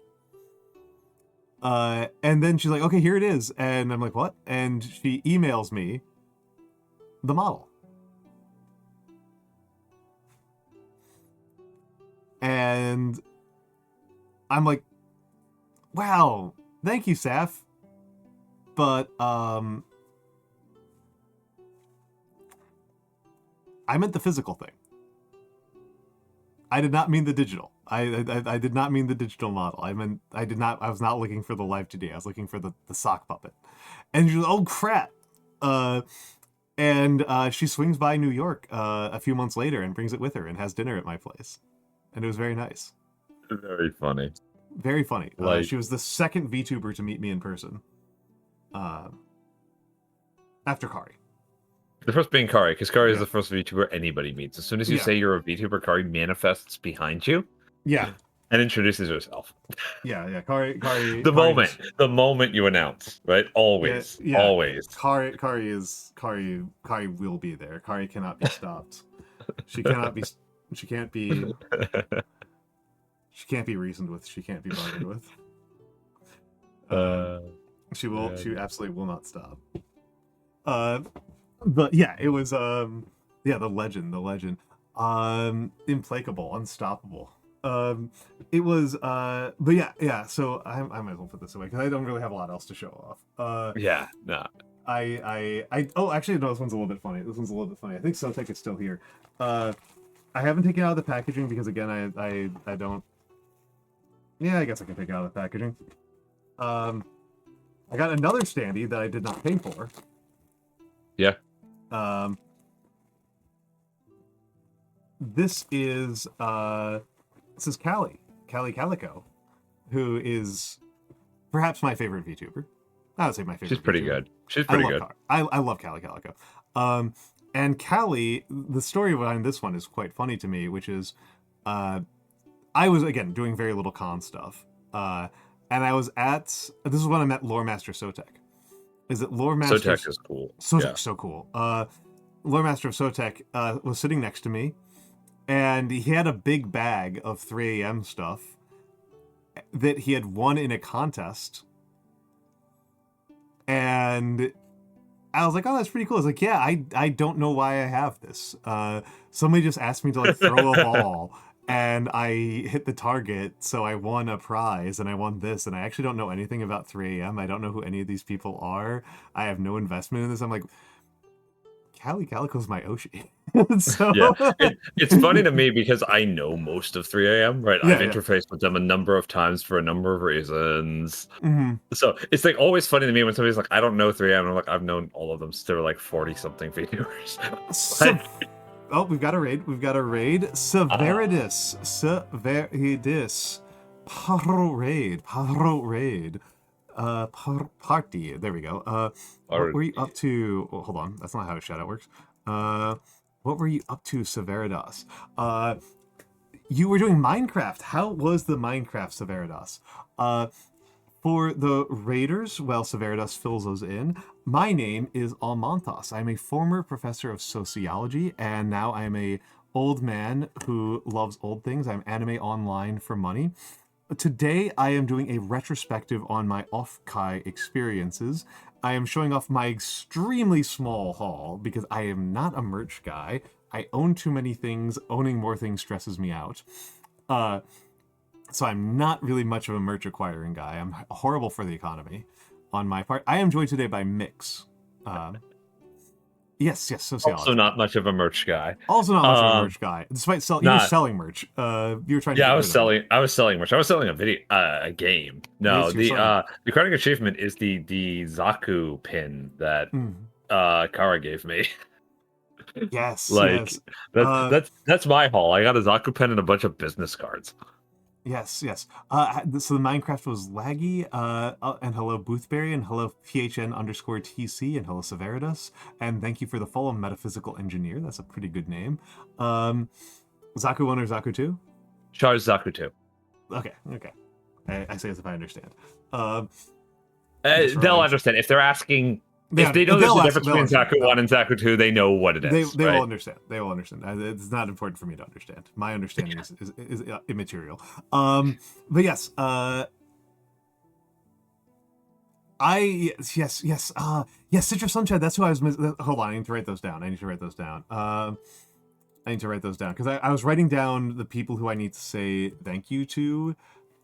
And then she's like, okay, here it is. And I'm like, what? And she emails me the model. And I'm like, wow, thank you, Saf. But, I meant the physical thing. I did not mean the digital. I did not mean the digital model. I was not looking for the live 2D. I was looking for the sock puppet. And she was, oh crap. And she swings by New York a few months later and brings it with her and has dinner at my place. And it was very nice. Very funny. Very funny. Like... she was the second VTuber to meet me in person. After Kari. The first being Kari, because Kari is the first VTuber anybody meets. As soon as you say you're a VTuber, Kari manifests behind you. Yeah. And introduces herself. Yeah. Kari. The moment you announce, right? Always. Yeah. Always. Kari will be there. Kari cannot be stopped. She can't be reasoned with. She can't be bargained with. She absolutely will not stop. But yeah, it was the legend. Implacable, unstoppable. It was but yeah, so I might as well put this away because I don't really have a lot else to show off. Actually no, this one's a little bit funny. I think Sotek is still here. I haven't taken out of the packaging because again I don't. Yeah, I guess I can take it out of the packaging. I got another standee that I did not pay for. Yeah. This is Callie Calico, who is perhaps my favorite VTuber. I would say my favorite. She's pretty VTuber. good. She's pretty good. I love Callie Calico. And Callie, the story behind this one is quite funny to me, which is, I was again doing very little con stuff, and I was at. This is when I met Lore Master Sotek. Is it Lore Master? Sotek is cool. Sotek's so cool. Lore Master of Sotek was sitting next to me, and he had a big bag of 3 a.m. stuff that he had won in a contest. And I was like, oh, that's pretty cool. I was like, yeah, I don't know why I have this. Somebody just asked me to like throw a ball, and I hit the target, so I won a prize, and I won this, and I actually don't know anything about 3 a.m. I don't know who any of these people are. I have no investment in this. I'm like, Callie Calico's my Oshi. So... Yeah, it's funny to me because I know most of 3 a.m., right? I've interfaced with them a number of times for a number of reasons. Mm-hmm. So it's like always funny to me when somebody's like, I don't know 3 a.m. I'm like, I've known all of them since they were like 40-something VTubers. Oh, we've got a raid. Severidus. Paro raid. Party. There we go. What were you up to? Oh, hold on. That's not how a shout out works. What were you up to, Severidas? You were doing Minecraft. How was the Minecraft, Severidas? For the raiders, while Severidas fills those in, my name is Almantas. I'm a former professor of sociology, and now I'm a old man who loves old things. I'm anime online for money. Today, I am doing a retrospective on my Offkai experiences. I am showing off my extremely small haul because I am not a merch guy. I own too many things. Owning more things stresses me out. So I'm not really much of a merch acquiring guy. I'm horrible for the economy on my part. I am joined today by Mikks. Yes, sociology. Also not much of a merch guy. Also not much of a merch guy. Despite you were selling merch. You were trying to I was selling merch. I was selling a game. No, the crowning achievement is the Zaku pin that Kara gave me. Yes. That's my haul. I got a Zaku pen and a bunch of business cards. Yes, yes. So the Minecraft was laggy, and hello Boothberry, and hello PHN_TC, and hello Severitas, and thank you for the follow, Metaphysical Engineer. That's a pretty good name. Zaku 1 or Zaku 2? Charge Zaku 2. Okay. I say as if I understand. They'll understand if they're asking. If they know there's a difference between Zaku 1 and Zaku 2, they know what it is. They right? will understand. They will understand. It's not important for me to understand. My understanding is immaterial. But yes, yes, Citrus Sunshine. That's who I was. Hold on, I need to write those down. I need to write those down because I was writing down the people who I need to say thank you to,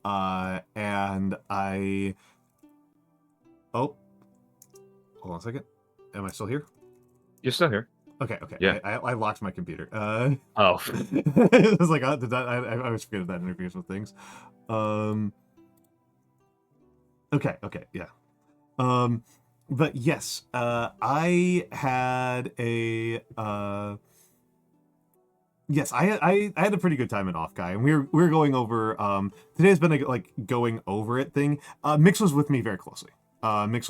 and I. Oh. Hold on a second. Am I still here? You're still here. Okay. Yeah. I locked my computer. Oh. I was like, did that? I always forget that interferes with things. Okay, yeah. But yes, I had a yes, I had a pretty good time at Offkai, and we were going over today's been a like going over it thing. Mikks was with me very closely. Mikks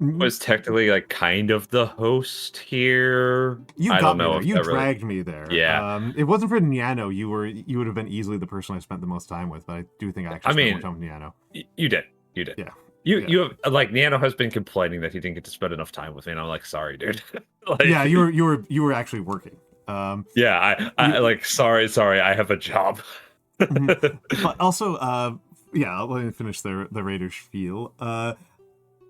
was technically like kind of the host here. I don't know. You dragged me there. Yeah. It wasn't for Niano, you would have been easily the person I spent the most time with. But I do think I actually spent more time with Niano. You did. Yeah. You have like Niano has been complaining that he didn't get to spend enough time with me, and I'm like, sorry, dude. Like, yeah, you were actually working. Yeah, I like sorry, I have a job. But also, yeah, let me finish the Raiders spiel.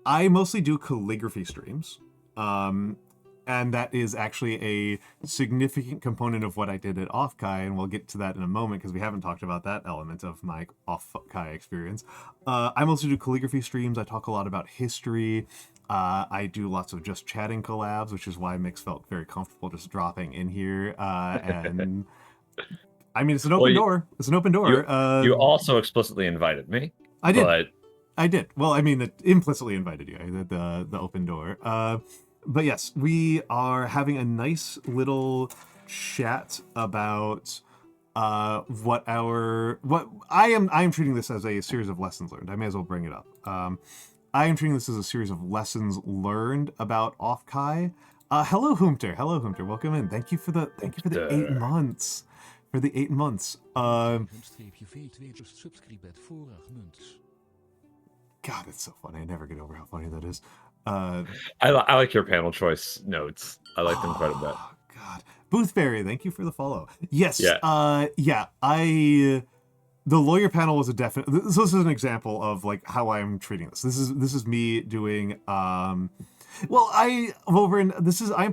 I mostly do calligraphy streams, and that is actually a significant component of what I did at Offkai, and we'll get to that in a moment because we haven't talked about that element of my Offkai experience. I mostly do calligraphy streams. I talk a lot about history. I do lots of just chatting collabs, which is why Mikks felt very comfortable just dropping in here. And I mean, it's an open door. It's an open door. You also explicitly invited me. I did. But... I did. Well, I mean, it implicitly invited you. I did the open door. But yes, we are having a nice little chat about what I am treating this as a series of lessons learned. I may as well bring it up. I am treating this as a series of lessons learned about Offkai. Hello, Humter. Welcome in. Thank you for the 8 months. For the 8 months. God, it's so funny. I never get over how funny that is. I like your panel choice notes. I like them quite a bit. God. Boothberry, thank you for the follow. Yes. Yeah. The lawyer panel was a definite. So this is an example of like how I'm treating this. This is me doing. I'm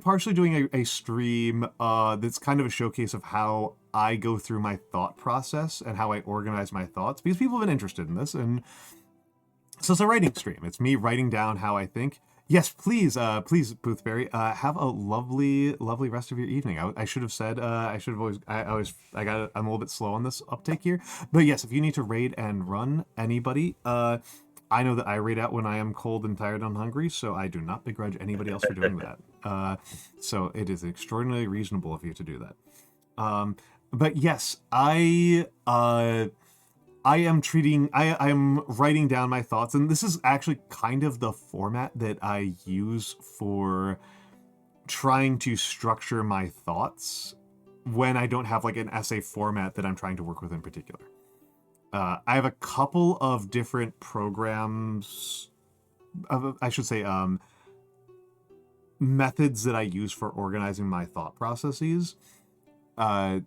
partially doing a stream that's kind of a showcase of how I go through my thought process and how I organize my thoughts because people have been interested in this, and so it's a writing stream. It's me writing down how I think. Yes, please, Boothberry, have a lovely rest of your evening. I should have said, I'm a little bit slow on this uptake here. But yes, if you need to raid and run anybody, I know that I raid out when I am cold and tired and hungry, so I do not begrudge anybody else for doing that. So it is extraordinarily reasonable of you to do that. But yes, I am writing down my thoughts, and this is actually kind of the format that I use for trying to structure my thoughts when I don't have like an essay format that I'm trying to work with in particular. I have a couple of different programs, I should say, methods that I use for organizing my thought processes, and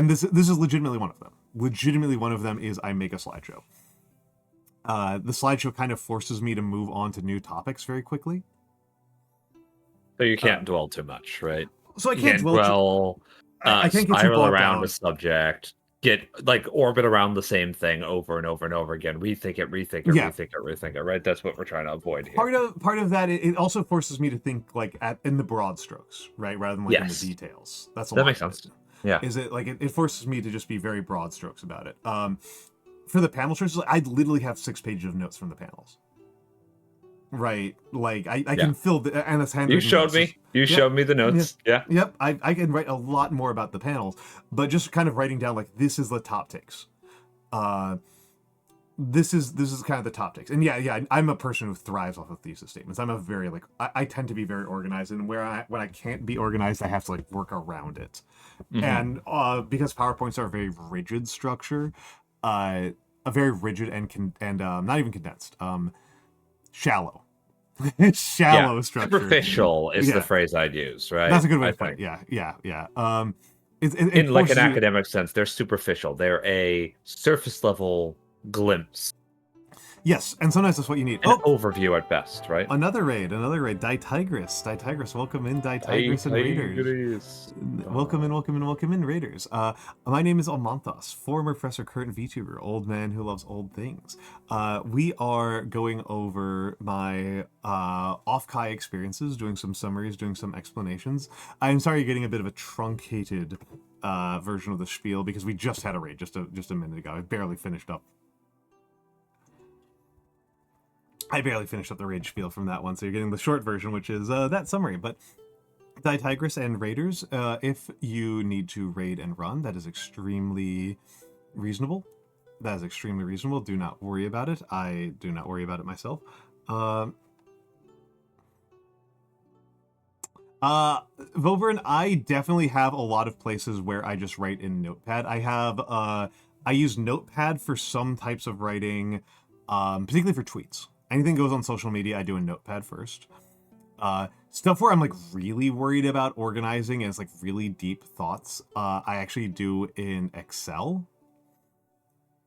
this is legitimately one of them. Legitimately, one of them is I make a slideshow. The slideshow kind of forces me to move on to new topics very quickly. So you can't dwell too much, right? So I can't dwell. I can't get spiral around a subject, orbit around the same thing over and over and over again. Rethink it. Right? That's what we're trying to avoid here. Part of that, it also forces me to think like in the broad strokes, right, rather than in the details. That makes sense. Yeah. Is it like it forces me to just be very broad strokes about it. For the panel choices, I literally have 6 pages of notes from the panels. right? Like I Yeah. can fill the and it's handwritten. You showed notes. me. You showed me the notes. Yeah. Yep. I can write a lot more about the panels, but just kind of writing down like this is the top takes. This is kind of the top takes. And yeah, I'm a person who thrives off of thesis statements. I'm a very like I tend to be very organized, and when I can't be organized, I have to like work around it. And because PowerPoints are a very rigid structure, a very rigid and not even condensed, shallow. Shallow structure. Superficial is the phrase I'd use, right? That's a good way to put it. Yeah. It in like an forces you- academic sense, they're superficial. They're a surface level glimpse. Yes, and sometimes that's what you need. An overview at best, right? Another raid. Ditigris, welcome in, Ditigris and Raiders. Welcome in, Raiders. My name is Almantas, former professor, current VTuber, old man who loves old things. We are going over my Offkai experiences, doing some summaries, doing some explanations. I'm sorry you're getting a bit of a truncated version of the spiel because we just had a raid just a minute ago. I barely finished up the raid spiel from that one, so you're getting the short version, which is that summary. But Ditigris and Raiders, if you need to raid and run, that is extremely reasonable. Do not worry about it. I do not worry about it myself. Vovern, I definitely have a lot of places where I just write in Notepad. I use Notepad for some types of writing, particularly for tweets. Anything goes on social media, I do in Notepad first. Stuff where I'm like really worried about organizing and it's like really deep thoughts, I actually do in Excel.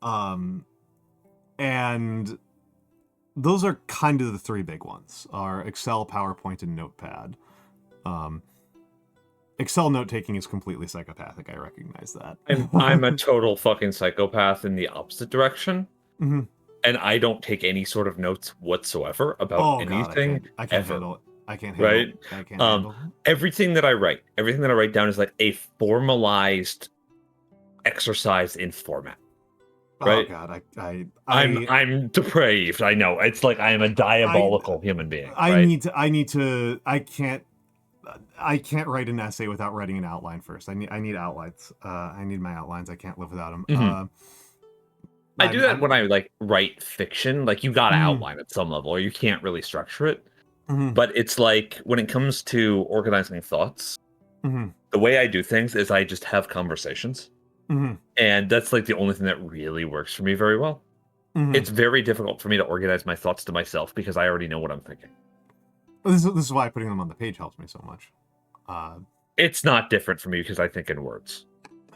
And those are kind of the three big ones, are Excel, PowerPoint, and Notepad. Excel note-taking is completely psychopathic, I recognize that. I'm a total fucking psychopath in the opposite direction. Mm-hmm. And I don't take any sort of notes whatsoever about anything. God, I can't ever. handle it. I can't handle Right? it. I can't handle it. Everything that I write down is like a formalized exercise in format. Right? Oh God, I'm depraved. I know. It's like I am a diabolical human being. Right? I can't write an essay without writing an outline first. I need outlines. I need my outlines. I can't live without them. Mm-hmm. I do that when I like write fiction. Like you gotta outline at some level, or you can't really structure it. Mm-hmm. But it's like when it comes to organizing thoughts, the way I do things is I just have conversations, and that's like the only thing that really works for me very well. It's very difficult for me to organize my thoughts to myself because I already know what I'm thinking. This is why putting them on the page helps me so much. It's not different for me because I think in words.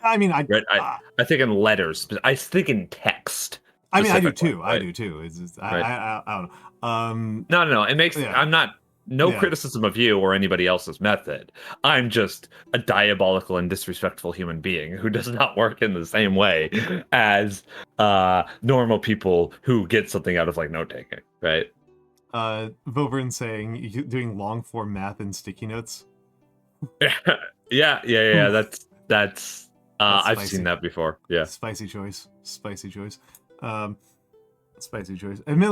I mean, I think in letters. I think in text. I mean, I do too. Right? I do too. It's just, Right. I don't know. No. It makes. Yeah. I'm not. No criticism of you or anybody else's method. I'm just a diabolical and disrespectful human being who does not work in the same way as normal people who get something out of like note taking. Right. Vovern saying doing long form math in sticky notes. Yeah. That's. I've seen that before. Yeah. Spicy choice. Admittedly,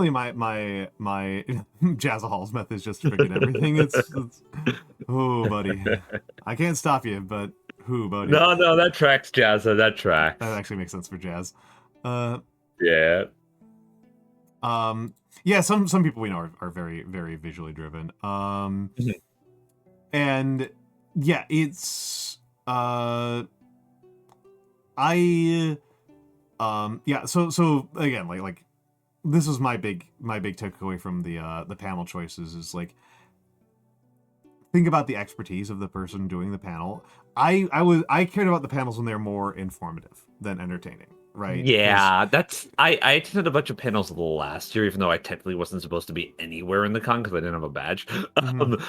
my Jazzahall's method is just to forget everything. It's oh, buddy. I can't stop you, but who, buddy? No, that tracks, Jazza. That tracks. That actually makes sense for Jazz. Yeah. Yeah. Some people we know are very, very visually driven. And yeah, it's so again, like this was my big takeaway from the panel choices is like, think about the expertise of the person doing the panel. I cared about the panels when they're more informative than entertaining, right? Yeah, that's I attended a bunch of panels last year, even though I technically wasn't supposed to be anywhere in the con because I didn't have a badge.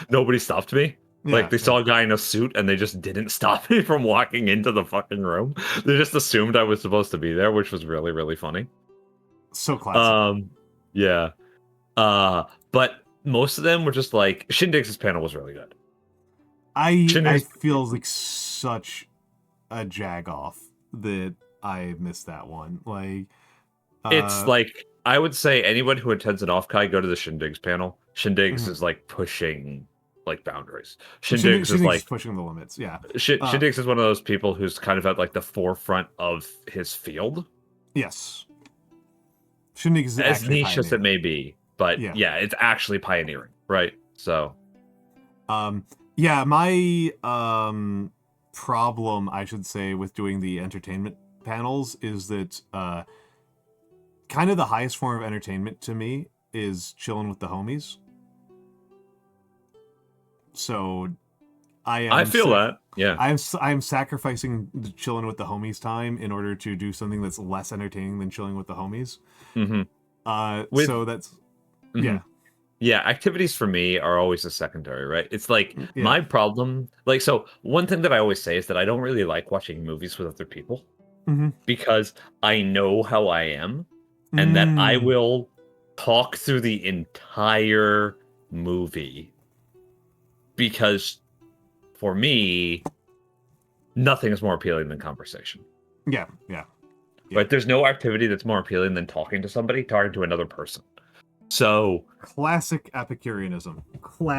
Nobody stopped me. Like, they saw a guy in a suit, and they just didn't stop me from walking into the fucking room. They just assumed I was supposed to be there, which was really, really funny. So classic. Yeah. But most of them were just like, Shindig's panel was really good. I feel like such a jag off that I missed that one. Like, it's like, I would say anyone who attends an Offkai, go to the Shindigs panel. Shindigs Mhm. is like pushing like boundaries. Shindigs Shindigs is like pushing the limits. Yeah. Shindigs is one of those people who's kind of at like the forefront of his field. Yes. Shindigs is As actually niche as it may be, but Yeah. yeah, it's actually pioneering, right? So, yeah, my problem, I should say, with doing the entertainment panels is that kind of the highest form of entertainment to me is chilling with the homies. So I feel that. Yeah. I'm sacrificing the chilling with the homies time in order to do something that's less entertaining than chilling with the homies. Mm-hmm. So that's yeah. Yeah, activities for me are always a secondary, right? It's like Yeah. my problem. Like, so one thing that I always say is that I don't really like watching movies with other people because I know how I am and that I will talk through the entire movie because for me, nothing is more appealing than conversation. Yeah. Right? There's no activity that's more appealing than talking to somebody, talking to another person. So classic Epicureanism.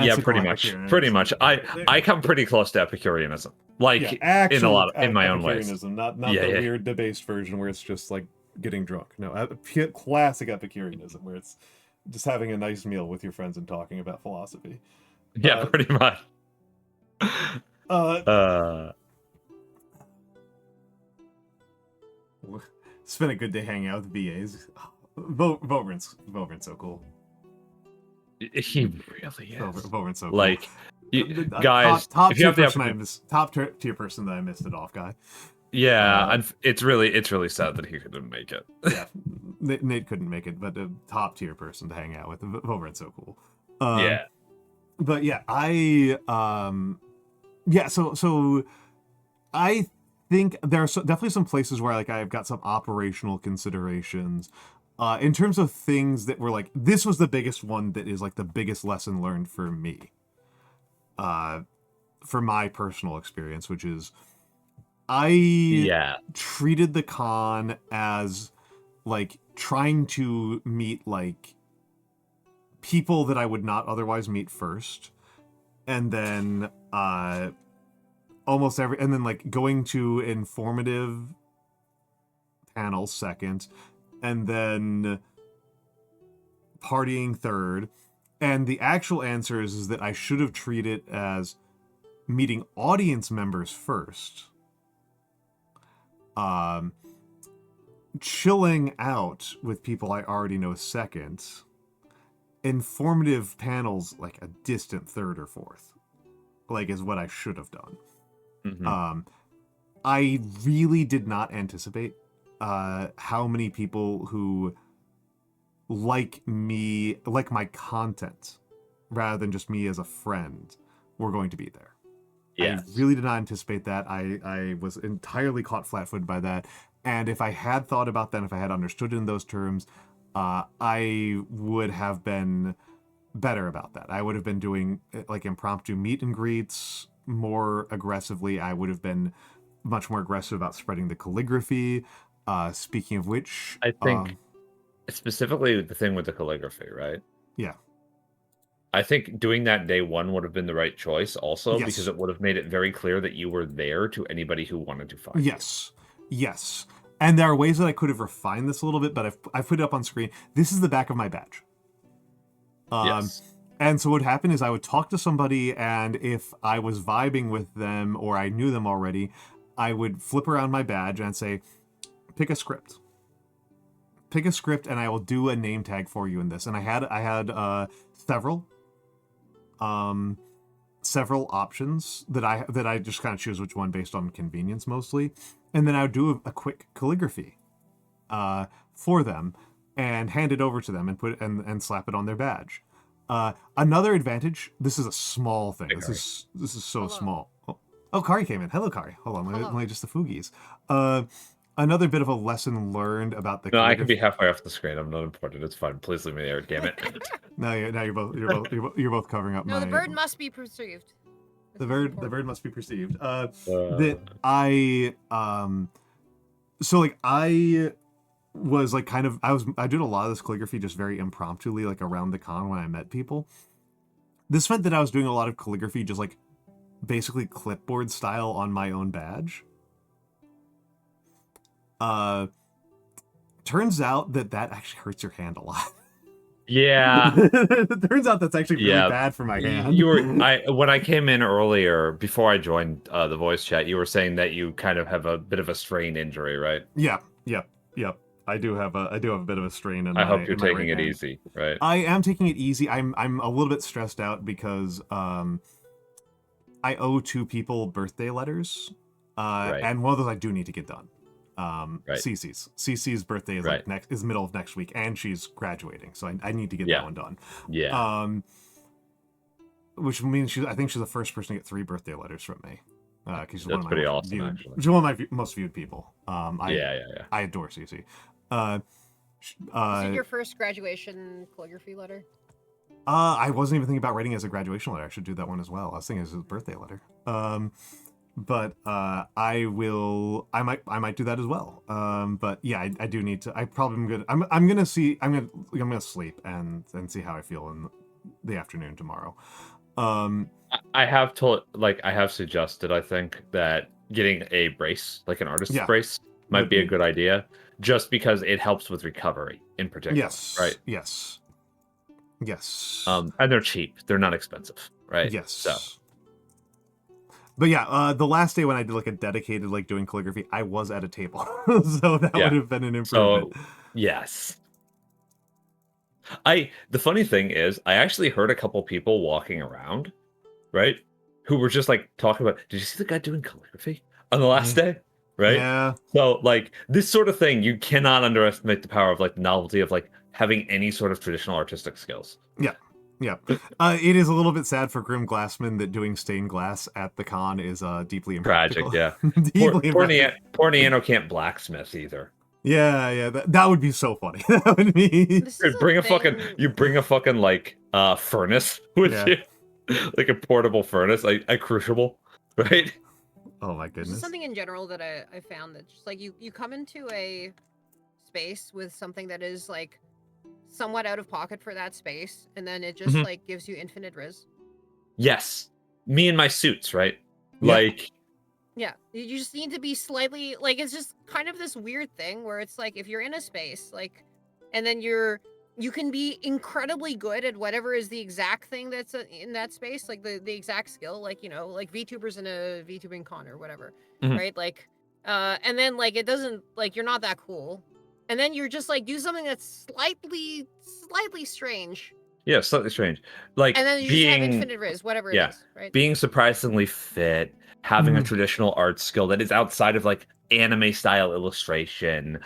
Yeah, pretty much. I come pretty close to Epicureanism, like in my own ways. Not the weird debased version where it's just like getting drunk. No, classic Epicureanism where it's just having a nice meal with your friends and talking about philosophy. Yeah, pretty much. It's been a good day hanging out with VAs. Vobrin's so cool. He really is. Vobrin's so cool. Like, guys, top if you have top tier person that I missed at Offkai. Yeah, it's really sad that he couldn't make it. Yeah, Nate couldn't make it, but a top tier person to hang out with. Vobrin's so cool. Yeah. But yeah, so I think there are definitely some places where like I've got some operational considerations in terms of things that were like, this was the biggest one that is like the biggest lesson learned for me, for my personal experience, which is I treated the con as like trying to meet like people that I would not otherwise meet first, and then and then like going to informative panels second, and then partying third. And the actual answer is that I should have treated it as meeting audience members first, chilling out with people I already know second, informative panels like a distant third or fourth, like is what I should have done. I really did not anticipate how many people who like my content rather than just me as a friend were going to be there. I really did not anticipate that. I was entirely caught flat-footed by that. And if I had thought about that, if I had understood it in those terms, I would have been better about that. I would have been doing like impromptu meet and greets more aggressively. I would have been much more aggressive about spreading the calligraphy. Speaking of which, I think specifically the thing with the calligraphy, right? Yeah. I think doing that day one would have been the right choice also, because it would have made it very clear that you were there to anybody who wanted to find you. Yes. And there are ways that I could have refined this a little bit, but I've put it up on screen. This is the back of my badge. And so what would happen is I would talk to somebody, and if I was vibing with them or I knew them already, I would flip around my badge and say, pick a script. Pick a script, and I will do a name tag for you in this. And I had several options that I just kind of choose which one based on convenience mostly. And then I would do a quick calligraphy for them and hand it over to them and put and slap it on their badge. Another advantage, this is a small thing. This is so small. Oh, Kari came in. Hello, Kari. Hold on, let me just the Foogies. Another bit of a lesson learned about the. No, I can be halfway off the screen. I'm not important. It's fine. Please leave me there. Damn it. No, you're both covering up. No, the bird must be perceived. The bird must be perceived. That I so like I was like I did a lot of this calligraphy just very impromptuly, like around the con when I met people. This meant that I was doing a lot of calligraphy just like basically clipboard style on my own badge. Turns out that actually hurts your hand a lot. Yeah. It turns out that's actually really bad for my hand. When I came in earlier, before I joined the voice chat, you were saying that you kind of have a bit of a strain injury, right? Yep. I do have a bit of a strain in I my hope you're in my taking right it hand. easy, right? I am taking it easy. I'm a little bit stressed out because I owe 2 people birthday letters. Right. And one of those I do need to get done. Right. Cece's birthday is Right. is middle of next week, and she's graduating, so I need to get that one done. Yeah. Which means I think she's the first person to get 3 birthday letters from me. Because she's That's one of my pretty most awesome, viewed, actually. she's one of my most viewed people. Yeah. I adore Cece. Is it your first graduation calligraphy letter? I wasn't even thinking about writing as a graduation letter. I should do that one as well. I was thinking as a birthday letter. But I might do that as well. But yeah, I do need to. I'm gonna sleep and see how I feel in the afternoon tomorrow. I have suggested, I think, that getting a brace, like an artist's brace, might be a good idea, just because it helps with recovery in particular. Yes. Right. Yes. And they're cheap. They're not expensive. Right. Yes. So. But yeah, the last day when I did like a dedicated like doing calligraphy, I was at a table, so that would have been an improvement. So yes. The funny thing is, I actually heard a couple people walking around, right, who were just like talking about, did you see the guy doing calligraphy on the last day? Right? Yeah. So like this sort of thing, you cannot underestimate the power of like novelty of like having any sort of traditional artistic skills. Yeah. It is a little bit sad for Grim Glassman that doing stained glass at the con is deeply impractical. Tragic, yeah. Poor Niano can't blacksmith either. Yeah, that would be so funny. That would be. You bring a fucking like furnace with you, like a portable furnace, like a crucible, right? Oh my goodness. This is something in general that I found that just like you come into a space with something that is like somewhat out of pocket for that space, and then it just like gives you infinite riz. Yes, me and my suits, right? Yeah. Like. Yeah, you just need to be slightly like, it's just kind of this weird thing where it's like if you're in a space like, and then you can be incredibly good at whatever is the exact thing that's in that space, like the exact skill, like, you know, like VTubers in a VTubing con or whatever, right? Like, and then like it doesn't, like you're not that cool, and then you're just like do something that's slightly strange. Yeah, slightly strange. Like, and then you just have infinite riz, whatever it is, right? Being surprisingly fit, having a traditional art skill that is outside of like anime style illustration,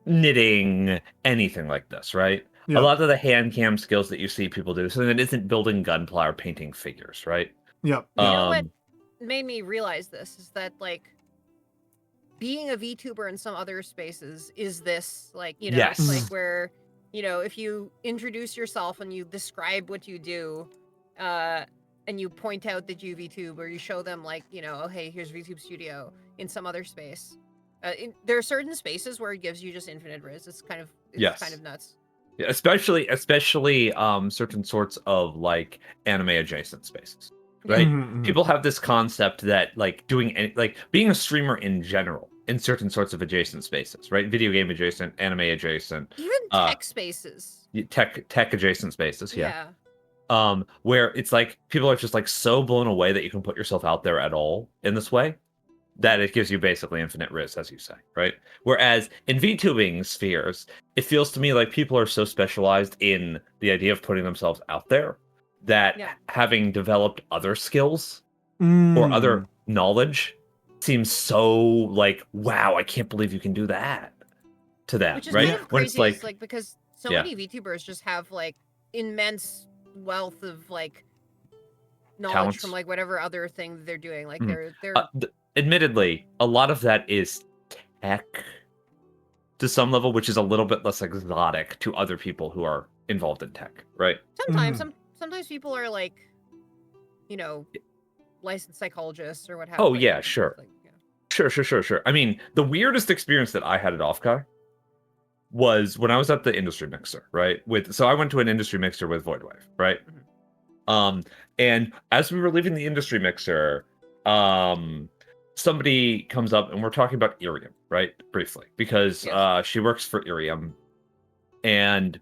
knitting, anything like this, right? A lot of the hand cam skills that you see people do, something that isn't building gunpla or painting figures, right? Yep. You know what made me realize this is that like being a VTuber in some other spaces is this, like, you know, it's like where, you know, if you introduce yourself and you describe what you do, and you point out that you VTube, or you show them like, you know, oh, hey, here's VTube Studio in some other space. There are certain spaces where it gives you just infinite riz. It's kind of nuts. Yeah, especially certain sorts of like anime adjacent spaces, right? People have this concept that like being a streamer in general in certain sorts of adjacent spaces, right? Video game adjacent, anime adjacent, even tech spaces, tech adjacent spaces, where it's like people are just like so blown away that you can put yourself out there at all in this way that it gives you basically infinite riz, as you say, right? Whereas in VTubing spheres, it feels to me like people are so specialized in the idea of putting themselves out there that having developed other skills or other knowledge seems so like, wow, I can't believe you can do that to them, which is right? kind of crazy, when it's like because so many VTubers just have like immense wealth of like knowledge talents from like whatever other thing they're doing. Like they're admittedly, a lot of that is tech to some level, which is a little bit less exotic to other people who are involved in tech, right? Sometimes sometimes people are like, you know, licensed psychologists or what have you. Oh you. yeah, sure. Like, Sure. I mean, the weirdest experience that I had at Offkai was when I was at the industry mixer, right? So I went to an industry mixer with Voidwave, right? And as we were leaving the industry mixer, somebody comes up and we're talking about Irium, right? Briefly, because she works for Irium, and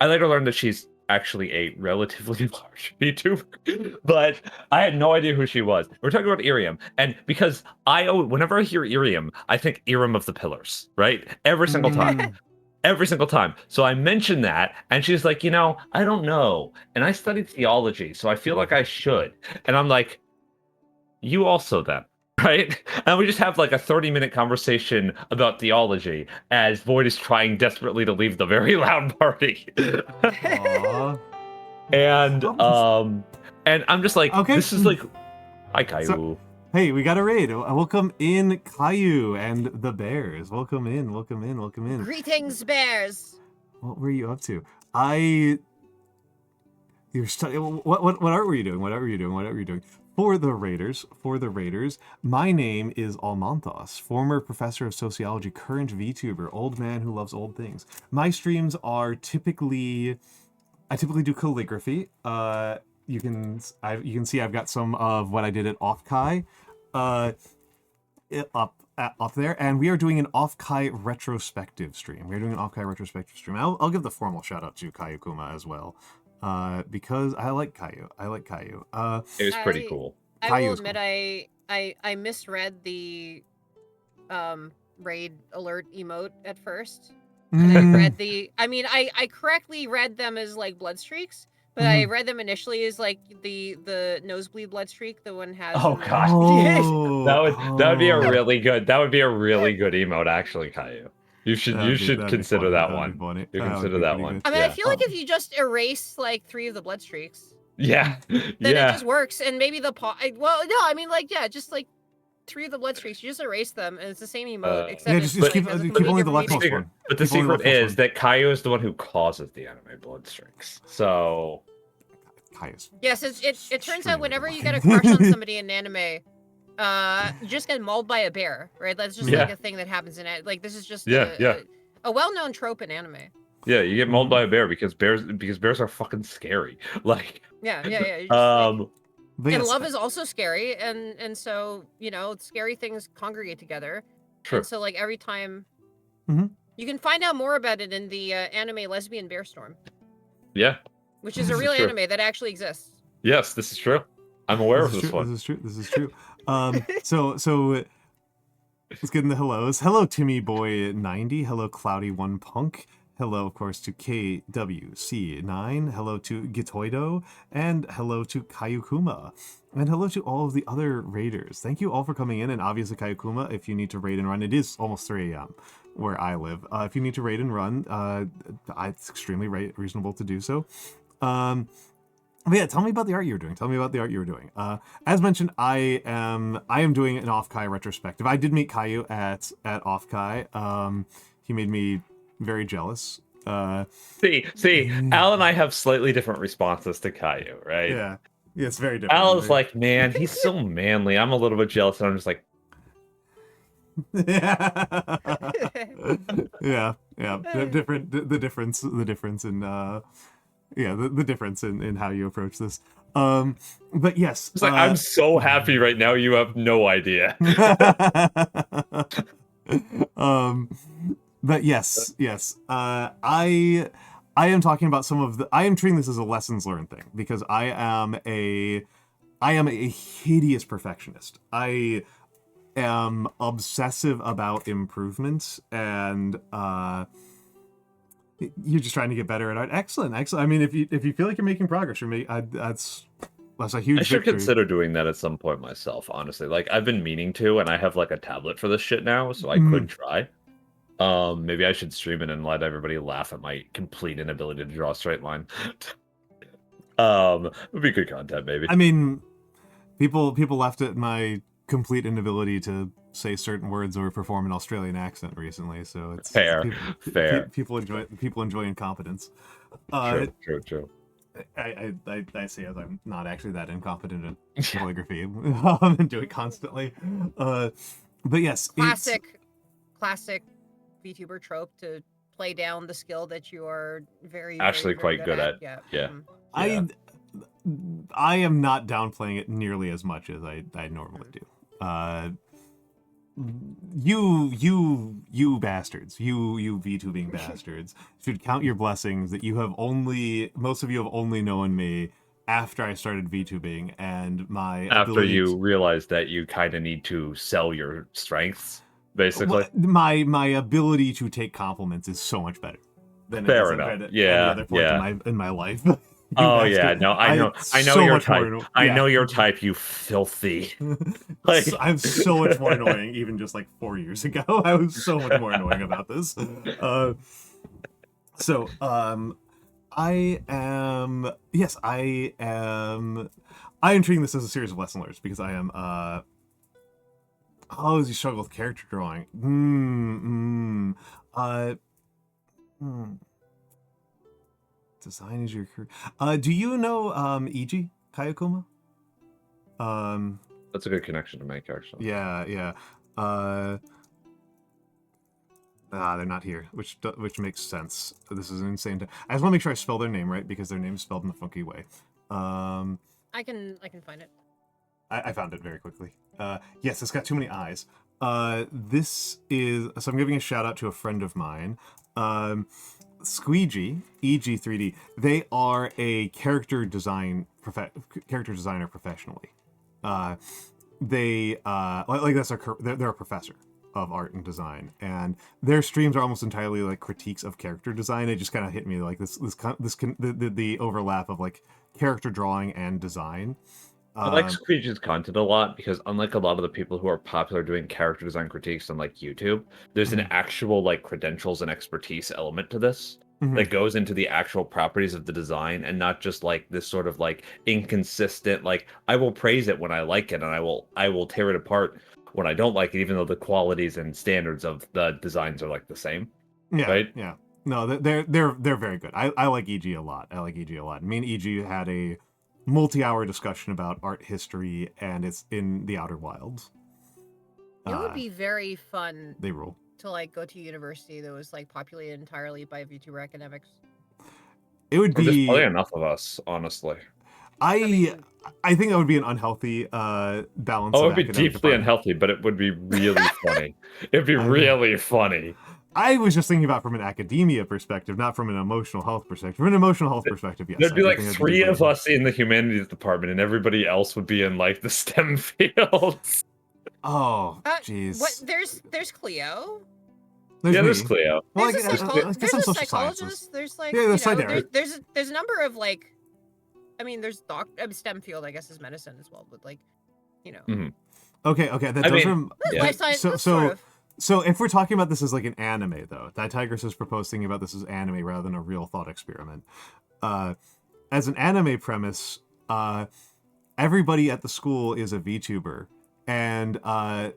I later learned that she's actually a relatively large VTuber, but I had no idea who she was. We're talking about Irium, and because whenever I hear Irium, I think Irium of the Pillars, right? Every single time. Every single time. So I mentioned that, and she's like, I don't know. And I studied theology, so I feel like I should. And I'm like, you also then, right? And we just have like a 30-minute conversation about theology as Void is trying desperately to leave the very loud party. and I'm just like, okay. This is like, hi Caillou. So, hey, we got a raid. Welcome in, Caillou and the Bears. Welcome in. Greetings, Bears. What were you up to? You're studying. What art were you doing? What art were you doing? For the Raiders, my name is Almantas, former professor of sociology, current VTuber, old man who loves old things. My streams are typically do calligraphy. You can see I've got some of what I did at Offkai up there, and we are doing an Offkai retrospective stream. I'll give the formal shout out to Caillou Kuma as well. Because I like Caillou. It was pretty cool. I will admit I misread the raid alert emote at first. And I read I correctly read them as like blood streaks, but I read them initially as like the nosebleed blood streak. The one has. Oh gosh, that would be a really good emote actually, Caillou. You should consider that one. You consider that one. I mean, I feel like if you just erase like 3 of the blood streaks, then it just works. And maybe just like 3 of the blood streaks, you just erase them, and it's the same emote. Except just keep only the leftmost one. But the secret is that Caillou is the one who causes the anime blood streaks. So, yes, it turns out whenever you get a crush on somebody in anime. You just get mauled by a bear, right? That's just like a thing that happens in it. Like this is just a well-known trope in anime. Yeah, you get mauled by a bear because bears are fucking scary. Like and love is also scary, and so scary things congregate together. True. And so like every time, you can find out more about it in the anime Lesbian Bear Storm. Yeah. Which is a real anime that actually exists. Yes, this is true. I'm aware of this one. This is true. So let's get in the hellos. Hello, Timmy Boy 90. Hello, Cloudy One Punk. Hello, of course, to KWC9. Hello to Gitoido, and hello to Caillou Kuma, and hello to all of the other raiders. Thank you all for coming in, and obviously Caillou Kuma, if you need to raid and run, it is almost 3 a.m. where I live. If you need to raid and run, it's extremely reasonable to do so. But yeah, tell me about the art you were doing. As mentioned, I am doing an Offkai retrospective. I did meet Caillou at Offkai. He made me very jealous. See, Al and I have slightly different responses to Caillou, right? Yeah, it's very different. Al's like, man, he's so manly. I'm a little bit jealous, and I'm just like, yeah. The difference in the difference in how you approach this. But yes, it's like, I'm so happy right now. You have no idea. But yes. I am talking about I am treating this as a lessons learned thing, because I am a hideous perfectionist. I am obsessive about improvement, and you're just trying to get better at art. Excellent. I mean, if you feel like you're making progress, that's a huge. I should victory. consider doing that at some point myself. Honestly, like I've been meaning to, and I have like a tablet for this shit now, so I could try. Maybe I should stream it and let everybody laugh at my complete inability to draw a straight line. It would be good content, maybe. I mean, people laughed at my complete inability to say certain words or perform an Australian accent recently, so it's fair. People enjoy incompetence. True. I say as I'm not actually that incompetent at calligraphy. I do it constantly. But yes, classic VTuber trope to play down the skill that you are Actually very quite good at. Yeah. Yeah. Mhm. I am not downplaying it nearly as much as I normally do. You bastards, you VTubing bastards, should count your blessings that most of you have only known me after I started VTubing, and after you realize that you kind of need to sell your strengths, basically. My ability to take compliments is so much better than Fair enough. any other point in my life. Oh yeah, no, I know so your much type. more, I know your type, you filthy. Like I'm so much more annoying. Even just like 4 years ago, I was so much more annoying about this. I am treating this as a series of lesson learners because I am how does he struggle with character drawing? Design is your career. Do you know EG Kayakuma? that's a good connection to make, actually. Yeah. They're not here, which makes sense. This is an insane. I just want to make sure I spell their name right because their name's spelled in a funky way. I can find it. I found it very quickly. Yes, it's got too many eyes. This is so I'm giving a shout out to a friend of mine. Squeegee, EG3D, they are a character designer professionally. They're a professor of art and design, and their streams are almost entirely like critiques of character design. It just kind of hit me like the overlap of like character drawing and design. I like Squeegee's content a lot because unlike a lot of the people who are popular doing character design critiques on like YouTube, there's an actual like credentials and expertise element to this that goes into the actual properties of the design and not just like this sort of like inconsistent, like I will praise it when I like it and I will tear it apart when I don't like it, even though the qualities and standards of the designs are like the same. Yeah, right? Yeah. No, they're very good. I like EG a lot. Me and EG had a multi-hour discussion about art history, and it's in the Outer Wilds. It would be very fun. They rule. To like go to university that was like populated entirely by VTuber academics. It would be. There's probably enough of us, honestly. I think that would be an unhealthy balance. Oh, it would be deeply unhealthy, but it would be really funny. It'd be really funny. I was just thinking about from an academia perspective, not from an emotional health perspective. From an emotional health perspective, yes. There'd be like 3 of us in the humanities department, and everybody else would be in like the STEM fields. Oh, jeez. What? There's Cleo. There's Cleo. Well, there's a psychologist. There's like there's a number of like, I mean, there's STEM field, I guess, is medicine as well, but like, you know. Okay. Life science. So if we're talking about this as like an anime, though, Tigress has proposed thinking about this as anime rather than a real thought experiment. As an anime premise, everybody at the school is a VTuber, and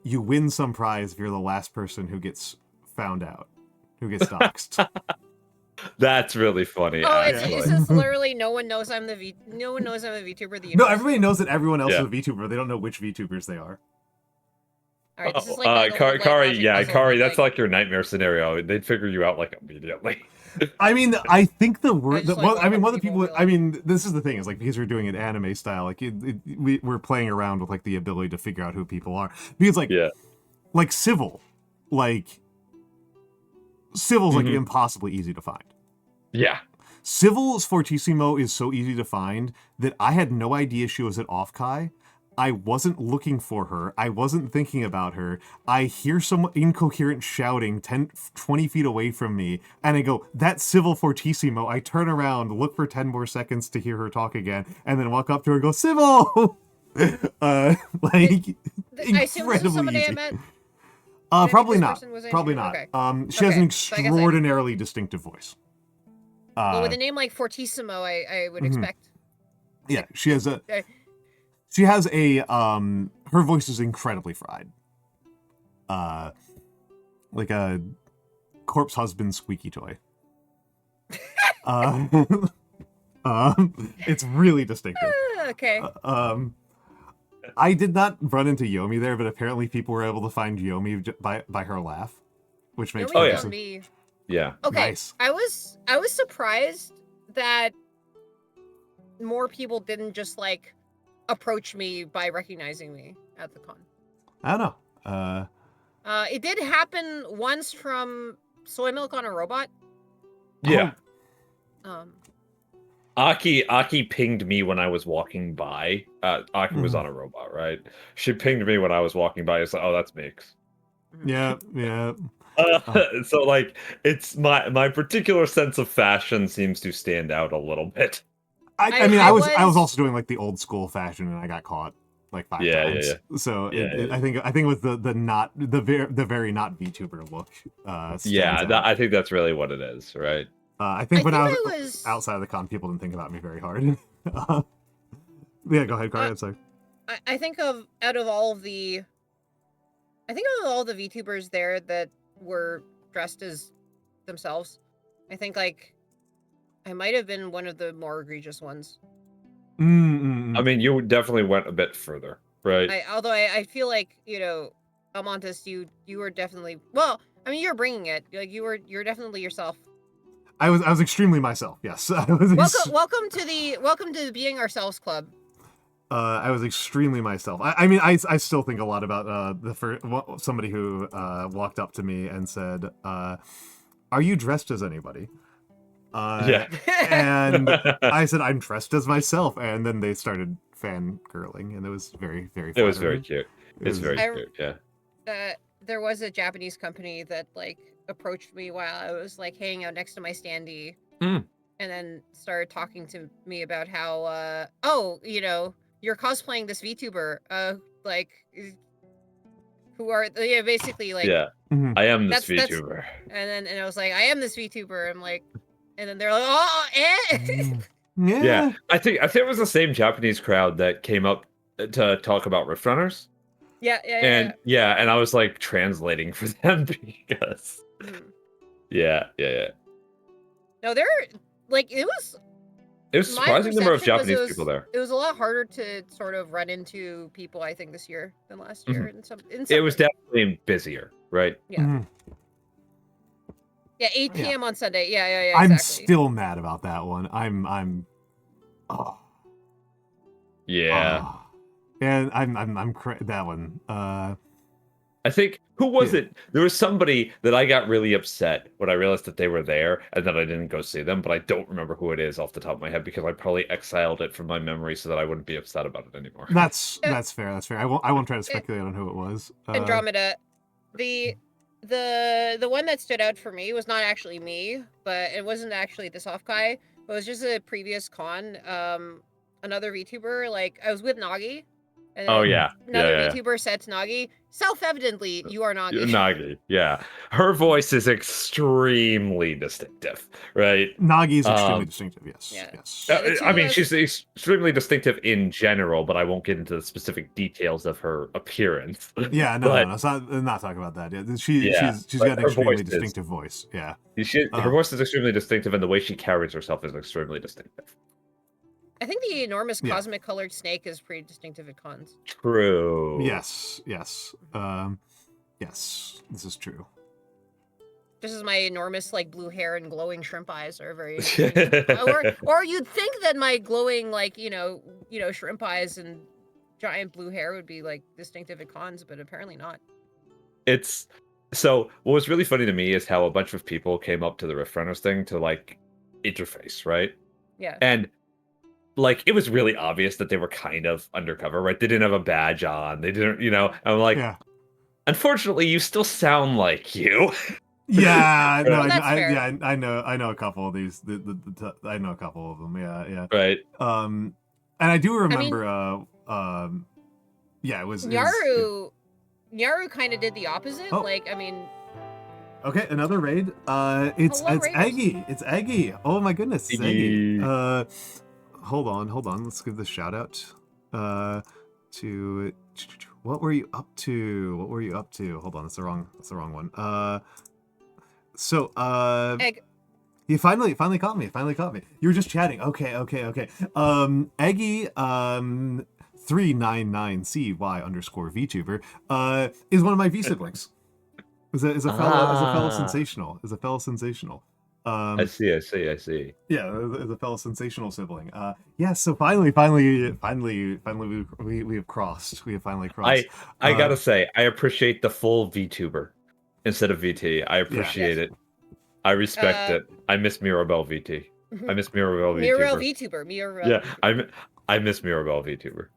you win some prize if you're the last person who gets found out, who gets doxxed. That's really funny. Oh, it's just literally no one knows I'm a VTuber. No, everybody knows that everyone else is a VTuber. They don't know which VTubers they are. All right, this is like Kari, that's like your nightmare scenario. They'd figure you out like immediately. I mean, I think one of the people. I mean, this is the thing is like because we're doing it anime style, like we're playing around with like the ability to figure out who people are. Because like Civil, Civil's like impossibly easy to find. Yeah. Civil's Fortissimo is so easy to find that I had no idea she was at Offkai. I wasn't looking for her. I wasn't thinking about her. I hear some incoherent shouting 20 feet away from me, and I go, that's Civil Fortissimo. I turn around, look for 10 more seconds to hear her talk again, and then walk up to her and go, Civil! I assume this is somebody I met? Probably not. Probably not. Okay. She has an extraordinarily distinctive voice. Well, with a name like Fortissimo, I would expect. Yeah, she has a... She has a, her voice is incredibly fried. Like a corpse husband squeaky toy. It's really distinctive. Okay. I did not run into Yomi there, but apparently people were able to find Yomi by her laugh, which makes Yomi yeah. found me. Yeah. Okay, Nice. I was surprised that more people didn't just like approach me by recognizing me at the con. I don't know. It did happen once from Soy Milk on a Robot. Yeah. Um, Aki pinged me when I was walking by. Aki was on a robot, right? She pinged me when I was walking by. It's like, oh, that's Mikks. Yeah, yeah. So like, it's my particular sense of fashion seems to stand out a little bit. I mean, I was also doing like the old school fashion, and I got caught like 5 times. Yeah. So Yeah. I think it was the very not VTuber look. Yeah, I think that's really what it is, right? I think when I was outside of the con, people didn't think about me very hard. Yeah, go ahead, Carly. Sorry. I think out of all the VTubers there that were dressed as themselves, I think like I might have been one of the more egregious ones. I mean, you definitely went a bit further, right? Although I feel like, you know, Almantas, you were definitely, well, I mean, you're bringing it. Like you're definitely yourself. I was extremely myself. Yes, I was. Welcome to the Being Ourselves Club. I was extremely myself. I mean, I still think a lot about somebody who walked up to me and said, "Are you dressed as anybody?" Yeah. And I said, "I'm dressed as myself," and then they started fangirling, and it was very, very. It was very cute. It's very I- cute. Yeah. There was a Japanese company that like approached me while I was like hanging out next to my standee, and then started talking to me about how, oh, you know, you're cosplaying this VTuber, like, who are basically like, Yeah. I am this VTuber. and I was like, I am this VTuber. I'm like, and then they're like, oh, Yeah. I think it was the same Japanese crowd that came up to talk about Rift Runners. And I was like translating for them because yeah. No, they're like it was a surprising number of Japanese people there. It was a lot harder to sort of run into people, I think, this year than last year. It was definitely busier, right? Yeah. Yeah, 8 p.m. on Sunday. Yeah, exactly. I'm still mad about that one. I'm Yeah. And I'm that one. I think who was it? There was somebody that I got really upset when I realized that they were there and that I didn't go see them, but I don't remember who it is off the top of my head because I probably exiled it from my memory so that I wouldn't be upset about it anymore. That's fair. That's fair. I won't try to speculate on who it was. Andromeda. The one that stood out for me was not actually me, but it wasn't actually this Offkai. It was just a previous con. Another VTuber. Like I was with Nagi. And another VTuber said to Nagi, self-evidently, you are Nagi. Nagi, yeah. Her voice is extremely distinctive, right? Nagi's extremely distinctive, yes. Yeah, I mean, she's extremely distinctive in general, but I won't get into the specific details of her appearance. Yeah, no. I'm not talking about that. Yeah, she's got an extremely distinctive voice. Yeah. Her voice is extremely distinctive, and the way she carries herself is extremely distinctive. I think the enormous cosmic colored snake is pretty distinctive at cons. True. Yes. Yes, this is true. Just as my enormous like blue hair and glowing shrimp eyes are very or you'd think that my glowing like, you know, shrimp eyes and giant blue hair would be like distinctive at cons, but apparently not. So what was really funny to me is how a bunch of people came up to the Rift Runners thing to like interface, right? Yeah. And like, it was really obvious that they were kind of undercover, right? They didn't have a badge on. They didn't, I'm like, unfortunately, you still sound like you. Yeah, no, I I know a couple of these. I know a couple of them. Yeah. Right. And I do remember. It was Nyaru kind of did the opposite. Oh. Like, I mean. Okay, another raid. It's Raid. Eggy. It's Eggy. Oh my goodness, it's Eggy. Hold on. Let's give this shout out to what were you up to? Hold on, that's the wrong one. Egg. You finally caught me. You were just chatting. Okay. Eggy 399CY_VTuber, is one of my V siblings. Is a fellow sensational. Is a fellow sensational. I see. Yeah, as a fellow sensational sibling. Yeah. So finally, we have crossed. We have finally crossed. I gotta say, I appreciate the full VTuber instead of VT. I appreciate it. I respect it. I miss Mirabelle VT. I miss Mirabelle VTuber. Mirabelle Yeah, VTuber. I miss Mirabelle VTuber.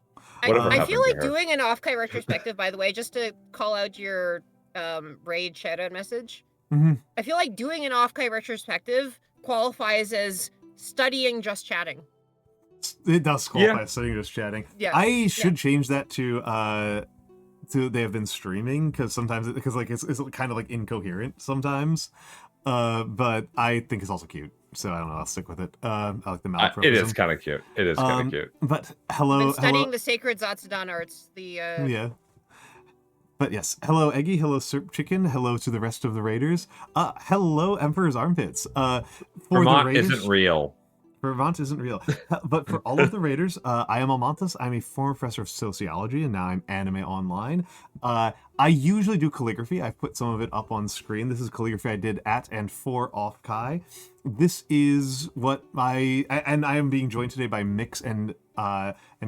I feel like doing an Offkai retrospective, by the way, just to call out your raid shoutout message. I feel like doing an Offkai retrospective qualifies as studying just chatting. It does qualify as studying just chatting. Yeah. I should change that to they have been streaming, because like it's kind of like incoherent sometimes. But I think it's also cute, so I don't know. I'll stick with it. I like the malapropism. It is kind of cute. It is kind of cute. But hello, I've been studying the sacred Zatsudan arts. Yeah. But yes, hello Eggy, hello Serp Chicken, hello to the rest of the raiders. Hello Emperor's Armpits. Vermont isn't real. Vermont isn't real. But for all of the raiders, I am Almantas. I'm a former professor of sociology, and now I'm anime online. I usually do calligraphy. I've put some of it up on screen. This is calligraphy I did at and for Offkai. This is what I am being joined today by Mikks and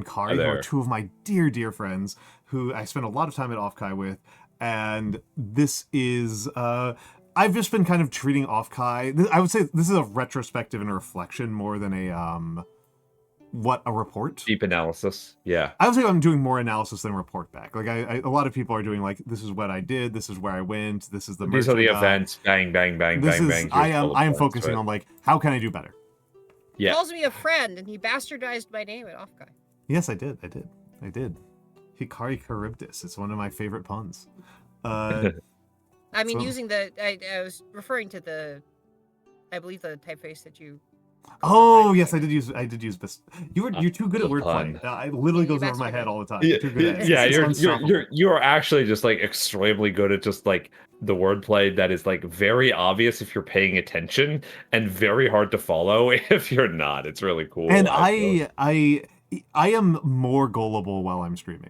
Kari, who are two of my dear friends who I spent a lot of time at Offkai with. And this is I've just been kind of treating Offkai. I would say this is a retrospective and a reflection more than a report. Deep analysis. Yeah. I would say I'm doing more analysis than report back. Like a lot of people are doing like, this is what I did, this is where I went, this is the These are the events. Bang, bang, bang, bang, bang. I am focusing on like, how can I do better? Yeah. He calls me a friend, and he bastardized my name at Offkai. Yes, I did. Hikari Charybdis. It's one of my favorite puns. I mean, using I was referring to I believe the typeface that you. Oh yes, I did use this. You're too good at wordplay. It literally goes over my head all the time. You're too good at it. You're actually just like extremely good at just like the wordplay that is like very obvious if you're paying attention and very hard to follow if you're not. It's really cool. And I am more gullible while I'm streaming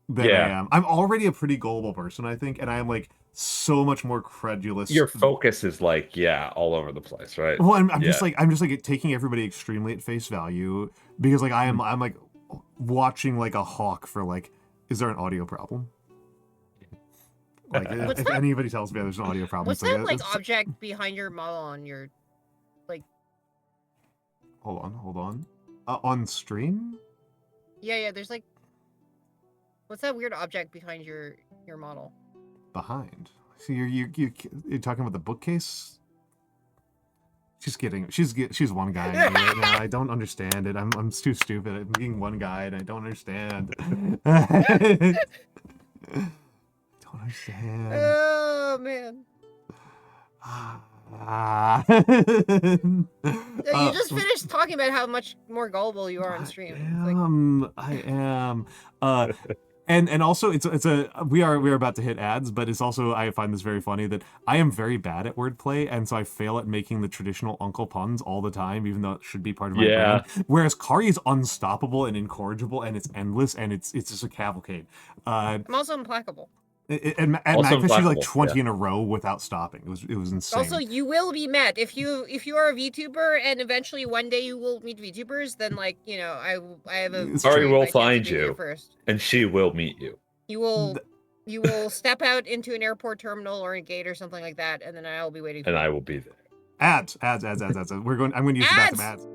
than I am. I'm already a pretty gullible person, I think, and I am like so much more credulous. Your focus is like all over the place, right? Well, I'm just like taking everybody extremely at face value, because like I'm like watching like a hawk for like, is there an audio problem? Like if anybody tells me there's an audio problem, what's that like object behind your model on your like? Hold on. On stream? Yeah. There's like, what's that weird object behind your model? Behind. So you're talking about the bookcase? She's kidding. She's one guy right now. I don't understand it. I'm too stupid. I'm being one guy and I don't understand. Don't understand. Oh man. You just finished talking about how much more gullible you are on stream. I am. And also we are about to hit ads, but it's also, I find this very funny that I am very bad at wordplay, and so I fail at making the traditional uncle puns all the time, even though it should be part of my brand. Whereas Kari is unstoppable and incorrigible, and it's endless, and it's just a cavalcade. I'm also implacable. And Magfish did like 20 in a row without stopping. It was insane. Also, you will be met if you are a VTuber, and eventually one day you will meet VTubers. Then, like, you know, I have a. Kari will find you first, and she will meet you. You will step out into an airport terminal or a gate or something like that, and then I will be waiting. And I will be there. Ads. I'm going to use the bathroom ads.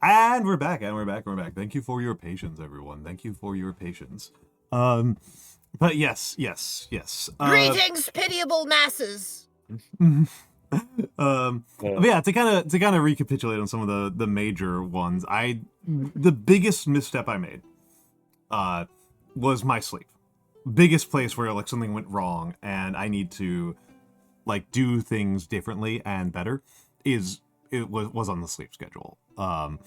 And we're back, and we're back. Thank you for your patience, everyone. Thank you for your patience. But yes. Greetings, pitiable masses. But yeah, to kind of recapitulate on some of the major ones, the biggest misstep I made was my sleep. Biggest place where like something went wrong and I need to like do things differently and better was on the sleep schedule. I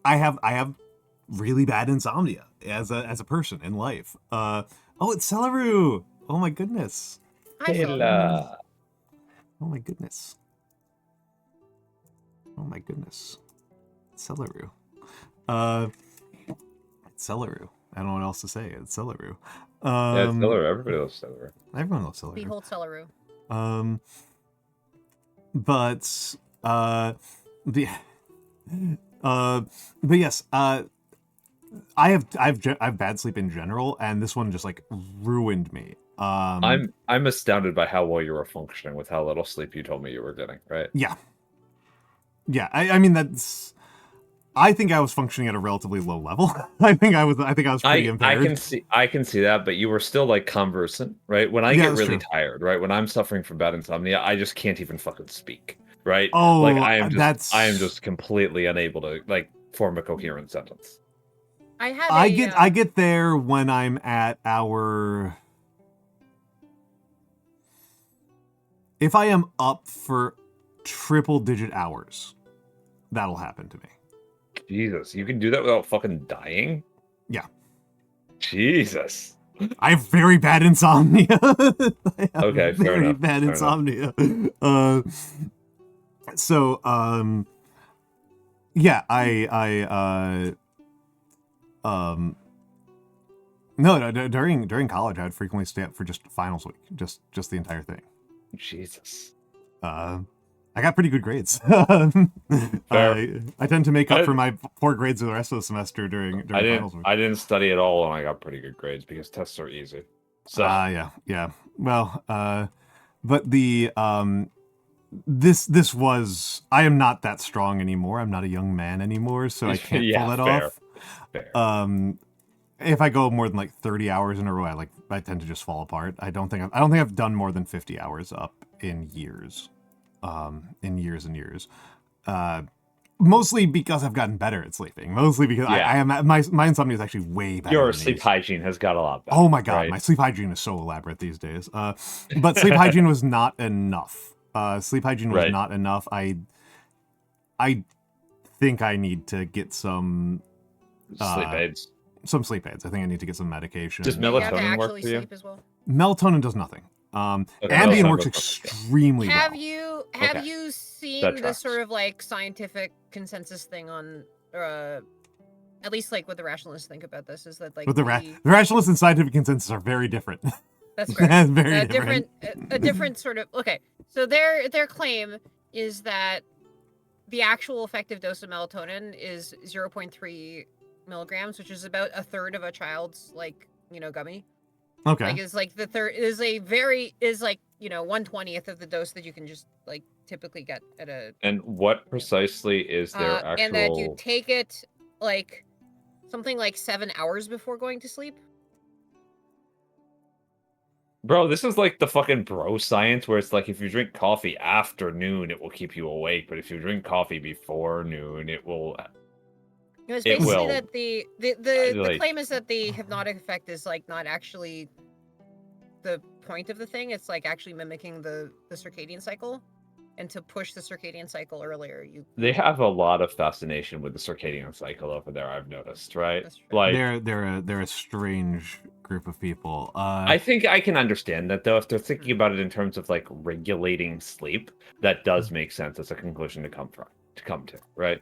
have really bad insomnia as a person in life. Oh, it's Celeru. Oh my goodness. Hi, Phil. Oh my goodness. Celeru. It's Celeru. I don't know what else to say. It's Celeru. Yeah, it's Celeru. Everybody loves Celeru. Everyone loves Celeru. Behold Celeru. But yes, I have bad sleep in general, and this one just like ruined me. I'm astounded by how well you were functioning with how little sleep you told me you were getting, right? Yeah. I mean I think I was functioning at a relatively low level. I think I was pretty impaired. I can see that, but you were still like conversant, right? When I get really tired, right? When I'm suffering from bad insomnia, I just can't even fucking speak, right? Oh, like I am just completely unable to like form a coherent sentence. I get there when I'm at our. If I am up for triple-digit hours, that'll happen to me. Jesus, you can do that without fucking dying? Yeah. Jesus. I have very bad insomnia. Okay, fair enough. Bad insomnia. Yeah, during college, I'd frequently stay up for just finals week, just the entire thing. Jesus. I got pretty good grades. I tend to make up for my poor grades of the rest of the semester during finals week. I didn't study at all, and I got pretty good grades because tests are easy. So yeah. Well, but the this was, I am not that strong anymore. I'm not a young man anymore, so I can't pull that off. Fair. If I go more than like 30 hours in a row, I tend to just fall apart. I don't think I've done more than 50 hours up in years. In years and years. Mostly because I've gotten better at sleeping. Mostly because I am my insomnia is actually way better. Your sleep hygiene has got a lot better. Oh my god, right? My sleep hygiene is so elaborate these days. But sleep hygiene was not enough. Sleep hygiene was not enough. I think I need to get some sleep aids. Some sleep aids. I think I need to get some medication. Does melatonin work for you? As well? Melatonin does nothing. Ambien works extremely well. Have you seen the sort of like scientific consensus thing on, at least like what the rationalists think about this is that like the rationalists and scientific consensus are very different. That's right. Very different. A different sort of So their claim is that the actual effective dose of melatonin is 0.3 milligrams, which is about a third of a child's gummy. Okay. Like is like the third is like 1/20th of the dose that you can just like typically get at a. And what precisely is their actual? And that you take it like something like 7 hours before going to sleep. Bro, this is like the fucking bro science where it's like if you drink coffee after noon, it will keep you awake, but if you drink coffee before noon, it will. It was basically that the claim is that the hypnotic effect is like not actually the point of the thing. It's like actually mimicking the circadian cycle, and to push the circadian cycle earlier, They have a lot of fascination with the circadian cycle over there. I've noticed, right? Like they're a strange group of people. I think I can understand that though. If they're thinking about it in terms of like regulating sleep, that does make sense as a conclusion to come to, right?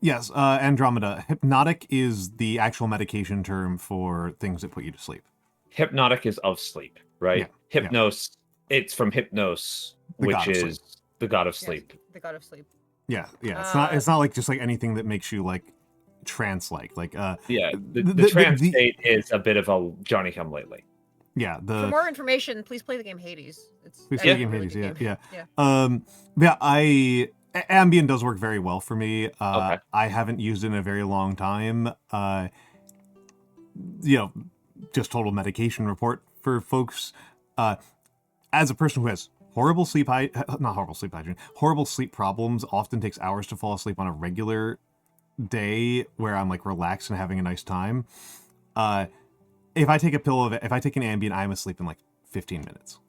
Yes, Andromeda. Hypnotic is the actual medication term for things that put you to sleep. Hypnotic is of sleep, right? Yeah, Hypnos, it's from hypnos, which is the god of sleep. Yes, the god of sleep. Yeah. It's not like just like anything that makes you like trance-like. The trance state is a bit of a Johnny Come Lately. Yeah. For more information, please play the game Hades. Please play the game Hades. Yeah. Ambien does work very well for me. Okay. I haven't used it in a very long time. Just total medication report for folks. As a person who has horrible sleep problems, often takes hours to fall asleep on a regular day where I'm like relaxed and having a nice time. If I take an Ambien, I'm asleep in like 15 minutes.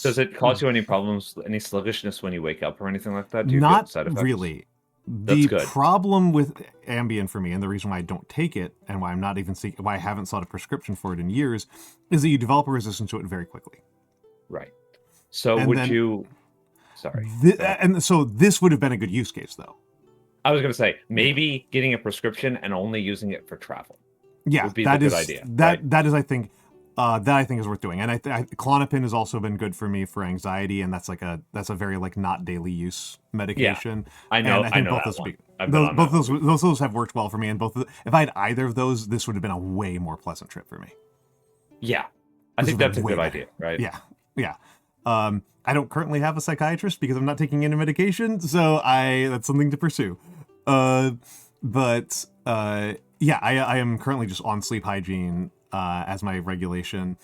Does it cause you any problems, any sluggishness when you wake up or anything like that? Do you not feel side effects? really. That's good. Problem with Ambien for me, and the reason why I don't take it, and why why I haven't sought a prescription for it in years, is that you develop a resistance to it very quickly. Right. So Sorry. So this would have been a good use case, though. I was going to say, maybe getting a prescription and only using it for travel. Yeah, would be the good idea. That is, I think, is worth doing. And Klonopin has also been good for me for anxiety, and that's a very like not daily use medication. Yeah, I know. And I think both of those have worked well for me. And if I had either of those, this would have been a way more pleasant trip for me. Yeah, I think that's a good idea, right? Yeah. I don't currently have a psychiatrist because I'm not taking any medication, so that's something to pursue. I am currently just on sleep hygiene as my regulation.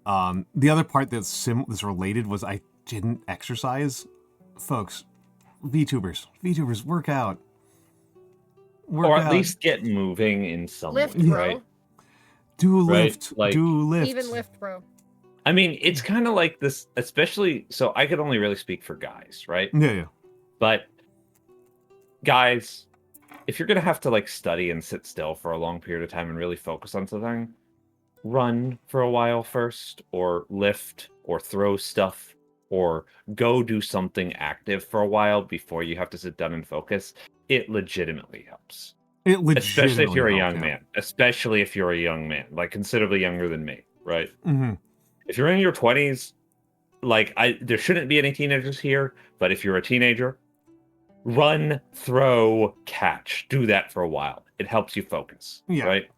The other part that's related was I didn't exercise. Folks, VTubers, work out. Or at least get moving in some way, right? Do lift. Even lift, bro. I mean, it's kind of like this, especially, so I could only really speak for guys, right? Yeah. But guys, if you're going to have to like study and sit still for a long period of time and really focus on something, run for a while first, or lift, or throw stuff, or go do something active for a while before you have to sit down and focus. It legitimately helps. Especially if you're a young man. Especially if you're a young man, like considerably younger than me, right? Mm-hmm. If you're in your 20s, there shouldn't be any teenagers here, but if you're a teenager, run, throw, catch. Do that for a while. It helps you focus, right?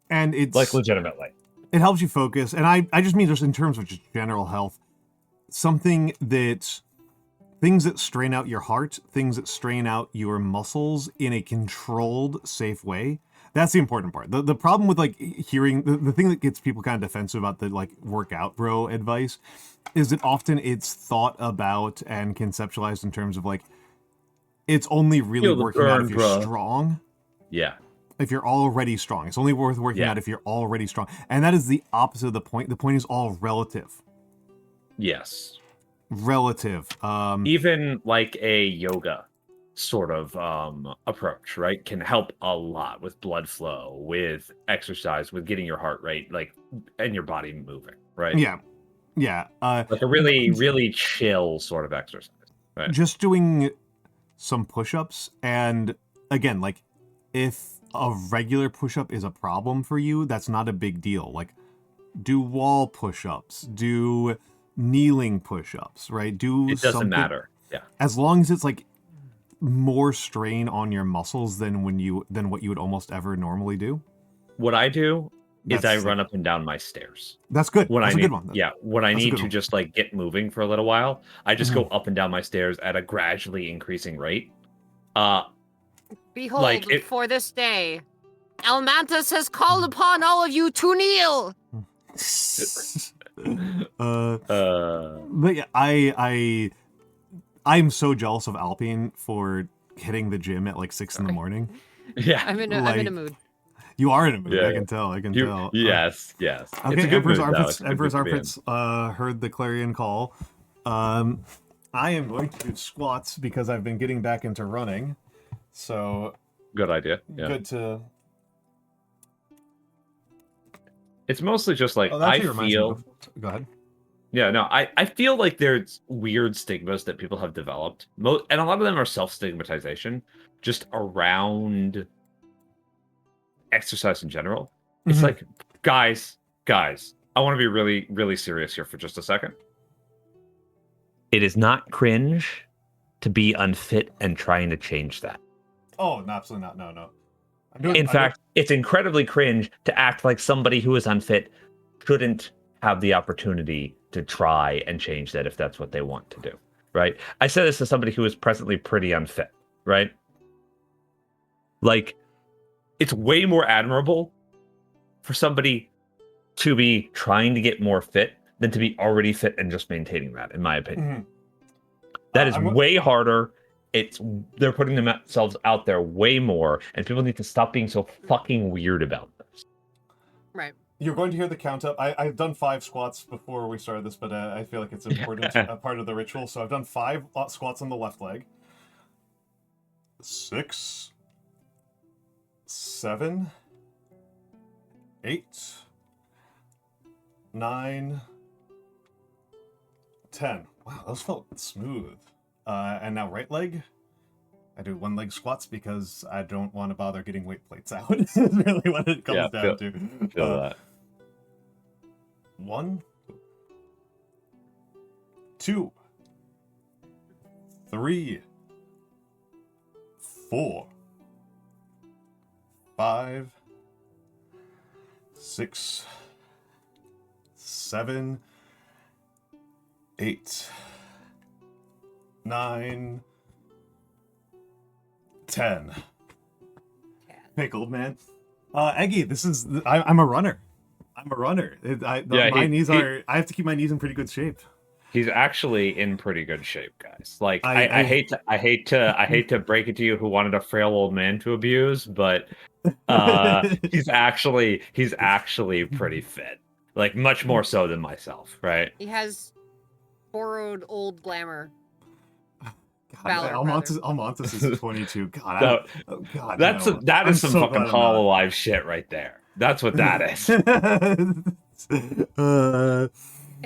And it's... like, legitimately. It helps you focus, and I just mean just in terms of just general health. Things that strain out your heart, things that strain out your muscles in a controlled, safe way. That's the important part. The problem with like hearing the thing that gets people kind of defensive about the like workout bro advice is that often it's thought about and conceptualized in terms of like it's only really working out if you're strong. Yeah. If you're already strong. It's only worth working out if you're already strong. And that is the opposite of the point. The point is all relative. Yes. Relative. Even like a yoga sort of approach, right, can help a lot with blood flow, with exercise, with getting your heart rate and your body moving, right? Yeah like a really really chill sort of exercise, right? Just doing some push-ups, and again, like if a regular push-up is a problem for you, that's not a big deal. Like do wall push-ups, do kneeling push-ups, right? It doesn't matter. Yeah, as long as it's like more strain on your muscles than what you would almost ever normally do. What I do is I run up and down my stairs. That's good. When that's I a need, good one. Yeah, when I need to just like get moving for a little while, I just go up and down my stairs at a gradually increasing rate. Behold, for this day, Almantas has called upon all of you to kneel. But yeah, I'm so jealous of Alpine for hitting the gym at like 6 in the morning. Yeah, I'm in a mood. You are in a mood. Yeah. I can tell. Yes. Okay, It's a good Emperor's Armpits heard the clarion call. I am going to do squats because I've been getting back into running. So good idea. Yeah. Good to. It's mostly just like I feel. Go ahead. Yeah, no, I feel like there's weird stigmas that people have developed, and a lot of them are self-stigmatization, just around exercise in general. It's like, guys, I want to be really, really serious here for just a second. It is not cringe to be unfit and trying to change that. Oh, no, absolutely not. No. In fact, it's incredibly cringe to act like somebody who is unfit shouldn't have the opportunity to try and change that if that's what they want to do. right? I say this as somebody who is presently pretty unfit, right? Like, it's way more admirable for somebody to be trying to get more fit than to be already fit and just maintaining that, in my opinion. That is way harder. They're putting themselves out there way more, and people need to stop being so fucking weird about this. Right. You're going to hear the count up. I've done 5 squats before we started this, but I feel like it's important, a part of the ritual. So I've done 5 squats on the left leg. 6, 7, 8, 9, 10. Wow, those felt smooth. And now right leg. I do 1 leg squats because I don't want to bother getting weight plates out. Is really what it comes down to. Feel that. 1, 2, 3, 4, 5, 6, 7, 8, 9, 10. Pickled, man. Eggy, this is... I'm a runner. I'm a runner. My knees are... I have to keep my knees in pretty good shape. He's actually in pretty good shape, guys. Like, I hate to break it to you, who wanted a frail old man to abuse, but he's actually pretty fit. Like, much more so than myself, right? He has borrowed old glamour. Almantas is 22. God, God, that is some fucking Hololive shit right there. That's what that is. It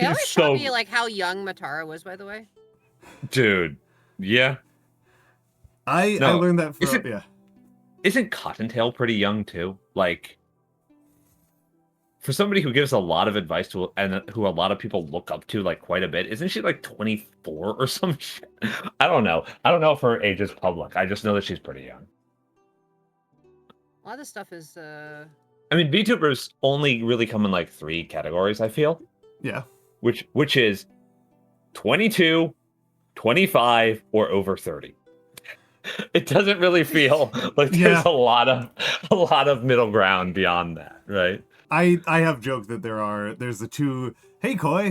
always showed me like how young Matara was, by the way. Dude, yeah. I learned that from Isn't Cottontail pretty young too? Like, for somebody who gives a lot of advice to and who a lot of people look up to like quite a bit, isn't she like 24 or some shit? I don't know. I don't know if her age is public. I just know that she's pretty young. A lot of this stuff is I mean, VTubers only really come in like 3 categories, I feel. Yeah. Which is 22, 25, or over 30. It doesn't really feel like there's a lot of middle ground beyond that, right? I have joked that there's the 2. Hey Koi.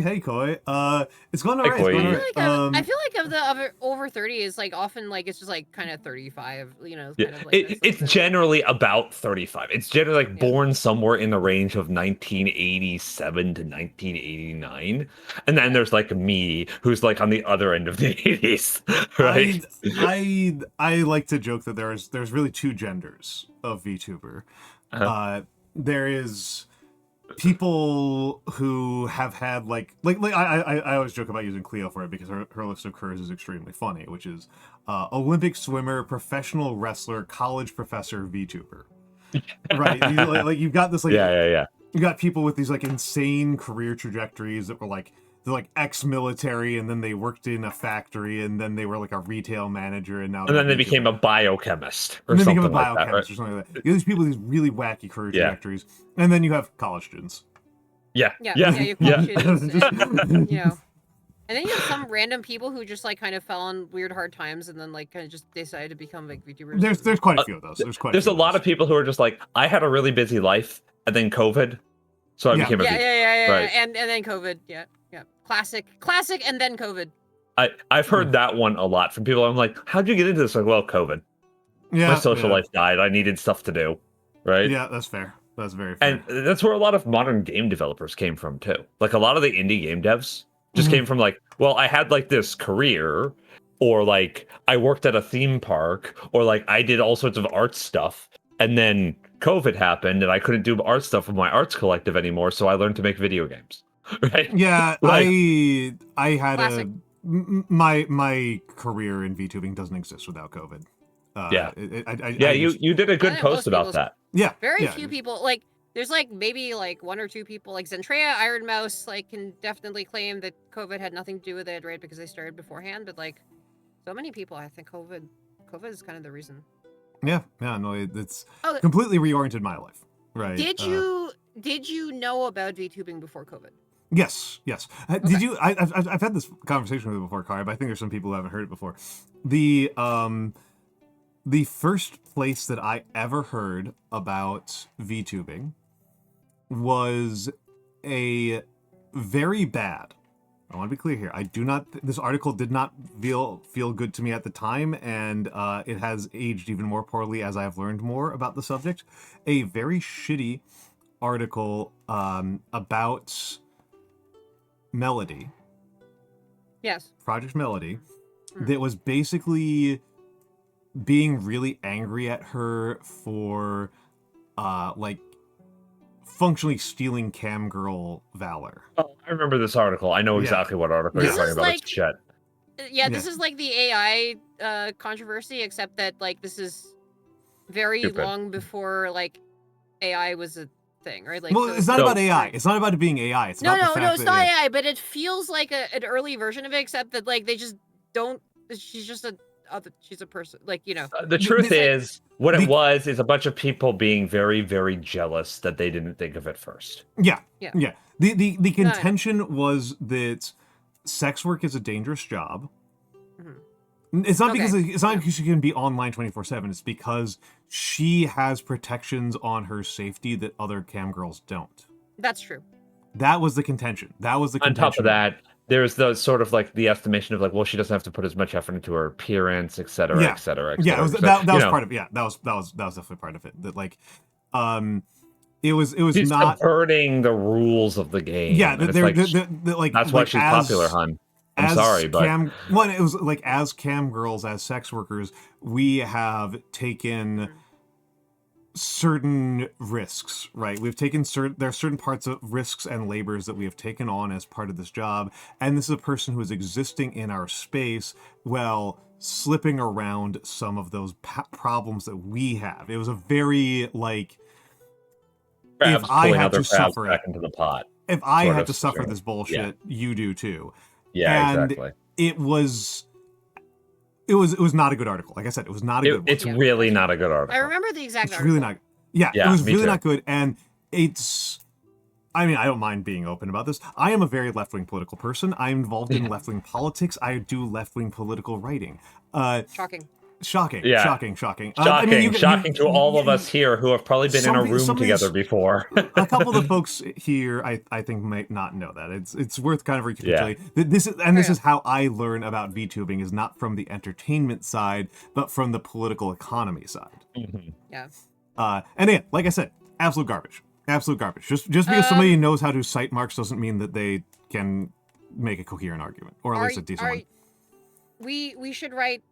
It's going alright. I feel like of the over 30 is like often like it's just like kind of 35, you know. Kind of like it's generally about 35. It's generally like born somewhere in the range of 1987 to 1989, and then there's like me, who's like on the other end of the 80s, right? I like to joke that there's really 2 genders of VTuber. There is people who have had like I always joke about using Cleo for it because her list of careers is extremely funny, which is Olympic swimmer, professional wrestler, college professor, VTuber. Right? You've got this like you got people with these like insane career trajectories that were like they're like ex-military, and then they worked in a factory, and then they were like a retail manager, and then they became a biochemist or and something became a like that, right? or something like that. You have these people with these really wacky career trajectories, and then you have college students. You college students, and, you know, and then you have some random people who just like kind of fell on weird hard times, and then like kind of just decided to become like VTubers. There's quite a few of those. There's a lot of people who are just like, I had a really busy life, and then COVID, so I became a VTuber. Right. And then COVID, classic, and then COVID. I've heard that one a lot from people. I'm like, how'd you get into this? Like, well, COVID. My social life died. I needed stuff to do. Right? Yeah, that's fair. That's very fair. And that's where a lot of modern game developers came from too. Like a lot of the indie game devs just came from like, well, I had like this career, or like I worked at a theme park, or like I did all sorts of art stuff, and then COVID happened and I couldn't do art stuff with my arts collective anymore, so I learned to make video games. Right? Yeah, like, I had my career in VTubing doesn't exist without COVID. You did a good post about that. Yeah, very few people like. There's like maybe like 1 or 2 people like Zentrea, Iron Mouse, like can definitely claim that COVID had nothing to do with it, right? Because they started beforehand. But like so many people, I think COVID is kind of the reason. Yeah, no, it's completely reoriented my life. Right? Did you know about VTubing before COVID? Yes, yes. Did you? I've had this conversation with you before, Kari, but I think there's some people who haven't heard it before. The first place that I ever heard about VTubing was a very bad. I want to be clear here. I do not. This article did not feel good to me at the time, and it has aged even more poorly as I have learned more about the subject. A very shitty article about Melody. Yes. Project Melody. That was basically being really angry at her for like functionally stealing cam girl valor. Oh, I remember this article. I know exactly what article you're This talking is about. like- It's shit. Yeah, this is like the AI controversy, except that like this is very Stupid. long before like AI was a thing, right? Like, Well, so it's not about AI. It's not about it being AI. It's about the fact it's that, not yeah. AI, but it feels like an early version of it, except that like they just don't. She's just she's a person, like, you know. The truth is, what it the- was is a bunch of people being very, very jealous that they didn't think of it first. Yeah. Yeah. Yeah. The contention was that sex work is a dangerous job. It's not because it's not because she can be online 24/7. It's because she has protections on her safety that other cam girls don't. That's true. That was the contention. That was the On contention. top of that, there's the sort of like the estimation of like, well, she doesn't have to put as much effort into her appearance, et cetera, Yeah. et cetera, et Yeah, cetera. it was, So, that you was know, part of it. Yeah, that was definitely part of it. That like, it was she's not subverting the rules of the game. Yeah, and it's they're, like, they're like that's why like she's as- popular, hun. I'm as sorry, but well, it was like as cam girls, as sex workers, we have taken certain risks, right? We've taken there are certain parts of risks and labors that we have taken on as part of this job, and this is a person who is existing in our space, well, slipping around some of those problems that we have. It was a very like, crabs if I pulling had other to crabs suffer back it, into the pot. if I sort had of to suffer thing. this bullshit, Yeah. you do too. Yeah, And exactly. It was not a good article. Like I said, it was not a good one. It's really not a good article. I remember the exact It's article. really not. Yeah, Yeah, it was me really too. not good. And it's, I mean, I don't mind being open about this. I am a very left-wing political person. I'm involved in left-wing politics. I do left-wing political writing. Shocking. Shocking. Yeah. Shocking. Shocking, I mean, shocking to all of us here who have probably been in a room together before. A couple of the folks here, I think, might not know that. It's worth kind of recapitulating. This is how I learn about VTubing, is not from the entertainment side, but from the political economy side. Yeah. And again, like I said, absolute garbage. Absolute garbage. Just because somebody knows how to cite marks doesn't mean that they can make a coherent argument, or at least a decent one. We should write.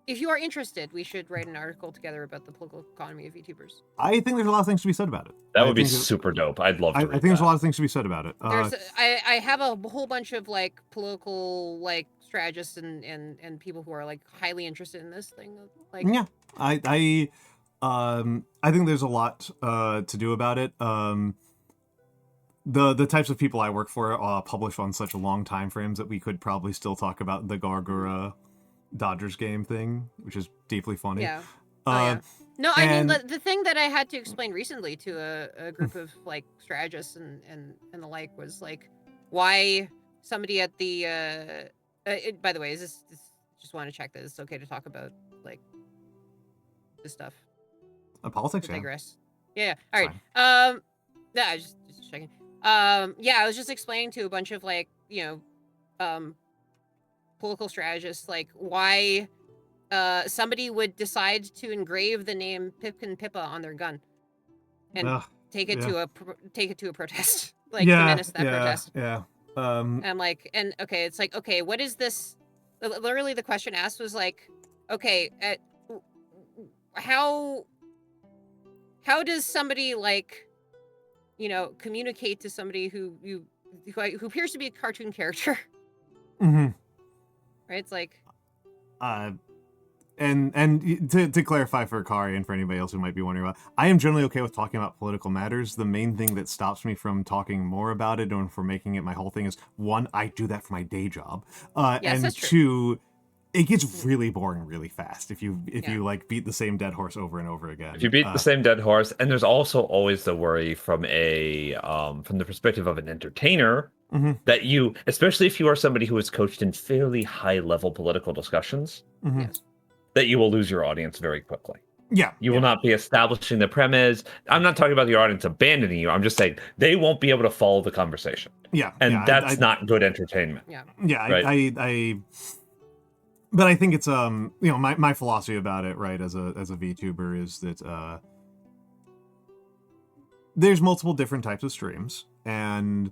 If you are interested, we should write an article together about the political economy of VTubers. I think there's a lot of things to be said about it. That would be super dope. I'd love to I read think there's a that. lot of things to be said about it. I have a whole bunch of like political like strategists and people who are like highly interested in this thing. Like, yeah, I think there's a lot to do about it. The types of people I work for publish on such a long time frames that we could probably still talk about the Gargura Dodgers game thing, which is deeply funny. Yeah. Yeah. No, I mean the thing that I had to explain recently to a group of like strategists and the like was like why somebody at the by the way, is this just want to check that it's okay to talk about like this stuff. Politics, I yeah. digress. Yeah. All right. Fine. Yeah, I was just checking. Yeah, I was just explaining to a bunch of like, you know, political strategists like why somebody would decide to engrave the name Pipkin Pippa on their gun and take it to a protest, like to menace that protest. Yeah. I'm like, and okay, it's like, okay, what is this? Literally, the question asked was like, okay, how does somebody like, you know, communicate to somebody who appears to be a cartoon character? Mm-hmm. Right? It's like, and to clarify for Kari and for anybody else who might be wondering about, I am generally okay with talking about political matters. The main thing that stops me from talking more about it and for making it my whole thing is, one, I do that for my day job, yes, and that's true. two, it gets really boring really fast if you like beat the same dead horse over and over again. If you beat the same dead horse, and there's also always the worry from the perspective of an entertainer that you, especially if you are somebody who is coached in fairly high level political discussions, Yes. that you will lose your audience very quickly. Yeah. You will not be establishing the premise. I'm not talking about your audience abandoning you. I'm just saying they won't be able to follow the conversation. Yeah. And that's not good entertainment. Yeah. Yeah. Right? But I think it's my philosophy about it, right, as a VTuber is that there's multiple different types of streams, and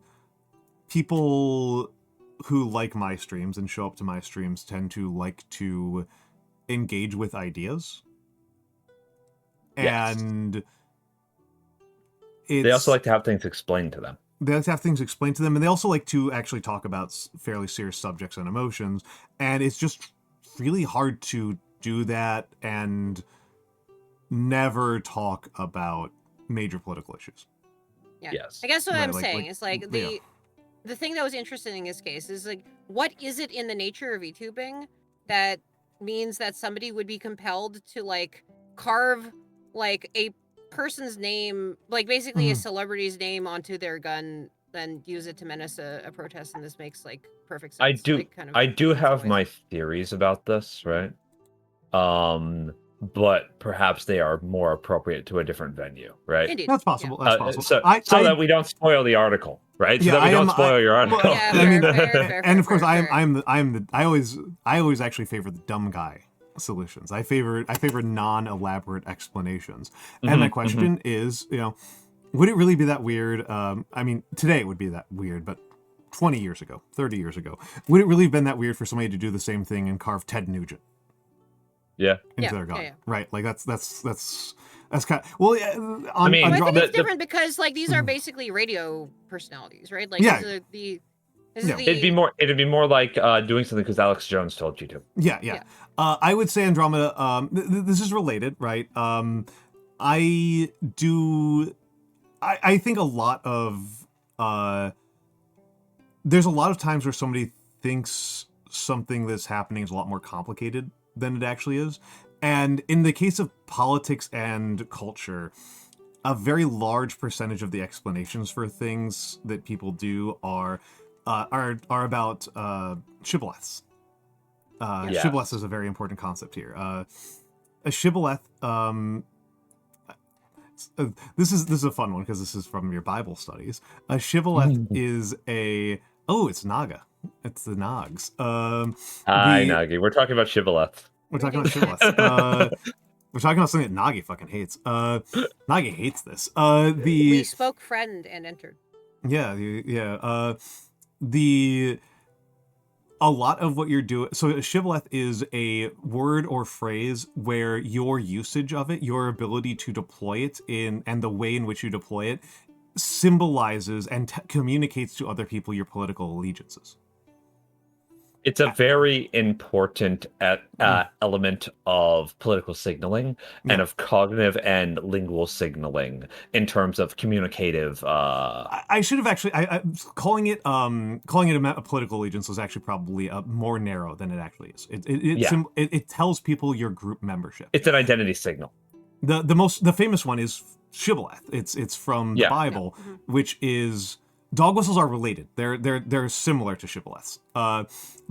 people who like my streams and show up to my streams tend to like to engage with ideas. Yes. And they also like to have things explained to them. They like to have things explained to them, and they also like to actually talk about fairly serious subjects and emotions, and it's just really hard to do that and never talk about major political issues. Yeah. Yes. I guess what Right, I'm like- saying like- is like yeah. the thing that was interesting in this case is like, what is it in the nature of VTubing that means that somebody would be compelled to like carve like a person's name, like basically a celebrity's name onto their gun, then use it to menace a protest, and this makes like perfect sense. I do like, kind of I do in some have ways. my theories about this, right? But perhaps they are more appropriate to a different venue, right? Indeed. That's possible. Yeah. That's possible. So that we don't spoil the article, right? So Yeah, that we I don't am- spoil your article. Well, Yeah, I mean, fair, and of course, fair. I always actually favor the dumb guy solutions. I favor non-elaborate explanations. And my question is, would it really be that weird? I mean, today it would be that weird, but 20 years ago, 30 years ago, would it really have been that weird for somebody to do the same thing and carve Ted Nugent Yeah. into Yeah, their gun? yeah. Right? Like that's kind of, well, yeah, I mean, Well, I think Andromeda- it's different because like these are basically radio personalities, right? Like Yeah. these are the It'd be more like doing something because Alex Jones told you to. Yeah. Yeah. I would say Andromeda. This is related, right? I think a lot of there's a lot of times where somebody thinks something that's happening is a lot more complicated than it actually is, and in the case of politics and culture, a very large percentage of the explanations for things that people do are about shibboleths. Yes. Shibboleth is a very important concept here. A shibboleth. This is a fun one because this is from your Bible studies. A shibboleth is a it's Naga. It's the Nogs. Hi, Nagi. We're talking about shibboleth. We're talking about shibboleths. We're talking about something that Nagi fucking hates. Nagi hates this. we spoke friend and entered. A lot of what you're doing, so a shibboleth is a word or phrase where your usage of it, your ability to deploy it and the way in which you deploy it symbolizes and communicates to other people your political allegiances. It's a very important element of political signaling and of cognitive and lingual signaling in terms of communicative. I should have actually calling it a political allegiance was actually probably more narrow than it actually is. It tells people your group membership. It's an identity signal. The famous one is shibboleth. It's from the Bible, which is. Dog whistles are related. They're similar to shibboleths.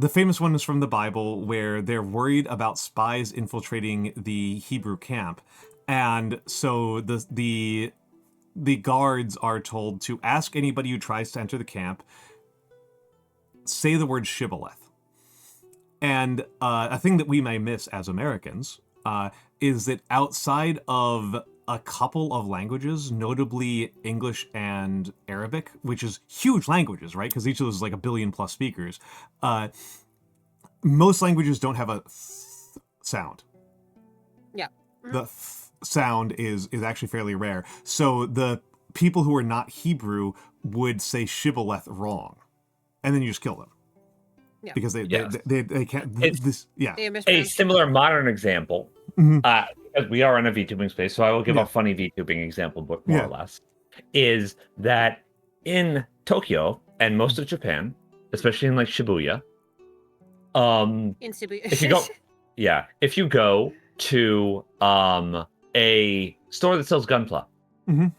The famous one is from the Bible, where they're worried about spies infiltrating the Hebrew camp, and so the guards are told to ask anybody who tries to enter the camp, say the word shibboleth. And a thing that we may miss as Americans is that outside of a couple of languages, notably English and Arabic, which is huge languages, right? Because each of those is like 1 billion plus speakers. Most languages don't have a th sound. Yeah. The th sound is actually fairly rare. So the people who are not Hebrew would say shibboleth wrong, and then you just kill them. Yeah. Because they can't. A similar modern example. Because we are in a VTubing space, so I will give a funny VTubing example, more or less, is that in Tokyo and most of Japan, especially in like Shibuya, If you go, yeah, if you go to a store that sells Gunpla, Mhm.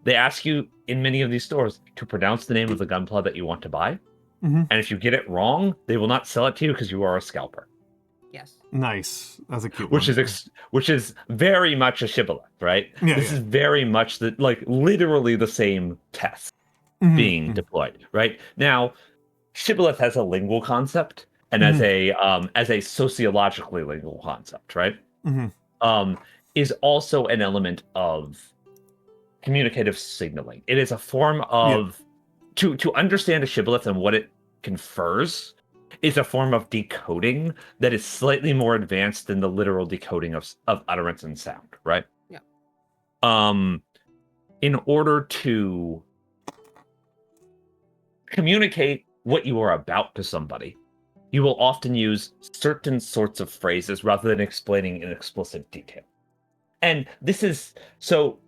they ask you in many of these stores to pronounce the name of the Gunpla that you want to buy, Mhm. and if you get it wrong, they will not sell it to you because you are a scalper. Yes. Nice. That's a cute Which one. which is very much a shibboleth, right? Yeah, This yeah. is very much literally the same test Mhm, being mhm. deployed, right? Now, shibboleth has a lingual concept and as a sociologically lingual concept, right? Mhm. Is also an element of communicative signaling. It is a form of to understand a shibboleth and what it confers is a form of decoding that is slightly more advanced than the literal decoding of utterance and sound, right? Yeah. In order to communicate what you are about to somebody, you will often use certain sorts of phrases rather than explaining in explicit detail. And this is so.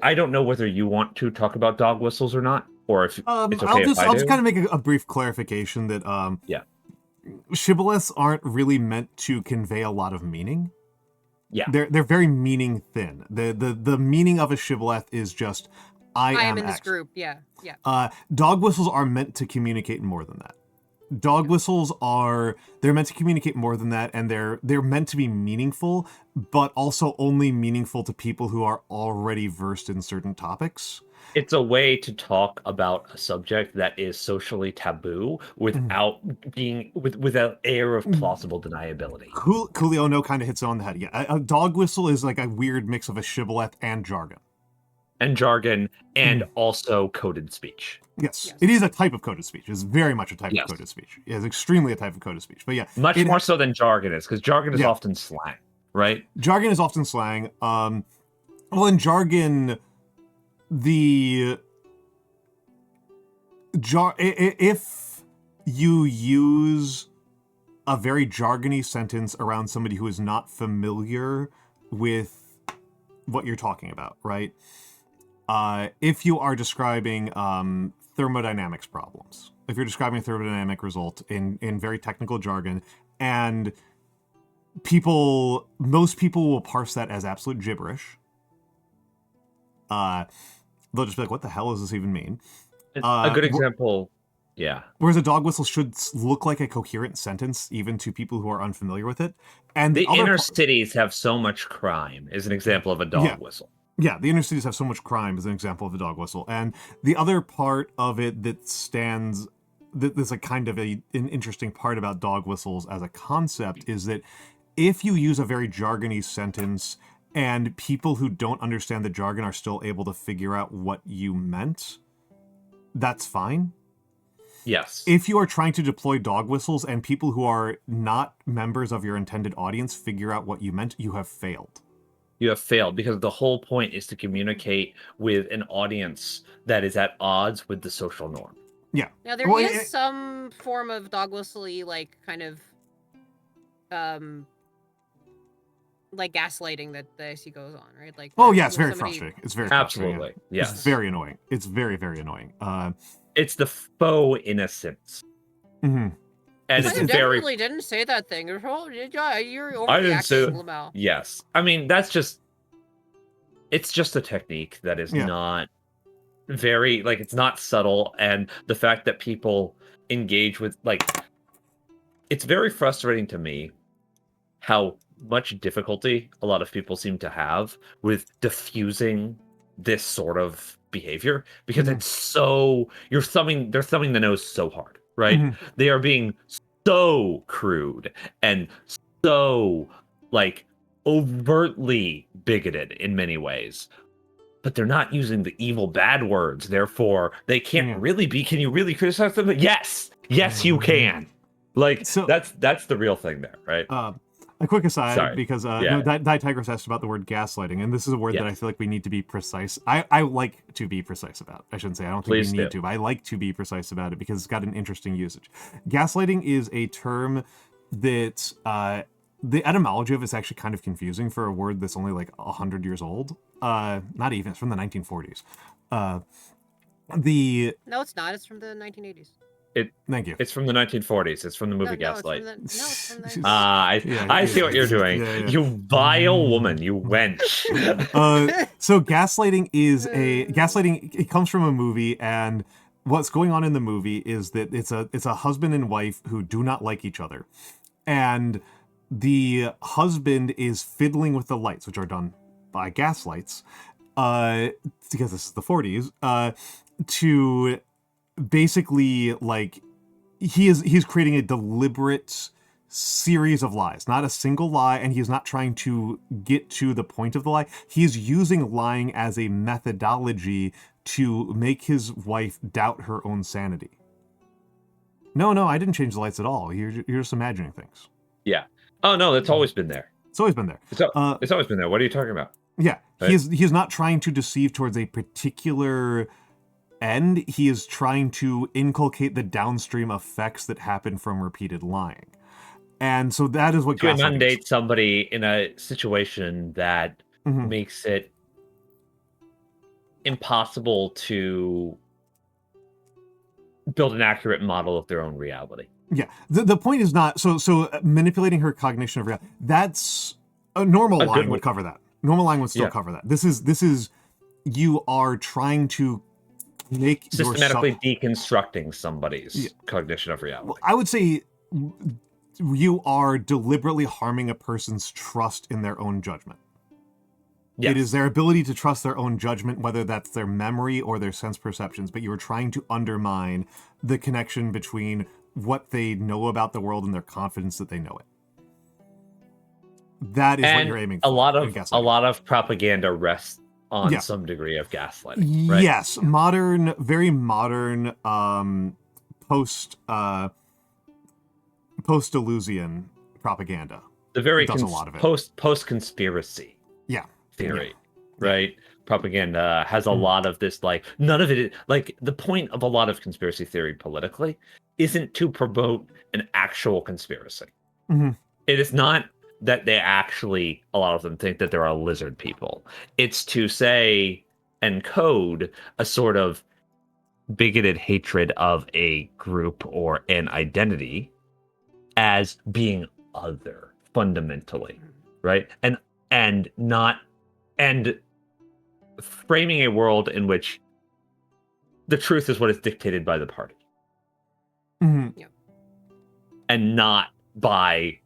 I don't know whether you want to talk about dog whistles or not, or if it's okay if I I'll do. just kind of make a brief clarification that Yeah. shibboleths aren't really meant to convey a lot of meaning. Yeah. They're very meaning thin. The meaning of a shibboleth is just I am in X. this group. Yeah. Dog whistles are meant to communicate more than that. Dog whistles they're meant to communicate more than that, and they're meant to be meaningful, but also only meaningful to people who are already versed in certain topics. It's a way to talk about a subject that is socially taboo without being with an air of plausible deniability. Coolio no kind of hits it on the head. Yeah, a dog whistle is like a weird mix of a shibboleth and jargon. And also coded speech. Yes, it is a type of coded speech. It's very much a type Yes. of coded speech. It is extremely a type of coded speech. But yeah, Much more so than jargon is, because jargon is often slang, right? Jargon is often slang. Well, in jargon, if you use a very jargony sentence around somebody who is not familiar with what you're talking about, right? If you are describing thermodynamics problems, if you're describing a thermodynamic result in very technical jargon, and most people will parse that as absolute gibberish, they'll just be like, what the hell does this even mean? A good example, yeah. Whereas a dog whistle should look like a coherent sentence, even to people who are unfamiliar with it. And the inner cities have so much crime is an example of a dog whistle. Yeah, the inner cities have so much crime is an example of a dog whistle. And the other part of it that's like kind of an interesting part about dog whistles as a concept is that if you use a very jargony sentence and people who don't understand the jargon are still able to figure out what you meant, that's fine. Yes. If you are trying to deploy dog whistles and people who are not members of your intended audience figure out what you meant, you have failed. You have failed, because the whole point is to communicate with an audience that is at odds with the social norm. Yeah. Now there is some form of dog whistle-y, like kind of like gaslighting that the IC goes on, right? Like it's very frustrating. It's very absolutely frustrating. Yes. It's very annoying. It's very, very annoying. It's the faux innocence. Mm-hmm. And I definitely didn't say that thing. You're overreacting. Yes. I mean, it's just a technique that is not very, it's not subtle. And the fact that people engage with, it's very frustrating to me how much difficulty a lot of people seem to have with diffusing this sort of behavior, because it's so, they're thumbing the nose so hard, right? Mm-hmm. They are being so crude and so overtly bigoted in many ways, but they're not using the evil bad words, therefore they can't really be. Can you really criticize them? Yes you can. So that's the real thing there, right? A quick aside, because Die Tigress asked about the word gaslighting, and this is a word that I feel like we need to be precise. I like to be precise about. I shouldn't say I don't think we need to, but I like to be precise about it because it's got an interesting usage. Gaslighting is a term that the etymology of it's actually kind of confusing for a word that's only 100 years old. Not even. It's from the 1940s. No, it's not. It's from the 1980s. Thank you. It's from the 1940s. It's from the movie Gaslight. It's from the I see what you're doing. Yeah. You vile woman, you wench. So gaslighting it comes from a movie, and what's going on in the movie is that it's a husband and wife who do not like each other. And the husband is fiddling with the lights, which are done by gaslights, because this is the 40s, to basically, like, he's creating a deliberate series of lies, not a single lie, and he's not trying to get to the point of the lie. He's using lying as a methodology to make his wife doubt her own sanity. No, I didn't change the lights at all. You're just imagining things. Yeah. Oh no, that's always been there. It's always been there. It's always been there. What are you talking about? Yeah, right? He's not trying to deceive towards a particular end. He is trying to inculcate the downstream effects that happen from repeated lying. And so that is what to inundate somebody in a situation that makes it impossible to build an accurate model of their own reality. Yeah, the point is not so manipulating her cognition of reality. That's a normal lying would cover that. Normal lying would still cover that. This is you are trying to make systematically deconstructing somebody's cognition of reality. Well, I would say you are deliberately harming a person's trust in their own judgment. Yes. It is their ability to trust their own judgment, whether that's their memory or their sense perceptions, but you are trying to undermine the connection between what they know about the world and their confidence that they know it. That is what you're aiming for. A lot of propaganda rests on some degree of gaslighting. Right? Yes, very modern, post-Deleuzian propaganda. The very does a lot of it. Post-conspiracy theory, right? Propaganda has a lot of this, like, none of it, like, the point of a lot of conspiracy theory politically isn't to promote an actual conspiracy. It is not that they actually, a lot of them think that there are lizard people. It's to say and code a sort of bigoted hatred of a group or an identity as being other fundamentally, right? And framing a world in which the truth is what is dictated by the party. And not by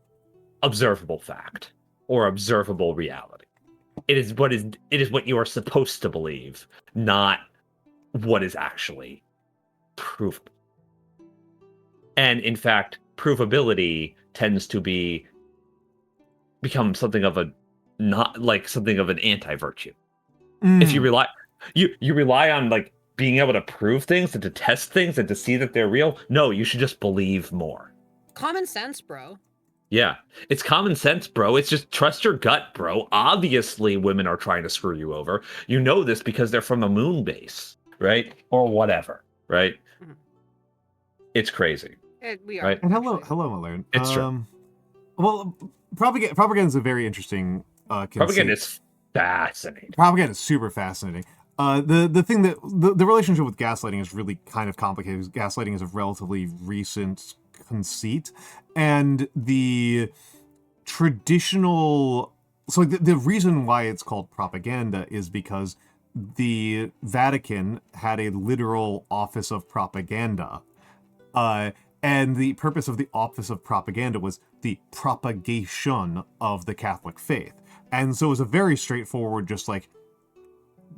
observable fact or observable reality. It is what you are supposed to believe, not what is actually provable. And in fact, provability tends to become something of an anti-virtue. If you rely on, like, being able to prove things and to test things and to see that they're real, no, you should just believe more. Common sense, bro. Yeah, it's common sense, bro. It's just trust your gut, bro. Obviously, women are trying to screw you over. You know this because they're from a moon base, right? Or whatever, right? It's crazy. We are. Right? And hello, Malone. It's true. Well, propaganda is a very interesting conceit. Propaganda is fascinating. Propaganda is super fascinating. The thing that the relationship with gaslighting is really kind of complicated. Gaslighting is a relatively recent conceit, and the traditional. So the reason why it's called propaganda is because the Vatican had a literal office of propaganda, and the purpose of the office of propaganda was the propagation of the Catholic faith. And so it was a very straightforward, just like,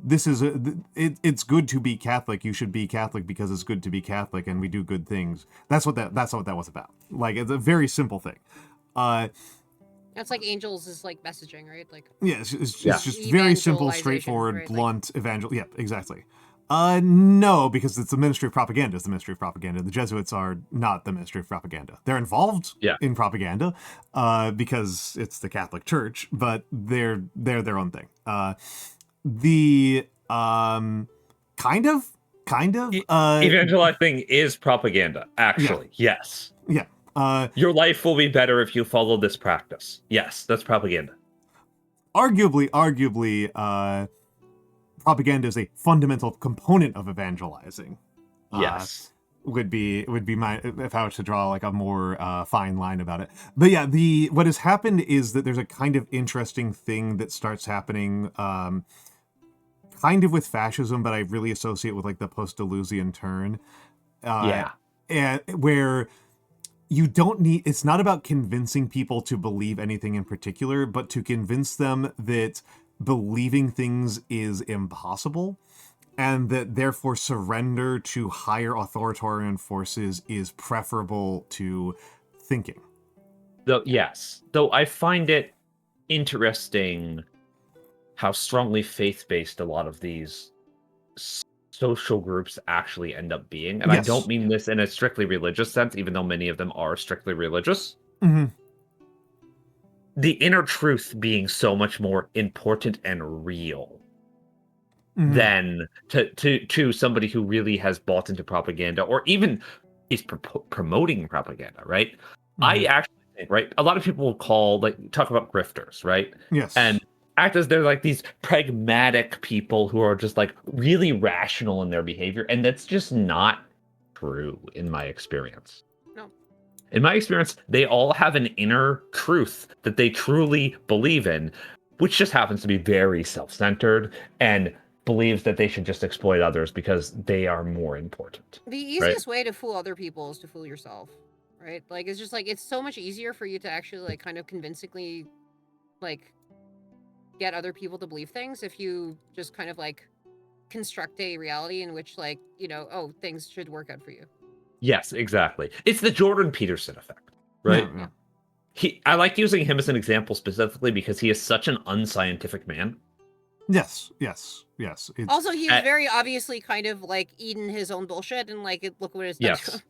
it's good to be Catholic. You should be Catholic because it's good to be Catholic, and we do good things. That's what that was about. Like, it's a very simple thing. That's like angels is like messaging, right? Like, yeah, it's just very simple, straightforward, right? blunt evangel. Yeah, exactly. No, because it's the Ministry of Propaganda. It's the Ministry of Propaganda. The Jesuits are not the Ministry of Propaganda. They're involved in propaganda because it's the Catholic Church, but they're their own thing. Kind of. Evangelizing is propaganda, actually. Yeah. Yes. Yeah. Your life will be better if you follow this practice. Yes, that's propaganda. Arguably, propaganda is a fundamental component of evangelizing. Yes. would be my, if I were to draw like a more fine line about it. But yeah, what has happened is that there's a kind of interesting thing that starts happening, kind of with fascism, but I really associate with like the post-Deleuzian turn. And where you don't need, it's not about convincing people to believe anything in particular, but to convince them that believing things is impossible, and that therefore surrender to higher authoritarian forces is preferable to thinking. Though I find it interesting how strongly faith-based a lot of these social groups actually end up being. And I don't mean this in a strictly religious sense, even though many of them are strictly religious. Mm-hmm. The inner truth being so much more important and real than to somebody who really has bought into propaganda or even is promoting propaganda, right? I actually think, right, a lot of people will talk about grifters, right? Yes. And act as they're like these pragmatic people who are just like really rational in their behavior, and that's just not true in my experience. No. In my experience, they all have an inner truth that they truly believe in, which just happens to be very self-centered and believes that they should just exploit others because they are more important. The easiest way to fool other people is to fool yourself, right? Like, it's just like, it's so much easier for you to actually like kind of convincingly like get other people to believe things if you just kind of like construct a reality in which like, you know, oh, things should work out for you. Yes, exactly. It's the Jordan Peterson effect, right? Yeah. I like using him as an example specifically because he is such an unscientific man. Yes. Also, he was very obviously kind of like eating his own bullshit, and like, look what it's done to him.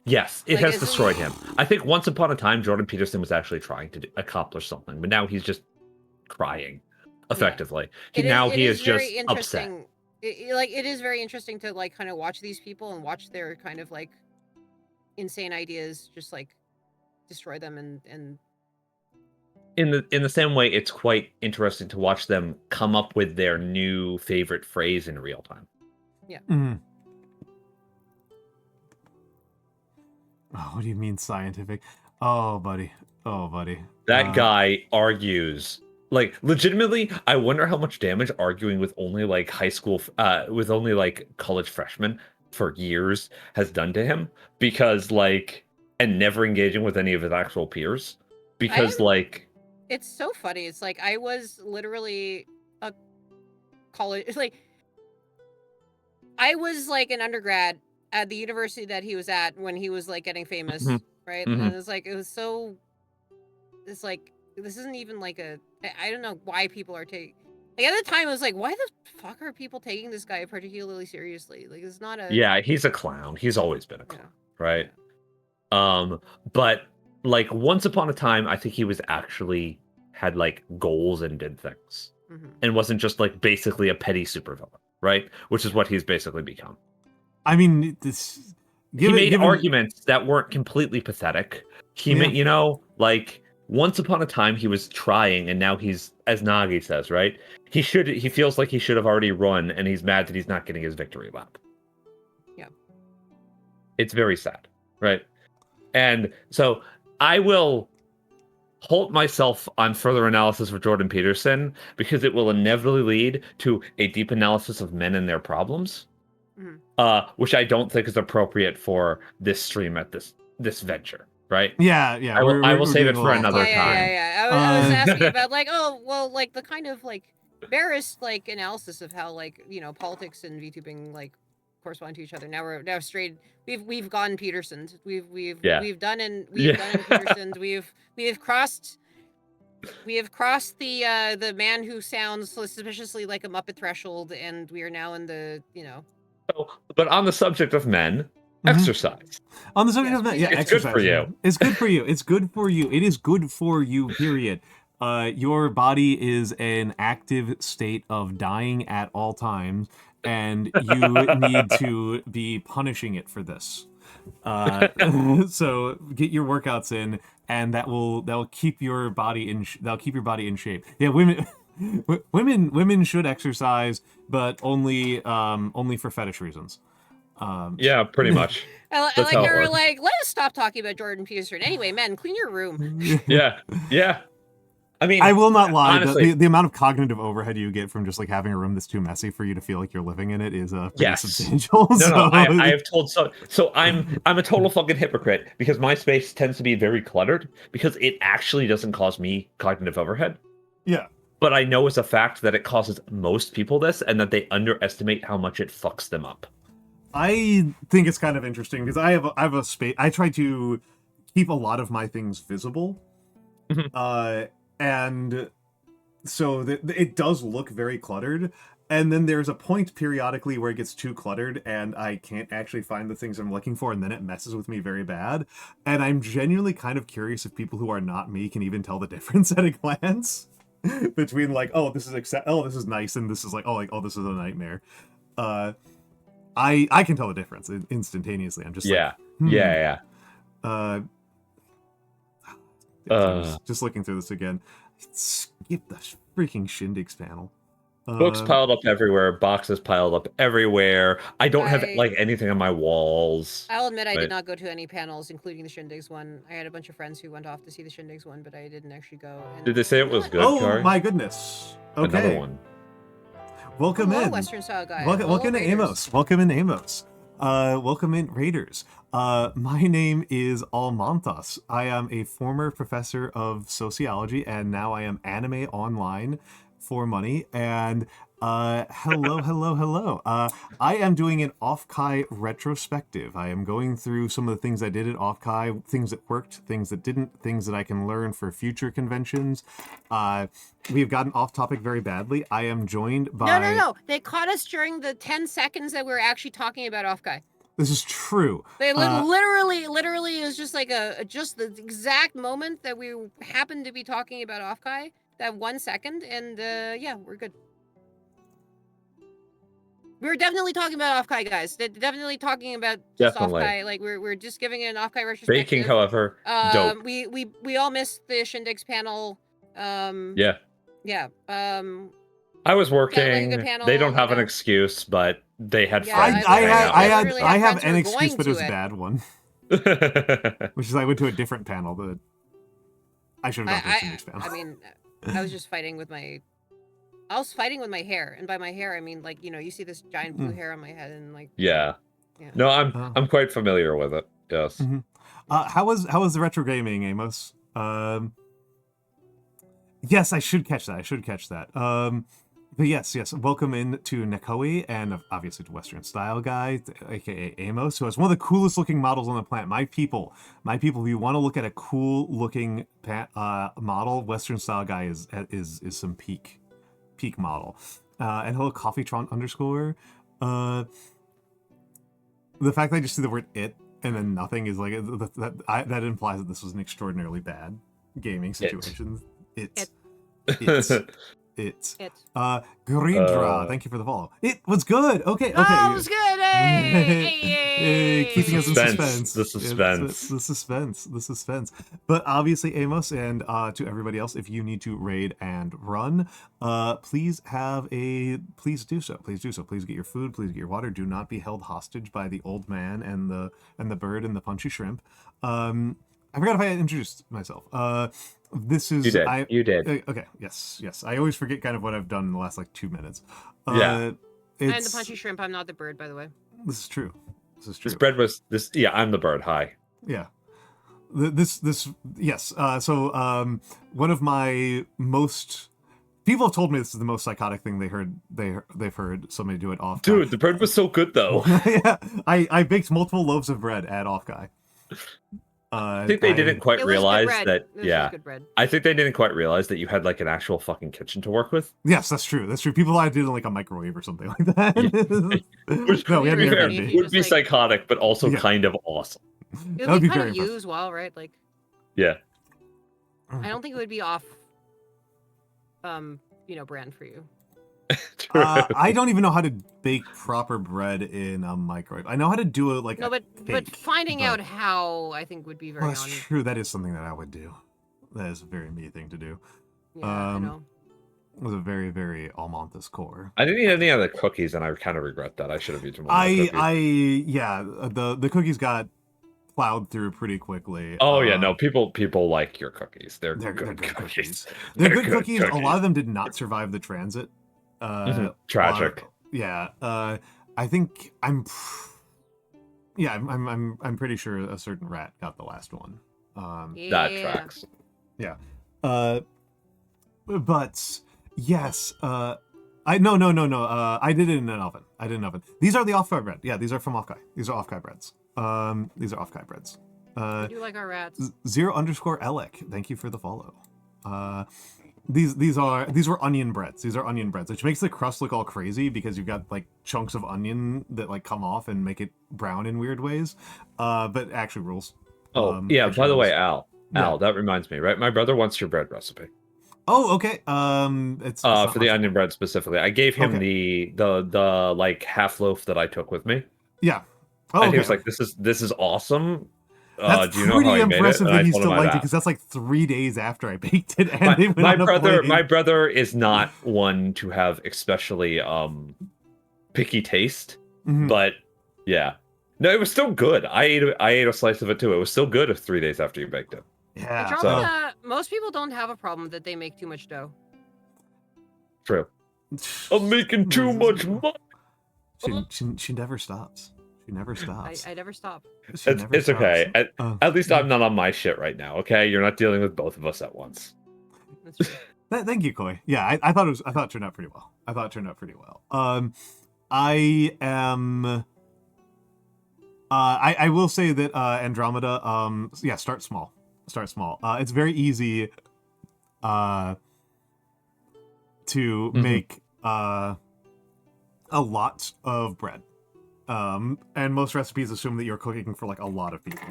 Yes, it has destroyed him. I think once upon a time, Jordan Peterson was actually trying to accomplish something, but now he's just crying, effectively. He is just upset. It is very interesting to like kind of watch these people and watch their kind of like insane ideas just like destroy them and in the same way, it's quite interesting to watch them come up with their new favorite phrase in real time. Yeah. Mm-hmm. Oh, what do you mean scientific? Oh, buddy. That guy argues. Like, legitimately, I wonder how much damage arguing with only like with only like college freshmen for years has done to him, because like, and never engaging with any of his actual peers, because it's so funny. It's like, I was literally a college, like, I was like an undergrad at the university that he was at when he was like getting famous, right? And it's like, it's like, this isn't even like I don't know why people are taking, like, at the time I was like, why the fuck are people taking this guy particularly seriously? Like, it's not a... Yeah, he's a clown. He's always been a clown, right? But like, once upon a time, I think he was actually had like goals and did things, and wasn't just like basically a petty supervillain, right? Which is what he's basically become. I mean, he made arguments that weren't completely pathetic. He made, you know, like, once upon a time he was trying, and now he's, as Nagi says, right? He feels like he should have already run, and he's mad that he's not getting his victory lap. Yeah. It's very sad, right? And so I will hold myself on further analysis of Jordan Peterson, because it will inevitably lead to a deep analysis of men and their problems, which I don't think is appropriate for this stream at this venture, right? Yeah. I will save it for another time. Yeah. I was asking about like, oh, well, like the kind of like barest like analysis of how like, you know, politics and VTubing like correspond to each other. Now straight. We've gone Peterson's. We've done Peterson's. We've crossed the man who sounds suspiciously like a Muppet threshold, and we are now in the, you know. But on the subject of men, exercise. On the subject of men, yeah, it's exercise. Good for you. It's good for you. It's good for you. It is good for you, period. Your body is an active state of dying at all times, and you need to be punishing it for this. So get your workouts in, and that will keep your body in shape. Yeah, women should exercise, but only for fetish reasons. Yeah, pretty much. I That's like how it her works. like, let us stop talking about Jordan Peterson. Anyway, men, clean your room. Yeah. I mean, I will not lie. honestly, The amount of cognitive overhead you get from just like having a room that's too messy for you to feel like you're living in it is pretty yes. substantial. No, I have told so I'm a total fucking hypocrite because my space tends to be very cluttered because it actually doesn't cause me cognitive overhead. Yeah. But I know as a fact that it causes most people this and that they underestimate how much it fucks them up. I think it's kind of interesting because I have a space. I try to keep a lot of my things visible, and so it does look very cluttered. And then there's a point periodically where it gets too cluttered, and I can't actually find the things I'm looking for, and then it messes with me very bad. And I'm genuinely kind of curious if people who are not me can even tell the difference at a glance between like, oh, this is nice, and this is like, oh, this is a nightmare. I can tell the difference instantaneously. I'm just yeah. Just looking through this again. Skip the freaking Shindigs panel. Books piled up everywhere, boxes piled up everywhere. I don't have like anything on my walls. I'll admit I did not go to any panels, including the Shindigs one. I had a bunch of friends who went off to see the Shindigs one, but I didn't actually go. And did they say it was good? Oh Kari? My goodness! Okay. Another one. Welcome in, Western Style guy. Welcome in, Amos. Welcome in, Amos. Welcome in, Raiders. My name is Almantas. I am a former professor of sociology, and now I am anime online for money. And hello. I am doing an Offkai retrospective. I am going through some of the things I did at Offkai, things that worked, things that didn't, things that I can learn for future conventions. We have gotten off topic very badly. I am joined by... No. They caught us during the 10 seconds that we were actually talking about Offkai. This is true. They literally it was just like just the exact moment that we happened to be talking about Offkai, that 1 second, and yeah, we're good. We were definitely talking about Offkai, guys. Definitely talking about just Offkai. Like we're just giving it an Offkai retrospective. Baking, however, dope. We all missed the Shindigs panel. Yeah. I was working. They don't have an excuse, but they had fun. I have an excuse, but it was a bad one. Which is I went to a different panel that I should have gone to the Shindigs panel. I mean, I was just fighting with my... I was fighting with my hair, and by my hair I mean, like, you know, you see this giant blue hair on my head, and like... Yeah. No, I'm quite familiar with it. Yes. How was the retro gaming, Amos? Yes, I should catch that. But yes, welcome in to Nekoi, and obviously to Western Style Guy, aka Amos, who has one of the coolest looking models on the planet. My people, if you want to look at a cool looking model, Western Style Guy is some peak model. And hello, Coffeetron _ the fact that I just see the word "it" and then nothing is like that implies that this was an extraordinarily bad gaming situation. It. Grindra, thank you for the follow. It was good. Okay. Oh, it was good. Hey. Keeping us in suspense. The suspense. But obviously, Amos, and to everybody else, if you need to raid and run, please do so. Please get your food. Please get your water. Do not be held hostage by the old man and the bird and the punchy shrimp. I forgot if I introduced myself. This is... You did. Okay, yes. I always forget kind of what I've done in the last, 2 minutes. I'm the punchy shrimp. I'm not the bird, by the way. This is true. This bread was... I'm the bird. Hi. Yeah. Yes. So, one of my most... People have told me this is the most psychotic thing they've heard somebody do it off. Dude, the bread was so good, though. Yeah. I baked multiple loaves of bread at Offkai. I think they didn't quite realize that. Yeah, I think they didn't quite realize that you had an actual fucking kitchen to work with. Yes, that's true. People thought I did it in a microwave or something like that. Which would be psychotic, but also kind of awesome. It would be kind of you as well, right? Yeah. I don't think it would be off, brand for you. I don't even know how to bake proper bread in a microwave. I know how to do it but finding out how, I think, would be very. That's true. That is something that I would do. That is a very me thing to do. Yeah, I know. was a very, very Almantas core. I didn't eat any of the cookies, and I kind of regret that. I should have eaten more of the cookies. Yeah, the cookies got plowed through pretty quickly. Oh yeah, no, people like your cookies. They're good good cookies. They're good cookies. A lot of them did not survive the transit. Tragic. I think I'm pretty sure a certain rat got the last one. That tracks. Yeah. But yes, I no. I did it in an oven. These are the Offkai bread. Yeah, these are from Offkai. These are Offkai breads. These are Offkai breads. I do like our rats. 0_Elec. Thank you for the follow. These were onion breads. These are onion breads, which makes the crust look all crazy because you've got like chunks of onion that like come off and make it brown in weird ways. But actually rules. Yeah. By the way, Al, that reminds me, right? My brother wants your bread recipe. Oh, okay. It's for the onion bread specifically. I gave him the like half loaf that I took with me. Yeah. Oh, and he was like, "This is awesome." That's do you know how he impressive made it? that he still liked it because that's like 3 days after I baked it. And my brother is not one to have especially picky taste, but yeah, no, it was still good. I ate a slice of it too. It was still good 3 days after you baked it. Yeah. Most people don't have a problem that they make too much dough. True. I'm making too much money. She never stops. She never stops. I never stop. It's okay. At least I'm not on my shit right now. Okay, you're not dealing with both of us at once. That's true. Thank you, Koi. Yeah, I thought it turned out pretty well. I am. I will say that Andromeda. Yeah, start small. It's very easy. To make a lot of bread. And most recipes assume that you're cooking for like a lot of people.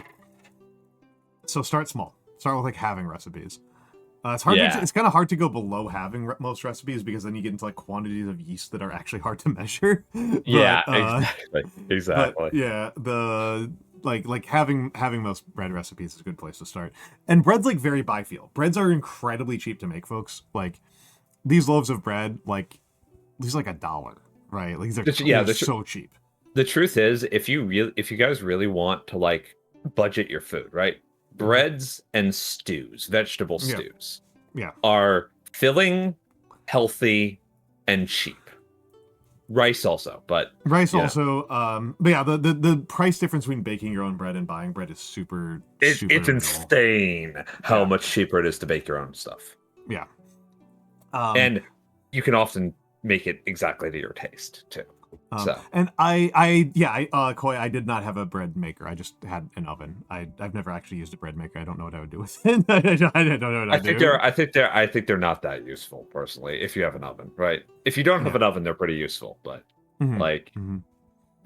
So start small. Start with like halving recipes. It's hard. It's kind of hard to go below halving most recipes because then you get into like quantities of yeast that are actually hard to measure. Exactly. But, yeah, the like having most bread recipes is a good place to start. And bread's like very by feel. Breads are incredibly cheap to make, folks. Like these loaves of bread, like these are like $1, right? Like they're so cheap. The truth is, if you guys really want to like budget your food, right? Breads and stews, vegetable stews, are filling, healthy, and cheap. Rice also, but but yeah, the price difference between baking your own bread and buying bread is super. It's insane how much cheaper it is to bake your own stuff. Yeah, and you can often make it exactly to your taste too. And Koi, I did not have a bread maker. I just had an oven. I've never actually used a bread maker. I don't know what I would do with it. I don't know what I think they're not that useful personally. If you have an oven, right? If you don't have an oven, they're pretty useful. But the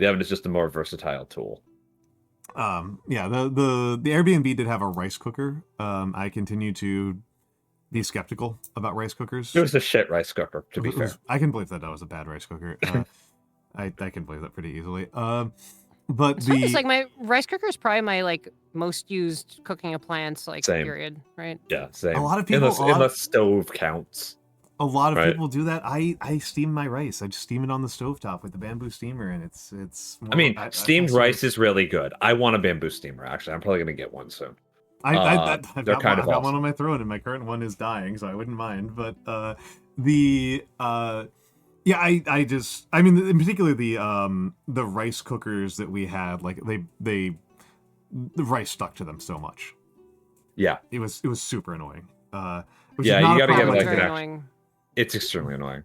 oven is just a more versatile tool. The Airbnb did have a rice cooker. I continue to be skeptical about rice cookers. It was a shit rice cooker, to be fair. I can believe that was a bad rice cooker. I can believe that pretty easily. But it's like my rice cooker is probably my like most used cooking appliance, like period, right? Yeah, same. A lot of people, unless stove counts. A lot of people do that. I steam my rice. I just steam it on the stovetop with the bamboo steamer, and it's. Steamed rice is really good. I want a bamboo steamer. Actually, I'm probably gonna get one soon. I've got one on my throne, and my current one is dying, so I wouldn't mind. But in particular the rice cookers that we had, like the rice stuck to them so much. Yeah, it was super annoying. You gotta get like it's extremely annoying.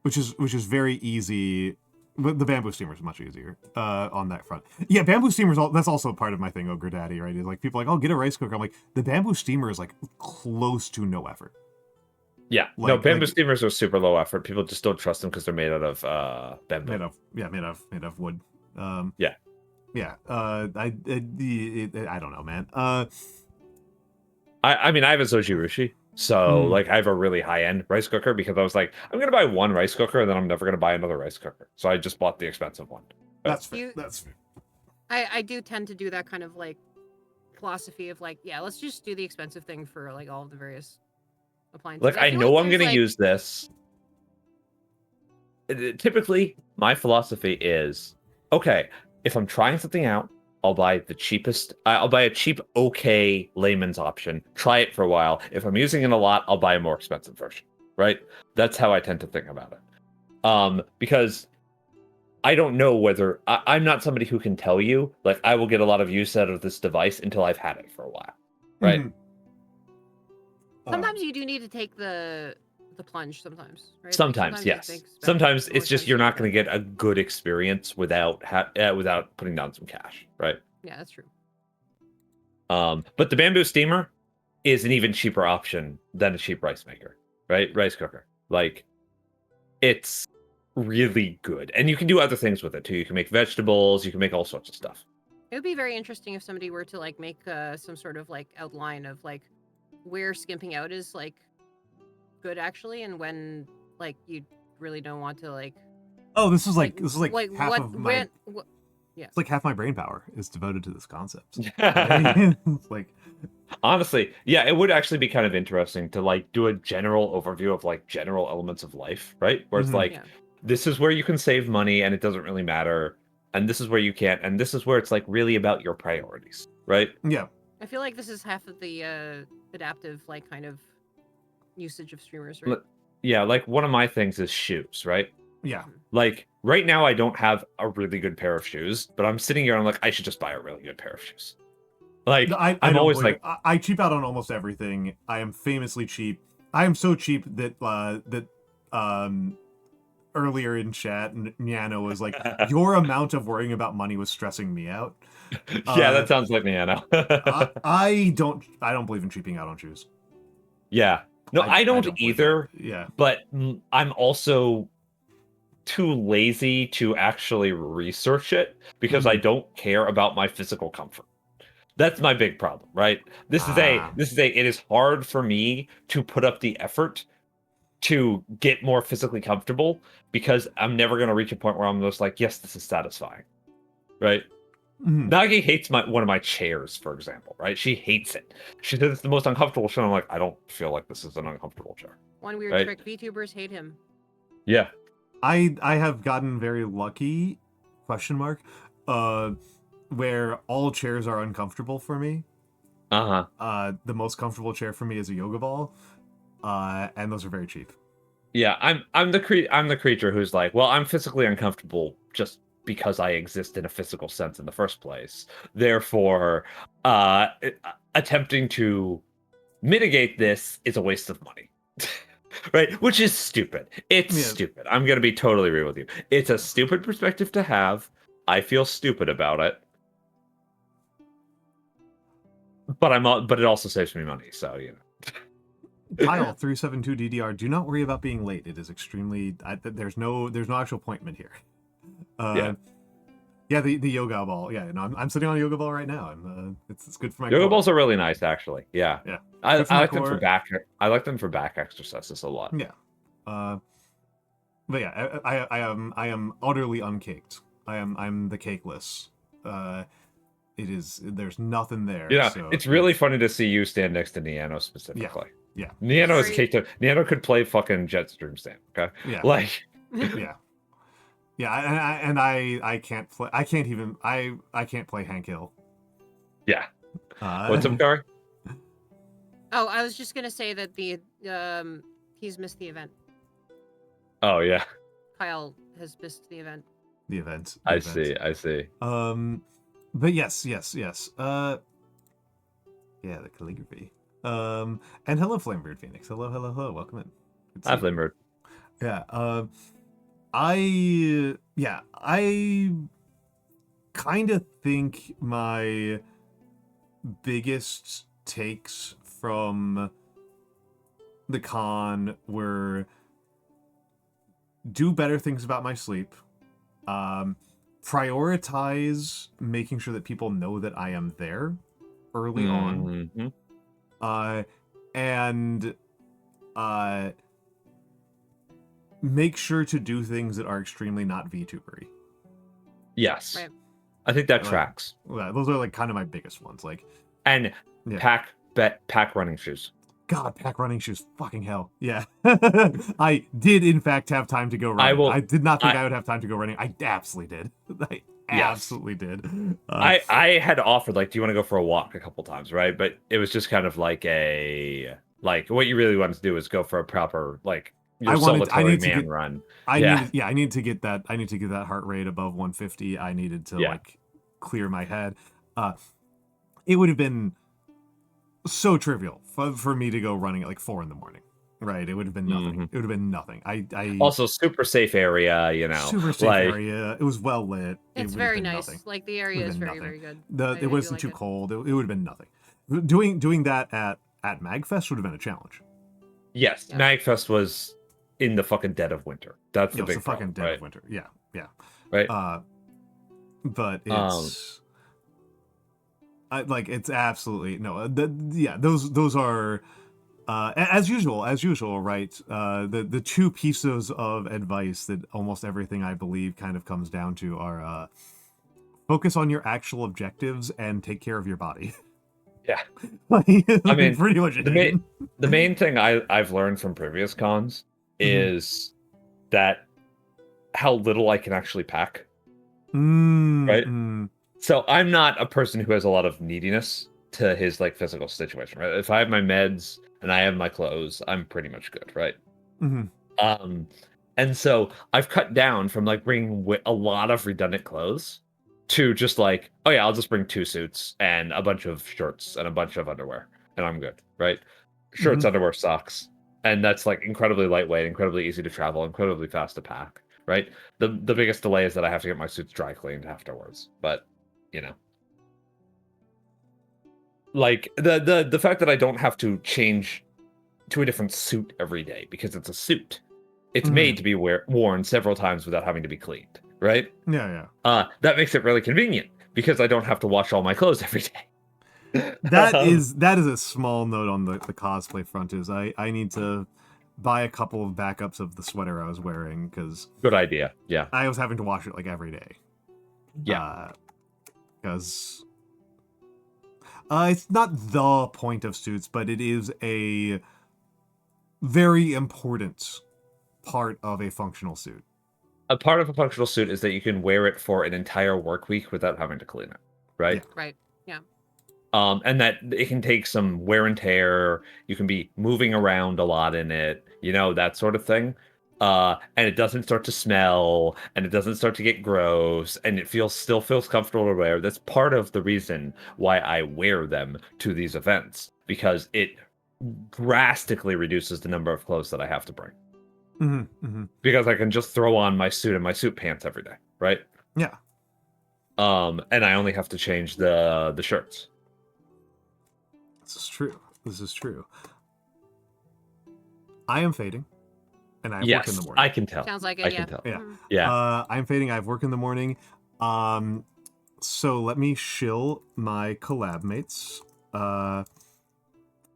Which is very easy. But the bamboo steamer is much easier on that front. Yeah, bamboo steamers. That's also part of my thing, Ogre Daddy. Right? Is like people are like, oh, get a rice cooker. I'm like, the bamboo steamer is like close to no effort. Yeah, bamboo steamers are super low effort. People just don't trust them because they're made out of bamboo. Made of wood. I don't know, man. I have a Zojirushi, so like I have a really high end rice cooker because I was like, I'm gonna buy one rice cooker and then I'm never gonna buy another rice cooker. So I just bought the expensive one. That's fair. I do tend to do that kind of like philosophy of like, yeah, let's just do the expensive thing for like all of the various appliances. Like I know I'm gonna use this, typically my philosophy is, okay, if I'm trying something out, I'll buy the cheapest. I'll buy a cheap, okay layman's option. Try it for a while. If I'm using it a lot, I'll buy a more expensive version. Right? That's how I tend to think about it. Because I don't know whether I'm not somebody who can tell you, like, I will get a lot of use out of this device until I've had it for a while. Right? Sometimes you do need to take the plunge sometimes, right? Like, Sometimes, you yes. think it's Sometimes more it's just sense you're to not do going to that. get a good experience without without putting down some cash, right? Yeah, that's true. But the bamboo steamer is an even cheaper option than a cheap rice maker, right? Rice cooker. Like, it's really good. And you can do other things with it too. You can make vegetables, you can make all sorts of stuff. It would be very interesting if somebody were to like make some sort of like outline of like where skimping out is like good actually, and when like you really don't want to like. Oh, this is like half what of my. Yeah. It's like half my brain power is devoted to this concept. It's like, Honestly, yeah, it would actually be kind of interesting to like do a general overview of like general elements of life, right? Where it's like, Yeah. this is where you can save money and it doesn't really matter, and this is where you can't, and this is where it's like really about your priorities, right? yeah. I feel like this is half of the adaptive like kind of usage of streamers, right? Yeah, like one of my things is shoes, right? Yeah. Like right now, I don't have a really good pair of shoes, but I'm sitting here and I'm like, I should just buy a really good pair of shoes. Like, No, I I'm don't always believe like, it. I cheap out on almost everything. I am famously cheap. I am so cheap that earlier in chat, Niano was like, your amount of worrying about money was stressing me out. yeah, that sounds like me, I know. I don't believe in cheaping out on shoes. Yeah. No, I don't believe either. that. Yeah. But I'm also too lazy to actually research it because I don't care about my physical comfort. That's my big problem, right? This is it is hard for me to put up the effort to get more physically comfortable because I'm never going to reach a point where I'm just like, yes, this is satisfying. Right? Nagi hates one of my chairs, for example, right? She hates it. She says it's the most uncomfortable chair. I'm like, I don't feel like this is an uncomfortable chair. One weird right? trick: VTubers hate him. Yeah. I have gotten very lucky, where all chairs are uncomfortable for me. The most comfortable chair for me is a yoga ball, and those are very cheap. Yeah, I'm the creature who's like, well, I'm physically uncomfortable just because I exist in a physical sense in the first place. Therefore, attempting to mitigate this is a waste of money. Right? Which is stupid. It's stupid. I'm going to be totally real with you. It's a stupid perspective to have. I feel stupid about it. But it also saves me money, so, you know. Kyle 372 DDR, do not worry about being late. It is extremely there's no actual appointment here. Yeah, the yoga ball. Yeah, no, I'm sitting on a yoga ball right now, and it's good for my yoga core. balls are really nice, actually. Yeah. I like them for core. back. I like them for back exercises a lot. Yeah. But yeah, I am utterly uncaked. I'm the cakeless. There's nothing there. Yeah, so, it's really funny to see you stand next to Niano specifically. Yeah. Niano is caked up. Niano could play fucking Jetstream stand. Okay. Yeah. Like. Yeah. Yeah, I can't play. I can't play Hank Hill. Yeah. What's up, Gary? Oh, I was just gonna say that he's missed the event. Oh yeah. Kyle has missed the event. The event. I see. But yes. Yeah, the calligraphy. And hello, Flamebird Phoenix. Hello. Welcome in. Hi, Flamebird. Yeah. I kind of think my biggest takes from the con were do better things about my sleep, prioritize making sure that people know that I am there early on, and make sure to do things that are extremely not VTubery. Yes. Right. I think that tracks. Those are like kind of my biggest ones. Like, and pack running shoes. God, pack running shoes. Fucking hell. Yeah. I did, in fact, have time to go running. I did not think I would have time to go running. I absolutely did. I absolutely did. I had offered, like, do you want to go for a walk a couple times, right? But it was just kind of like what you really wanted to do is go for a proper, like, solitary man run. I need to get that heart rate above 150. I needed to like clear my head. It would have been so trivial for me to go running at like 4 a.m. Right? It would have been nothing. Mm-hmm. It would have been nothing. I also super safe area, you know. Super safe area. It was well lit. It's very nice. Nothing. Like the area is very, very good. It wasn't too cold. It would have been nothing. Doing that at MagFest would have been a challenge. Yes, yeah. MagFest was in the fucking dead of winter. That's the big fucking dead right? of winter. Yeah. Right. But it's it's absolutely no. Those are as usual, right? The two pieces of advice that almost everything I believe kind of comes down to are focus on your actual objectives and take care of your body. Yeah. I mean, pretty much the main thing I've learned from previous cons is that how little I can actually pack. Right? So I'm not a person who has a lot of neediness to his like physical situation, right? If I have my meds and I have my clothes, I'm pretty much good, right? And so I've cut down from like bringing a lot of redundant clothes to just like, oh yeah, I'll just bring 2 suits and a bunch of shirts and a bunch of underwear and I'm good, right? Shirts, underwear, socks. And that's like incredibly lightweight, incredibly easy to travel, incredibly fast to pack, right? The biggest delay is that I have to get my suits dry cleaned afterwards. But, you know. Like the fact that I don't have to change to a different suit every day because it's a suit. It's made to be worn several times without having to be cleaned, right? Yeah. That makes it really convenient because I don't have to wash all my clothes every day. that is a small note on the cosplay front. Is I need to buy a couple of backups of the sweater I was wearing because good idea. Yeah, I was having to wash it like every day. Yeah, because it's not the point of suits, but it is a very important part of a functional suit. A part of a functional suit is that you can wear it for an entire work week without having to clean it, right? Yeah. Right. Yeah. And that it can take some wear and tear. You can be moving around a lot in it, you know, that sort of thing. And it doesn't start to smell, and it doesn't start to get gross, and it still feels comfortable to wear. That's part of the reason why I wear them to these events, because it drastically reduces the number of clothes that I have to bring. Because I can just throw on my suit and my suit pants every day, right? Yeah. And I only have to change the shirts. This is true. I am fading, and I have work in the morning. I can tell. Sounds like it. I can tell. Yeah. I'm fading. I have work in the morning. So let me shill my collab mates.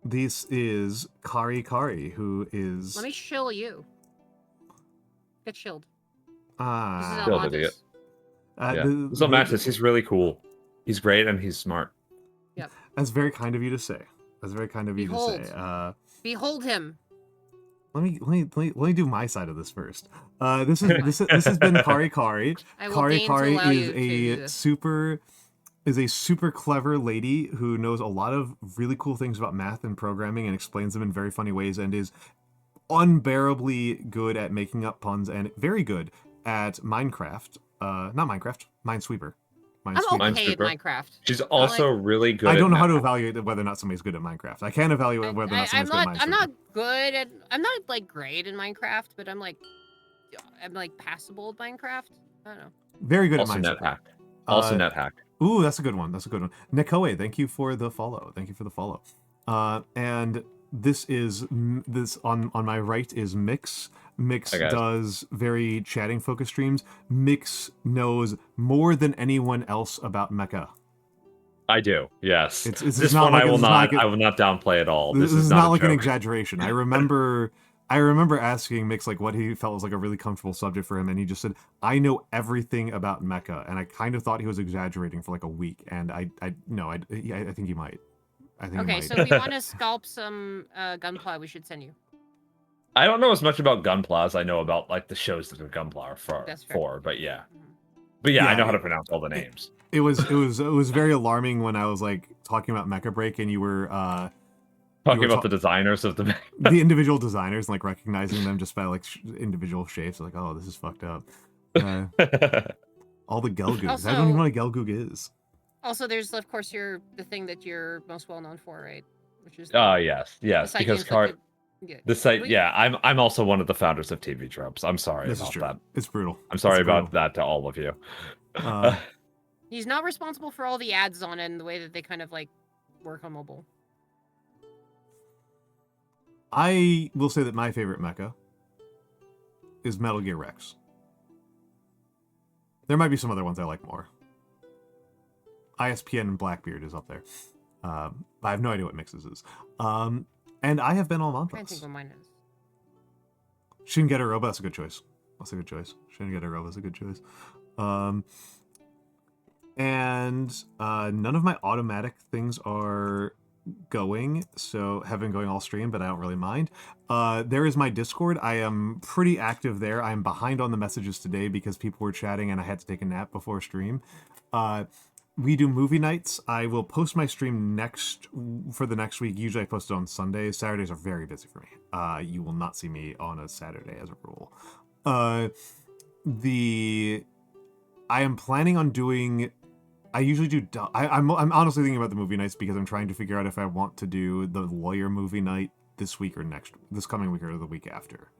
This is Kari, who is. Let me shill you. Get shilled. This is Almantas. This is Almantas. He's really cool. He's great and he's smart. Yep. That's very kind of you to say. Behold him. Let me do my side of this first. This has been Kari. Kari is a super clever lady who knows a lot of really cool things about math and programming and explains them in very funny ways, and is unbearably good at making up puns and very good at Minecraft. Not Minecraft, Minesweeper. I'm okay at Minecraft. She's also really good. I don't know how to evaluate whether or not somebody's good at Minecraft. I can't evaluate whether or not somebody's good at Minesweeper. I'm not like great in Minecraft, but I'm like passable at Minecraft. I don't know. Very good also at Minesweeper. NetHack. Ooh, that's a good one. Nekoe, thank you for the follow. And this on my right is Mikks. Mikks does very chatting focused streams. Mikks knows more than anyone else about mecha. I do, yes. This one I will not downplay at all. This is not like an exaggeration. I remember asking Mikks like what he felt was like a really comfortable subject for him, and he just said, "I know everything about mecha," and I kind of thought he was exaggerating for like a week, and I think he might. I think it Okay, might. so if you want to sculpt some gunpla, we should send you. I don't know as much about Gunpla as I know about like the shows that the Gunpla are That's fair. for, but yeah. Mhm. But yeah, I Yeah, know how to pronounce all the names. It was very alarming when I was like talking about Mecha Break and you were Talking about the designers of the the individual designers and like recognizing them just by like individual shapes. Like, oh, this is fucked up. All the Gelgoogs. I don't even know what a Gelgoog is. Also, there's of course the thing that you're most well known for, right? Which is yes, the site you because inflicted- the site, yeah, I'm also one of the founders of TV Tropes. I'm sorry This is about true. that. It's brutal. I'm sorry It's brutal. about that to all of you. He's not responsible for all the ads on it and the way that they kind of like work on mobile. I will say that my favorite mecha is Metal Gear Rex. There might be some other ones I like more. ISPN and Blackbeard is up there. I have no idea what Mixes is. And I have been I can't think Almantas. what mine is. Shin Getter that's a good choice. That's a good choice. Shin Getter is a good choice. And none of my automatic things are going, so have been going all stream, but I don't really mind. There is my Discord. I am pretty active there. I'm behind on the messages today because people were chatting and I had to take a nap before stream. We do movie nights. I will post my stream for the next week. Usually I post it on Sundays. Saturdays are very busy for me. You will not see me on a Saturday as a rule. I am planning on doing... I usually do... I'm honestly thinking about the movie nights because I'm trying to figure out if I want to do the lawyer movie night this week or this coming week or the week after.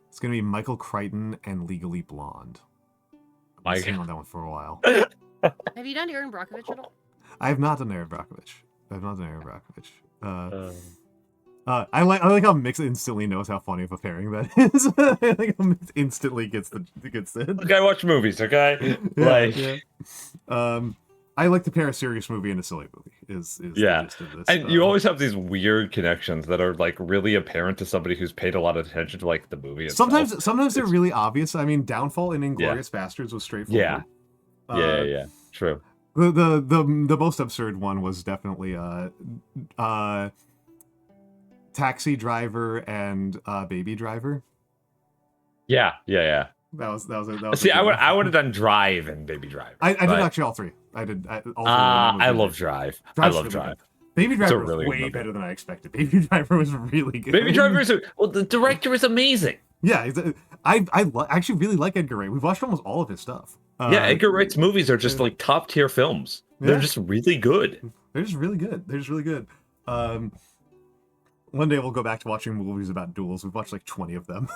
It's going to be Michael Crichton and Legally Blonde. I've been sitting on that one for a while. Have you done Aaron Brockovich at all? I have not done Aaron Brockovich. I like how Mix instantly knows how funny of a pairing that is. I like how Mix instantly gets it. Look, I watch movies, okay? I like to pair a serious movie and a silly movie. Is the gist of this. And you always have these weird connections that are like really apparent to somebody who's paid a lot of attention to like the movie itself. Sometimes they're really obvious. I mean, Downfall and Inglourious Bastards was straightforward. Yeah, true. The most absurd one was definitely Taxi Driver and Baby Driver. Yeah. That was See, I would have done Drive and Baby Driver. I did actually all three. I did. I love Drive. I love Drive. Baby Driver was really way better than I expected. Baby Driver was really good. Baby Driver is the director is amazing. Yeah, I actually really like Edgar Wright. We've watched almost all of his stuff. Edgar Wright's movies are just like top tier films. They're just really good. They're just really good. One day we'll go back to watching movies about duels. We've watched like 20 of them.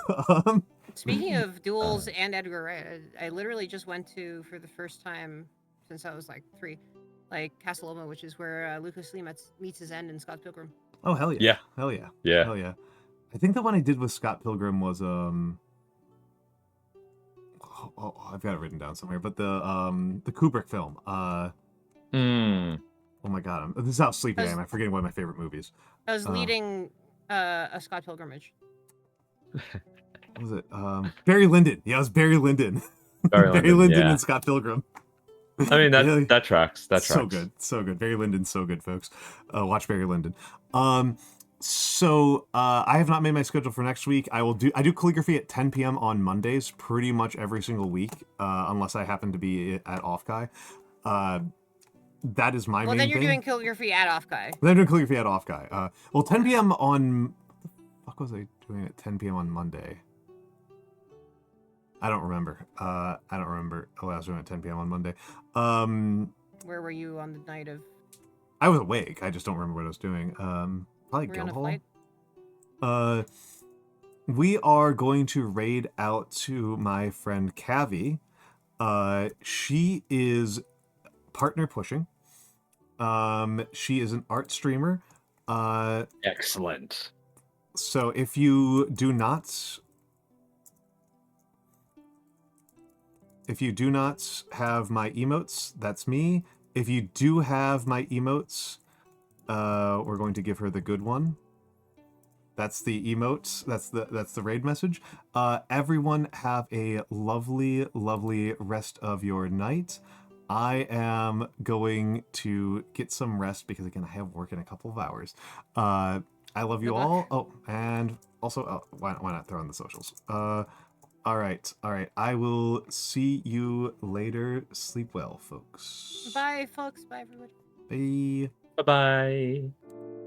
Speaking of duels and Edgar Wright, I literally just went to, for the first time since I was like 3, like Castloma, which is where Lucas Lee meets his end in Scott Pilgrim. Oh, hell yeah. Hell yeah. I think the one I did with Scott Pilgrim was I've got it written down somewhere, but the Kubrick film. Oh my god, this is how sleepy I am. I'm forgetting one of my favorite movies. I was leading a Scott Pilgrimage. What was it? Barry Lyndon. Yeah, it was Barry Lyndon. Barry Lyndon and Scott Pilgrim. I mean that tracks. That tracks. So good. Barry Lyndon's so good, folks. Watch Barry Lyndon. So I have not made my schedule for next week. I do calligraphy at 10 p.m. on Mondays pretty much every single week, unless I happen to be at Offkai. That is my main thing. Well, then you're doing calligraphy at Offkai. Then I'm doing calligraphy at Offkai. 10 p.m. on... What the fuck was I doing at 10 p.m. on Monday? I don't remember. Oh, I was doing it at 10 p.m. on Monday. Where were you on the night of... I was awake. I just don't remember what I was doing. Probably Were you on a Guildhall. flight? We are going to raid out to my friend Cavi. She is partner pushing. She is an art streamer. Excellent. So if you do not have my emotes, that's me. If you do have my emotes, we're going to give her the good one. That's the emotes. That's the raid message. Everyone have a lovely rest of your night. I am going to get some rest because, again, I have work in a couple of hours. I love you Good all. luck. Oh, and also, why not throw in the socials? All right. I will see you later. Sleep well, folks. Bye, folks. Bye, everybody. Bye. Bye bye.